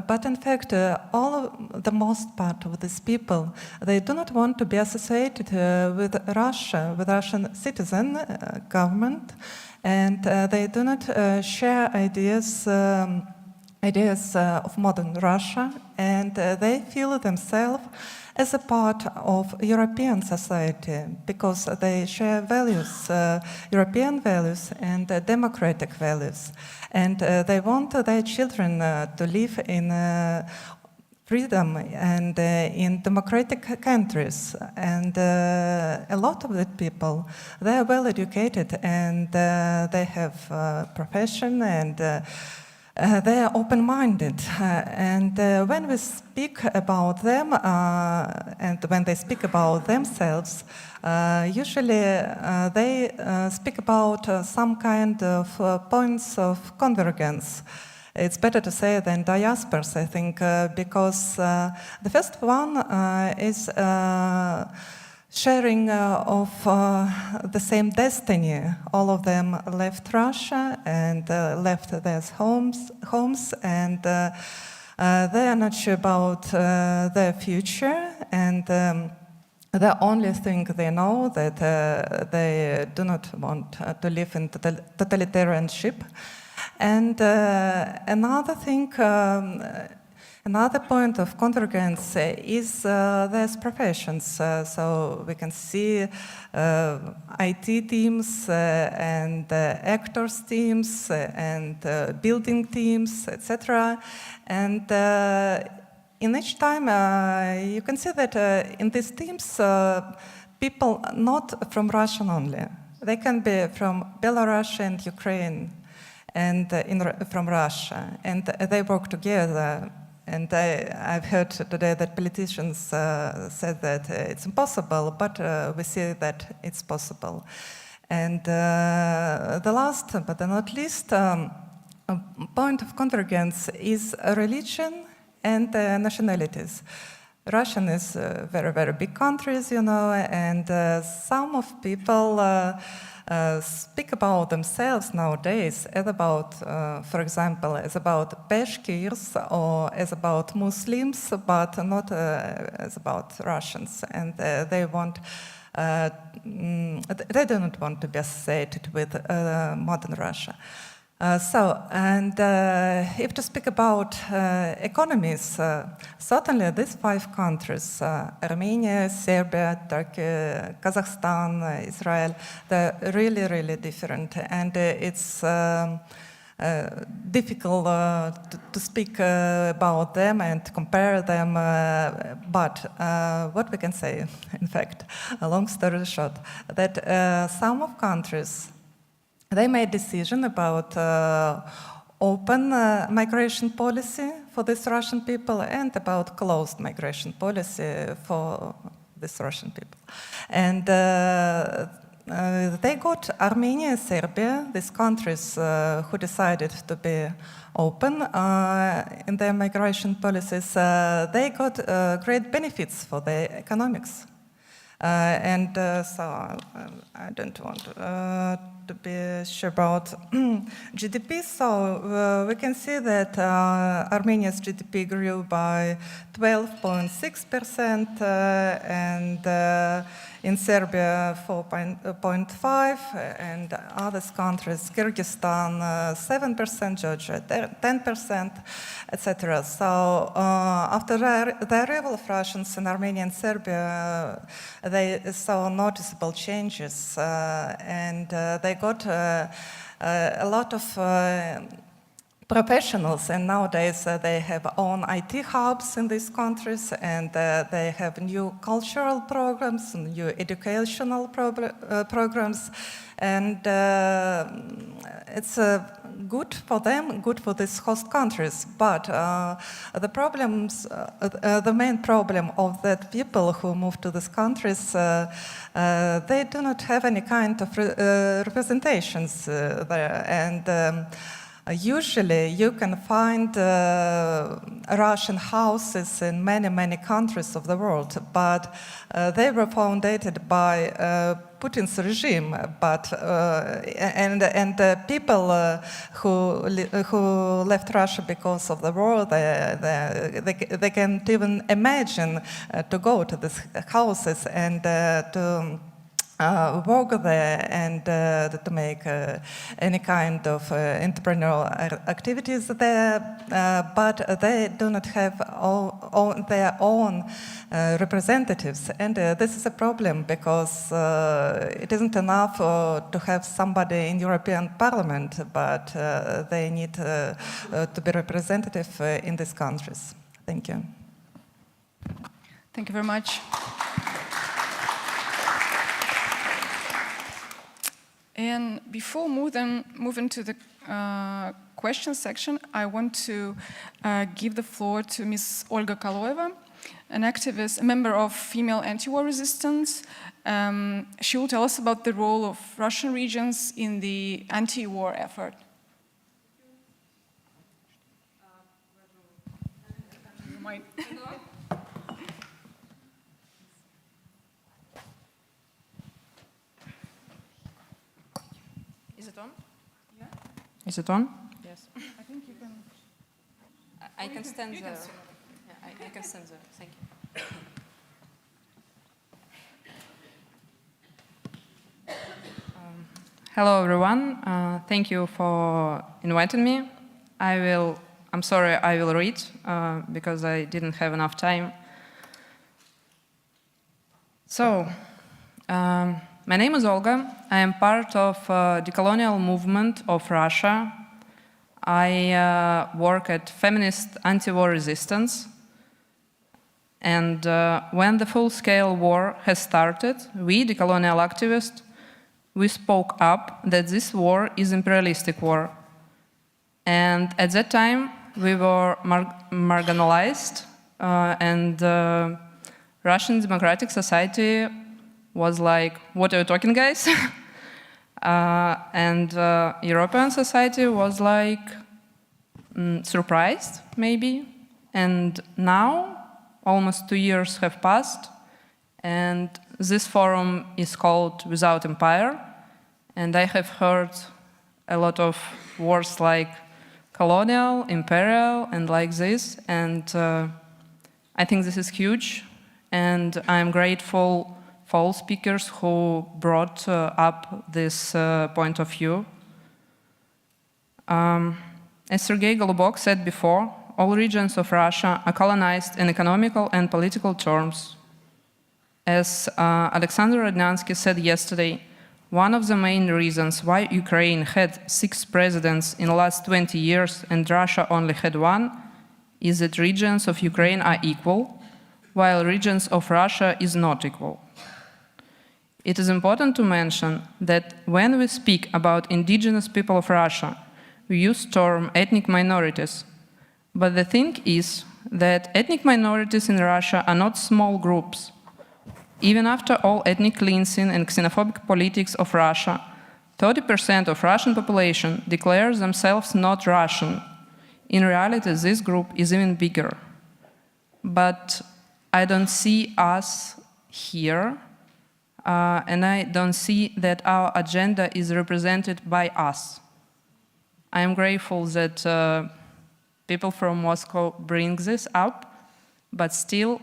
But in fact, the most part of these people, they do not want to be associated with Russia, with Russian citizen government, and they do not share ideas of modern Russia, and they feel themselves as a part of European society because they share values, European values and democratic values. And they want their children to live in freedom and in democratic countries. And a lot of the people, they are well educated and they have profession and they are open-minded, and when we speak about them and when they speak about themselves, usually they speak about some kind of points of convergence. It's better to say than diasporas, I think, because the first one is sharing of the same destiny. All of them left Russia and left their homes and they are not sure about their future, and the only thing they know that they do not want to live in totalitarianship. And another thing, another point of convergence is there's professions. So we can see IT teams and actors teams and building teams, etc. And in each time you can see that in these teams people not from Russia only. They can be from Belarus and Ukraine and from Russia, and they work together. And I've heard today that politicians said that it's impossible, but we see that it's possible. And the last but not least point of convergence is religion and nationalities. Russian is very, very big countries, you know, and some of people speak about themselves nowadays as about, for example, as about Bashkirs or as about Muslims, but not as about Russians. And they want, they do not want to be associated with modern Russia. If to speak about economies, certainly these 5 countries, Armenia, Serbia, Turkey, Kazakhstan, Israel, they're really, really different. And it's difficult to speak about them and compare them, but what we can say, in fact, a long story short, that some of countries, they made decision about open migration policy for these Russian people and about closed migration policy for these Russian people. And they got Armenia and Serbia, these countries who decided to be open in their migration policies, they got great benefits for their economics. So I don't want to be sure about GDP. So we can see that Armenia's GDP grew by 12.6% and in Serbia 4.5%, and other countries, Kyrgyzstan 7%, Georgia 10%, etc. So after the arrival of Russians in Armenia and Serbia, they saw noticeable changes, and they got a lot of professionals, and nowadays they have own IT hubs in these countries, and they have new cultural programs, new educational programs, and it's good for them, good for these host countries. But the problems, the main problem of that people who move to these countries, they do not have any kind of representations there. And usually you can find Russian houses in many, many countries of the world, but they were founded by Putin's regime, but and people who left Russia because of the war, they can't even imagine to go to these houses and to work there and to make any kind of entrepreneurial activities there, but they do not have their own representatives. And this is a problem because it isn't enough to have somebody in European Parliament, but they need to be representative in these countries. Thank you. Thank you very much. And before moving to the question section, I want to give the floor to Ms. Olga Kaloeva, an activist, a member of Female Anti-War Resistance. She will tell us about the role of Russian regions in the anti-war effort. Is it on? Yeah. Is it on? Yes. I think you can. I can stand there. Yeah, I can stand there. Thank you. Hello, everyone. Thank you for inviting me. I'm sorry, I will read because I didn't have enough time. So, my name is Olga. I am part of the colonial movement of Russia. I work at feminist anti-war resistance. And when the full-scale war has started, we, the colonial activists, we spoke up that this war is imperialistic war. And at that time, we were marginalized, and Russian democratic society was like, what are you talking, guys? And European society was like surprised, maybe. And now, almost 2 years have passed, and this forum is called Without Empire. And I have heard a lot of words like colonial, imperial, and like this. And I think this is huge. And I'm grateful for all speakers who brought up this point of view. As Sergei Golubok said before, all regions of Russia are colonized in economical and political terms. As Alexander Rodnyansky said yesterday, one of the main reasons why Ukraine had 6 presidents in the last 20 years and Russia only had 1 is that regions of Ukraine are equal, while regions of Russia is not equal. It is important to mention that when we speak about indigenous people of Russia, we use the term ethnic minorities. But the thing is that ethnic minorities in Russia are not small groups. Even after all ethnic cleansing and xenophobic politics of Russia, 30% of Russian population declares themselves not Russian. In reality, this group is even bigger. But I don't see us here, and I don't see that our agenda is represented by us. I am grateful that people from Moscow bring this up, but still,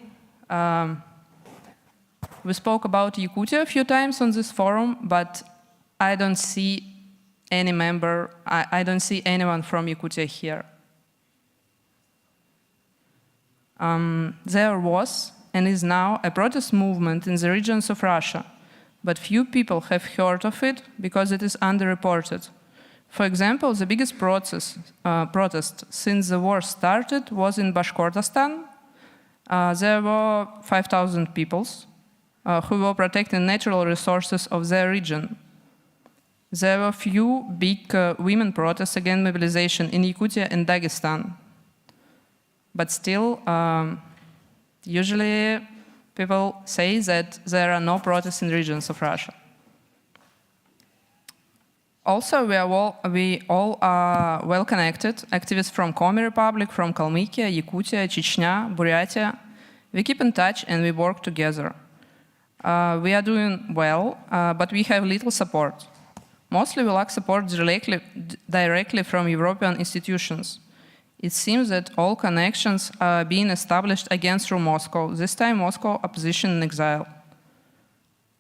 we spoke about Yakutia a few times on this forum, but I don't see any member, I don't see anyone from Yakutia here. There was and is now a protest movement in the regions of Russia, but few people have heard of it because it is underreported. For example, the biggest protest since the war started was in Bashkortostan. There were 5,000 people who were protecting natural resources of their region. There were few big women protests against mobilization in Yakutia and Dagestan. But still, usually people say that there are no protests in regions of Russia. Also, we all are well connected, activists from Komi Republic, from Kalmykia, Yakutia, Chechnya, Buryatia. We keep in touch and we work together. We are doing well, but we have little support. Mostly we lack support directly from European institutions. It seems that all connections are being established again through Moscow, this time Moscow opposition in exile.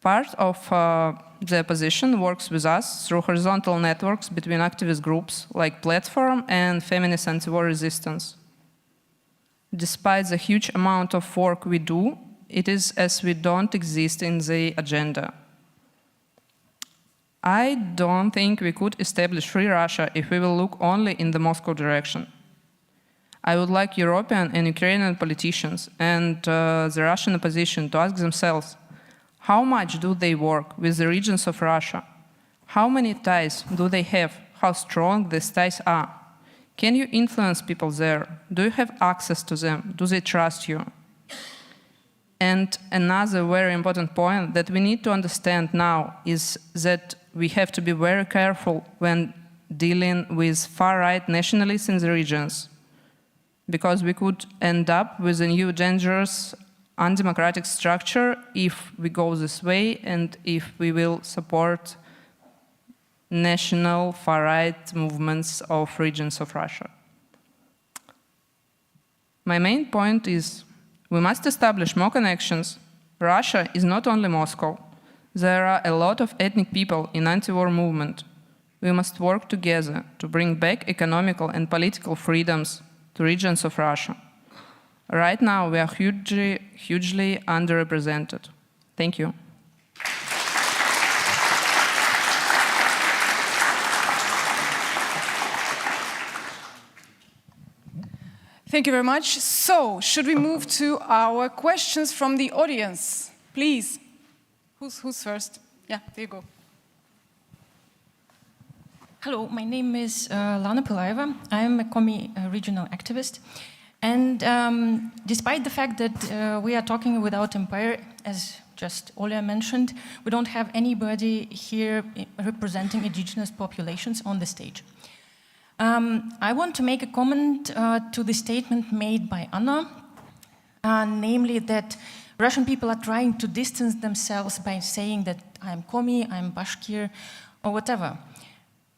Part of the opposition works with us through horizontal networks between activist groups like Platform and Feminist Anti-War Resistance. Despite the huge amount of work we do, it is as we don't exist in the agenda. I don't think we could establish free Russia if we will look only in the Moscow direction. I would like European and Ukrainian politicians and the Russian opposition to ask themselves, how much do they work with the regions of Russia? How many ties do they have? How strong these ties are? Can you influence people there? Do you have access to them? Do they trust you? And another very important point that we need to understand now is that we have to be very careful when dealing with far-right nationalists in the regions, because we could end up with a new dangerous undemocratic structure if we go this way and if we will support national far-right movements of regions of Russia. My main point is we must establish more connections. Russia is not only Moscow. There are a lot of ethnic people in anti-war movement. We must work together to bring back economical and political freedoms to regions of Russia. Right now, we are hugely underrepresented. Thank you. Thank you very much. So, should we move to our questions from the audience? Please. Who's first? Yeah, there you go. Hello, my name is Lana Pulaeva. I'm a Komi regional activist. And despite the fact that we are talking without empire, as just Olia mentioned, we don't have anybody here representing indigenous populations on the stage. I want to make a comment to the statement made by Anna, namely that Russian people are trying to distance themselves by saying that I'm Komi, I'm Bashkir, or whatever.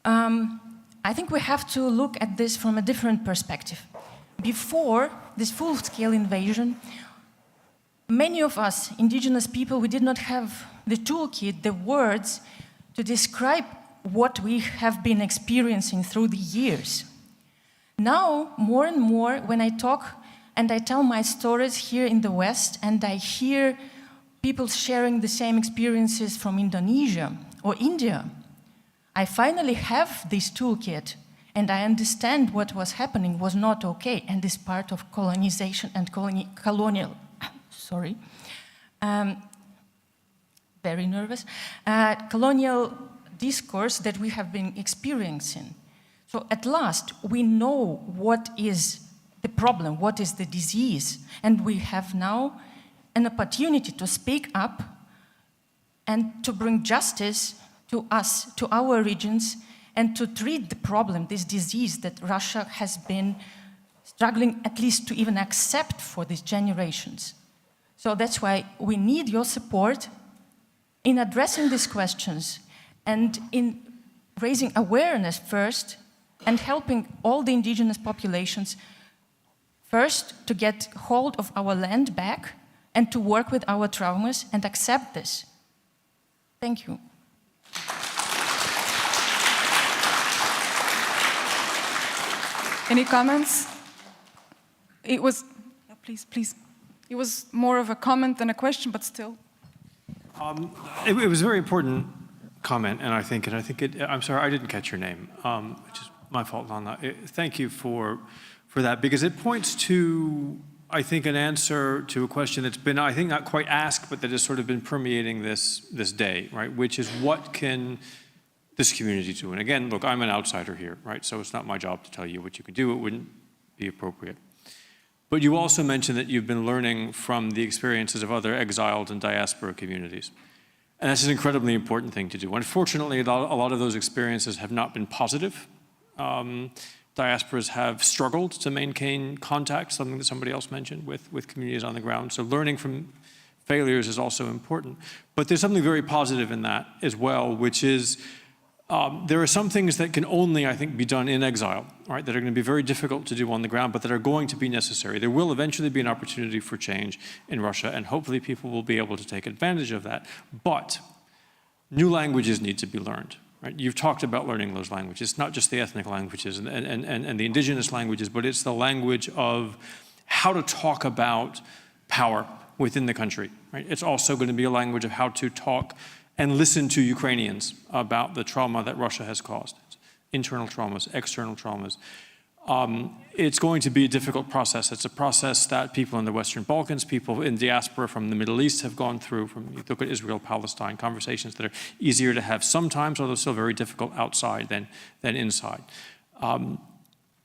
I think we have to look at this from a different perspective. Before this full-scale invasion, many of us, indigenous people, we did not have the toolkit, the words to describe what we have been experiencing through the years. Now, more and more, when I talk and I tell my stories here in the West, and I hear people sharing the same experiences from Indonesia or India, I finally have this toolkit, and I understand what was happening was not okay, and is part of colonization and colonial, sorry, very nervous, colonial discourse that we have been experiencing. So at last, we know what is the problem, what is the disease, and we have now an opportunity to speak up and to bring justice to us, to our regions, and to treat the problem, this disease that Russia has been struggling at least to even accept for these generations. So that's why we need your support in addressing these questions and in raising awareness first and helping all the indigenous populations first to get hold of our land back and to work with our traumas and accept this. Thank you. Any comments? It was, please. It was more of a comment than a question, but still. It was a very important comment, and I think I'm sorry, I didn't catch your name, which is my fault, Lana. Thank you for that, because it points to, I think, an answer to a question that's been, I think, not quite asked, but that has sort of been permeating this day, right? Which is, what can this community do? And again, look, I'm an outsider here, right? So it's not my job to tell you what you can do. It wouldn't be appropriate. But you also mentioned that you've been learning from the experiences of other exiled and diaspora communities. And that's an incredibly important thing to do. Unfortunately, a lot of those experiences have not been positive. Diasporas have struggled to maintain contact, something that somebody else mentioned, with communities on the ground. So learning from failures is also important. But there's something very positive in that as well, which is there are some things that can only, I think, be done in exile, right, that are going to be very difficult to do on the ground, but that are going to be necessary. There will eventually be an opportunity for change in Russia, and hopefully people will be able to take advantage of that. But new languages need to be learned. Right? You've talked about learning those languages. It's not just the ethnic languages and the indigenous languages, but it's the language of how to talk about power within the country. Right? It's also going to be a language of how to talk and listen to Ukrainians about the trauma that Russia has caused. Internal traumas, external traumas. It's going to be a difficult process. It's a process that people in the Western Balkans, people in diaspora from the Middle East have gone through. You look at Israel, Palestine, conversations that are easier to have sometimes, although still very difficult outside than inside.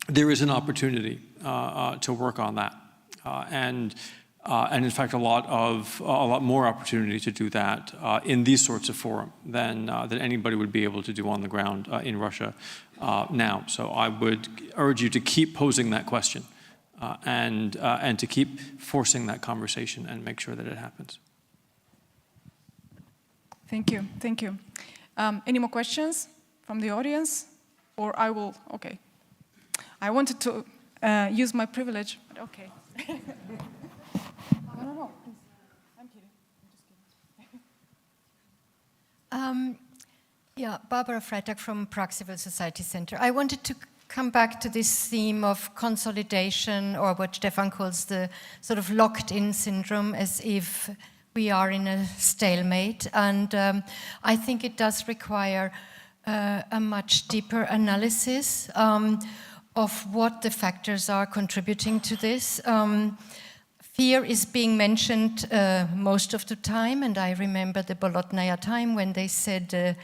There is an opportunity to work on that. And in fact, a lot more opportunity to do that in these sorts of forums than anybody would be able to do on the ground in Russia now. So I would urge you to keep posing that question and to keep forcing that conversation and make sure that it happens. Thank you. Thank you. Any more questions from the audience? Or I will, okay. I wanted to use my privilege, but okay. No, please. I'm kidding. I'm just kidding. Barbara Freitag from Prague Civil Society Center. I wanted to come back to this theme of consolidation, or what Stefan calls the sort of locked-in syndrome, as if we are in a stalemate. And I think it does require a much deeper analysis of what the factors are contributing to this. Fear is being mentioned most of the time, and I remember the Bolotnaya time when they said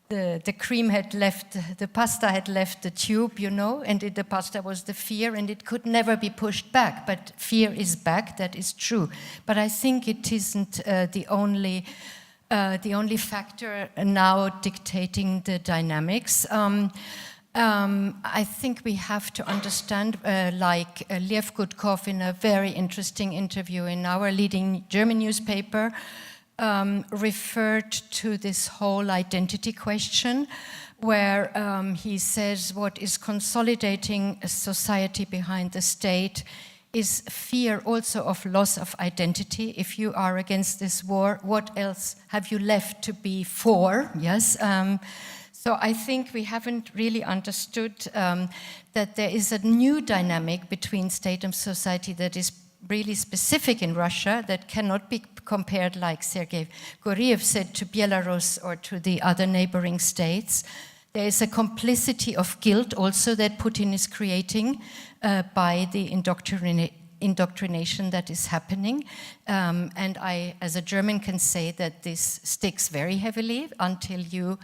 the cream had left, the pasta had left the tube, you know, and the pasta was the fear, and it could never be pushed back. But fear is back, that is true. But I think it isn't the only factor now dictating the dynamics. I think we have to understand, like Lev Gudkov in a very interesting interview in our leading German newspaper, referred to this whole identity question, where he says what is consolidating a society behind the state is fear also of loss of identity. If you are against this war, what else have you left to be for? Yes. So I think we haven't really understood that there is a new dynamic between state and society that is really specific in Russia, that cannot be compared, like Sergei Guriev said, to Belarus or to the other neighboring states. There is a complicity of guilt also that Putin is creating by the indoctrination that is happening. And I, as a German, can say that this sticks very heavily until you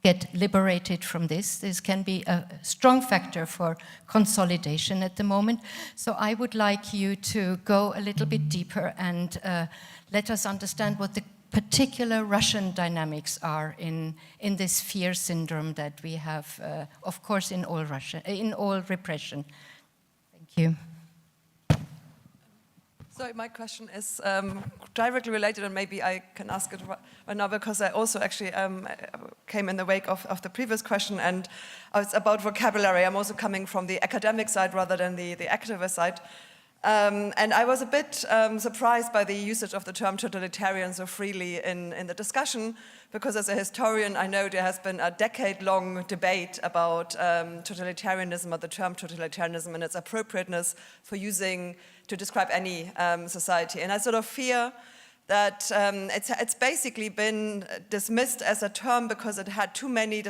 get liberated from this. This can be a strong factor for consolidation at the moment. So I would like you to go a little bit deeper and let us understand what the particular Russian dynamics are in this fear syndrome that we have, of course, in all Russia, in all repression. Thank you. So my question is directly related, and maybe I can ask it right now, because I also actually came in the wake of the previous question, and it's about vocabulary. I'm also coming from the academic side rather than the activist side. And I was a bit surprised by the usage of the term totalitarian so freely in the discussion, because as a historian, I know there has been a decade-long debate about totalitarianism, or the term totalitarianism, and its appropriateness for using to describe any society. And I sort of fear that it's basically been dismissed as a term because it had too many,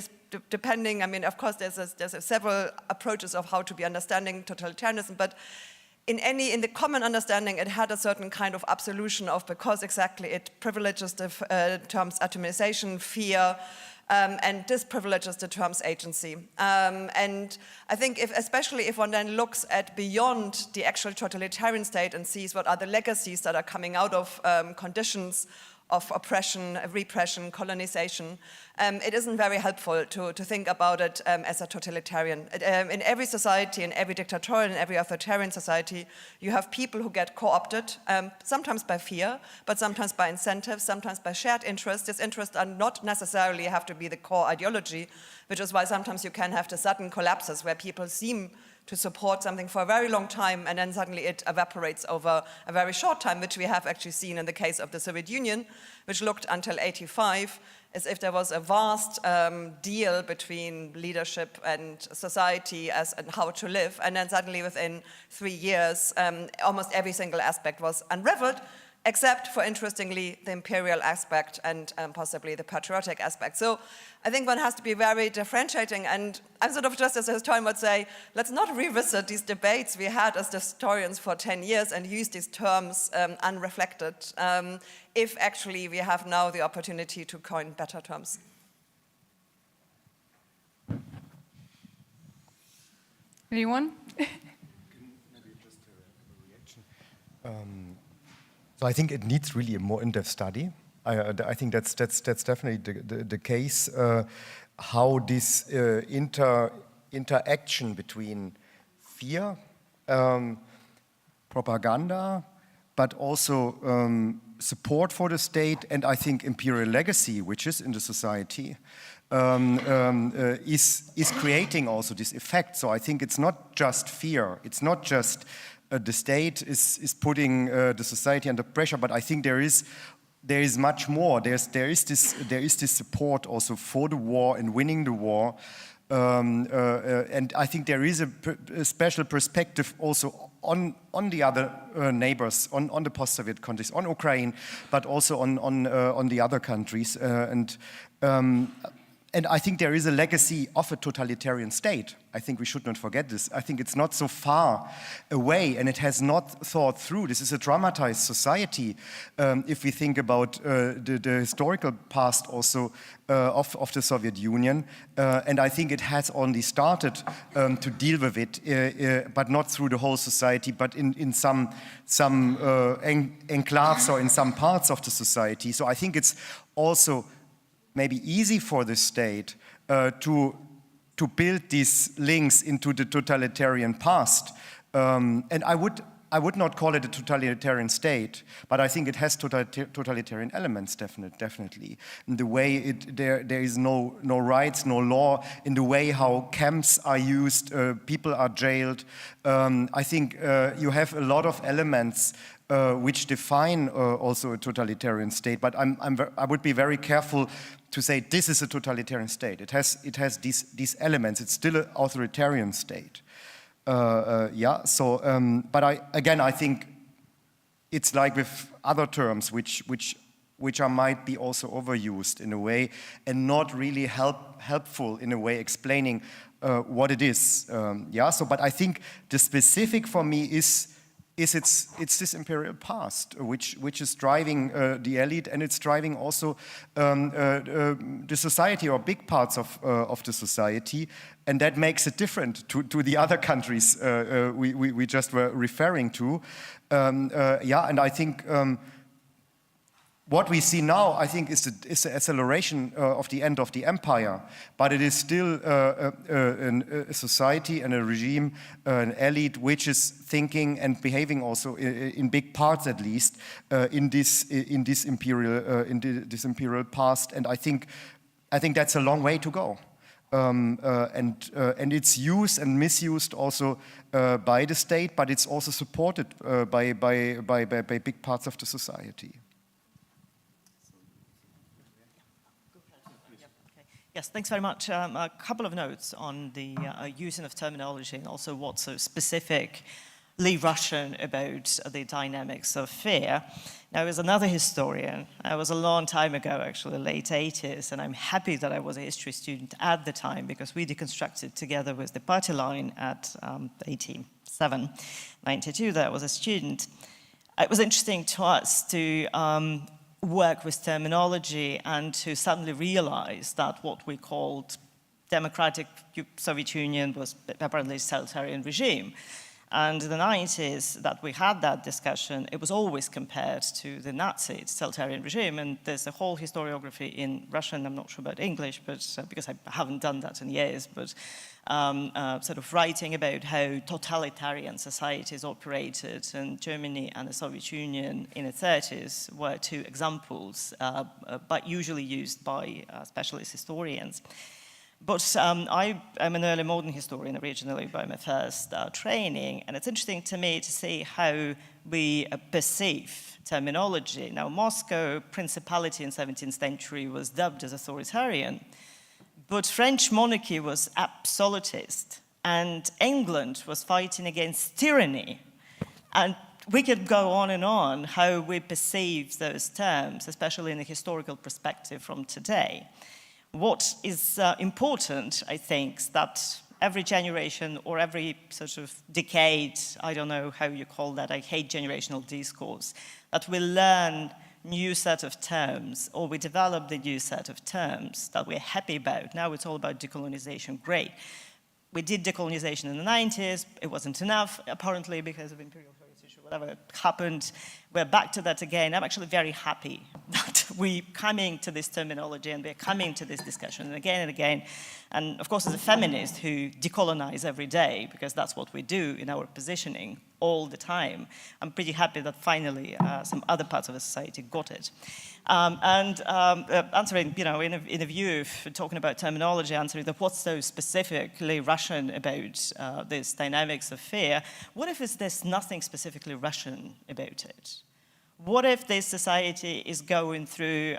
depending, I mean, of course, there's several approaches of how to be understanding totalitarianism, but in the common understanding, it had a certain kind of absolution of, because exactly it privileges the terms atomization, fear, and this privileges the terms agency. And I think especially if one then looks at beyond the actual totalitarian state and sees what are the legacies that are coming out of conditions of oppression, repression, colonization, it isn't very helpful to think about it as a totalitarian. In every society, in every dictatorial, in every authoritarian society, you have people who get co-opted, sometimes by fear, but sometimes by incentives, sometimes by shared interests. These interests are not necessarily have to be the core ideology, which is why sometimes you can have the sudden collapses where people seem to support something for a very long time, and then suddenly it evaporates over a very short time, which we have actually seen in the case of the Soviet Union, which looked until '85 as if there was a vast deal between leadership and society and how to live, and then suddenly within 3 years, almost every single aspect was unraveled, except for, interestingly, the imperial aspect and possibly the patriotic aspect. So I think one has to be very differentiating, and I'm sort of just as a historian would say, let's not revisit these debates we had as historians for 10 years and use these terms unreflected, if actually we have now the opportunity to coin better terms. Anyone? So I think it needs really a more in-depth study. I think that's definitely the case. How this interaction between fear, propaganda, but also support for the state, and I think imperial legacy, which is in the society, is creating also this effect. So I think it's not just fear. It's not just the state is putting the society under pressure, but I think there is much more. There is this support also for the war and winning the war, and I think there is a special perspective also on the other neighbors, on the post-Soviet countries, on Ukraine, but also on the other countries, and I think there is a legacy of a totalitarian state. I think we should not forget this. I think it's not so far away, and it has not thought through. This is a traumatized society. If we think about the historical past also of the Soviet Union, and I think it has only started to deal with it, but not through the whole society, but in some enclaves or in some parts of the society. So I think it's also maybe easy for the state to build these links into the totalitarian past. And I would not call it a totalitarian state, but I think it has totalitarian elements, definitely. In the way there is no rights, no law, in the way how camps are used, people are jailed. I think you have a lot of elements which define also a totalitarian state, but I would be very careful to say this is a totalitarian state. It has these elements. It's still an authoritarian state. But I think it's like with other terms which might be also overused in a way and not really helpful in a way explaining what it is. But I think the specific for me is it's this imperial past which is driving the elite, and it's driving also the society or big parts of the society, and that makes it different to the other countries we just were referring to. And I think what we see now, I think, is the acceleration of the end of the empire, but it is still a society and a regime, an elite, which is thinking and behaving also in big parts, at least, in this imperial past. And I think that's a long way to go. And it's used and misused also by the state, but it's also supported by big parts of the society. Yes, thanks very much. A couple of notes on the using of terminology and also what's so specifically Russian about the dynamics of fear. Now, as another historian, I was a long time ago, actually, late 80s, and I'm happy that I was a history student at the time because we deconstructed together with the party line at 87, 92, that I was a student. It was interesting to us to work with terminology and to suddenly realize that what we called democratic Soviet Union was apparently a totalitarian regime. And in the 90s that we had that discussion, it was always compared to the Nazi totalitarian regime. And there's a whole historiography in Russian, I'm not sure about English, but because I haven't done that in years, but sort of writing about how totalitarian societies operated, and Germany and the Soviet Union in the 30s were two examples, but usually used by specialist historians. But I am an early modern historian originally by my first training, and it's interesting to me to see how we perceive terminology. Now, Moscow Principality in the 17th century was dubbed as authoritarian, but French monarchy was absolutist, and England was fighting against tyranny. And we could go on and on how we perceive those terms, especially in a historical perspective from today. What is important, I think, is that every generation or every sort of decade, I don't know how you call that, I hate generational discourse, that we learn new set of terms, or we develop the new set of terms that we're happy about. Now it's all about decolonization, great. We did decolonization in the 90s, it wasn't enough, apparently because of imperial heritage or whatever happened. We're back to that again. I'm actually very happy that we're coming to this terminology and we're coming to this discussion and again. And of course, as a feminist who decolonize every day, because that's what we do in our positioning all the time, I'm pretty happy that finally some other parts of the society got it. Answering, you know, in a view of talking about terminology, answering that what's so specifically Russian about this dynamics of fear, what if there's nothing specifically Russian about it? What if this society is going through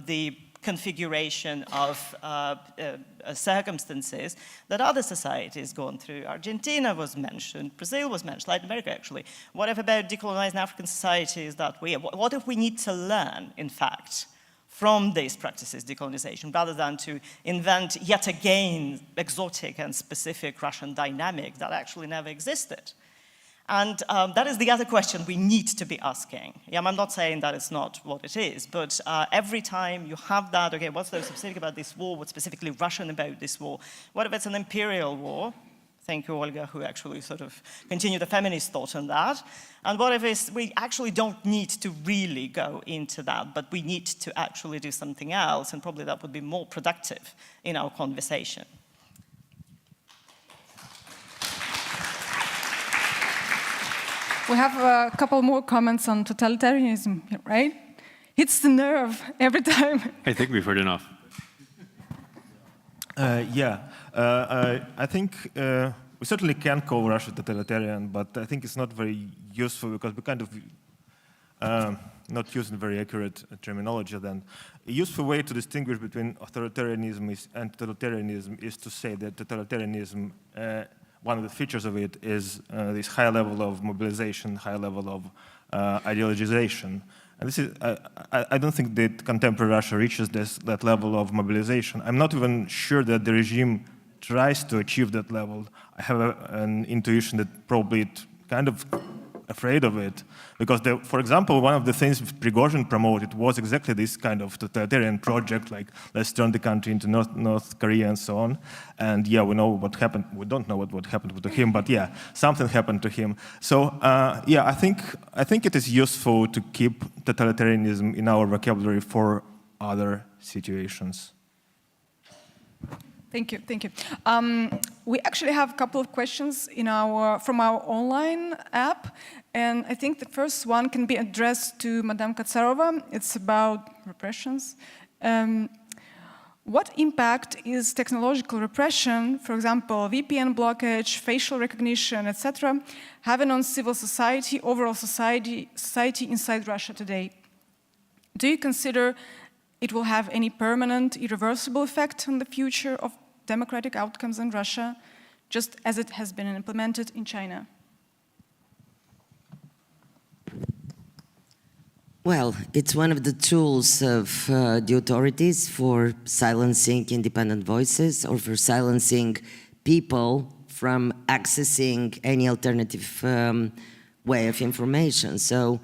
the configuration of circumstances that other societies gone through? Argentina was mentioned, Brazil was mentioned, Latin America actually. What if about decolonizing African societies that what if we need to learn, in fact, from these practices, decolonization, rather than to invent yet again exotic and specific Russian dynamic that actually never existed? And that is the other question we need to be asking. Yeah, I'm not saying that it's not what it is, but every time you have that, okay, what's so specific about this war? What's specifically Russian about this war? What if it's an imperial war? Thank you, Olga, who actually sort of continued the feminist thought on that. And what if we actually don't need to really go into that, but we need to actually do something else, and probably that would be more productive in our conversation. We have a couple more comments on totalitarianism, right? Hits the nerve every time. I think we've heard enough. I think we certainly can call Russia totalitarian, but I think it's not very useful because we kind of not using very accurate terminology then. A useful way to distinguish between authoritarianism and totalitarianism is to say that totalitarianism, one of the features of it is this high level of mobilization, high level of ideologization. And this is, I don't think that contemporary Russia reaches that level of mobilization. I'm not even sure that the regime tries to achieve that level. I have an intuition that probably it's kind of afraid of it. Because, for example, one of the things Prigozhin promoted was exactly this kind of totalitarian project, like let's turn the country into North Korea and so on. And yeah, we know what happened. We don't know what happened to him, but yeah, something happened to him. So yeah, I think it is useful to keep totalitarianism in our vocabulary for other situations. Thank you, thank you. We actually have a couple of questions from our online app, and I think the first one can be addressed to Madame Katsarova. It's about repressions. What impact is technological repression, for example, VPN blockage, facial recognition, etc., having on civil society, overall society inside Russia today? Do you consider it will have any permanent, irreversible effect on the future of democratic outcomes in Russia, just as it has been implemented in China? Well, it's one of the tools of the authorities for silencing independent voices or for silencing people from accessing any alternative way of information. So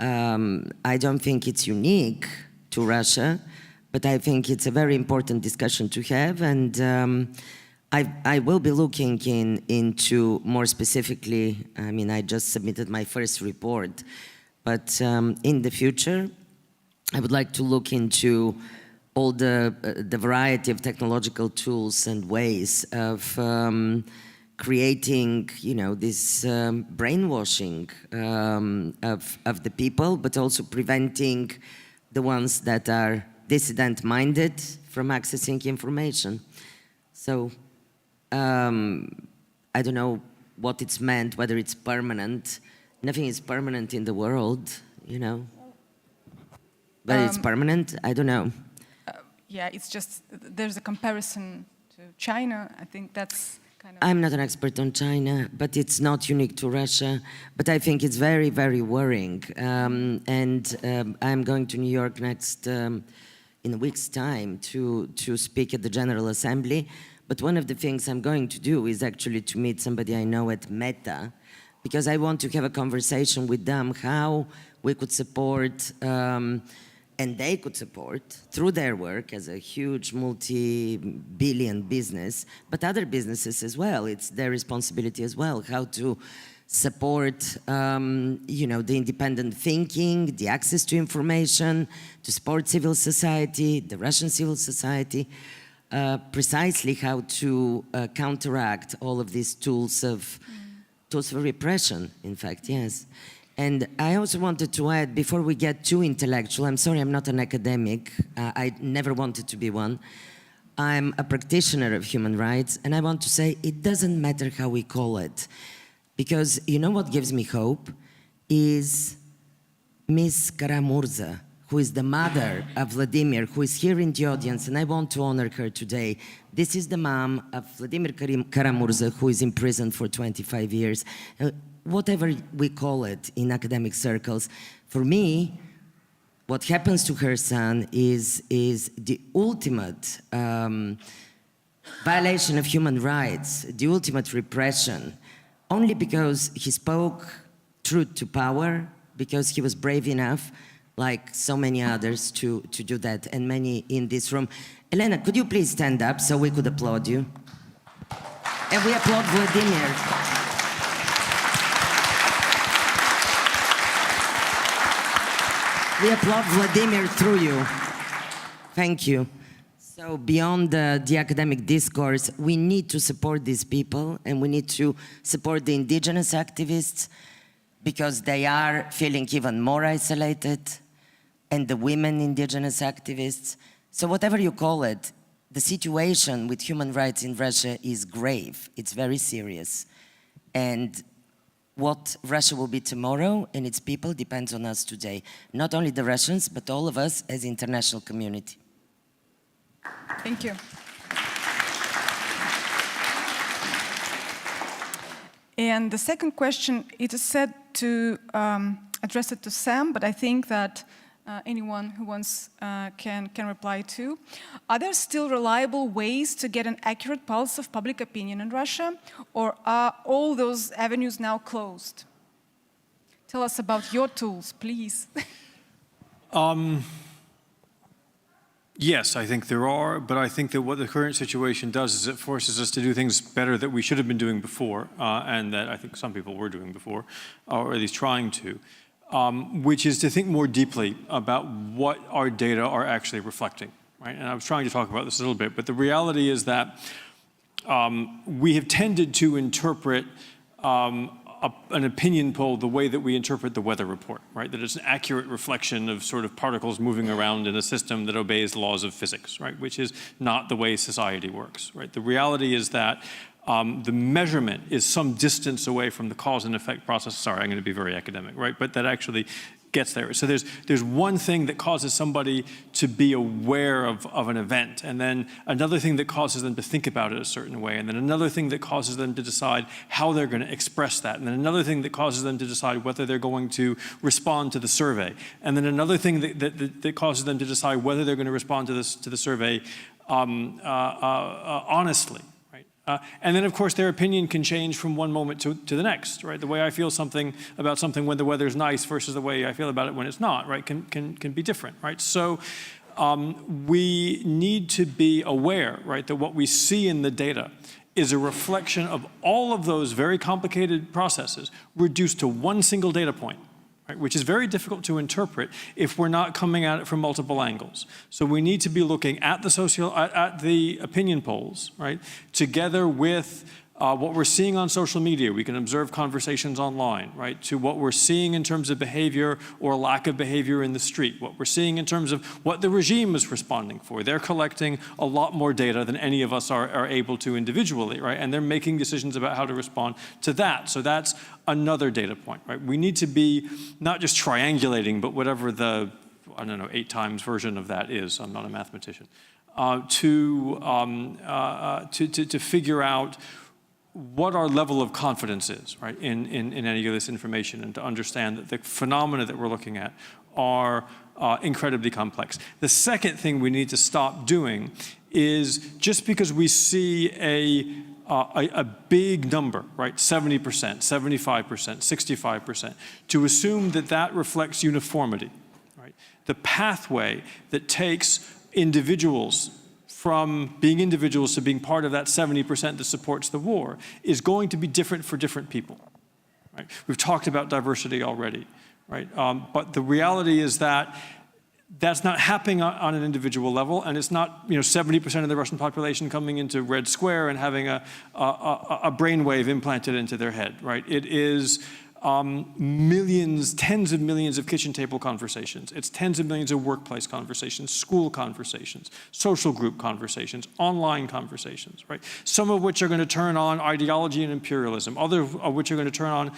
I don't think it's unique to Russia, but I think it's a very important discussion to have, and I will be looking into more specifically, I mean, I just submitted my first report, but in the future, I would like to look into all the variety of technological tools and ways of creating, you know, this brainwashing of the people, but also preventing the ones that are dissident-minded from accessing information. So, I don't know what it's meant, whether it's permanent. Nothing is permanent in the world, you know. But it's permanent, I don't know. Yeah, it's just, there's a comparison to China. I think that's kind of... I'm not an expert on China, but it's not unique to Russia. But I think it's very, very worrying. I'm going to New York next, in a week's time to speak at the General Assembly. But one of the things I'm going to do is actually to meet somebody I know at Meta, because I want to have a conversation with them how we could support and they could support through their work as a huge multi-billion business, but other businesses as well. It's their responsibility as well, how to support you know, the independent thinking, the access to information, to support civil society, the Russian civil society, precisely how to counteract all of these tools of repression, in fact, yes. And I also wanted to add, before we get too intellectual, I'm sorry, I'm not an academic. I never wanted to be one. I'm a practitioner of human rights, and I want to say it doesn't matter how we call it. Because you know what gives me hope is Miss Kara-Murza, who is the mother of Vladimir, who is here in the audience, and I want to honor her today. This is the mom of Vladimir Kara-Murza, who is in prison for 25 years. Whatever we call it in academic circles, for me, what happens to her son is the ultimate violation of human rights, the ultimate repression, only because he spoke truth to power, because he was brave enough, like so many others, to do that, and many in this room. Elena, could you please stand up so we could applaud you? And we applaud Vladimir. We applaud Vladimir through you. Thank you. So beyond the academic discourse, we need to support these people, and we need to support the indigenous activists because they are feeling even more isolated, and the women indigenous activists. So whatever you call it, the situation with human rights in Russia is grave. It's very serious. And what Russia will be tomorrow and its people depends on us today. Not only the Russians, but all of us as international community. Thank you. And the second question, it is said to address it to Sam, but I think that anyone who wants can reply too. Are there still reliable ways to get an accurate pulse of public opinion in Russia, or are all those avenues now closed? Tell us about your tools, please. Yes, I think there are, but I think that what the current situation does is it forces us to do things better that we should have been doing before, and that I think some people were doing before, or at least trying to. Which is to think more deeply about what our data are actually reflecting, right? And I was trying to talk about this a little bit, but the reality is that we have tended to interpret an opinion poll the way that we interpret the weather report, right? That it's an accurate reflection of sort of particles moving around in a system that obeys the laws of physics, right? Which is not the way society works, right? The reality is that the measurement is some distance away from the cause and effect process. Sorry, I'm going to be very academic, right? But that actually gets there. So there's one thing that causes somebody to be aware of an event, and then another thing that causes them to think about it a certain way, and then another thing that causes them to decide how they're going to express that, and then another thing that causes them to decide whether they're going to respond to the survey, and then another thing that causes them to decide whether they're going to respond to the survey honestly. And then, of course, their opinion can change from one moment to the next, right? The way I feel about something when the weather's nice versus the way I feel about it when it's not, right, can be different, right? So we need to be aware, right, that what we see in the data is a reflection of all of those very complicated processes reduced to one single data point, right, which is very difficult to interpret if we're not coming at it from multiple angles. So we need to be looking at the opinion polls, right, together with what we're seeing on social media. We can observe conversations online, right, to what we're seeing in terms of behavior or lack of behavior in the street, what we're seeing in terms of what the regime is responding for. They're collecting a lot more data than any of us are able to individually, right, and they're making decisions about how to respond to that. So that's another data point, right? We need to be not just triangulating, but whatever the, 8 times version of that is. I'm not a mathematician. To figure out what our level of confidence is, right, in any of this information, and to understand that the phenomena that we're looking at are incredibly complex. The second thing we need to stop doing is, just because we see a big number, right, 70%, 75%, 65%, to assume that that reflects uniformity, right? The pathway that takes individuals from being individuals to being part of that 70% that supports the war is going to be different for different people, right? We've talked about diversity already, right? But the reality is that that's not happening on an individual level, and it's not 70% of the Russian population coming into Red Square and having a brainwave implanted into their head, right? It is millions, tens of millions of kitchen table conversations. It's tens of millions of workplace conversations, school conversations, social group conversations, online conversations, right? Some of which are going to turn on ideology and imperialism, others of which are going to turn on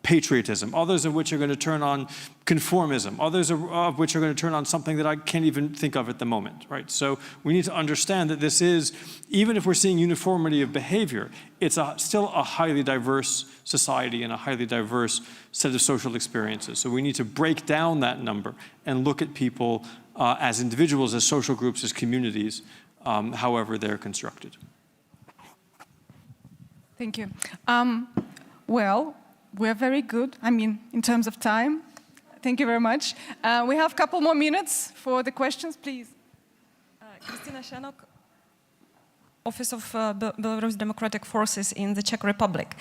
patriotism, others of which are going to turn on conformism, others of which are going to turn on something that I can't even think of at the moment, right? So we need to understand that this is, even if we're seeing uniformity of behavior, it's still a highly diverse society and a highly diverse set of social experiences. So we need to break down that number and look at people as individuals, as social groups, as communities, however they're constructed. Thank you. Well, we're very good, in terms of time. Thank you very much. We have a couple more minutes for the questions, please. Kristina Shanok, Office of Belarus Democratic Forces in the Czech Republic.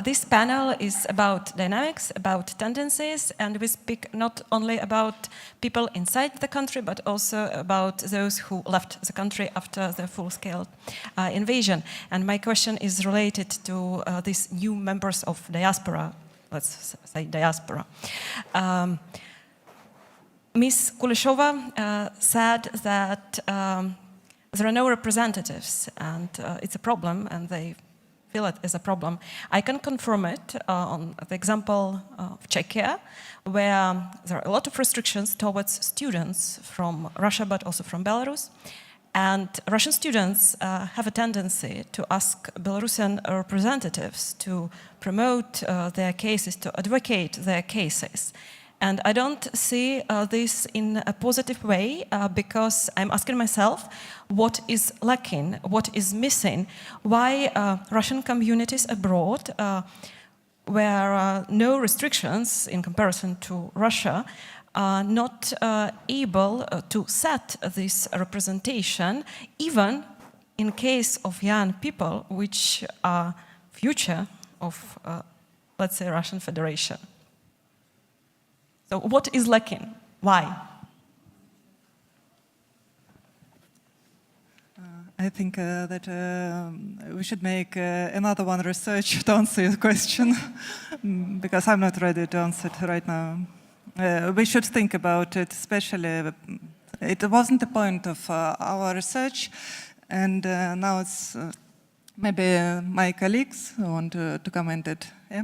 This panel is about dynamics, about tendencies, and we speak not only about people inside the country, but also about those who left the country after the full-scale invasion. And my question is related to these new members of diaspora, let's say diaspora. Ms. Kuleshova said that there are no representatives, and it's a problem, and they feel it is a problem. I can confirm it on the example of Czechia, where there are a lot of restrictions towards students from Russia, but also from Belarus. And Russian students have a tendency to ask Belarusian representatives to promote their cases, to advocate their cases. And I don't see this in a positive way because I'm asking myself what is lacking, what is missing, why Russian communities abroad, where no restrictions in comparison to Russia, are not able to set this representation, even in case of young people, which are future of, let's say, Russian Federation. So what is lacking? Why? I think that we should make another one research to answer your question, because I'm not ready to answer it right now. We should think about it, especially, it wasn't the point of our research, and now it's maybe my colleagues who want to comment it. Yeah?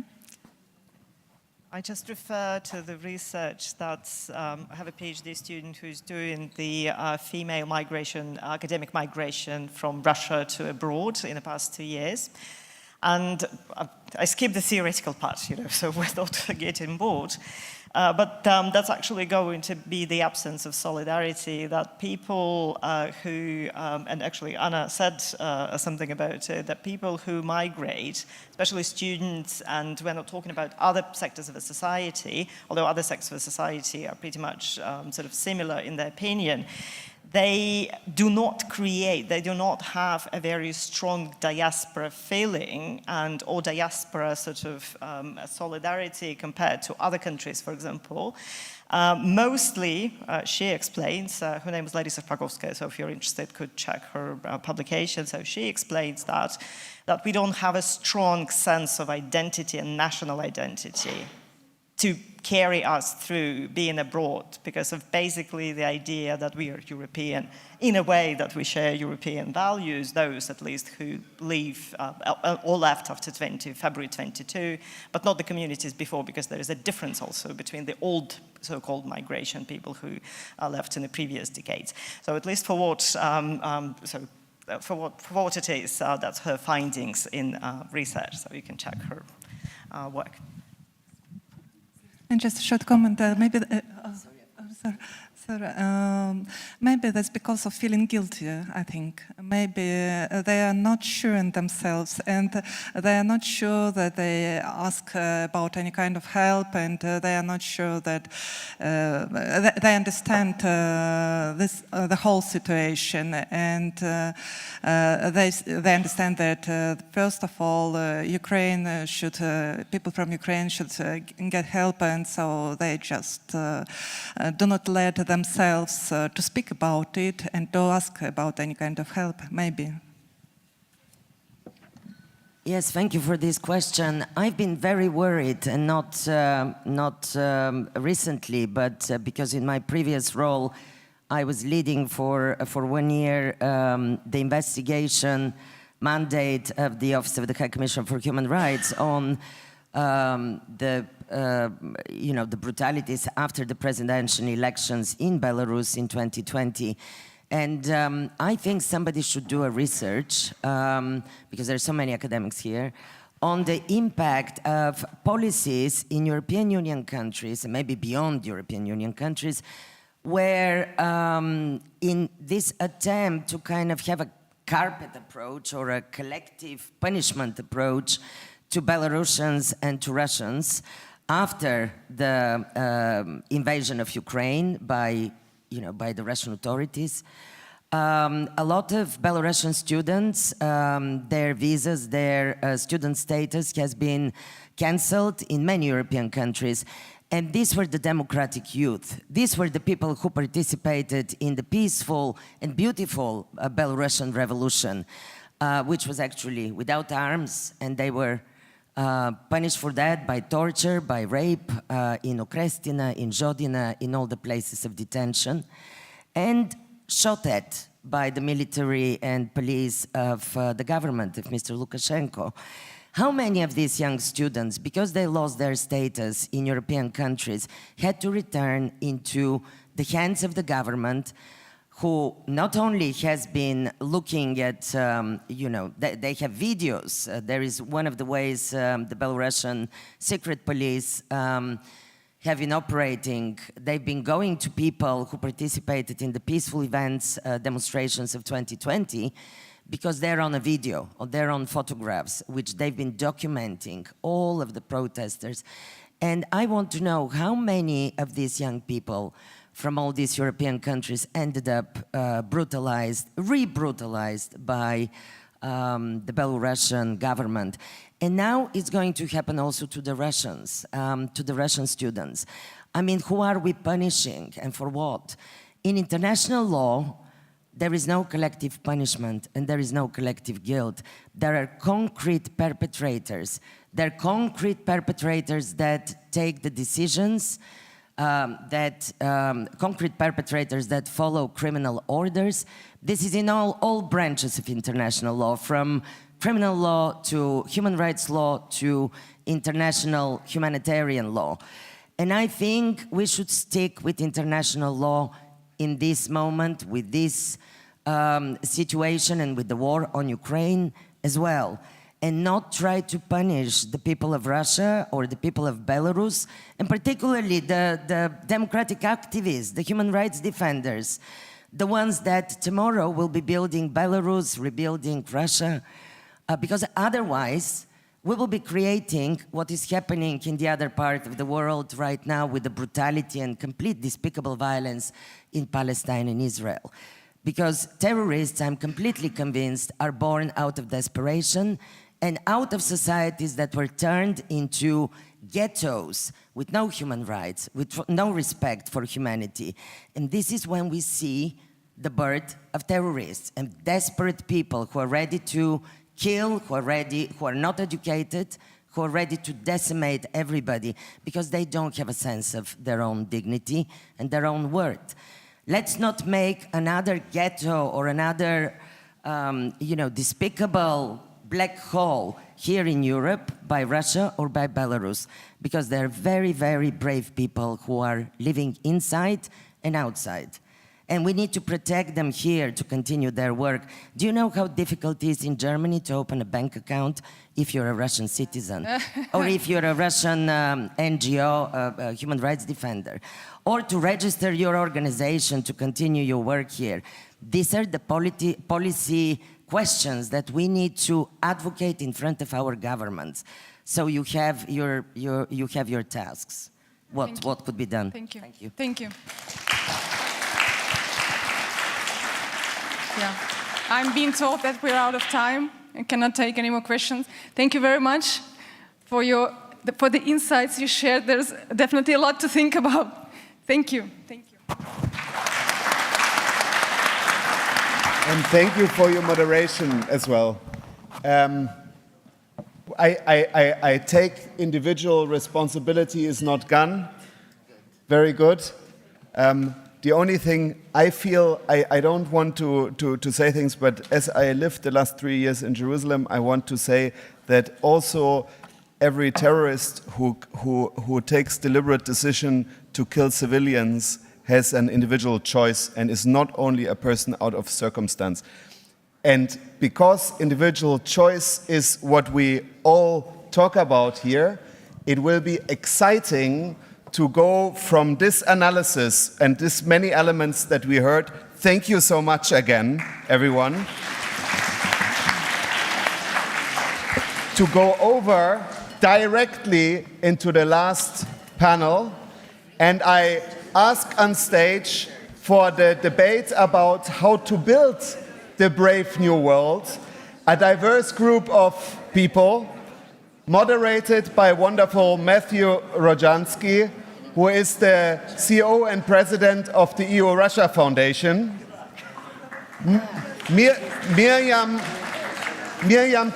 I just refer to the research that I have a PhD student who's doing the female migration, academic migration from Russia to abroad in the past 2 years. And I skipped the theoretical part, so we're not getting bored. But that's actually going to be the absence of solidarity, that people who, and actually Anna said something about it, that people who migrate, especially students, and we're not talking about other sectors of a society, although other sectors of a society are pretty much sort of similar in their opinion, they do not create, they do not have a very strong diaspora feeling and or diaspora sort of solidarity compared to other countries, for example. Mostly, she explains, her name is Larisa Fragowska, so if you're interested, could check her publication. So she explains that we don't have a strong sense of identity and national identity to carry us through being abroad, because of basically the idea that we are European, in a way that we share European values, those at least who leave or left after February 22, but not the communities before, because there is a difference also between the old so-called migration people who left in the previous decades. So at least for what, for what it is, that's her findings in research, so you can check her work. And just a short comment, maybe, maybe that's because of feeling guilty, I think. Maybe they are not sure in themselves, and they are not sure that they ask about any kind of help, and they are not sure that they understand the whole situation, and they understand that first of all, Ukraine should, people from Ukraine should get help, and so they just do not let themselves to speak about it and to ask about any kind of help, maybe. Yes, thank you for this question. I've been very worried, and not recently, but because in my previous role, I was leading for 1 year the investigation mandate of the Office of the High Commissioner for Human Rights on the brutalities after the presidential elections in Belarus in 2020. And I think somebody should do a research, because there are so many academics here, on the impact of policies in European Union countries, and maybe beyond European Union countries, where in this attempt to kind of have a carpet approach or a collective punishment approach to Belarusians and to Russians after the invasion of Ukraine by the Russian authorities. A lot of Belarusian students, their visas, their student status has been cancelled in many European countries. And these were the democratic youth. These were the people who participated in the peaceful and beautiful Belarusian revolution, which was actually without arms, and they were punished for that by torture, by rape, in Okrestina, in Zhodina, in all the places of detention, and shot at by the military and police of the government of Mr. Lukashenko. How many of these young students, because they lost their status in European countries, had to return into the hands of the government, who not only has been looking at, they have videos. There is one of the ways the Belarusian secret police have been operating. They've been going to people who participated in the peaceful events, demonstrations of 2020, because they're on a video or they're on photographs, which they've been documenting all of the protesters. And I want to know how many of these young people from all these European countries ended up brutalized, re-brutalized by the Belarusian government. And now it's going to happen also to the Russians, to the Russian students. I mean, who are we punishing and for what? In international law, there is no collective punishment and there is no collective guilt. There are concrete perpetrators. There are concrete perpetrators that take the decisions, concrete perpetrators that follow criminal orders. This is in all branches of international law, from criminal law to human rights law to international humanitarian law. And I think we should stick with international law in this moment, with this situation and with the war on Ukraine as well. and not try to punish the people of Russia or the people of Belarus, and particularly the democratic activists, the human rights defenders, the ones that tomorrow will be building Belarus, rebuilding Russia, because otherwise we will be creating what is happening in the other part of the world right now with the brutality and complete despicable violence in Palestine and Israel. Because terrorists, I'm completely convinced, are born out of desperation and out of societies that were turned into ghettos with no human rights, with no respect for humanity. And this is when we see the birth of terrorists and desperate people who are ready to kill, who are not educated, who are ready to decimate everybody because they don't have a sense of their own dignity and their own worth. Let's not make another ghetto or another, despicable black hole here in Europe by Russia or by Belarus, because they're very, very brave people who are living inside and outside. And we need to protect them here to continue their work. Do you know how difficult it is in Germany to open a bank account if you're a Russian citizen? Or if you're a Russian NGO, human rights defender? Or to register your organization to continue your work here? These are the policy questions that we need to advocate in front of our governments. So you have your tasks. What could be done? Thank you. Thank you. Thank you. Yeah, I'm being told that we're out of time and cannot take any more questions. Thank you very much for the insights you shared. There's definitely a lot to think about. Thank you. Thank you. And thank you for your moderation as well. I take individual responsibility is not gone. Very good. The only thing I feel, I don't want to say things, but as I lived the last 3 years in Jerusalem, I want to say that also every terrorist who takes deliberate decision to kill civilians has an individual choice and is not only a person out of circumstance. And because individual choice is what we all talk about here, it will be exciting to go from this analysis and this many elements that we heard. Thank you so much again, everyone. To go over directly into the last panel, and I ask on stage for the debate about how to build the brave new world, a diverse group of people, moderated by wonderful Matthew Rojansky, who is the CEO and president of the EU-Russia Foundation. Miriam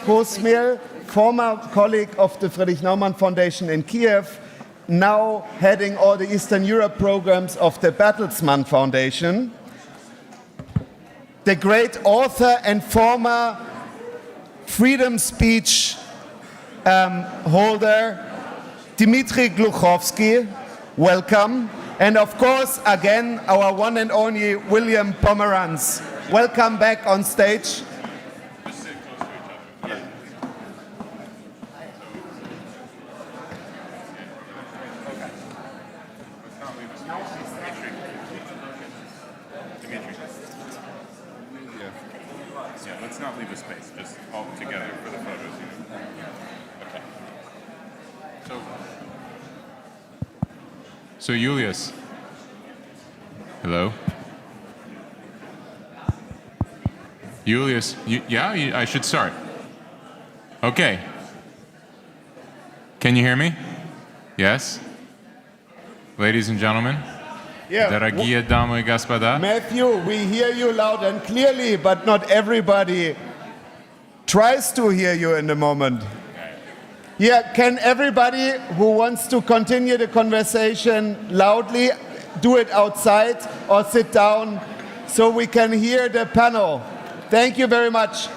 Kosmil, former colleague of the Friedrich Naumann Foundation in Kiev, now heading all the Eastern Europe programs of the Bertelsmann Foundation. The great author and former freedom speech holder, Dmitry Gluchovsky, welcome. And of course, again, our one and only William Pomeranz. Welcome back on stage. Yeah, let's not leave a space, just all together for the photos. Okay. So Julius. Hello? Julius, I should start. Okay. Can you hear me? Yes? Ladies and gentlemen? Дорогие дамы и господа. Matthew, we hear you loud and clearly, but not everybody tries to hear you in the moment. Yeah, can everybody who wants to continue the conversation loudly do it outside or sit down so we can hear the panel? Thank you very much.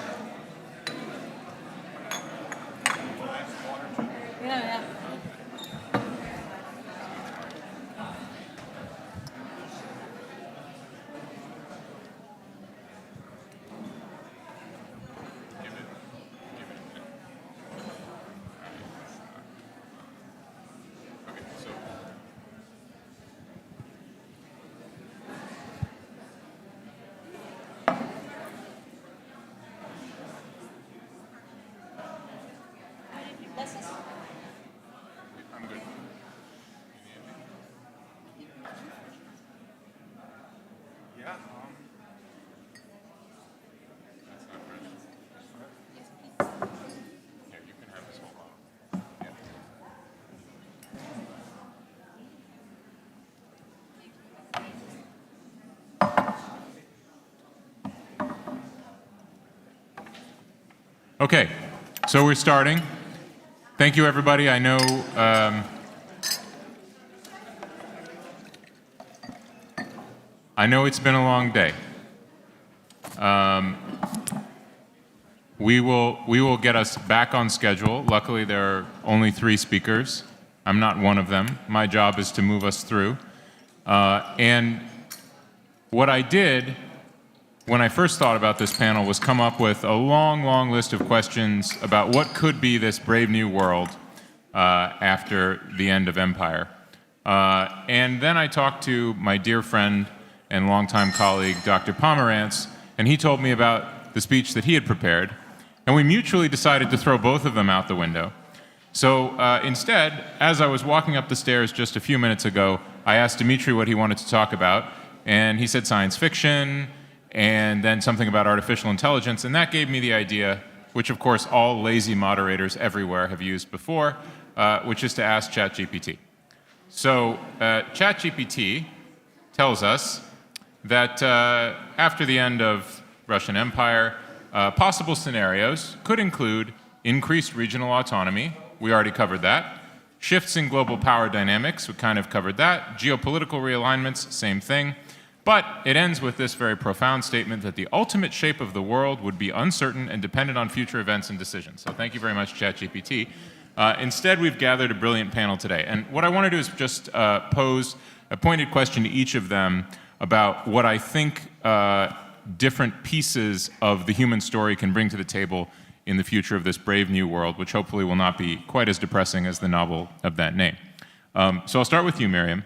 Okay, so we're starting. Thank you, everybody. I know it's been a long day. We will get us back on schedule. Luckily, there are only 3 speakers. I'm not one of them. My job is to move us through. And what I did when I first thought about this panel was come up with a long, long list of questions about what could be this brave new world after the end of empire. And then I talked to my dear friend and longtime colleague, Dr. Pomerantz, and he told me about the speech that he had prepared. And we mutually decided to throw both of them out the window. So instead, as I was walking up the stairs just a few minutes ago, I asked Dimitri what he wanted to talk about, and he said science fiction, and then something about artificial intelligence, and that gave me the idea, which of course all lazy moderators everywhere have used before, which is to ask ChatGPT. So ChatGPT tells us that after the end of Russian Empire, possible scenarios could include increased regional autonomy, we already covered that, shifts in global power dynamics, we kind of covered that, geopolitical realignments, same thing, but it ends with this very profound statement that the ultimate shape of the world would be uncertain and dependent on future events and decisions. So thank you very much, ChatGPT. Instead, we've gathered a brilliant panel today, and what I want to do is just pose a pointed question to each of them about what I think different pieces of the human story can bring to the table in the future of this brave new world, which hopefully will not be quite as depressing as the novel of that name. So I'll start with you, Miriam.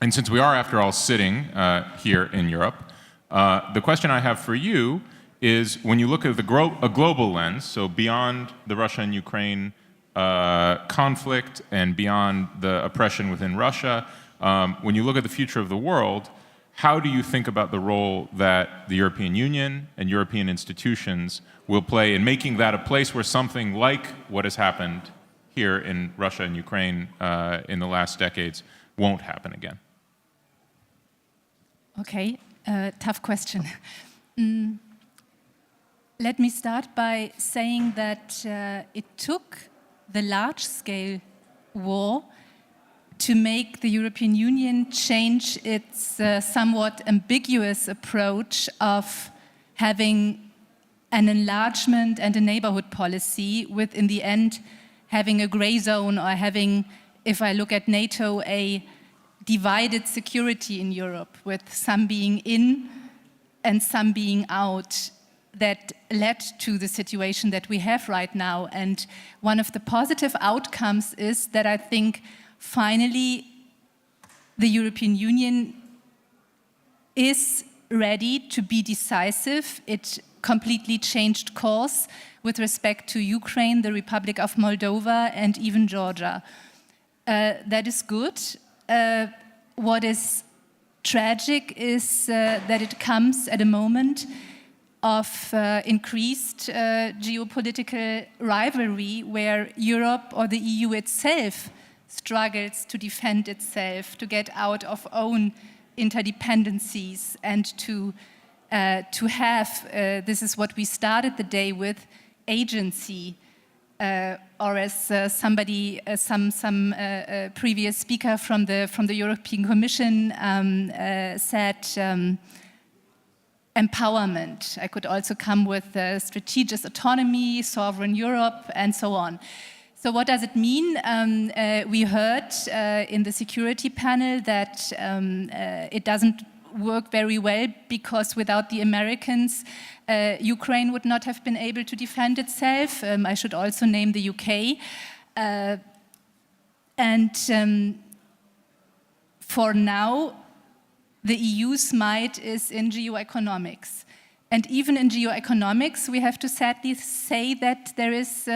And since we are, after all, sitting here in Europe, the question I have for you is, when you look at a global lens, so beyond the Russia and Ukraine conflict and beyond the oppression within Russia, when you look at the future of the world, how do you think about the role that the European Union and European institutions will play in making that a place where something like what has happened here in Russia and Ukraine in the last decades won't happen again? Okay, tough question. Let me start by saying that it took the large-scale war to make the European Union change its somewhat ambiguous approach of having an enlargement and a neighborhood policy, with, in the end, having a gray zone, or having, if I look at NATO, a divided security in Europe, with some being in and some being out, that led to the situation that we have right now. And one of the positive outcomes is that I think finally the European Union is ready to be decisive. It completely changed course with respect to Ukraine, the Republic of Moldova, and even Georgia. That is good. What is tragic is that it comes at a moment of increased geopolitical rivalry, where Europe or the EU itself struggles to defend itself, to get out of own interdependencies, and to have, this is what we started the day with, agency, or as some previous speaker from the European Commission said, empowerment. I could also come with strategic autonomy, sovereign Europe, and so on. So what does it mean? We heard in the security panel that it doesn't work very well because without the Americans, Ukraine would not have been able to defend itself. I should also name the UK. For now, the EU's might is in geoeconomics. And even in geoeconomics, we have to sadly say that there is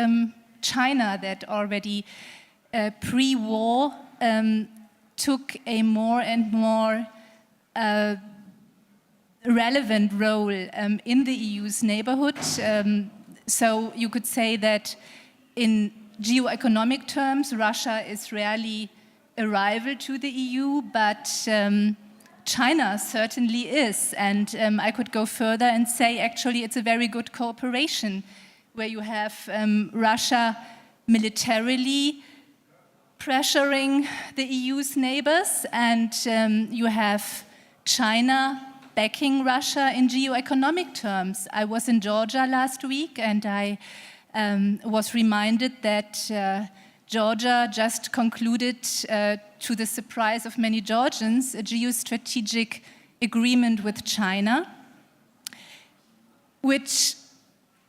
China that already pre-war took a more and more relevant role in the EU's neighborhood. So you could say that in geoeconomic terms, Russia is rarely a rival to the EU, but China certainly is. And I could go further and say, actually, it's a very good cooperation where you have Russia militarily pressuring the EU's neighbors, and you have China backing Russia in geoeconomic terms. I was in Georgia last week, and I was reminded that Georgia just concluded, to the surprise of many Georgians, a geostrategic agreement with China, which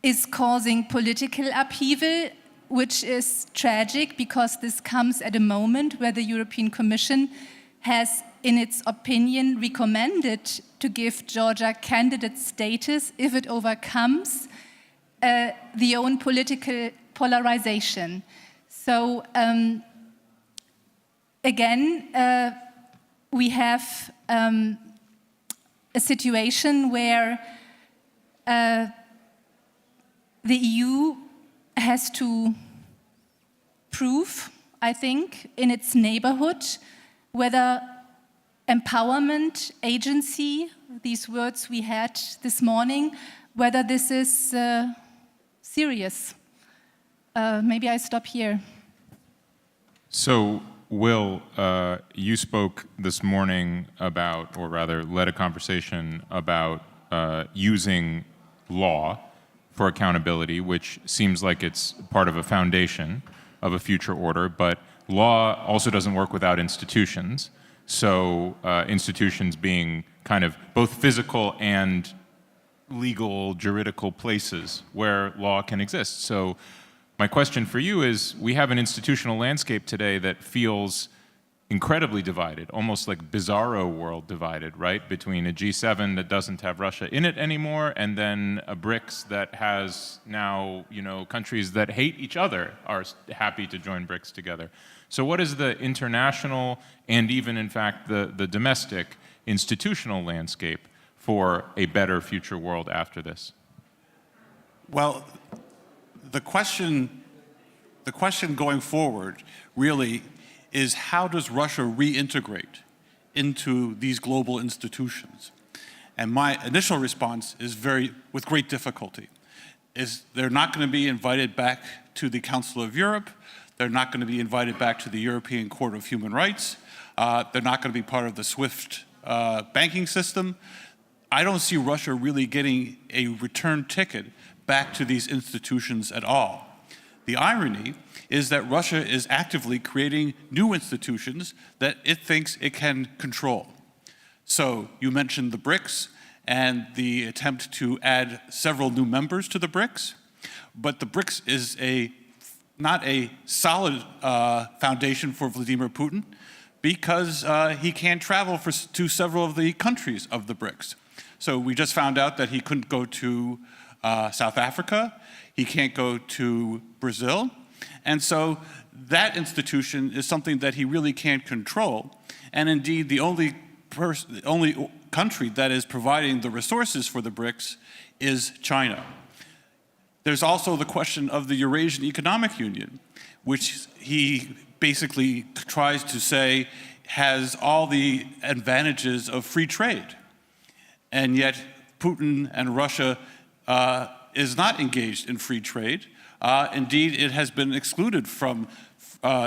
is causing political upheaval, which is tragic because this comes at a moment where the European Commission has, in its opinion, recommended to give Georgia candidate status if it overcomes the own political polarization. So again, we have a situation where the EU has to prove, I think, in its neighborhood, whether empowerment, agency, these words we had this morning, whether this is serious. Maybe I stop here. So, Will, you spoke this morning about, or rather led a conversation about using law for accountability, which seems like it's part of a foundation of a future order, but law also doesn't work without institutions. So institutions being kind of both physical and legal, juridical places where law can exist. So my question for you is, we have an institutional landscape today that feels incredibly divided, almost like bizarro world divided, right? Between a G7 that doesn't have Russia in it anymore, and then a BRICS that has now, you know, countries that hate each other are happy to join BRICS together. So what is the international and even, in fact, the domestic institutional landscape for a better future world after this? Well, the question going forward really is, how does Russia reintegrate into these global institutions? And my initial response is with great difficulty. They're not going to be invited back to the Council of Europe. They're not going to be invited back to the European Court of Human Rights. They're not going to be part of the SWIFT banking system. I don't see Russia really getting a return ticket back to these institutions at all. The irony is that Russia is actively creating new institutions that it thinks it can control. So you mentioned the BRICS and the attempt to add several new members to the BRICS, but the BRICS is not a solid foundation for Vladimir Putin because he can't travel to several of the countries of the BRICS. So we just found out that he couldn't go to South Africa, he can't go to Brazil, and so that institution is something that he really can't control. And indeed, the only country that is providing the resources for the BRICS is China. There's also the question of the Eurasian Economic Union, which he basically tries to say has all the advantages of free trade. And yet Putin and Russia is not engaged in free trade. Indeed, it has been excluded from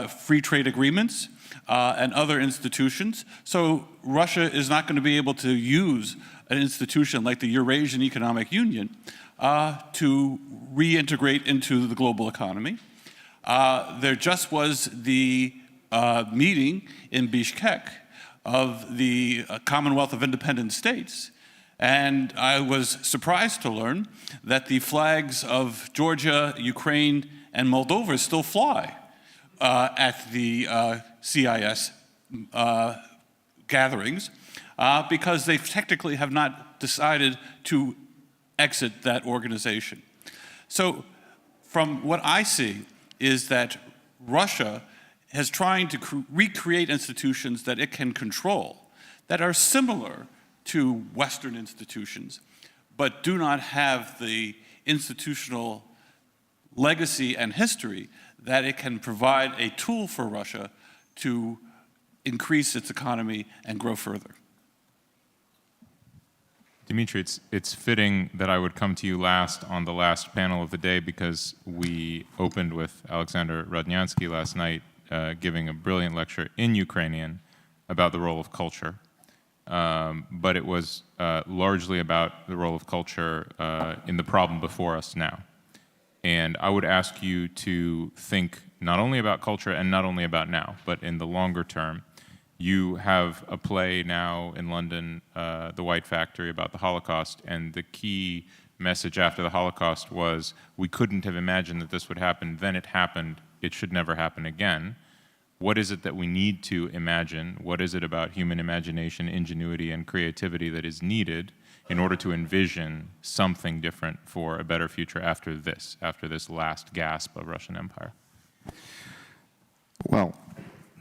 free trade agreements and other institutions. So Russia is not going to be able to use an institution like the Eurasian Economic Union to reintegrate into the global economy. There just was the meeting in Bishkek of the Commonwealth of Independent States, and I was surprised to learn that the flags of Georgia, Ukraine, and Moldova still fly at the CIS gatherings because they technically have not decided to exit that organization. So from what I see is that Russia is trying to recreate institutions that it can control that are similar to Western institutions, but do not have the institutional legacy and history that it can provide a tool for Russia to increase its economy and grow further. Dimitri, it's fitting that I would come to you last on the last panel of the day because we opened with Alexander Rodnyansky last night giving a brilliant lecture in Ukrainian about the role of culture. But it was largely about the role of culture in the problem before us now. And I would ask you to think not only about culture and not only about now, but in the longer term. You have a play now in London, The White Factory, about the Holocaust, and the key message after the Holocaust was, we couldn't have imagined that this would happen, then it happened, it should never happen again. What is it that we need to imagine? What is it about human imagination, ingenuity, and creativity that is needed in order to envision something different for a better future after this last gasp of Russian Empire? Well,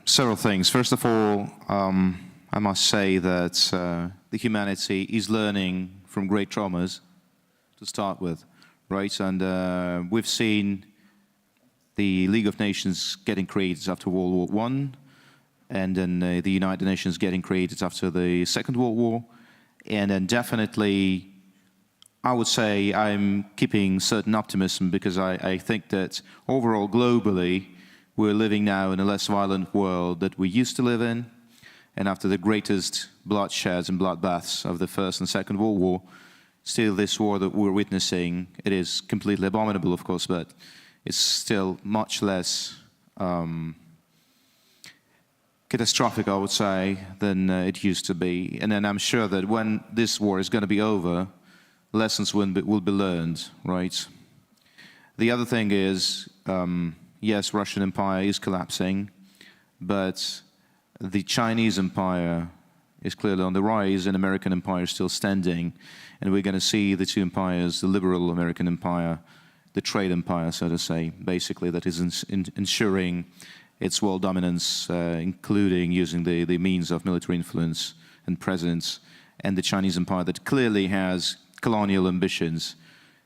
several things. First of all, I must say that the humanity is learning from great traumas to start with, right? And we've seen the League of Nations getting created after World War I, and then the United Nations getting created after the Second World War. And then definitely, I would say I'm keeping certain optimism because I think that overall, globally, we're living now in a less violent world that we used to live in. And after the greatest bloodsheds and bloodbaths of the First and Second World War, still this war that we're witnessing, it is completely abominable, of course, but it's still much less catastrophic, I would say, than it used to be. And then I'm sure that when this war is going to be over, lessons will be learned, right? The other thing is, yes, Russian Empire is collapsing, but the Chinese Empire is clearly on the rise and American Empire is still standing. And we're going to see the two empires, the liberal American Empire, the trade empire, so to say, basically, that is ensuring its world dominance, including using the means of military influence and presence, and the Chinese Empire that clearly has colonial ambitions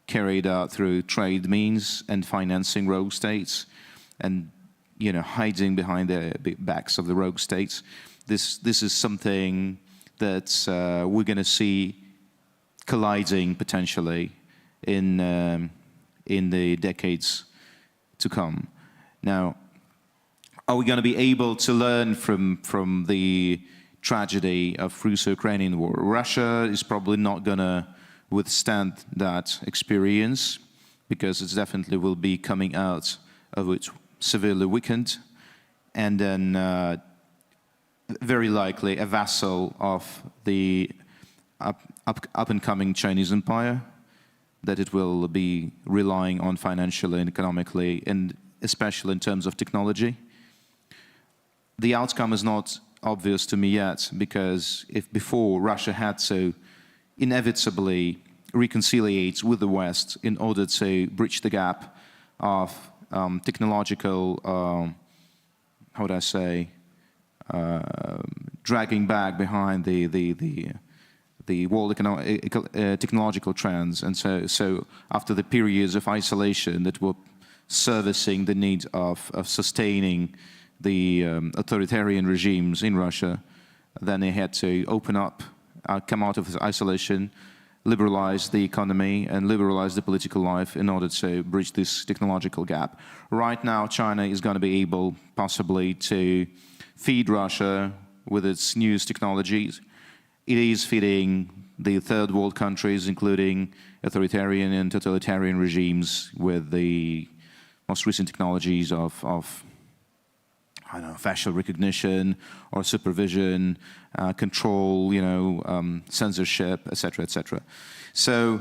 carried out through trade means and financing rogue states and, you know, hiding behind the backs of the rogue states. This is something that we're going to see colliding potentially in the decades to come. Now, are we going to be able to learn from the tragedy of Russo-Ukrainian war? Russia is probably not going to withstand that experience because it definitely will be coming out of it severely weakened, and then very likely a vassal of the up-and-coming Chinese Empire that it will be relying on financially and economically, and especially in terms of technology. The outcome is not obvious to me yet, because if before Russia had to inevitably reconciliate with the West in order to bridge the gap of technological, how would I say, dragging back behind the world technological trends. And so after the periods of isolation that were servicing the need of sustaining the authoritarian regimes in Russia, then they had to open up, come out of isolation, liberalize the economy and liberalize the political life in order to bridge this technological gap. Right now, China is going to be able possibly to feed Russia with its newest technologies. It is feeding the third world countries, including authoritarian and totalitarian regimes, with the most recent technologies of I don't know, facial recognition or supervision, control, censorship, etc., etc. So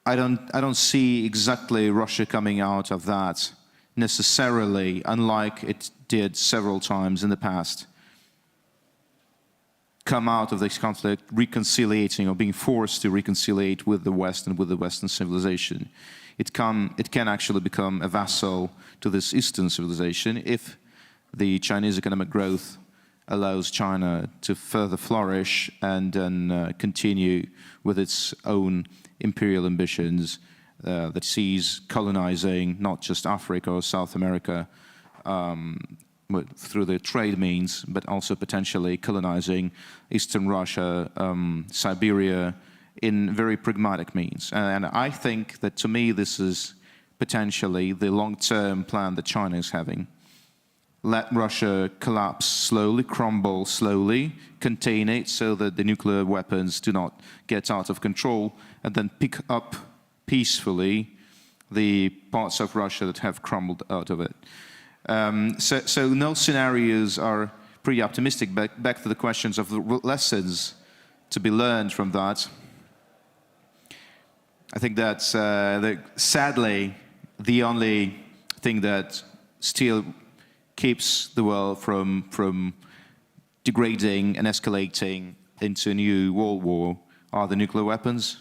I don't see exactly Russia coming out of that necessarily, unlike it did several times in the past, come out of this conflict reconciliating or being forced to reconciliate with the West and with the Western civilization. It can actually become a vassal to this Eastern civilization if the Chinese economic growth allows China to further flourish and then continue with its own imperial ambitions that sees colonizing not just Africa or South America through the trade means, but also potentially colonizing Eastern Russia, Siberia, in very pragmatic means. And I think that, to me, this is potentially the long-term plan that China is having. Let Russia collapse slowly, crumble slowly, contain it so that the nuclear weapons do not get out of control, and then pick up peacefully the parts of Russia that have crumbled out of it. So no scenarios are pretty optimistic. Back to the questions of the lessons to be learned from that. I think that's sadly the only thing that still keeps the world from degrading and escalating into a new world war are the nuclear weapons.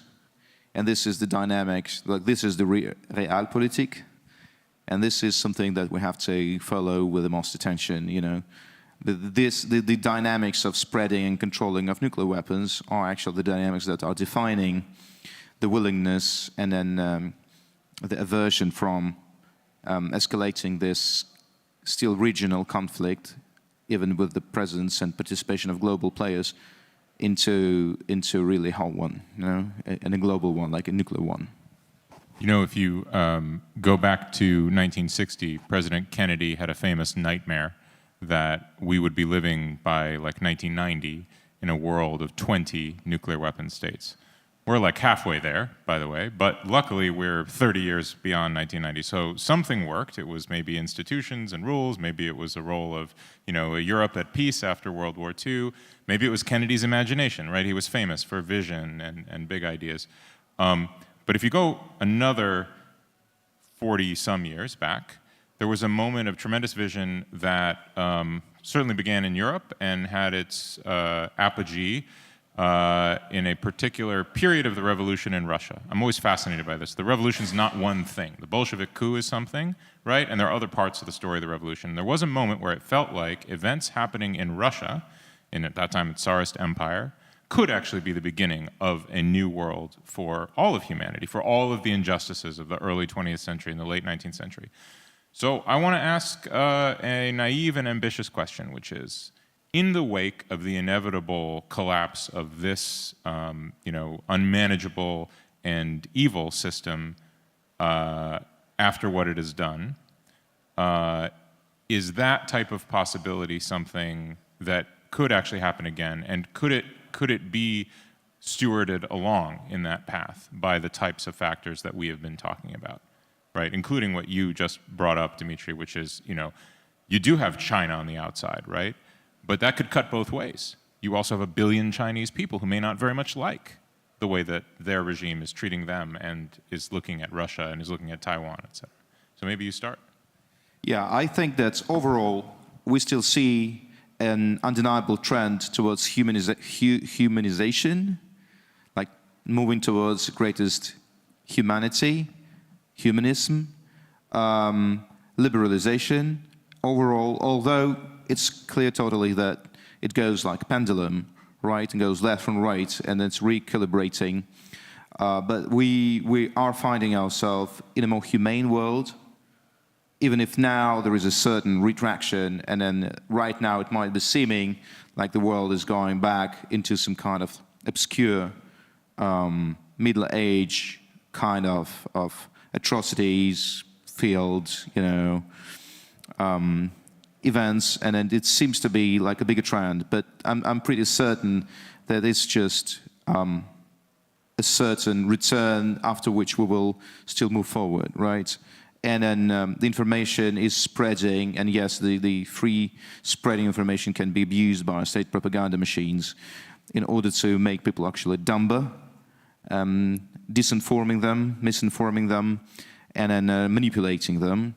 And this is the dynamics, like this is the realpolitik. And this is something that we have to follow with the most attention, you know. The dynamics of spreading and controlling of nuclear weapons are actually the dynamics that are defining the willingness and then the aversion from escalating this still regional conflict, even with the presence and participation of global players, into a really hot one, you know, and a global one, like a nuclear one. You know, if you go back to 1960, President Kennedy had a famous nightmare that we would be living by like 1990 in a world of 20 nuclear weapon states. We're like halfway there, by the way, but luckily we're 30 years beyond 1990. So something worked. It was maybe institutions and rules. Maybe it was a role of, you know, a Europe at peace after World War II. Maybe it was Kennedy's imagination, right? He was famous for vision and big ideas. But if you go another 40-some years back, there was a moment of tremendous vision that certainly began in Europe and had its apogee in a particular period of the revolution in Russia. I'm always fascinated by this. The revolution's not one thing. The Bolshevik coup is something, right? And there are other parts of the story of the revolution. There was a moment where it felt like events happening in Russia, in at that time the Tsarist Empire, could actually be the beginning of a new world for all of humanity, for all of the injustices of the early 20th century and the late 19th century. So I want to ask a naive and ambitious question, which is, in the wake of the inevitable collapse of this, you know, unmanageable and evil system after what it has done, is that type of possibility something that could actually happen again? And could it be stewarded along in that path by the types of factors that we have been talking about, right? Including what you just brought up, Dmitry, which is, you know, you do have China on the outside, right? But that could cut both ways. You also have 1 billion Chinese people who may not very much like the way that their regime is treating them and is looking at Russia and is looking at Taiwan, et cetera. So maybe you start. Yeah, I think that overall we still see an undeniable trend towards humanization, like moving towards greatest humanity, humanism, liberalization overall, although it's clear totally that it goes like a pendulum, right, and goes left and right, and it's recalibrating. But we are finding ourselves in a more humane world, even if now there is a certain retraction, and then right now it might be seeming like the world is going back into some kind of obscure Middle Age kind of atrocities, fields, you know, events, and then it seems to be like a bigger trend. But I'm pretty certain that it's just a certain return after which we will still move forward, right? And then the information is spreading, and yes, the free spreading information can be abused by state propaganda machines in order to make people actually dumber, disinforming them, misinforming them, and then manipulating them.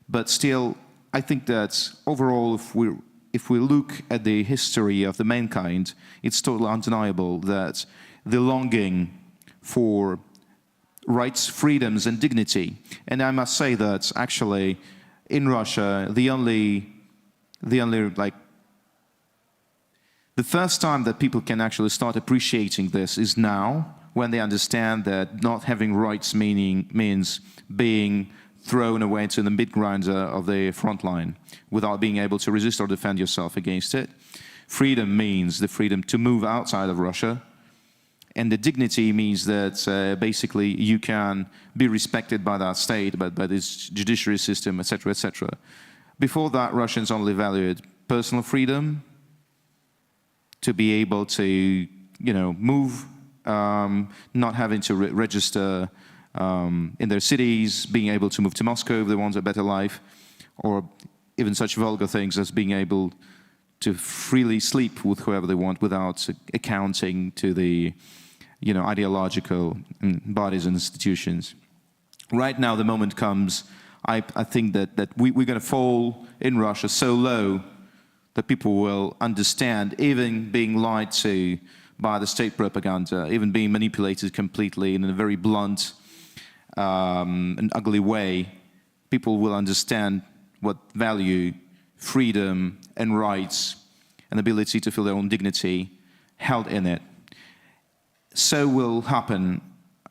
But still, I think that overall, if we look at the history of the mankind, it's totally undeniable that the longing for rights, freedoms, and dignity. And I must say that actually, in Russia, the first time that people can actually start appreciating this is now, when they understand that not having rights means being thrown away to the mid-grinder of the front line without being able to resist or defend yourself against it. Freedom means the freedom to move outside of Russia And the dignity means that basically you can be respected by that state, by this judiciary system, etc., etc. Before that, Russians only valued personal freedom, to be able to, move, not having to register in their cities, being able to move to Moscow if they want a better life, or even such vulgar things as being able to freely sleep with whoever they want without accounting to the, ideological bodies and institutions. Right now, the moment comes, I think that we're going to fall in Russia so low that people will understand, even being lied to by the state propaganda, even being manipulated completely in a very blunt and ugly way, people will understand what value freedom and rights and ability to feel their own dignity held in it. So will happen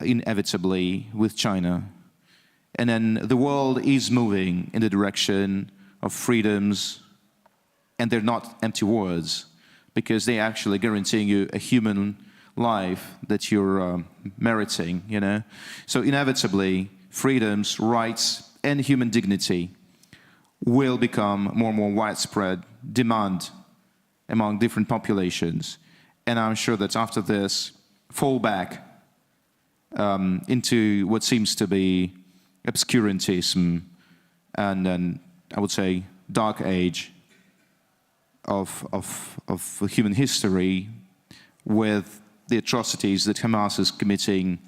inevitably with China. And then the world is moving in the direction of freedoms, and they're not empty words, because they're actually guaranteeing you a human life that you're meriting, So inevitably, freedoms, rights, and human dignity will become more and more widespread demand among different populations. And I'm sure that after this fall back into what seems to be obscurantism and I would say dark age of human history, with the atrocities that Hamas is committing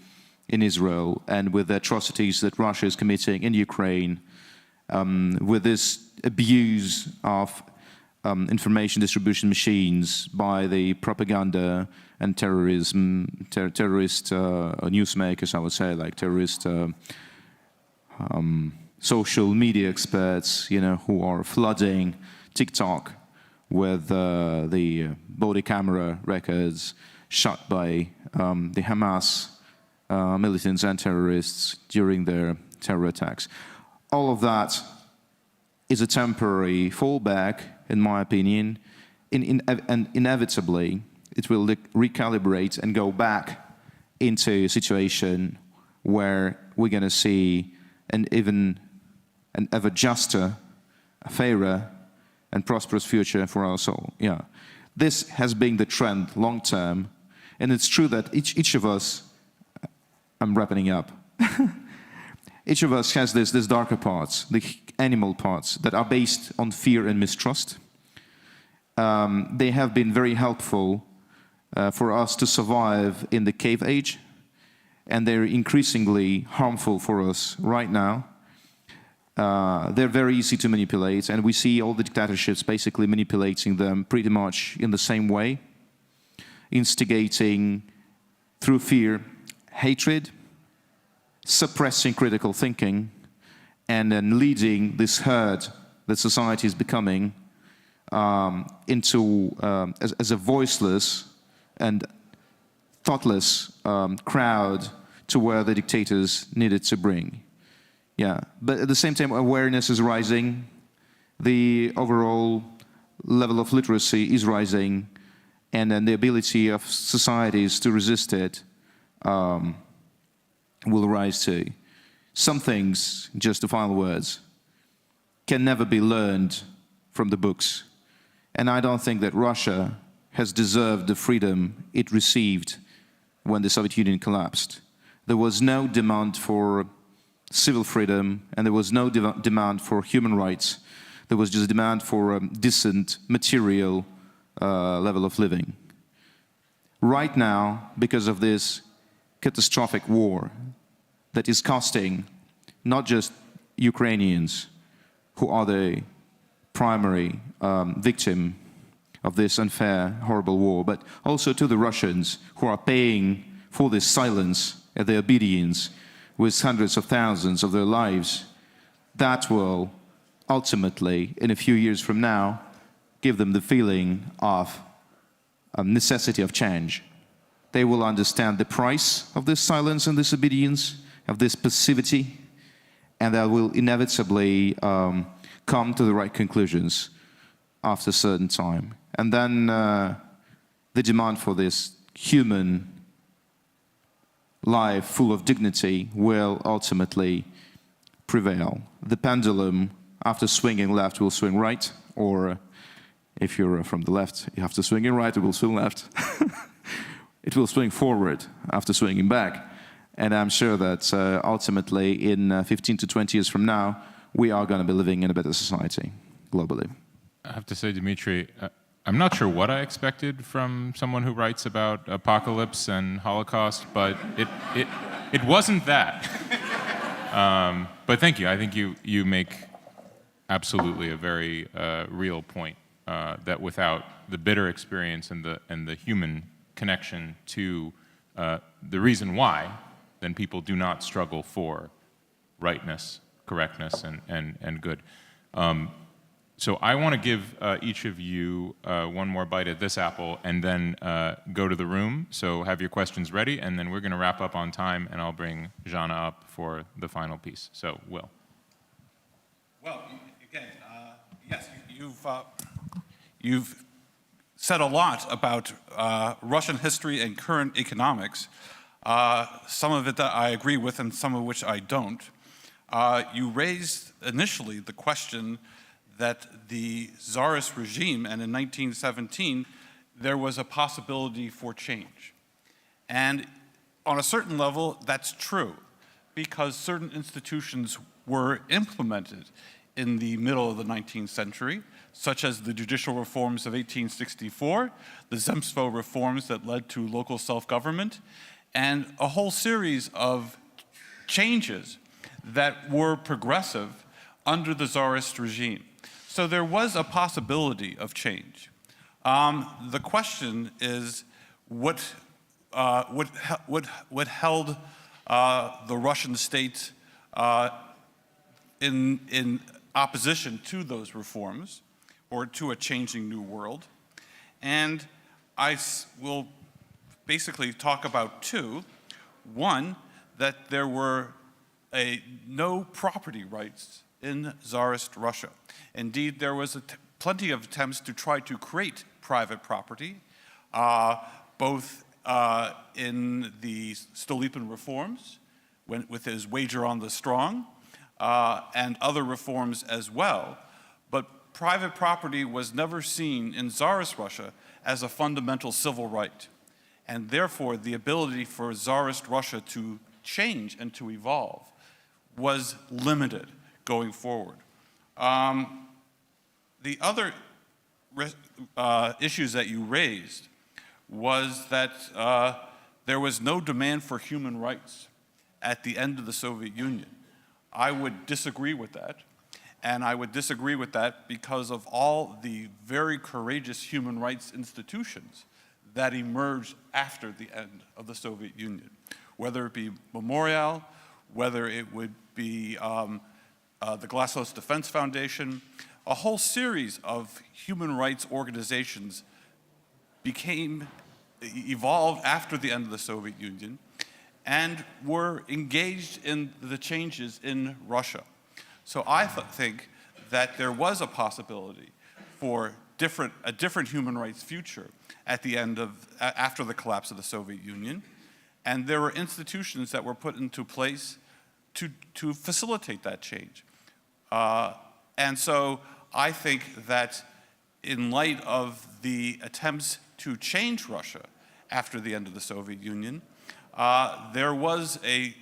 in Israel and with the atrocities that Russia is committing in Ukraine, with this abuse of information distribution machines by the propaganda and terrorist newsmakers, I would say, like terrorist social media experts, who are flooding TikTok with the body camera records shot by the Hamas militants and terrorists during their terror attacks. All of that is a temporary fallback, in my opinion, and inevitably it will recalibrate and go back into a situation where we're going to see an ever juster, fairer, and prosperous future for us all. Yeah, this has been the trend long term, and it's true that each of us, I'm wrapping up. Each of us has this darker parts, the animal parts that are based on fear and mistrust. They have been very helpful for us to survive in the cave age, and they're increasingly harmful for us right now. They're very easy to manipulate, and we see all the dictatorships basically manipulating them pretty much in the same way, instigating through fear, hatred, suppressing critical thinking, and then leading this herd that society is becoming into as a voiceless and thoughtless crowd to where the dictators needed to bring. Yeah, but at the same time, awareness is rising. The overall level of literacy is rising, and then the ability of societies to resist it will rise too. Some things, just the final words, can never be learned from the books. And I don't think that Russia has deserved the freedom it received when the Soviet Union collapsed. There was no demand for civil freedom, and there was no demand for human rights. There was just a demand for a decent material level of living. Right now, because of this catastrophic war that is costing not just Ukrainians, who are the primary victim of this unfair, horrible war, but also to the Russians, who are paying for this silence and their obedience with hundreds of thousands of their lives. That will ultimately, in a few years from now, give them the feeling of necessity of change. They will understand the price of this silence and this obedience, of this passivity, and they will inevitably come to the right conclusions after a certain time. And then the demand for this human life full of dignity will ultimately prevail. The pendulum, after swinging left, will swing right, or if you're from the left, you have to swing in right, it will swing left. It will swing forward after swinging back. And I'm sure that ultimately in 15 to 20 years from now, we are going to be living in a better society globally. I have to say, Dimitri, I'm not sure what I expected from someone who writes about apocalypse and Holocaust, but it wasn't that. But thank you. I think you make absolutely a very real point that without the bitter experience and the human connection to the reason why, then people do not struggle for rightness, correctness, and good. So I want to give each of you one more bite at this apple and then go to the room. So have your questions ready, and then we're going to wrap up on time, and I'll bring Jana up for the final piece. So, Will. Well, again, yes, you've said a lot about Russian history and current economics. Some of it that I agree with and some of which I don't. You raised initially the question that the Tsarist regime, and in 1917, there was a possibility for change. And on a certain level, that's true, because certain institutions were implemented in the middle of the 19th century, such as the judicial reforms of 1864, the Nemtsov reforms that led to local self-government, and a whole series of changes that were progressive under the Tsarist regime. So there was a possibility of change. The question is what held the Russian state in opposition to those reforms or to a changing new world. And I will basically talk about two. One, that there were no property rights in Tsarist Russia. Indeed, there was plenty of attempts to try to create private property, both in the Stolypin reforms, with his wager on the strong, and other reforms as well. But private property was never seen in Tsarist Russia as a fundamental civil right. And therefore, the ability for Tsarist Russia to change and to evolve was limited going forward. The other issues that you raised was that there was no demand for human rights at the end of the Soviet Union. I would disagree with that, and I would disagree with that because of all the very courageous human rights institutions that emerged after the end of the Soviet Union, whether it be Memorial, whether it would be the Glasnost Defense Foundation. A whole series of human rights organizations evolved after the end of the Soviet Union and were engaged in the changes in Russia. So I think that there was a possibility for a different human rights future at the end after the collapse of the Soviet Union. And there were institutions that were put into place to facilitate that change. And so I think that in light of the attempts to change Russia after the end of the Soviet Union, there was a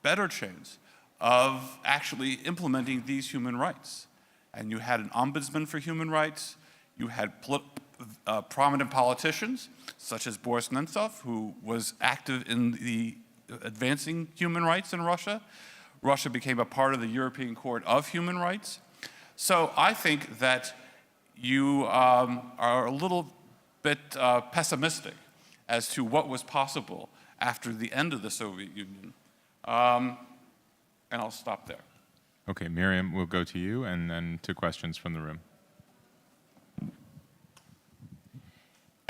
better chance of actually implementing these human rights. And you had an ombudsman for human rights, you had prominent politicians, such as Boris Nemtsov, who was active in the advancing human rights in Russia. Russia became a part of the European Court of Human Rights. So I think that you are a little bit pessimistic as to what was possible after the end of the Soviet Union. And I'll stop there. Okay, Miriam, we'll go to you, and then to questions from the room.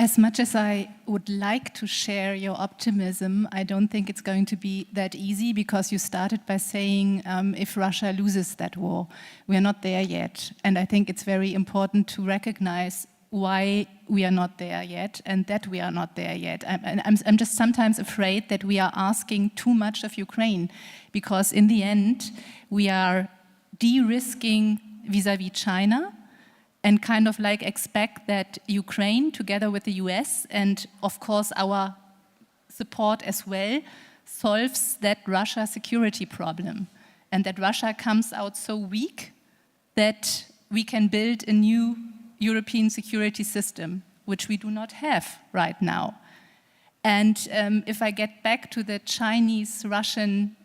As much as I would like to share your optimism, I don't think it's going to be that easy, because you started by saying if Russia loses that war. We're not there yet. And I think it's very important to recognize why we are not there yet and that we are not there yet. I'm just sometimes afraid that we are asking too much of Ukraine, because in the end, we are de-risking vis-à-vis China and kind of like expect that Ukraine, together with the US and of course our support as well, solves that Russia security problem, and that Russia comes out so weak that we can build a new European security system, which we do not have right now. And if I get back to the Chinese-Russian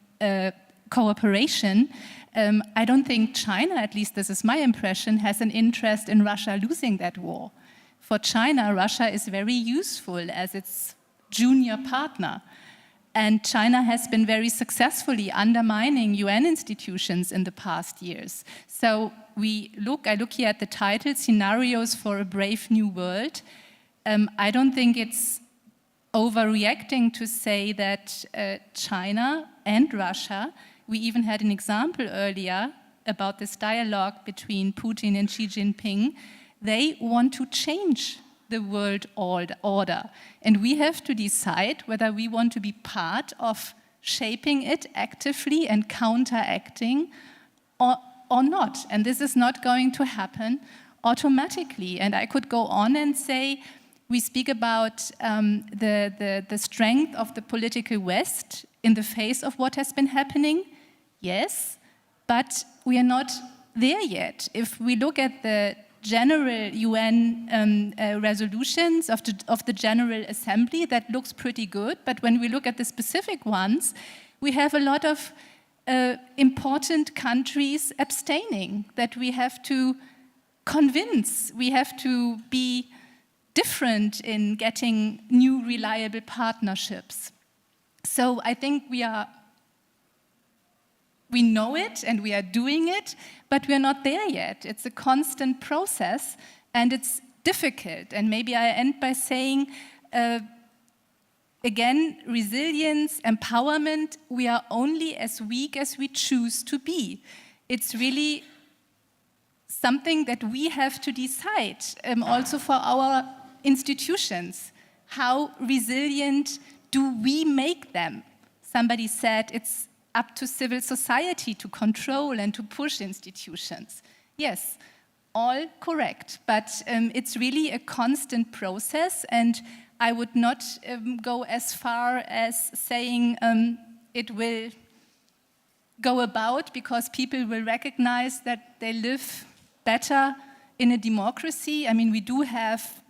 cooperation, I don't think China, at least this is my impression, has an interest in Russia losing that war. For China, Russia is very useful as its junior partner. And China has been very successfully undermining UN institutions in the past years. So I look here at the title, Scenarios for a Brave New World. I don't think it's overreacting to say that China and Russia, we even had an example earlier about this dialogue between Putin and Xi Jinping, they want to change the world order. And we have to decide whether we want to be part of shaping it actively and counteracting or not. And this is not going to happen automatically. And I could go on and say, we speak about the strength of the political West in the face of what has been happening. Yes, but we are not there yet. If we look at the general UN resolutions of the General Assembly, that looks pretty good. But when we look at the specific ones, we have a lot of important countries abstaining that we have to convince. We have to be different in getting new reliable partnerships. So I think we know it and we are doing it, but we are not there yet. It's a constant process and it's difficult. And maybe I end by saying, again, resilience, empowerment, we are only as weak as we choose to be. It's really something that we have to decide, also for our institutions. How resilient do we make them? Somebody said it's up to civil society to control and to push institutions. Yes, all correct, but it's really a constant process, and I would not go as far as saying it will go about because people will recognize that they live better in a democracy. I mean, we do have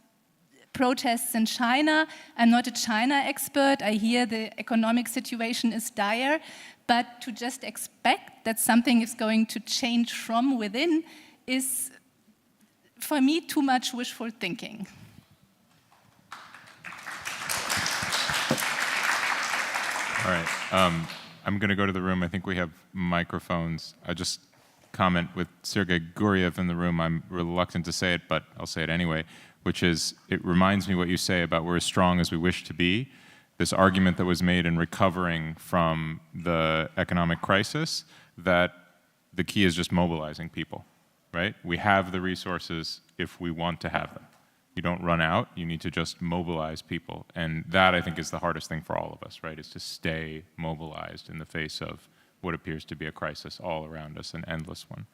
protests in China. I'm not a China expert. I hear the economic situation is dire. But to just expect that something is going to change from within is, for me, too much wishful thinking. All right. I'm going to go to the room. I think we have microphones. I just comment with Sergei Guriev in the room. I'm reluctant to say it, but I'll say it anyway, which is, it reminds me what you say about we're as strong as we wish to be. This argument that was made in recovering from the economic crisis, that the key is just mobilizing people, right? We have the resources if we want to have them. You don't run out, you need to just mobilize people. And that, I think, is the hardest thing for all of us, right? Is to stay mobilized in the face of what appears to be a crisis all around us, an endless one.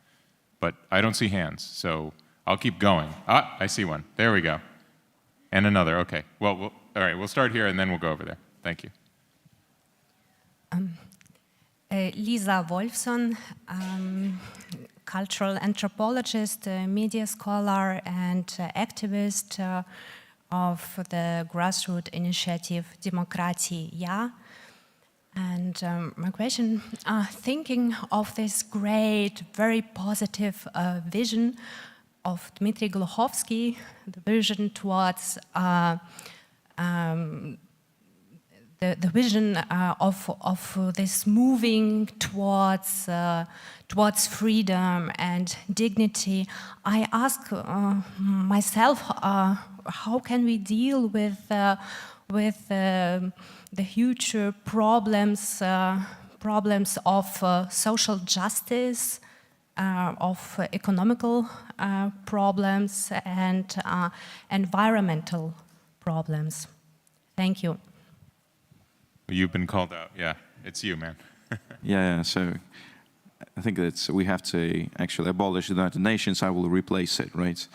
But I don't see hands, so I'll keep going. Ah, I see one. There we go. And another, okay. Well, all right, we'll start here and then we'll go over there. Thank you. Lisa Wolfson, cultural anthropologist, media scholar, and activist of the grassroots initiative Demokrati Ja. And my question, thinking of this great, very positive vision of Dmitry Gluchovsky, the vision towards the vision of this moving towards freedom and dignity, I ask myself, how can we deal with the huge problems of social justice, of economical problems and environmental problems. Thank you. You've been called out. Yeah, it's you, man. Yeah, so I think that we have to actually abolish the United Nations. I will replace it, right?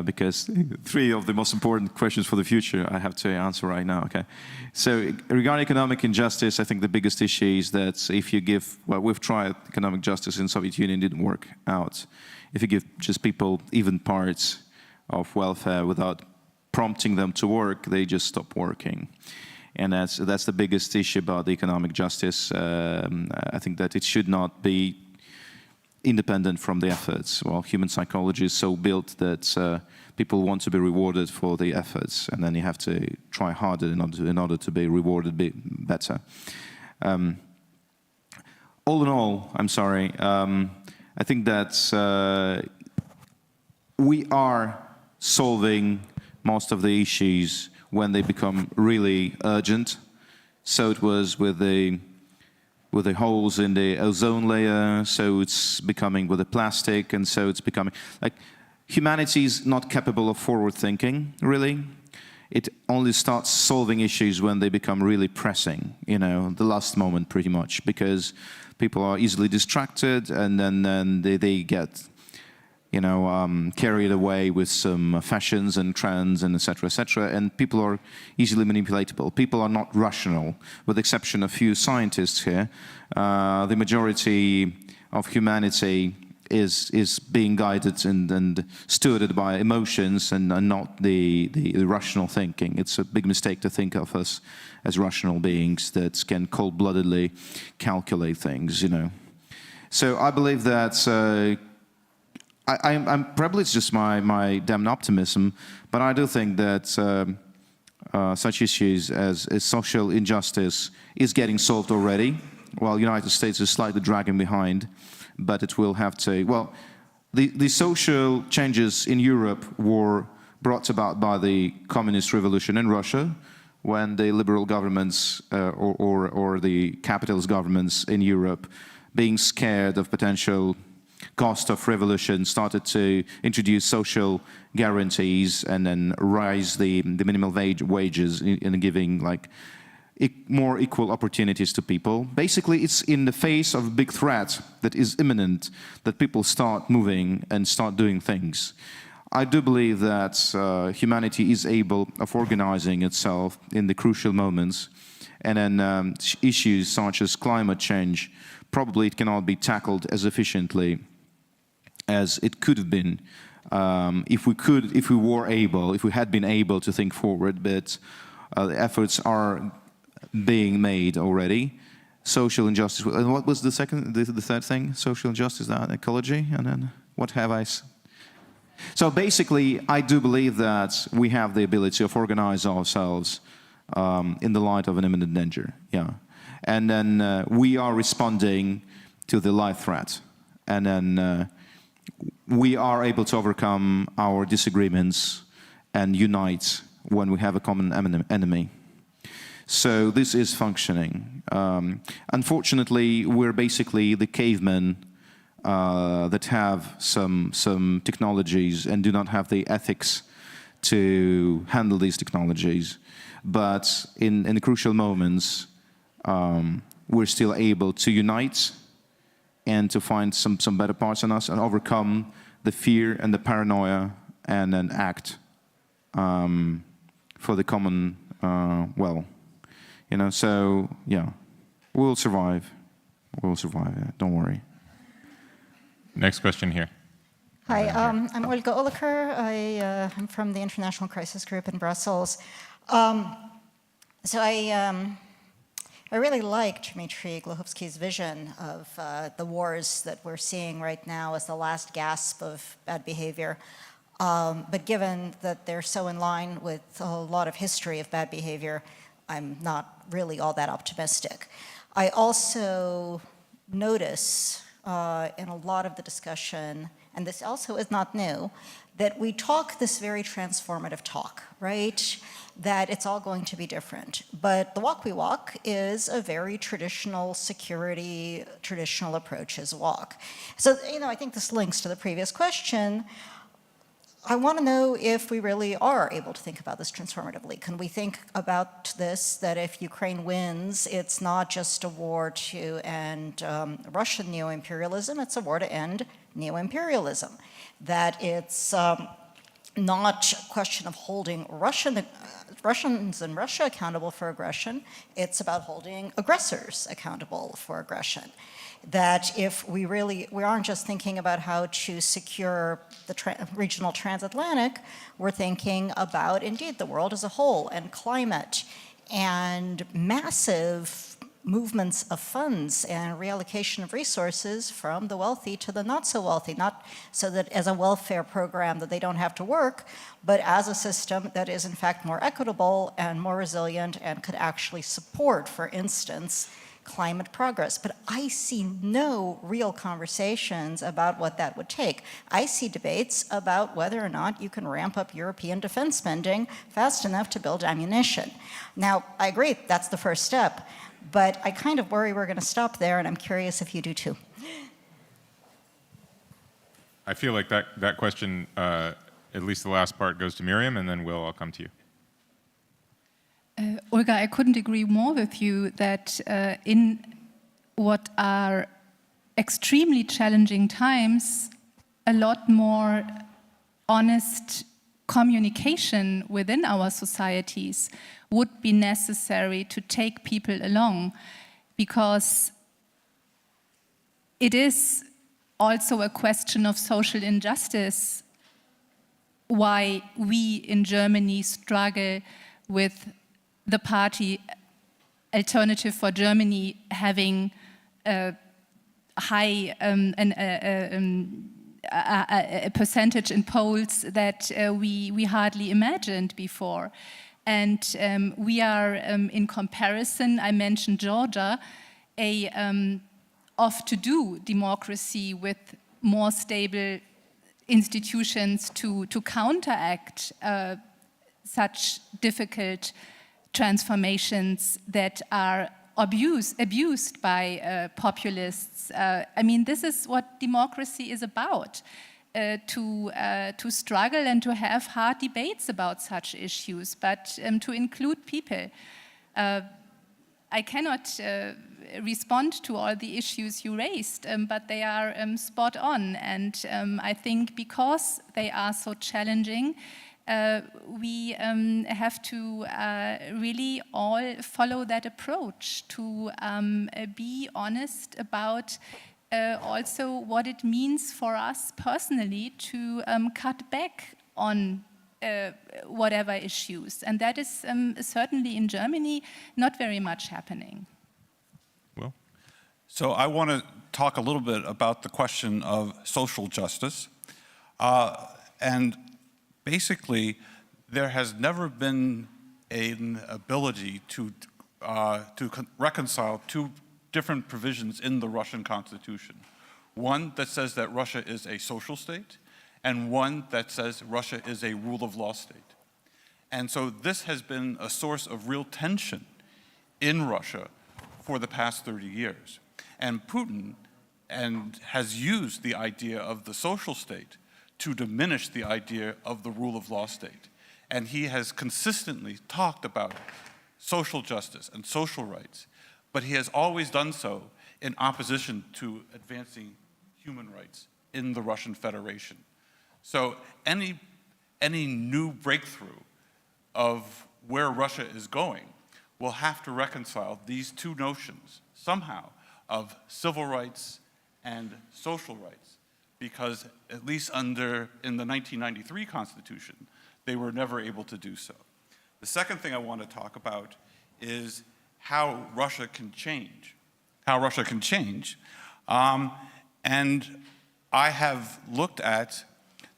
Because 3 of the most important questions for the future I have to answer right now, okay? So regarding economic injustice, I think the biggest issue is that if you give, well, we've tried economic justice in the Soviet Union, it didn't work out. If you give just people even parts of welfare without prompting them to work, they just stop working. And that's the biggest issue about the economic justice. I think that it should not be independent from the efforts. Well, human psychology is so built that people want to be rewarded for the efforts, and then you have to try harder in order to be rewarded better. All in all, I'm sorry, I think that we are solving most of the issues when they become really urgent. So it was with the holes in the ozone layer, so it's becoming with the plastic, and so it's becoming like humanity is not capable of forward thinking, really. It only starts solving issues when they become really pressing, you know, the last moment pretty much, because people are easily distracted, and then they get, you know, carried away with some fashions and trends and etc., and people are easily manipulatable. People are not rational, with the exception of few scientists here. The majority of humanity is being guided and stewarded by emotions and not the rational thinking. It's a big mistake to think of us as rational beings that can cold-bloodedly calculate things, you know. So I believe that I'm probably it's just my damned optimism, but I do think that such issues as social injustice is getting solved already, while the United States is slightly dragging behind, but it will have to, well, the social changes in Europe were brought about by the communist revolution in Russia, when the liberal governments or the capitalist governments in Europe, being scared of potential cost of revolution, started to introduce social guarantees and then rise the minimum wages in giving like more equal opportunities to people. Basically, it's in the face of a big threat that is imminent that people start moving and start doing things. I do believe that humanity is able of organizing itself in the crucial moments, and then issues such as climate change, probably it cannot be tackled as efficiently as it could have been if we had been able to think forward, but the efforts are being made already. Social injustice, and what was the third thing? Social injustice, ecology, and then what have I? So basically, I do believe that we have the ability of organize ourselves in the light of an imminent danger, yeah. And then we are responding to the life threat. And then we are able to overcome our disagreements and unite when we have a common enemy. So this is functioning. Unfortunately, we're basically the cavemen that have some technologies and do not have the ethics to handle these technologies. But in the crucial moments, we're still able to unite and to find some better parts in us and overcome the fear and the paranoia and then act for the common well. You know, so yeah, we'll survive. We'll survive, yeah, don't worry. Next question here. Hi, I'm Olga Oliker. I'm from the International Crisis Group in Brussels. So I really like Dmitry Glohovsky's vision of the wars that we're seeing right now as the last gasp of bad behavior. But given that they're so in line with a lot of history of bad behavior, I'm not really all that optimistic. I also notice in a lot of the discussion and this also is not new, that we talk this very transformative talk, right? That it's all going to be different. But the walk we walk is a very traditional security, traditional approaches walk. So, I think this links to the previous question. I want to know if we really are able to think about this transformatively. Can we think about this, that if Ukraine wins, it's not just a war to end Russian neo-imperialism, it's a war to end neo-imperialism. That it's not a question of holding Russians and Russia accountable for aggression, it's about holding aggressors accountable for aggression. That if we aren't just thinking about how to secure the regional transatlantic, we're thinking about, indeed, the world as a whole and climate and massive movements of funds and reallocation of resources from the wealthy to the not so wealthy, not so that as a welfare program that they don't have to work, but as a system that is in fact more equitable and more resilient and could actually support, for instance, climate progress. But I see no real conversations about what that would take. I see debates about whether or not you can ramp up European defense spending fast enough to build ammunition. Now, I agree, that's the first step, but I kind of worry we're going to stop there, and I'm curious if you do too. I feel like that question, at least the last part, goes to Miriam, and then Will, I'll come to you. Olga, I couldn't agree more with you that in what are extremely challenging times, a lot more honest communication within our societies would be necessary to take people along, because it is also a question of social injustice why we in Germany struggle with the party Alternative for Germany having a high a percentage in polls that we hardly imagined before. And we are, in comparison, I mentioned Georgia, a off-to-do democracy with more stable institutions to counteract such difficult transformations that are abused by populists. I mean, this is what democracy is about, to struggle and to have hard debates about such issues, but to include people. I cannot respond to all the issues you raised, but they are spot on. And I think because they are so challenging, we have to really all follow that approach to be honest about also what it means for us personally to cut back on whatever issues. And that is certainly in Germany not very much happening. Will? So I want to talk a little bit about the question of social justice. And basically, there has never been an ability to reconcile two different provisions in the Russian constitution. One that says that Russia is a social state, and one that says Russia is a rule of law state. And so this has been a source of real tension in Russia for the past 30 years. And Putin has used the idea of the social state to diminish the idea of the rule of law state. And he has consistently talked about social justice and social rights, but he has always done so in opposition to advancing human rights in the Russian Federation. So any new breakthrough of where Russia is going will have to reconcile these two notions somehow of civil rights and social rights, because at least in the 1993 Constitution, they were never able to do so. The second thing I want to talk about is how Russia can change. And I have looked at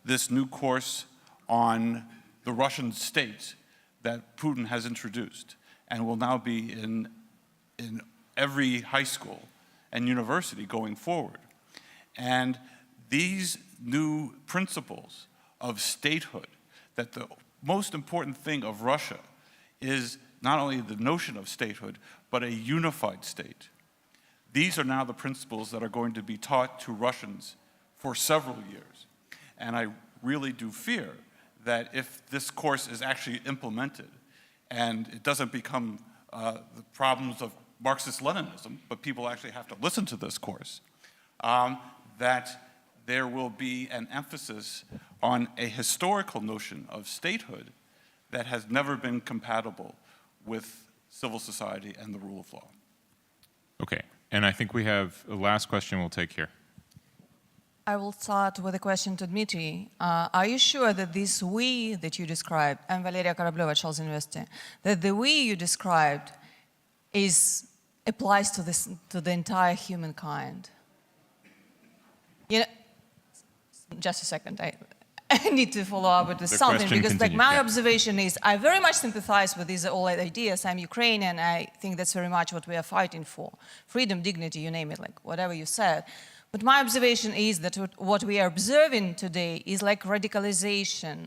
this new course on the Russian state that Putin has introduced and will now be in every high school and university going forward. And these new principles of statehood, that the most important thing of Russia is not only the notion of statehood, but a unified state. These are now the principles that are going to be taught to Russians for several years. And I really do fear that if this course is actually implemented and it doesn't become the problems of Marxist-Leninism, but people actually have to listen to this course, that there will be an emphasis on a historical notion of statehood that has never been compatible with civil society and the rule of law. Okay, and I think we have the last question we'll take here. I will start with a question to Dmitry. Are you sure that this we that you described, I'm Valeria Karableva at Charles University, that the we you described applies to the entire humankind? You know, just a second, I need to follow up with something, because like my observation is I very much sympathize with these all ideas. I'm Ukrainian, I think that's very much what we are fighting for. Freedom, dignity, you name it, like whatever you said. But my observation is that what we are observing today is like radicalization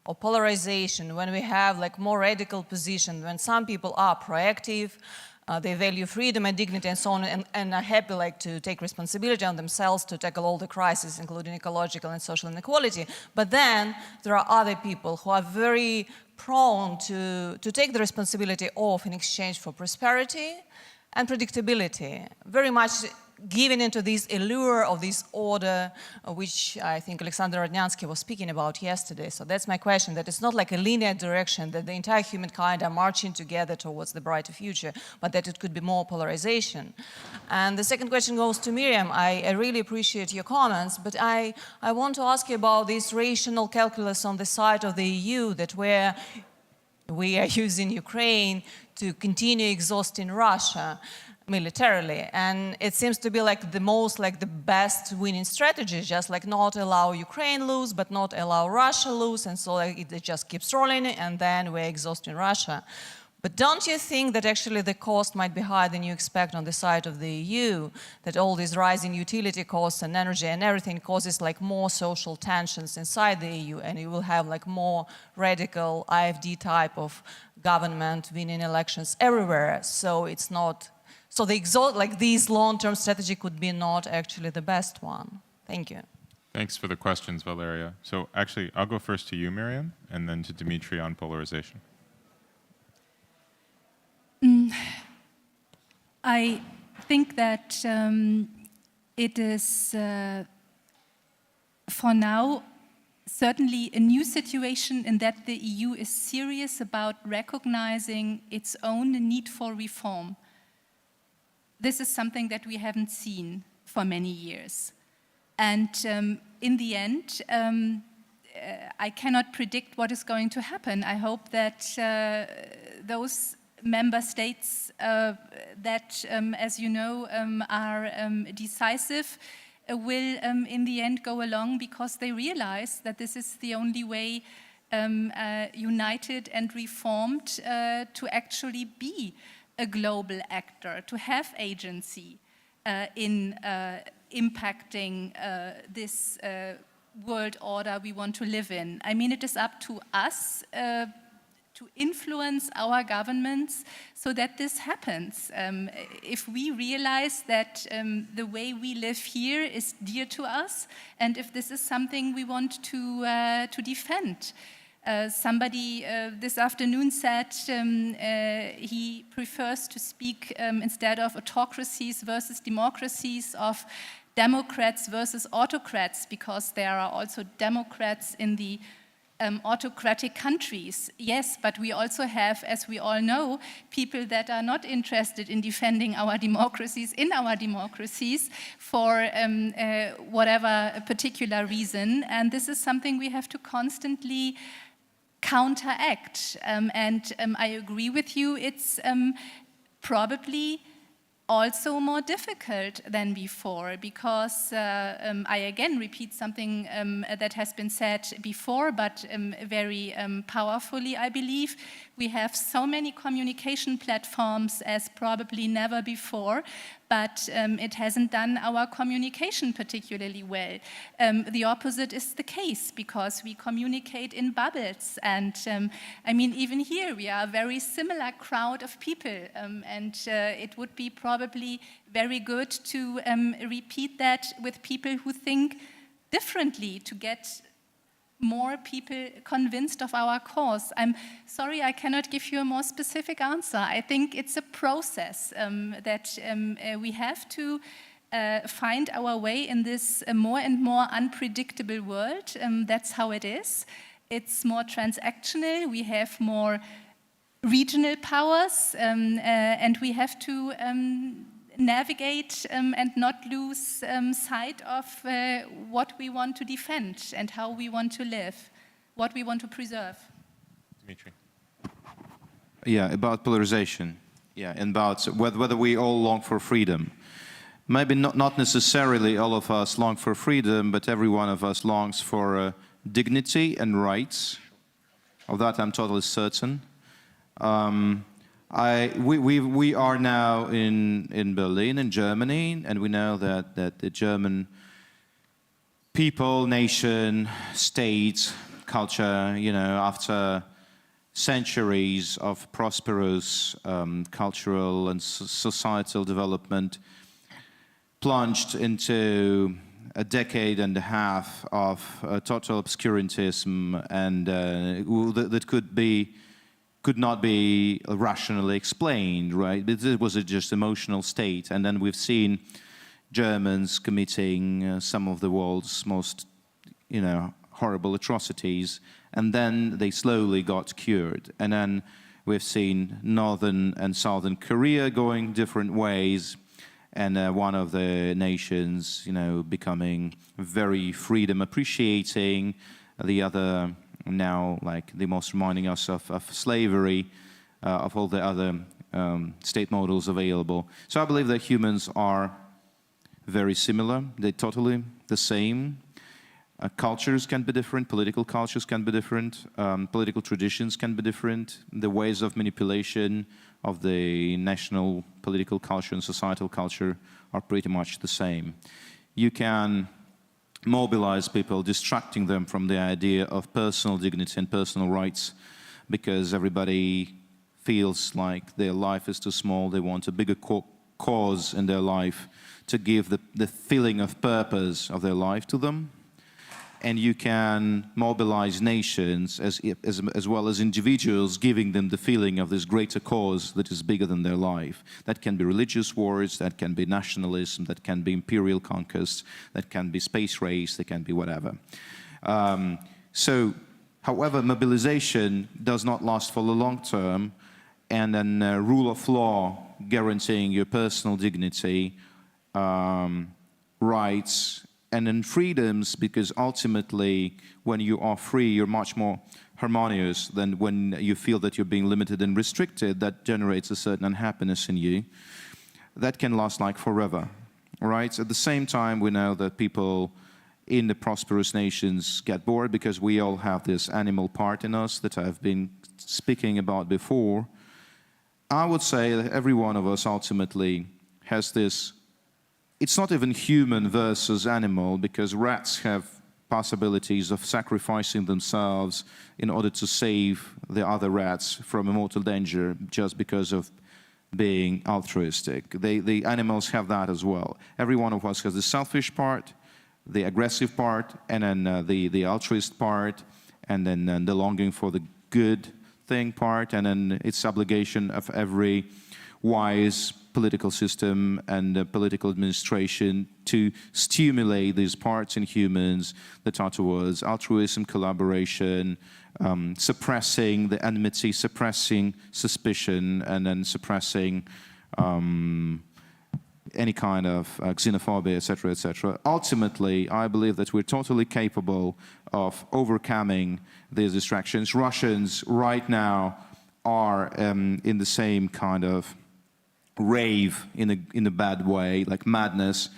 or polarization, when we have like more radical position, when some people are proactive, they value freedom and dignity and so on, and are happy like to take responsibility on themselves to tackle all the crises, including ecological and social inequality. But then there are other people who are very prone to take the responsibility off in exchange for prosperity and predictability, very much given into this allure of this order, which I think Alexander Rodnyansky was speaking about yesterday. So that's my question, that it's not like a linear direction, that the entire humankind are marching together towards the brighter future, but that it could be more polarization. And the second question goes to Miriam. I really appreciate your comments, but I want to ask you about this rational calculus on the side of the EU, that we are using Ukraine to continue exhausting Russia militarily, and it seems to be like the best winning strategy, just like not allow Ukraine lose, but not allow Russia lose, and so like, it just keeps rolling, and then we're exhausting Russia. But don't you think that actually the cost might be higher than you expect on the side of the EU, that all these rising utility costs and energy and everything causes like more social tensions inside the EU, and you will have like more radical AfD type of government winning elections everywhere, so it's not. So this long-term strategy could be not actually the best one. Thank you. Thanks for the questions, Valeria. So actually, I'll go first to you, Miriam, and then to Dmitry on polarization. I think that it is, for now, certainly a new situation in that the EU is serious about recognizing its own need for reform. This is something that we haven't seen for many years. And in the end, I cannot predict what is going to happen. I hope that those member states that, as you know, are decisive will in the end go along, because they realize that this is the only way united and reformed to actually be a global actor, to have agency in impacting this world order we want to live in. I mean, it is up to us to influence our governments so that this happens. If we realize that the way we live here is dear to us, and if this is something we want to defend. Somebody this afternoon said he prefers to speak instead of autocracies versus democracies, of Democrats versus autocrats, because there are also Democrats in the autocratic countries. Yes, but we also have, as we all know, people that are not interested in defending our democracies in our democracies for whatever particular reason. And this is something we have to constantly counteract. I agree with you, it's probably also more difficult than before, because I again repeat something that has been said before, but very powerfully, I believe. We have so many communication platforms as probably never before, but it hasn't done our communication particularly well. The opposite is the case, because we communicate in bubbles. And I mean, even here, we are a very similar crowd of people. And it would be probably very good to repeat that with people who think differently, to get more people convinced of our cause. I'm sorry, I cannot give you a more specific answer. I think it's a process that we have to find our way in this more and more unpredictable world. That's how it is. It's more transactional. We have more regional powers, and we have to navigate and not lose sight of what we want to defend and how we want to live, what we want to preserve. Dmitry. Yeah, about polarization. Yeah, and about whether we all long for freedom. Maybe not necessarily all of us long for freedom, but every one of us longs for dignity and rights. Of that I'm totally certain. We are now in Berlin, in Germany, and we know that the German people, nation, state, culture, you know, after centuries of prosperous cultural and societal development, plunged into a decade and a half of total obscurantism, and that could not be rationally explained, right? It was just emotional state. And then we've seen Germans committing some of the world's most, you know, horrible atrocities, and then they slowly got cured. And then we've seen Northern and Southern Korea going different ways, and one of the nations, you know, becoming very freedom appreciating, the other now like the most reminding us of slavery, of all the other state models available. So I believe that humans are very similar. They're totally the same. Cultures can be different, political cultures can be different, political traditions can be different, the ways of manipulation of the national political culture and societal culture are pretty much the same. You can mobilize people, distracting them from the idea of personal dignity and personal rights, because everybody feels like their life is too small. They want a bigger cause in their life to give the feeling of purpose of their life to them. And you can mobilize nations as well as individuals, giving them the feeling of this greater cause that is bigger than their life. That can be religious wars, that can be nationalism, that can be imperial conquest, that can be space race, that can be whatever. However, mobilization does not last for the long term, and then rule of law guaranteeing your personal dignity, rights, and then freedoms, because ultimately when you are free, you're much more harmonious than when you feel that you're being limited and restricted. That generates a certain unhappiness in you. That can last like forever, right? At the same time, we know that people in the prosperous nations get bored, because we all have this animal part in us that I've been speaking about before. I would say that every one of us ultimately has this. It's not even human versus animal, because rats have possibilities of sacrificing themselves in order to save the other rats from immortal danger just because of being altruistic. The animals have that as well. Every one of us has the selfish part, the aggressive part, and then the altruist part, and then the longing for the good thing part, and then it's obligation of every wise political system and political administration to stimulate these parts in humans that are towards altruism, collaboration, suppressing the enmity, suppressing suspicion, and then suppressing any kind of xenophobia, etc., etc. Ultimately, I believe that we're totally capable of overcoming these distractions. Russians right now are in the same kind of rave in a bad way, like madness,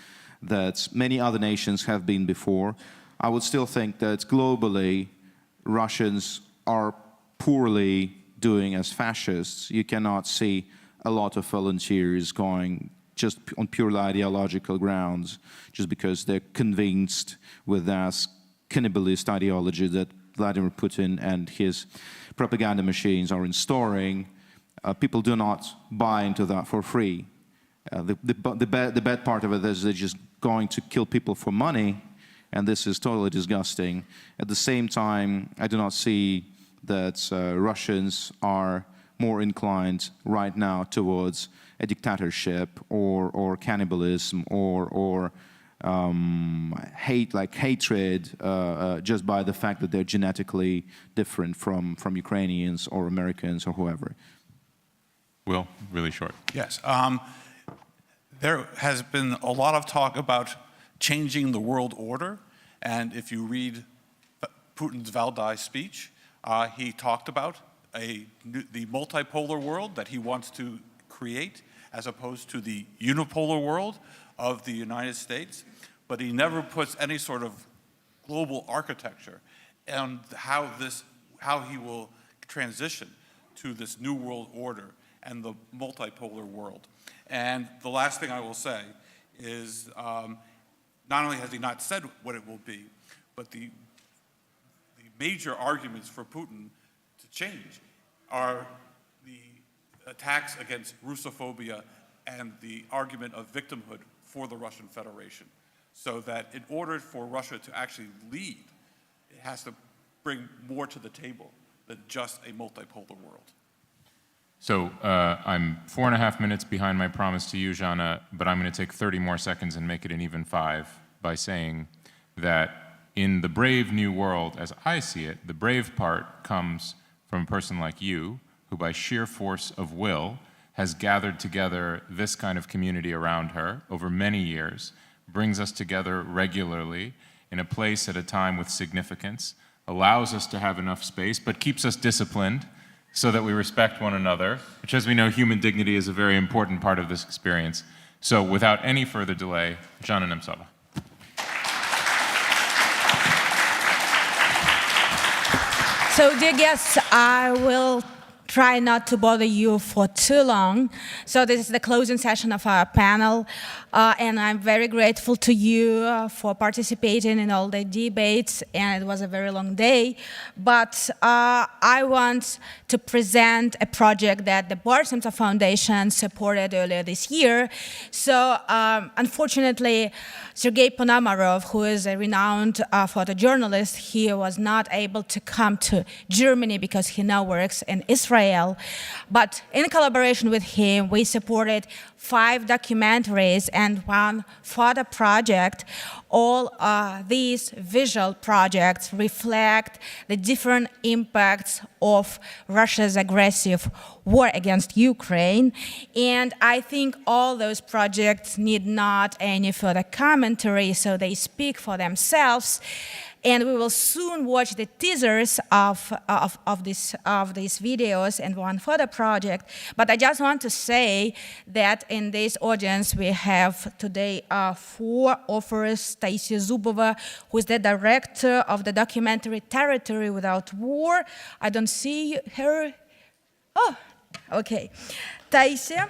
that many other nations have been before. I would still think that globally, Russians are poorly doing as fascists. You cannot see a lot of volunteers going just on purely ideological grounds, just because they're convinced with that cannibalist ideology that Vladimir Putin and his propaganda machines are installing. People do not buy into that for free. The bad part of it is they're just going to kill people for money, and this is totally disgusting. At the same time, I do not see that Russians are more inclined right now towards a dictatorship or cannibalism or hatred just by the fact that they're genetically different from Ukrainians or Americans or whoever. Will, really short. Yes. There has been a lot of talk about changing the world order, and if you read Putin's Valdai speech, he talked about the multipolar world that he wants to create as opposed to the unipolar world of the United States, but he never puts any sort of global architecture and how he will transition to this new world order and the multipolar world. And the last thing I will say is not only has he not said what it will be, but the major arguments for Putin to change are the attacks against Russophobia and the argument of victimhood for the Russian Federation. So that in order for Russia to actually lead, it has to bring more to the table than just a multipolar world. So I'm 4.5 minutes behind my promise to you, Zhana, but I'm going to take 30 more seconds and make it an even 5 by saying that in the brave new world, as I see it, the brave part comes from a person like you, who by sheer force of will has gathered together this kind of community around her over many years, brings us together regularly in a place at a time with significance, allows us to have enough space, but keeps us disciplined so that we respect one another, which, as we know, human dignity is a very important part of this experience. So without any further delay, Zhana Nemtsova. So, dear guests, I will try not to bother you for too long. So this is the closing session of our panel, and I'm very grateful to you for participating in all the debates, and it was a very long day. But I want to present a project that the Boris Nemtsov Foundation supported earlier this year. So unfortunately, Sergei Ponomarov, who is a renowned photojournalist, he was not able to come to Germany because he now works in Israel. But in collaboration with him, we supported 5 documentaries and 1 photo project. All these visual projects reflect the different impacts of Russia's aggressive war against Ukraine. And I think all those projects need not any further commentary, so they speak for themselves. And we will soon watch the teasers of these videos and 1 further project. But I just want to say that in this audience we have today 4 authors. Taisia Zubova, who is the director of the documentary Territory Without War. I don't see her. Oh, okay. Taisia.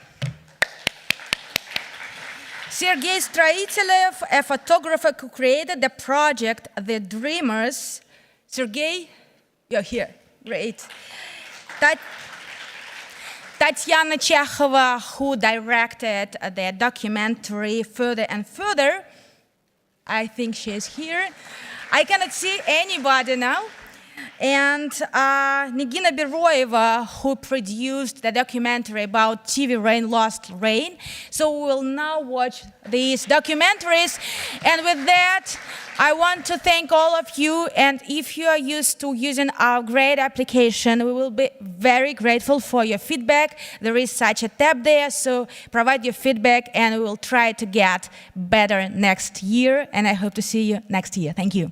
Sergei Stроителев, a photographer who created the project The Dreamers. Sergei, you're here, great. Tatiana Chekhova, who directed the documentary Further and Further. I think she is here. I cannot see anybody now. And Nigina Beroeva, who produced the documentary about TV Rain, Lost Rain. So we will now watch these documentaries. And with that, I want to thank all of you. And if you are used to using our great application, we will be very grateful for your feedback. There is such a tab there, so provide your feedback and we will try to get better next year. And I hope to see you next year. Thank you.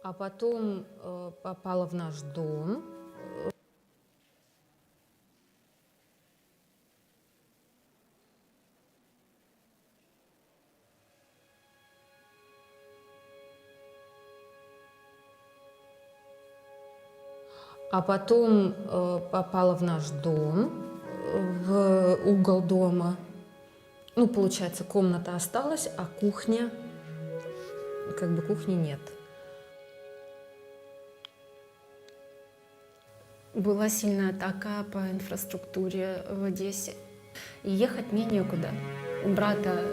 А потом попала в наш дом. А потом попала в наш дом, в угол дома. Ну, получается, комната осталась, а кухня, как бы кухни нет. Была сильная атака по инфраструктуре в Одессе. И ехать мне некуда. У брата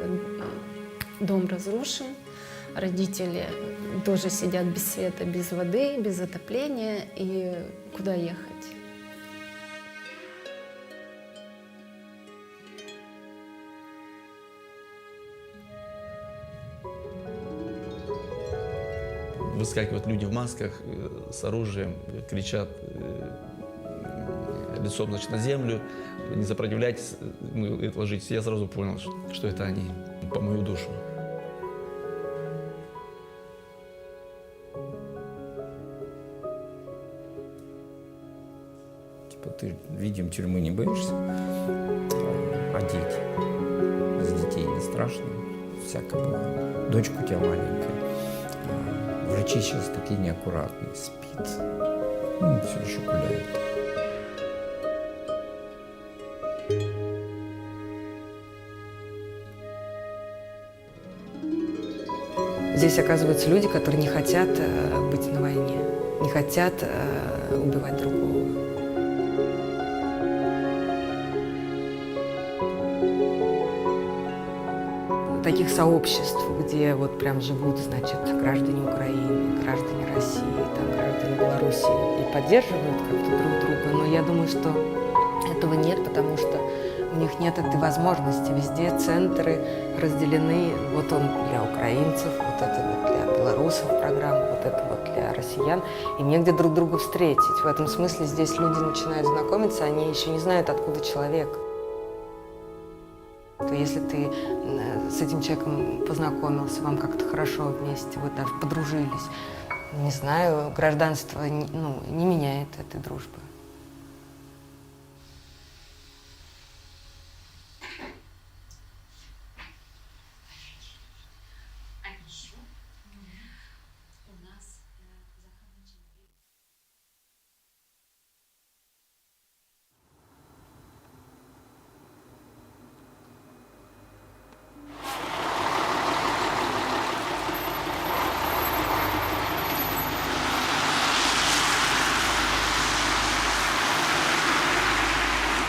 дом разрушен, родители тоже сидят без света, без воды, без отопления. И куда ехать? Выскакивают люди в масках с оружием, кричат лицом, значит, на землю, не сопротивляйтесь, ложитесь. Я сразу понял, что это они по мою душу. Типа ты, видим, тюрьмы не боишься, а дети? С детей не страшно, всяко было. Дочка у тебя маленькая. Врачи сейчас такие неаккуратные, спит, ну, все еще гуляет. Здесь оказываются люди, которые не хотят быть на войне, не хотят убивать другого. Таких сообществ, где вот прям живут, значит, граждане Украины, граждане России, там, граждане Белоруссии и поддерживают как-то друг друга. Но я думаю, что этого нет, потому что у них нет этой возможности. Везде центры разделены. Вот он для украинцев, вот это вот для белорусов программа, вот это вот для россиян. И негде друг друга встретить. В этом смысле здесь люди начинают знакомиться, они еще не знают, откуда человек. То если ты с этим человеком познакомился, вам как-то хорошо вместе, вы даже подружились, не знаю, гражданство не меняет этой дружбы.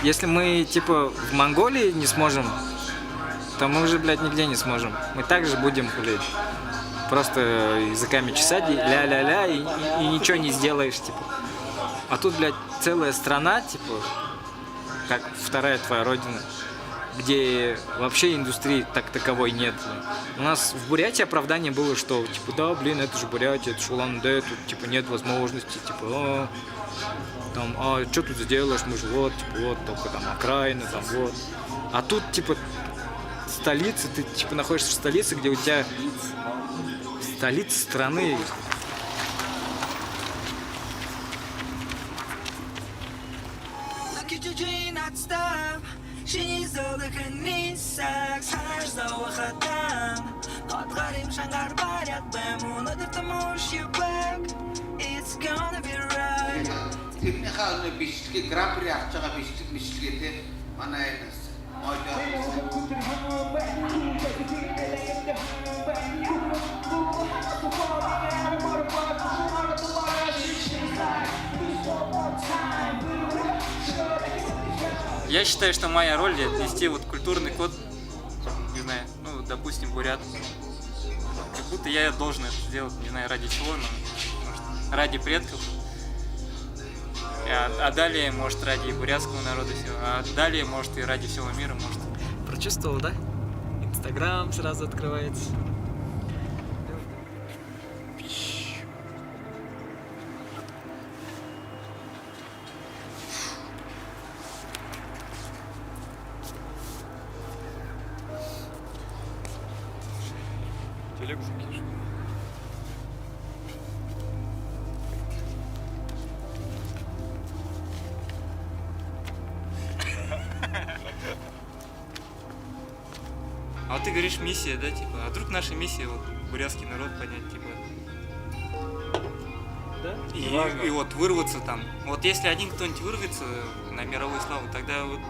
Если мы, типа, в Монголии не сможем, то мы уже, блядь, нигде не сможем. Мы также будем, блядь, просто языками чесать, ля-ля-ля, и ничего не сделаешь, типа. А тут, блядь, целая страна, типа, как вторая твоя родина, где вообще индустрии так таковой нет. У нас в Бурятии оправдание было, что, типа, да, блин, это же Бурятия, это же Улан-Удэ, тут, типа, нет возможности, типа, там, а что тут сделаешь, мы же вот, типа, вот, только там окраины, там, вот. А тут, типа, столица, ты, типа, находишься в столице, где у тебя столица страны. Я считаю, что моя роль нести вот культурный код, не знаю, ну, допустим, бурят. Как будто я должен это сделать, не знаю, ради чего, но может, ради предков. А далее, может, ради бурятского народа всего, а далее, может, и ради всего мира, может. Прочувствовал, да? Инстаграм сразу открывается. Телегу закинешь. А вот ты говоришь миссия, да, типа, а вдруг наша миссия, вот, бурятский народ поднять, типа, да? И вот вырваться там. Вот если один кто-нибудь вырвется на мировую славу, тогда вот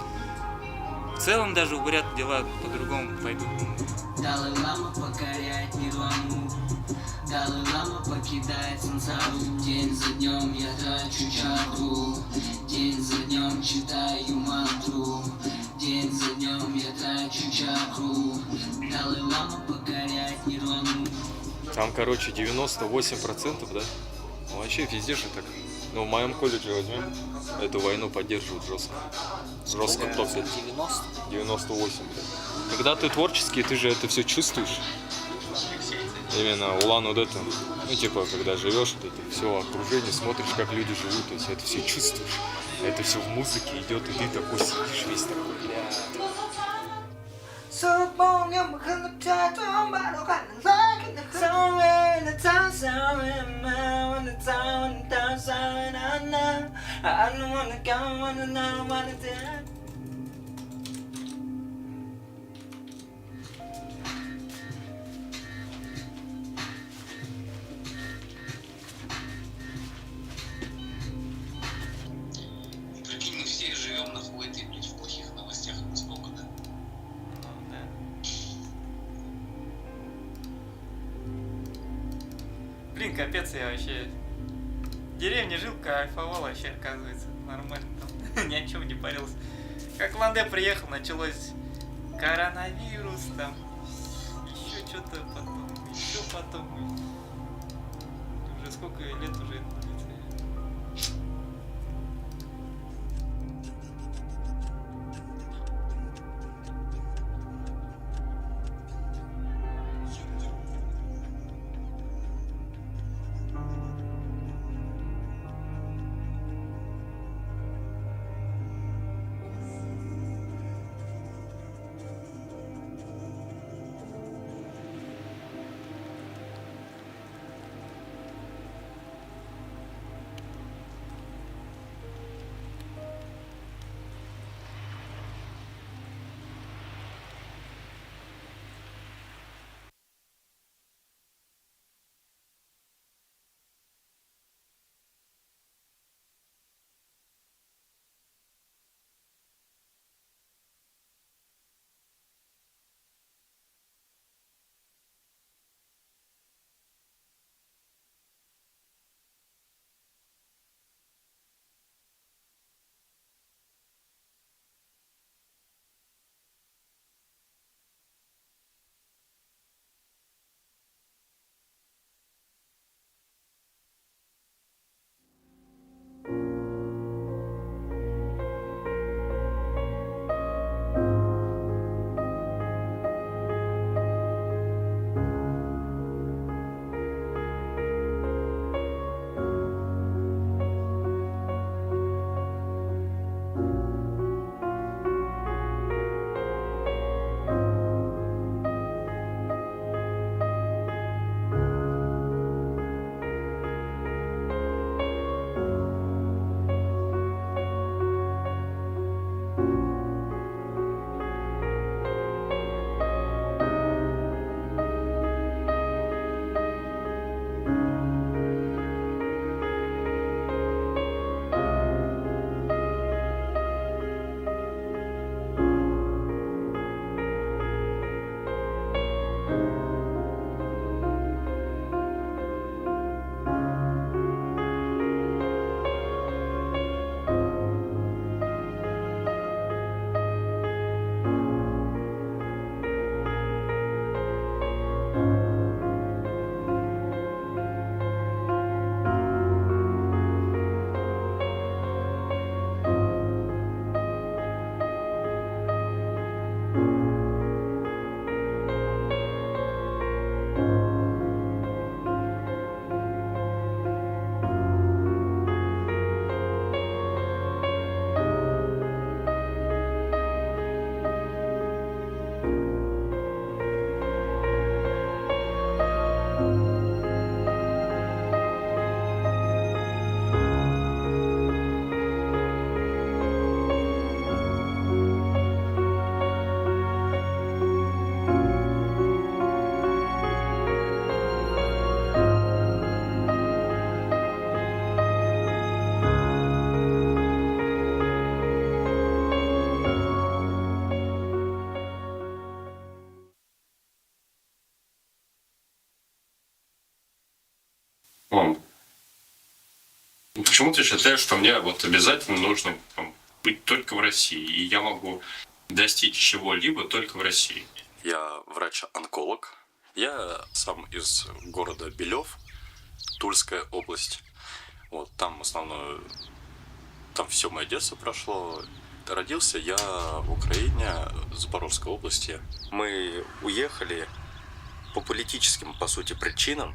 в целом даже у бурят дела по-другому пойдут. Далай-лама покоряет Нирвану, Далай-лама покидает сансару. День за днем я трачу чакру, день за днем читаю мантру, день за днем я трачу чакру. Далай-лама покоряет Нирвану. Там, короче, 98%, да? Ну, вообще везде же так. Ну, в моем колледже возьмем, эту войну поддерживают жестко. Жестко топят. 98, да. Когда ты творческий, ты же это все чувствуешь. Именно Улан-Удэ, ну, типа, когда живешь, вот это все окружение, смотришь, как люди живут, то есть это все чувствуешь. Это все в музыке идет, и ты такой сидишь весь такой, бля. Прикинь, мы все живем нахуй в этой, блядь, в плохих новостях, насколько, да? Блин, капец, я вообще в деревне жил, кайфовал вообще, оказывается, нормально там, ни о чем не парился. Как в Ланде приехал, началось коронавирус, там, еще что-то потом, еще потом. Уже сколько лет уже это длится. Почему ты считаешь, что мне вот обязательно нужно быть только в России, и я могу достичь чего-либо только в России? Я врач-онколог. Я сам из города Белев, Тульская область. Вот там основное, там все мое детство прошло. Родился я в Украине, в Запорожской области. Мы уехали по политическим, по сути, причинам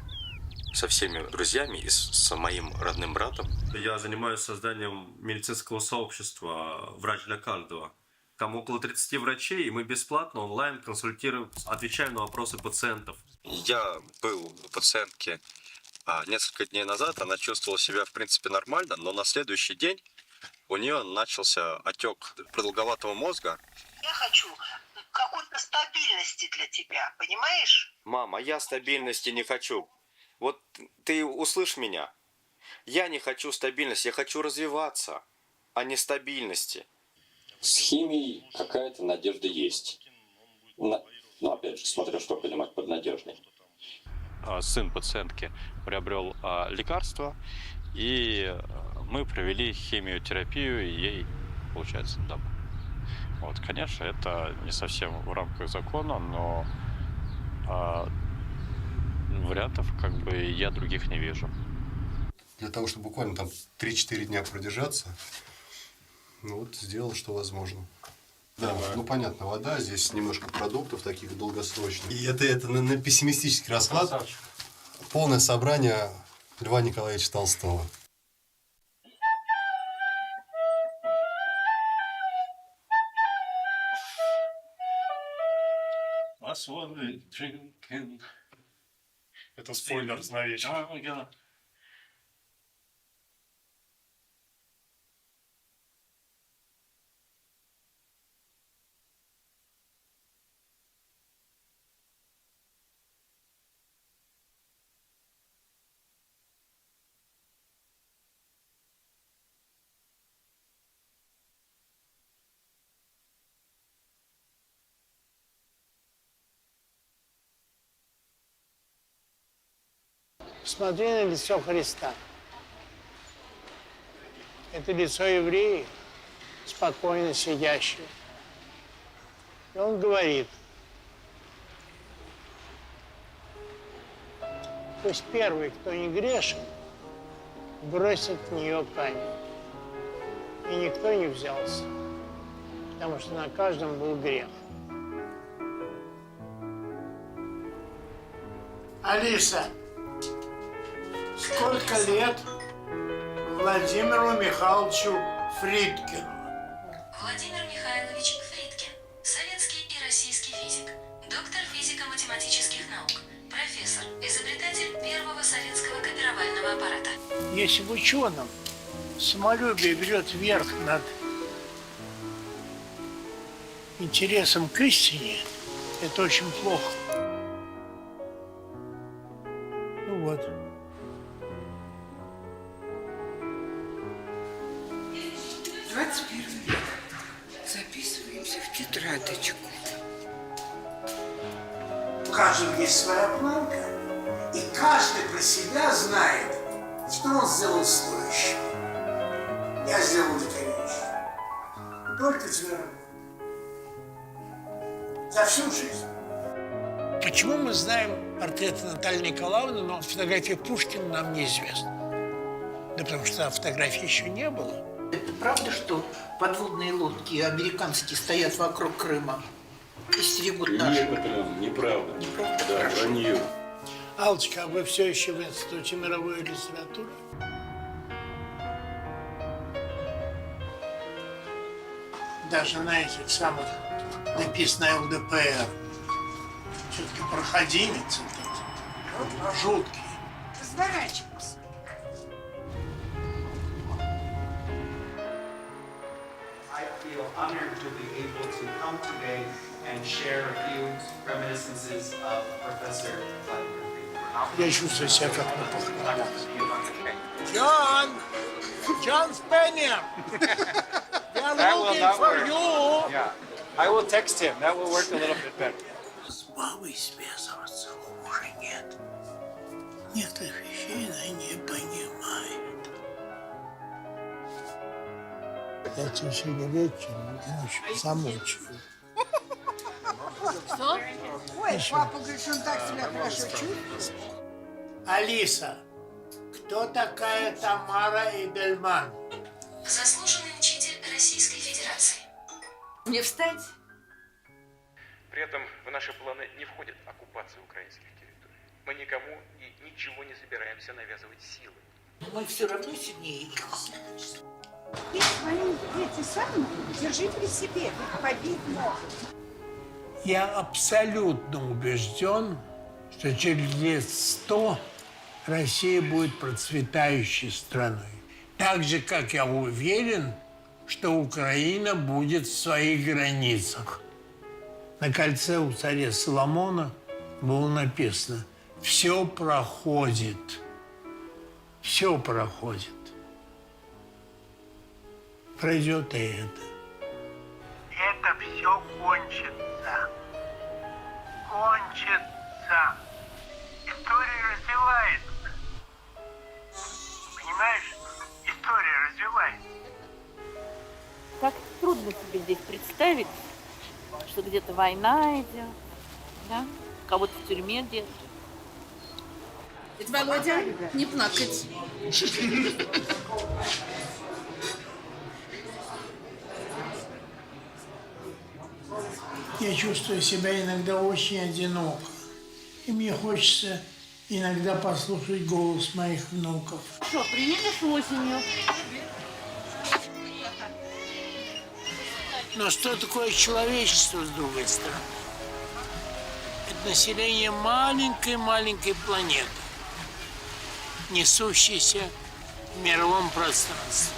со всеми друзьями и с моим родным братом. Я занимаюсь созданием медицинского сообщества «Врач для каждого». Там около 30 врачей, и мы бесплатно онлайн консультируем, отвечаем на вопросы пациентов. Я был у пациентки несколько дней назад, она чувствовала себя, в принципе, нормально, но на следующий день у нее начался отек продолговатого мозга. Я хочу какой-то стабильности для тебя, понимаешь? Мама, я стабильности не хочу. Вот ты услышь меня. Я не хочу стабильности, я хочу развиваться, а не стабильности. С химией какая-то надежда есть. Но опять же, смотря что понимать под надеждой. Сын пациентки приобрел лекарство, и мы провели химиотерапию, и ей, получается, дом. Вот, конечно, это не совсем в рамках закона, но вариантов как бы я других не вижу. Для того, чтобы буквально там 3-4 дня продержаться, ну вот сделал, что возможно. Да, ну понятно, вода, здесь немножко продуктов таких долгосрочных. И это на пессимистический расклад. Красавчик. Полное собрание Льва Николаевича Толстого. Это спойлер на вечер. Смотри на лицо Христа. Это лицо еврея, спокойно сидящего. И он говорит, пусть первый, кто не грешен, бросит в нее камень. И никто не взялся, потому что на каждом был грех. Алиса, сколько лет Владимиру Михайловичу Фридкину? Владимир Михайлович Фридкин, советский и российский физик, доктор физико-математических наук, профессор, изобретатель первого советского копировального аппарата. Если в ученом самолюбие берет верх над интересом к истине, это очень плохо. Ну вот. Записываемся в тетрадочку. У каждого есть своя планка, и каждый про себя знает, что он сделал стоящим. Я сделал эту вещь. Только тебя за всю жизнь. Почему мы знаем портрет Натальи Николаевны, но фотография Пушкина нам неизвестна? Да потому что фотографии еще не было. Это правда, что подводные лодки американские стоят вокруг Крыма и стерегут наши? Нет, неправда. Неправда? Да, вранье. Аллочка, а вы все еще в Институте мировой литературы? Даже на этих самых написано ЛДПР. Все-таки проходимец этот, жуткий. Разворачивайся. I feel honored to be able to come today and share a few reminiscences of Professor Playbook. Я чувствую себя как на похоронах. John Spanier! That will not work. Yeah, I will text him. That will work a little bit better. С бабой связываться хуже нет. Некоторых вещей она не понимает. Я тебе сегодня вечером ночью замучаю. Что? Ой, папа говорит, что он так себя хорошо чувствует. Алиса, кто такая Тамара Идельман? Заслуженный учитель Российской Федерации. Мне встать? При этом в наши планы не входит оккупация украинских территорий. Мы никому и ничего не собираемся навязывать силой. Мы все равно сильнее их. Ты свои эти самые держи при себе, побить могут. Я абсолютно убежден, что через лет 100 Россия будет процветающей страной. Так же, как я уверен, что Украина будет в своих границах. На кольце у царя Соломона было написано: «Все проходит, все проходит». Пройдет и это. Это все кончится. Кончится. История развивается. Понимаешь? История развивается. Как трудно себе здесь представить, что где-то война идет, да? Кого-то в тюрьме держат. Это, Володя, не плакать. Я чувствую себя иногда очень одиноко. И мне хочется иногда послушать голос моих внуков. Что, приедешь осенью? Но что такое человечество с другой стороны? Это население маленькой-маленькой планеты, несущейся в мировом пространстве.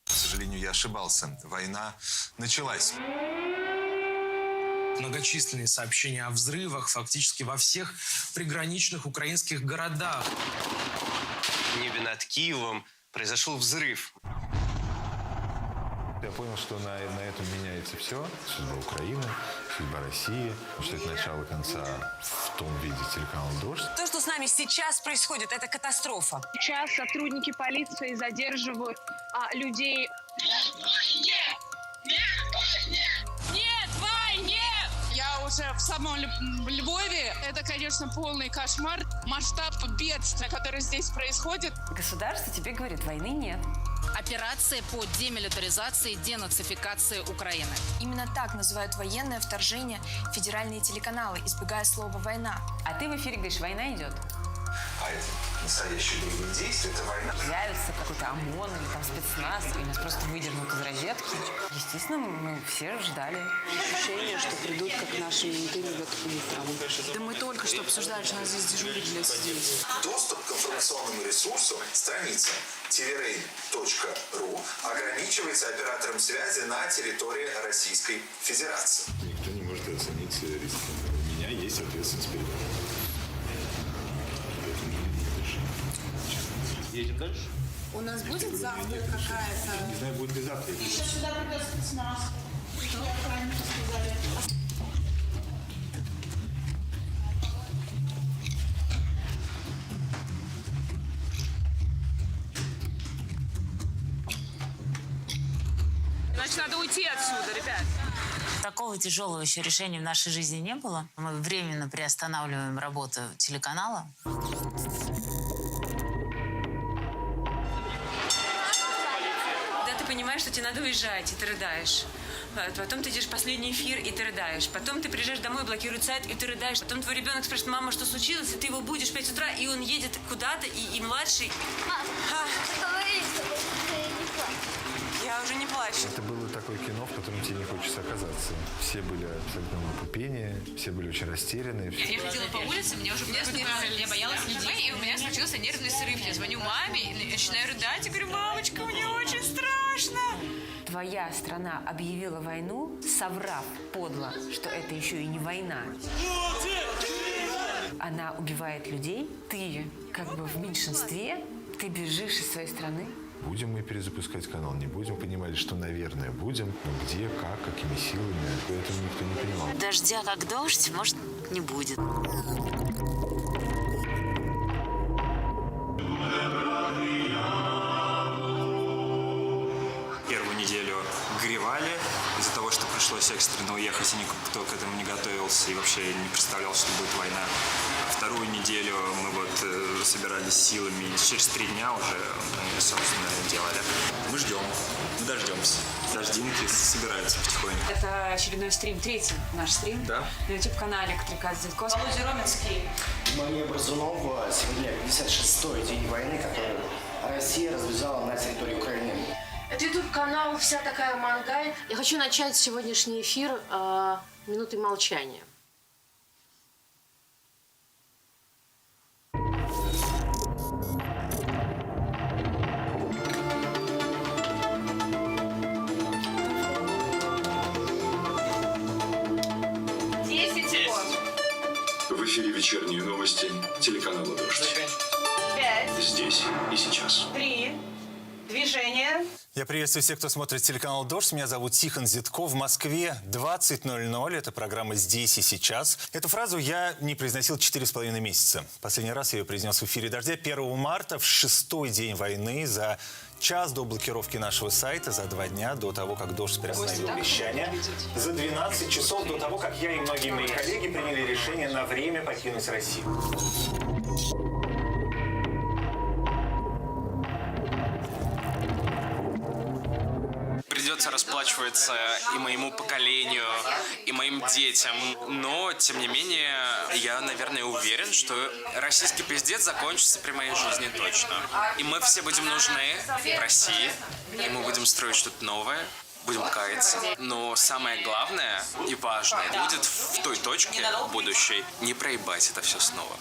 К сожалению, я ошибался. Война началась. Многочисленные сообщения о взрывах фактически во всех приграничных украинских городах. В небе над Киевом произошел взрыв. Я понял, что на этом меняется все. Судьба Украины, судьба России, что это начало конца в том виде телеканала «Дождь». То, что с нами сейчас происходит, это катастрофа. Сейчас сотрудники полиции задерживают людей. Нет войне! Я уже в самом Львове. Это, конечно, полный кошмар. Масштаб бедствия, который здесь происходит. Государство тебе говорит, войны нет. Операция по демилитаризации и денацификации Украины. Именно так называют военное вторжение федеральные телеканалы, избегая слова «война». А ты в эфире говоришь, война идет. А это настоящие боевые действия, это война. Явится какой-то ОМОН или там спецназ, и нас просто выдернут из розетки. Естественно, мы все ждали. Ощущение, что придут как наши менты к утром. Да мы только что обсуждали, что нас здесь дежурить для сидеть. Доступ к информационному ресурсу, страница tvrain.ru, ограничивается оператором связи на территории Российской Федерации. Никто не может оценить риски. У меня есть ответственность перед вами. Едем дальше? У нас будет завтра какая-то... Не знаю, будет ли завтра. Сюда придет спецназ. Я правильно сказали. Значит, надо уйти отсюда, ребят. Такого тяжелого еще решения в нашей жизни не было. Мы временно приостанавливаем работу телеканала. понимаешь, что тебе надо уезжать, и ты рыдаешь. Потом ты идешь в последний эфир, и ты рыдаешь. Потом ты приезжаешь домой, блокируют сайт, и ты рыдаешь. Потом твой ребенок спрашивает: мама, что случилось? И ты его будешь в 5 утра, и он едет куда-то, и младший... Я уже не плачу. Это было такое кино, в котором тебе не хочется оказаться. Все были абсолютно в опупении, все были очень растеряны. Я ходила по улице, мне уже я боялась людей, и у меня случился нервный срыв. Я звоню маме, и начинаю рыдать, и говорю: мамочка, мне очень страшно. Твоя страна объявила войну, соврав подло, что это еще и не война. Она убивает людей, ты как бы в меньшинстве, ты бежишь из своей страны. Будем мы перезапускать канал, не будем, понимали, что, наверное, будем, но где, как, какими силами, этого никто не понимал. Дождя как дождь, может, не будет. Первую неделю горевали из-за того, что пришлось экстренно уехать, и никто к этому не готовился и вообще не представлял, что будет война. А вторую неделю мы вот собирались силами, и через 3 дня уже мы, собственно, делали. Мы ждем, мы дождемся. Дождинки собираются потихоньку. Это очередной стрим, 3-й наш стрим. Да. На YouTube-канале Катрикадзе. Володя Роменский. Мария Бразунова. Сегодня 56-й день войны, который Россия развязала на территории Украины. Это YouTube-канал «Вся такая Мангай». Я хочу начать сегодняшний эфир минутой молчания. В эфире вечерние новости телеканала «Дождь». 5. Здесь и сейчас. 3. Движение. Я приветствую всех, кто смотрит телеканал «Дождь». Меня зовут Тихон Зитко. В Москве 20:00. Это программа «Здесь и сейчас». Эту фразу я не произносил 4,5 месяца. Последний раз я ее произнес в эфире «Дождя» 1 марта, в 6-й день войны, за час до блокировки нашего сайта, за 2 дня до того, как «Дождь» приостановил вещание, за 12 часов до того, как я и многие мои коллеги приняли решение на время покинуть Россию. Придется расплачиваться и моему поколению, и моим детям. Но, тем не менее, я, наверное, уверен, что российский пиздец закончится при моей жизни точно. И мы все будем нужны в России, и мы будем строить что-то новое, будем каяться. Но самое главное и важное будет в той точке будущей не проебать это все снова.